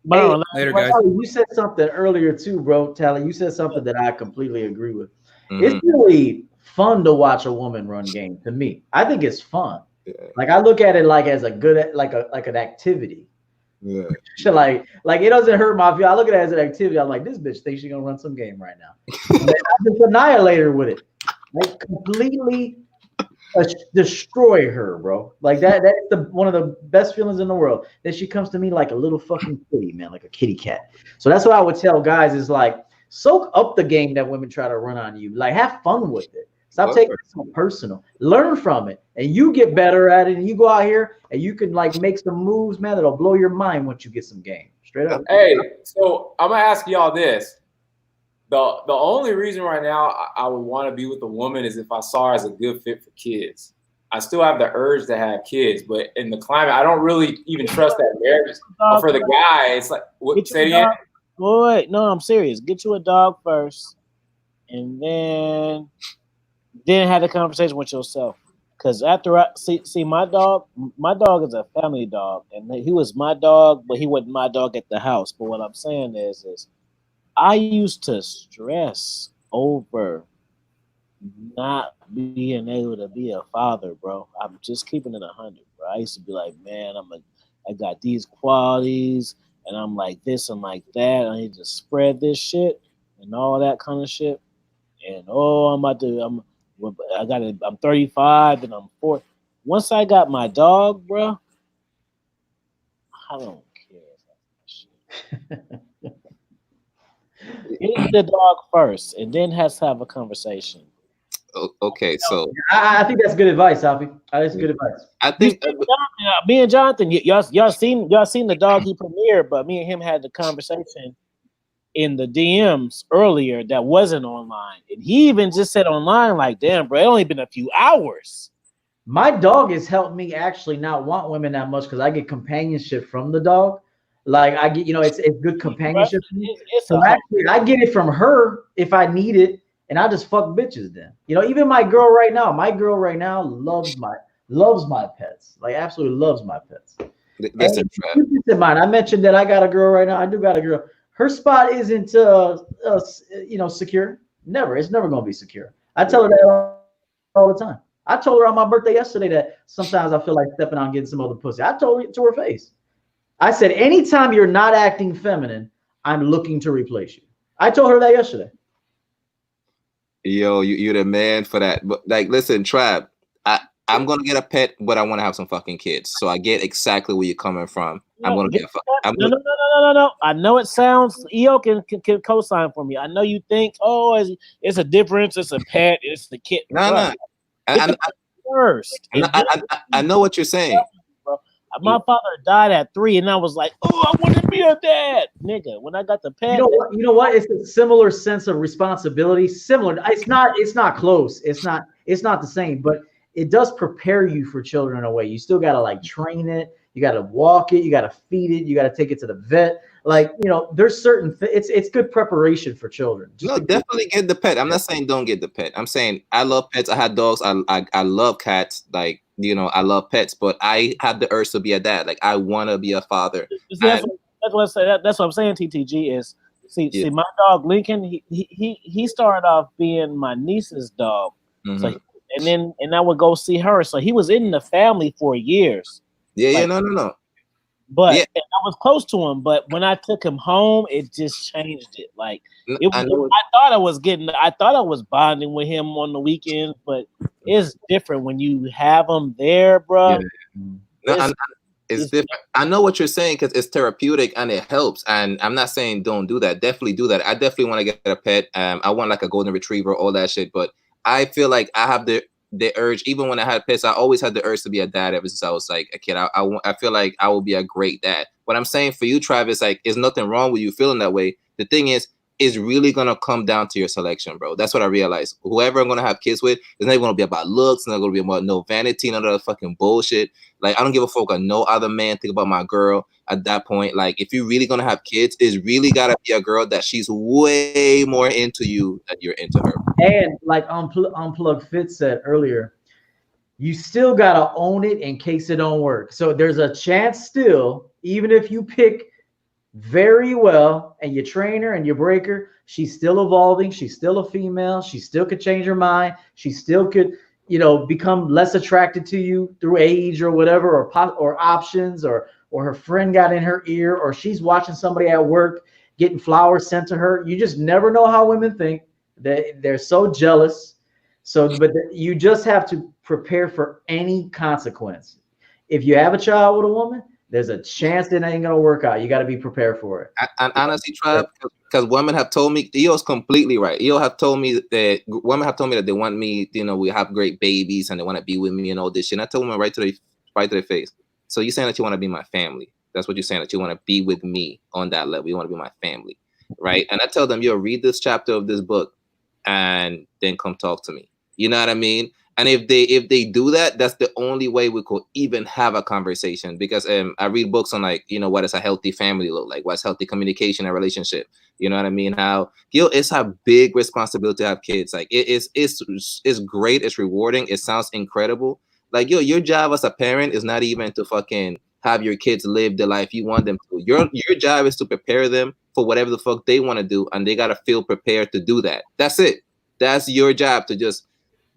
Hey, later, guys. You said something earlier too, bro. Tally, you said something that I completely agree with. Mm-hmm. It's really fun to watch a woman run game. To me, I think it's fun. Yeah. Like I look at it like as a good, like an activity. Yeah. Like it doesn't hurt my feel. I look at it as an activity. I'm like, this bitch thinks she's gonna run some game right now. And then I just annihilate her with it, like completely destroy her, bro. Like that's one of the best feelings in the world. That she comes to me like a little fucking kitty, man, like a kitty cat. So that's what I would tell guys is like, soak up the game that women try to run on you. Like, have fun with it. Stop taking it so personal. Learn from it, and you get better at it. And you go out here and you can like make some moves, man, that'll blow your mind once you get some game. Straight up. Hey, so I'm gonna ask y'all this: the only reason right now I would want to be with a woman is if I saw her as a good fit for kids. I still have the urge to have kids, but in the climate, I don't really even trust that marriage. But for the guy, it's like, what? Say it again. Boy, no, I'm serious. Get you a dog first, and then have a conversation with yourself. Because after I see my dog is a family dog, and he was my dog, but he wasn't my dog at the house. But what I'm saying is I used to stress over not being able to be a father, bro. I'm just keeping it 100, bro. I used to be like, man, I got these qualities, and I'm like this and like that. I need to spread this shit and all that kind of shit. And I'm 35 and I'm 40. Once I got my dog, bro, I don't care. Get the dog first, and then has to have a conversation. Okay, so I think that's good advice, Alfie. That's good advice. I think me and Jonathan, y'all seen the dog he premiered, but me and him had the conversation in the DMs earlier that wasn't online, and he even just said online, like, "Damn, bro, it only been a few hours." My dog has helped me actually not want women that much because I get companionship from the dog. Like I get, it's good companionship. It's So actually, I get it from her if I need it, and I just fuck bitches then. Even my girl right now loves my pets, like absolutely loves my pets. Listen, And keep this in mind, I mentioned that I got a girl right now. I do got a girl. Her spot isn't secure. Never. It's never gonna be secure. I tell her that all the time. I told her on my birthday yesterday that sometimes I feel like stepping out and getting some other pussy. I told her to her face. I said, anytime you're not acting feminine, I'm looking to replace you. I told her that yesterday. Yo, you're the man for that. But like, listen, Trav, I'm gonna get a pet, but I want to have some fucking kids. So I get exactly where you're coming from. I'm gonna get. No. I know it sounds. EO can co-sign for me. I know you think, oh, it's a difference. It's a pet. It's the kid. No. First, I know what you're saying. My father died at 3, and I was like, oh, I want to be a dad, nigga. When I got the pet, you know what? It's a similar sense of responsibility. Similar. It's not close. It's not the same, but it does prepare you for children in a way. You still gotta like train it. You gotta walk it. You gotta feed it. You gotta take it to the vet. Like, there's certain it's good preparation for children. Definitely get the pet. I'm not saying don't get the pet. I'm saying I love pets. I had dogs. I love cats. Like, I love pets, but I have the urge to be a dad. Like, I want to be a father. That's what I say. That's what I'm saying. TTG is see my dog Lincoln. He started off being my niece's dog. Mm-hmm. So and I would go see her. So he was in the family for years. No. But and I was close to him. But when I took him home, it just changed it. Like I thought I was bonding with him on the weekends, but it's different when you have him there, bro. Yeah. It's different. I know what you're saying because it's therapeutic and it helps. And I'm not saying don't do that. Definitely do that. I definitely want to get a pet. I want like a golden retriever, all that shit. But I feel like I have the urge. Even when I had pets, I always had the urge to be a dad ever since I was like a kid. I feel like I will be a great dad. What I'm saying for you, Travis, like, there's nothing wrong with you feeling that way. The thing is, it's really gonna come down to your selection, bro. That's what I realized. Whoever I'm gonna have kids with, it's not gonna be about looks, it's not gonna be about no vanity, none of that fucking bullshit. Like, I don't give a fuck on no other man think about my girl at that point. Like, if you're really gonna have kids, it's really gotta be a girl that she's way more into you than you're into her. And like Unplug Fit said earlier, you still gotta own it in case it don't work. So there's a chance still, even if you pick very well and you train her and you break her, she's still evolving. She's still a female. She still could change her mind. She still could, become less attracted to you through age or whatever, or options, or her friend got in her ear, or she's watching somebody at work getting flowers sent to her. You just never know how women think. They're so jealous. But you just have to prepare for any consequence. If you have a child with a woman, there's a chance it ain't gonna work out. You got to be prepared for it. And honestly, Trav, because women have told me, EO's completely right. EO have told me that women have told me that they want me, we have great babies and they want to be with me and all this shit. And I told them right to their face. So you're saying that you want to be my family? That's what you're saying, that you want to be with me on that level. You want to be my family, right? And I tell them, read this chapter of this book, and then come talk to me. You know what I mean? And if they do that, that's the only way we could even have a conversation. Because I read books on, like, what does a healthy family look like? What's healthy communication and relationship? You know what I mean? How it's a big responsibility to have kids. Like, it's great. It's rewarding. It sounds incredible. Like, your job as a parent is not even to fucking have your kids live the life you want them to. Your job is to prepare them for whatever the fuck they want to do, and they gotta feel prepared to do that. That's it. That's your job, to just.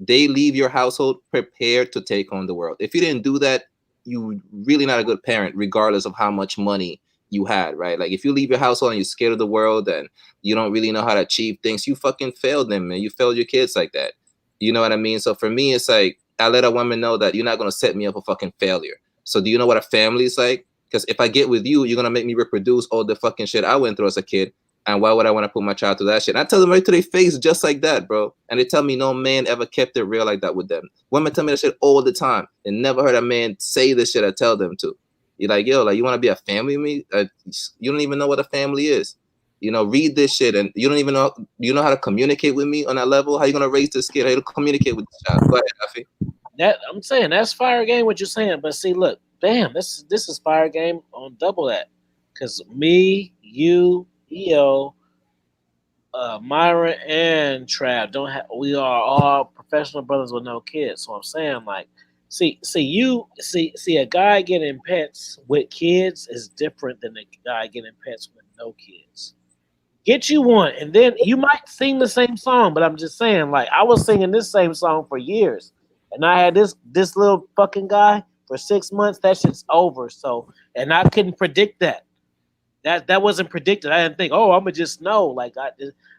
They leave your household prepared to take on the world. If you didn't do that, you really not a good parent, regardless of how much money you had, right? Like, if you leave your household and you're scared of the world and you don't really know how to achieve things, you fucking failed them, man. You failed your kids like that. You know what I mean? So for me, it's like, I let a woman know that you're not going to set me up for fucking failure. So do you know what a family is like? Because if I get with you, you're going to make me reproduce all the fucking shit I went through as a kid. And why would I want to put my child through that shit? And I tell them right to their face, just like that, bro. And they tell me no man ever kept it real like that with them. Women tell me that shit all the time. They never heard a man say the shit I tell them to. You're like, yo, like, you want to be a family with me? You don't even know what a family is. Read this shit, and you don't even know. You know how to communicate with me on that level? How you gonna raise this kid? How you communicate with this child? Go ahead, Afi. That I'm saying, that's fire game. What you're saying, but see, look, damn, this is fire game on double that. Because me, you, EO, Myra, and Trav don't have. We are all professional brothers with no kids. So I'm saying, like, see, a guy getting pets with kids is different than a guy getting pets with no kids. Get you one, and then you might sing the same song. But I'm just saying, like, I was singing this same song for years, and I had this little fucking guy for 6 months. That shit's over. So, and I couldn't predict that. That wasn't predicted. I didn't think, oh, I'm gonna just know. Like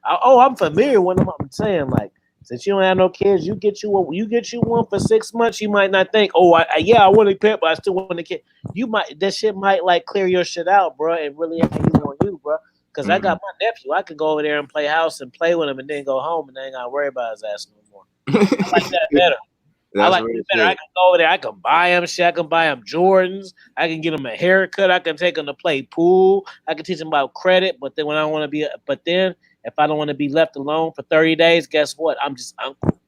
I'm familiar with them. I'm saying, like, since you don't have no kids, you get you one for 6 months. You might not think, oh, yeah, I want a pet, but I still want a kid. You might that shit might like clear your shit out, bro, and really have you on you, bro. Because I got my nephew, I could go over there and play house and play with him, and then go home, and I ain't gotta worry about his ass no more. I like that better. I like it better. I can go over there. I can buy him shit. I can buy him Jordans. I can get him a haircut. I can take him to play pool. I can teach him about credit. But then when I want to be, but then if I don't want to be left alone for 30 days, guess what? I'm just uncle.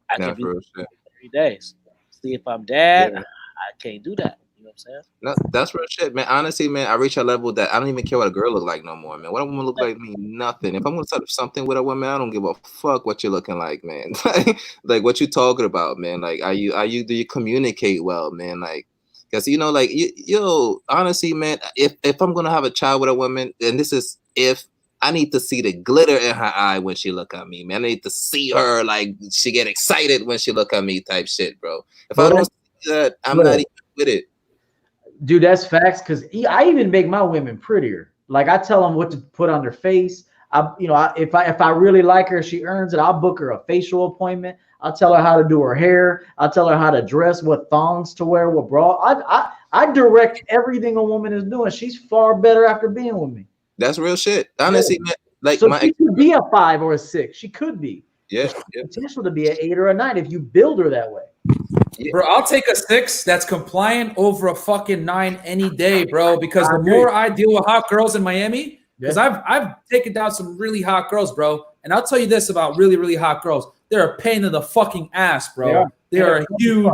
I can be for 30 days. See if I'm dad. Yeah. I can't do that. You know what I'm saying? No, that's real shit, man. Honestly, man, I reach a level that I don't even care what a girl look like no more, man. What a woman look like mean nothing. If I'm gonna start something with a woman, I don't give a fuck what you're looking like, man. Like what you talking about, man. Like do you communicate well, man? Like, because like honestly, man, if I'm gonna have a child with a woman, and this is if I need to see the glitter in her eye when she look at me, man. I need to see her like she get excited when she look at me, type shit, bro. If I don't see that, I'm not even with it. Dude, that's facts. Because I even make my women prettier. Like I tell them what to put on their face. If I really like her, she earns it. I'll book her a facial appointment. I'll tell her how to do her hair. I'll tell her how to dress, what thongs to wear, what bra. I direct everything a woman is doing. She's far better after being with me. That's real shit. Honestly, man. Like so she could be a 5 or a 6. She could be. Yeah. Potential to be an 8 or a 9 if you build her that way. Yeah. Bro, I'll take a 6 that's compliant over a fucking 9 any day, bro. Because the more I deal with hot girls in Miami, because I've taken down some really hot girls, bro. And I'll tell you this about really, really hot girls. They're a pain in the fucking ass, bro. Yeah. They're a huge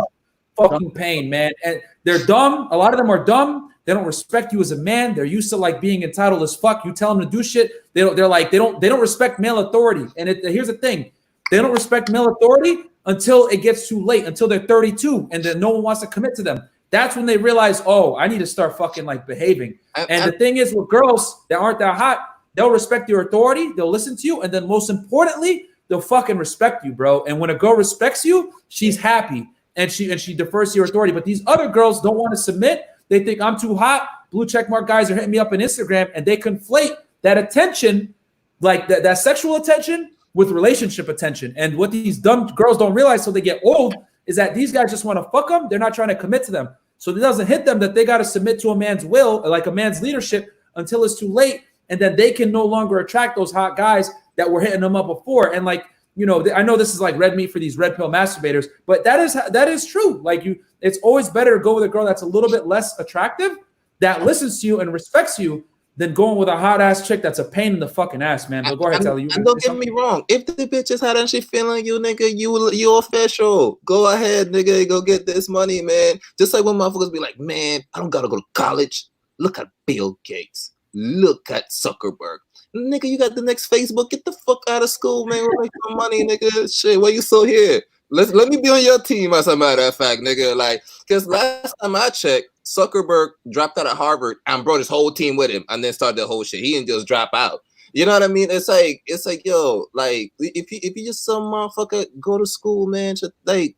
fucking pain, man. And they're dumb. A lot of them are dumb. They don't respect you as a man. They're used to like being entitled as fuck. You tell them to do shit. They don't respect male authority. And here's the thing. They don't respect male authority until it gets too late, until they're 32 and then no one wants to commit to them. That's when they realize, oh, I need to start fucking like behaving. And the thing is with girls that aren't that hot, they'll respect your authority. They'll listen to you. And then most importantly, they'll fucking respect you, bro. And when a girl respects you, she's happy and she defers to your authority. But these other girls don't want to submit. They think I'm too hot. Blue checkmark guys are hitting me up on Instagram and they conflate that attention, like that sexual attention, with relationship attention. And what these dumb girls don't realize till they get old is that these guys just want to fuck them. They're not trying to commit to them. So it doesn't hit them that they got to submit to a man's will, like a man's leadership, until it's too late. And then they can no longer attract those hot guys that were hitting them up before. And like, I know this is like red meat for these red pill masturbators, but that is true. Like it's always better to go with a girl that's a little bit less attractive, that listens to you and respects you, than going with a hot ass chick that's a pain in the fucking ass, man. But go ahead, tell you. And don't get me wrong. If the bitch is hot and she feeling you, nigga, you official. Go ahead, nigga. Go get this money, man. Just like when motherfuckers be like, man, I don't gotta go to college. Look at Bill Gates. Look at Zuckerberg. Nigga, you got the next Facebook. Get the fuck out of school, man. We'll make some money, nigga. Shit, why you still here? Let me be on your team, as a matter of fact, nigga. Like, because last time I checked, Zuckerberg dropped out of Harvard and brought his whole team with him and then started the whole shit. He didn't just drop out. You know what I mean? It's like, yo, like, if you just some motherfucker, go to school, man. Just, like,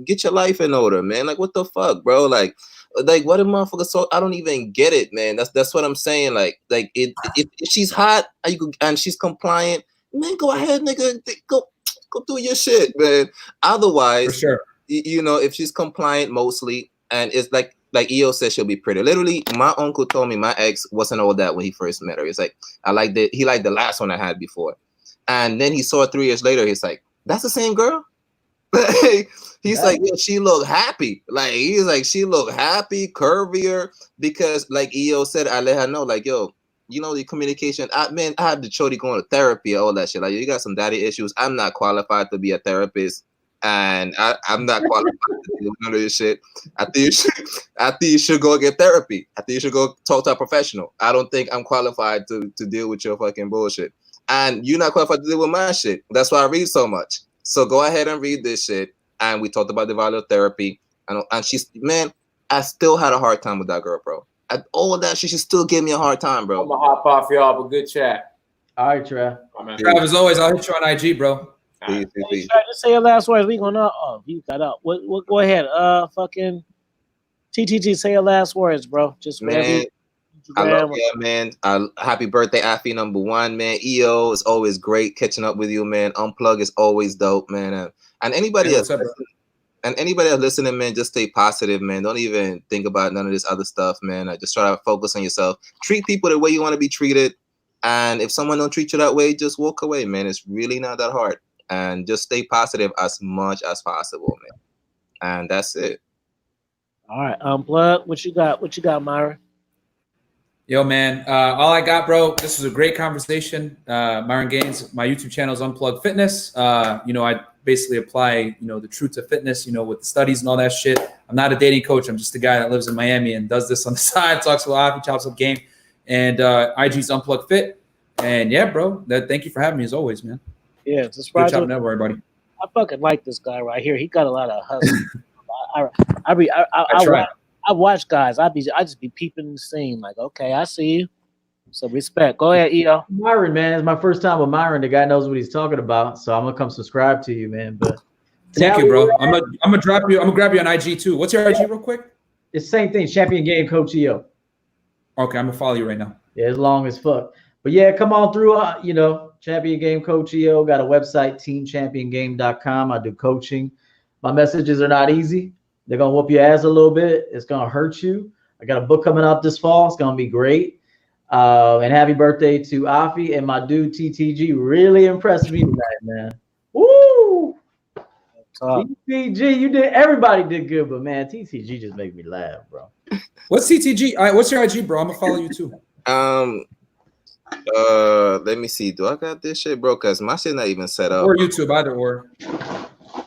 get your life in order, man. Like, what the fuck, bro? Like what a motherfucker. So I don't even get it, man. That's what I'm saying. Like if she's hot and she's compliant, man, go ahead, nigga. Go do your shit, man. Otherwise, for sure. If she's compliant mostly, and it's like EO said, she'll be pretty. Literally, my uncle told me my ex wasn't all that when he first met her. He's like, he liked the last one I had before. And then he saw her 3 years later. He's like, that's the same girl? He's like, yeah, she looked happy. Like, he's like, she looked happy, curvier, because like EO said, I let her know, like, yo, the communication. I had the chody going to therapy, all that shit. Like, you got some daddy issues. I'm not qualified to be a therapist. and I'm not qualified to deal with none of this shit. I think you should go get therapy. I think you should go talk to a professional. I don't think I'm qualified to deal with your fucking bullshit. And you're not qualified to deal with my shit. That's why I read so much. So go ahead and read this shit. And we talked about the value of therapy. And she's, man, I still had a hard time with that girl, bro. All that shit, she still gave me a hard time, bro. I'm gonna hop off y'all, but good chat. All right, Trav. Trav, as always, I'll hit you on IG, bro. Peace. Hey, just say your last words. We gonna you got up. What go ahead. Fucking TTG, say your last words, bro. Just man. I love you, man. Happy birthday, Afi #1, man. EO is always great catching up with you, man. Unplug is always dope, man. And anybody else, and anybody else listening, man, just stay positive, man. Don't even think about none of this other stuff, man. Just try to focus on yourself. Treat people the way you want to be treated. And if someone don't treat you that way, just walk away, man. It's really not that hard. And just stay positive as much as possible, man. And that's it. All right, Unplug. What you got, Myron? Yo, man, all I got, bro, this was a great conversation. Myron Gaines, my YouTube channel is Unplug Fitness. I basically apply, the truth to fitness, with the studies and all that shit. I'm not a dating coach. I'm just a guy that lives in Miami and does this on the side, talks about hockey, chops up game. And IG's Unplug Fit. And yeah, bro, thank you for having me as always, man. Yeah, just good job, everybody. I fucking like this guy right here. He got a lot of hustle. I watch guys. I just be peeping the scene. Like, okay, I see you. So respect. Go ahead, EO. Myron, man, it's my first time with Myron. The guy knows what he's talking about. So I'm gonna come subscribe to you, man. But thank you, bro. I'm gonna drop you. I'm gonna grab you on IG too. What's your IG, real quick? It's the same thing. Champion Game Coach EO. Okay, I'm gonna follow you right now. Yeah, as long as fuck. But yeah, come on through. Champion Game Coach EO. Got a website, teamchampiongame.com. I do coaching. My messages are not easy. They're going to whoop your ass a little bit. It's going to hurt you. I got a book coming out this fall. It's going to be great. And happy birthday to Afi and my dude TTG. Really impressed me tonight, man. Woo! TTG, you did. Everybody did good, but man, TTG just made me laugh, bro. What's TTG? All right, what's your IG, bro? I'm going to follow you too. Let me see. Do I got this shit, bro? Because my shit not even set up. Or YouTube, either or.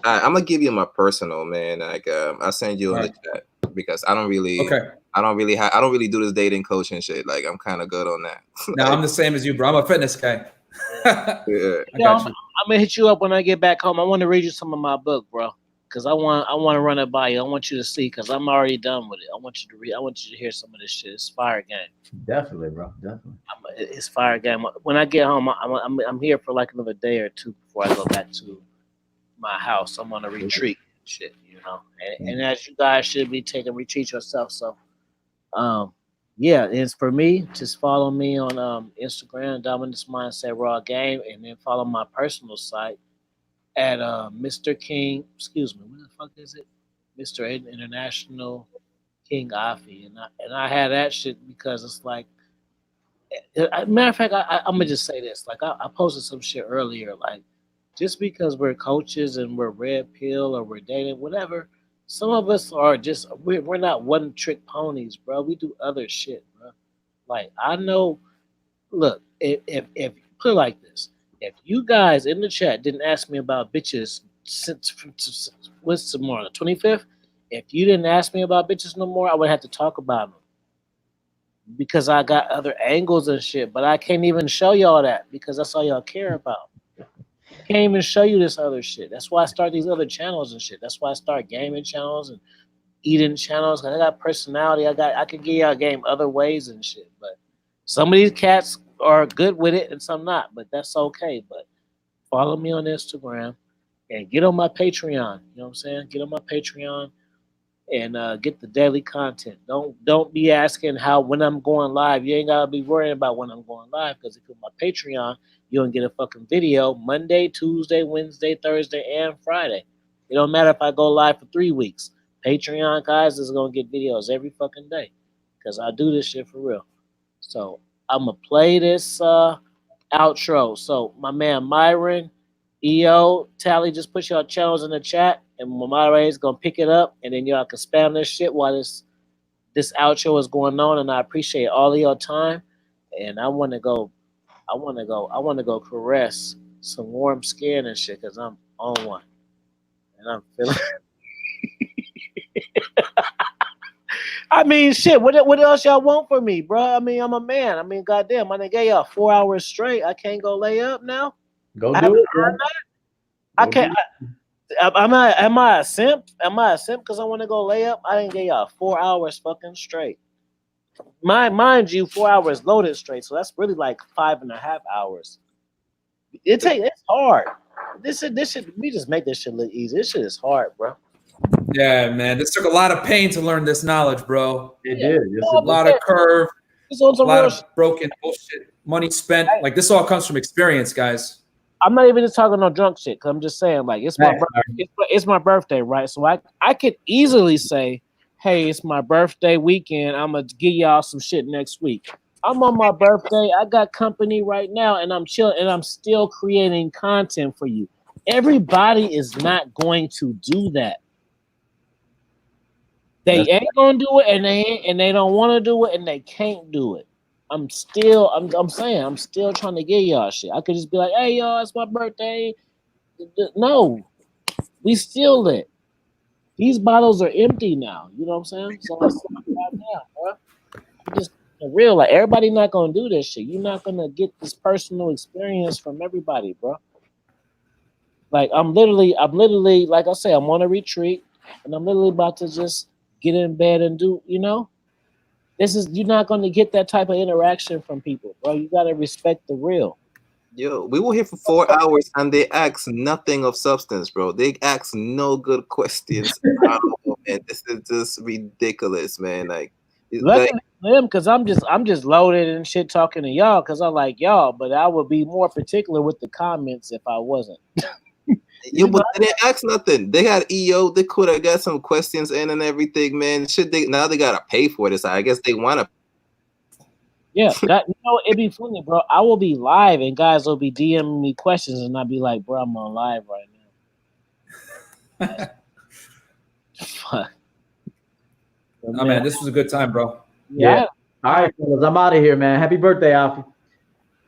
I'm gonna give you my personal, man. Like, I'll send you in the chat because I don't really do this dating coaching shit. Like, I'm kind of good on that. No, I'm the same as you, bro. I'm a fitness guy. Yeah. I'm gonna hit you up when I get back home. I want to read you some of my book, bro, because I want to run it by you. I want you to see, because I'm already done with it. I want you to read. I want you to hear some of this shit. It's fire game. Definitely, bro. Definitely. It's fire game. When I get home, I'm here for like another day or two before I go back to my house. I'm on a retreat, shit, and as you guys should be taking retreat yourself. So, yeah, it's for me. Just follow me on Instagram, Dominance Mindset Raw Game, and then follow my personal site at Mr. King. Excuse me, what the fuck is it? Mr. International King Afi, and I had that shit because it's like. Matter of fact, I'm gonna just say this. Like, I posted some shit earlier, like. Just because we're coaches and we're red pill or we're dating, whatever, some of us are just, we're not one trick ponies, bro. We do other shit, bro. Like, I know, look, if put it like this, if you guys in the chat didn't ask me about bitches since, what's tomorrow, the 25th? If you didn't ask me about bitches no more, I would have to talk about them. Because I got other angles and shit, but I can't even show y'all that because that's all y'all care about. Can't even show you this other shit. That's why I start these other channels and shit. That's why I start gaming channels and eating channels. Cause I got personality. I can give y'all a game other ways and shit. But some of these cats are good with it and some not. But that's okay. But follow me on Instagram and get on my Patreon. You know what I'm saying? Get on my Patreon and get the daily content. Don't be asking when I'm going live. You ain't gotta be worrying about when I'm going live because if you're my Patreon, you're gonna get a fucking video Monday, Tuesday, Wednesday, Thursday, and Friday. It don't matter if I go live for 3 weeks. Patreon guys is gonna get videos every fucking day because I do this shit for real. So I'm gonna play this outro. So my man Myron, EO, Tally, just put your channels in the chat, and my moderator is gonna pick it up, and then y'all can spam this shit while this outro is going on. And I appreciate all of your time. And I want to go caress some warm skin and shit because I'm on one. and I'm feeling. I mean, shit. What else y'all want from me, bro? I mean, I'm a man. I mean, goddamn, I done gave y'all 4 hours straight. I can't go lay up now. Go I do haven't it, bro. earned that. I can't. Am I a simp? Am I a simp because I want to go lay up? I didn't get y'all 4 hours fucking straight. Mind you, 4 hours loaded straight, so that's really like 5.5 hours. It's hard. This shit. We just make this shit look easy. This shit is hard, bro. Yeah, man. This took a lot of pain to learn this knowledge, bro. It did. Yes, A lot of curve, This on a some lot real of broken bullshit, money spent. Like this all comes from experience, guys. I'm not even just talking no drunk shit. Cause I'm just saying, like, it's my it's my birthday, right? So I could easily say, hey, it's my birthday weekend. I'm gonna give y'all some shit next week. I'm on my birthday. I got company right now, and I'm chilling, and I'm still creating content for you. Everybody is not going to do that. They ain't gonna do it, and they don't want to do it, and they can't do it. I'm saying, I'm still trying to get y'all shit. I could just be like, hey, y'all, it's my birthday. No, we still lit. These bottles are empty now. You know what I'm saying? So it's like, bro. Just real, like everybody not gonna do this shit. You're not gonna get this personal experience from everybody, bro. Like I'm literally, like I say, I'm on a retreat, and I'm literally about to just get in bed and do, you're not gonna get that type of interaction from people, bro. You gotta respect the real. Yo, we were here for 4 hours and they asked nothing of substance, bro. They asked no good questions at all, man. This is just ridiculous, man. Like, Luckily for them, because I'm just loaded and shit talking to y'all because I like y'all, but I would be more particular with the comments if I wasn't. Yo, but they didn't ask nothing. They got EO. They could have got some questions in and everything, man. Now they gotta pay for this. I guess they want to. Yeah, it'd be funny, bro. I will be live and guys will be DMing me questions, and I'll be like, bro, I'm on live right now. Fuck. Oh man, this was a good time, bro. Yeah. All right, fellas, I'm out of here, man. Happy birthday, Alfie.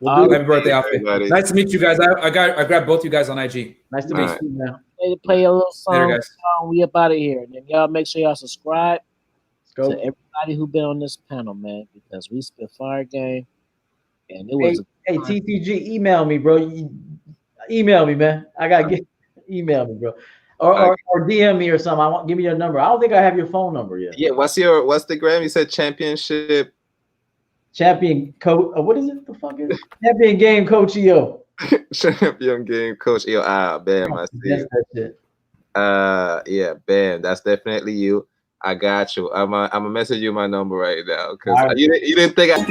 Happy birthday, Alfie. Nice to meet you guys. I grabbed both you guys on IG. Nice to meet you, man. Play a little song. Later, guys. We up out of here, and then y'all make sure y'all subscribe to everybody who been on this panel, man, because we spit fire game, and it was. Hey, TTG, email me, bro. Email me, man. I gotta email me, bro. Or DM me or something. Give me your number. I don't think I have your phone number yet. Yeah, what's the gram? You said championship. Champion coach. What is it? The fuck is it? Champion game coach EO. Champion game coach EO. Bam, I see. That's it. Yeah, bam. That's definitely you. I got you. I'm gonna message you my number right now because you didn't think I.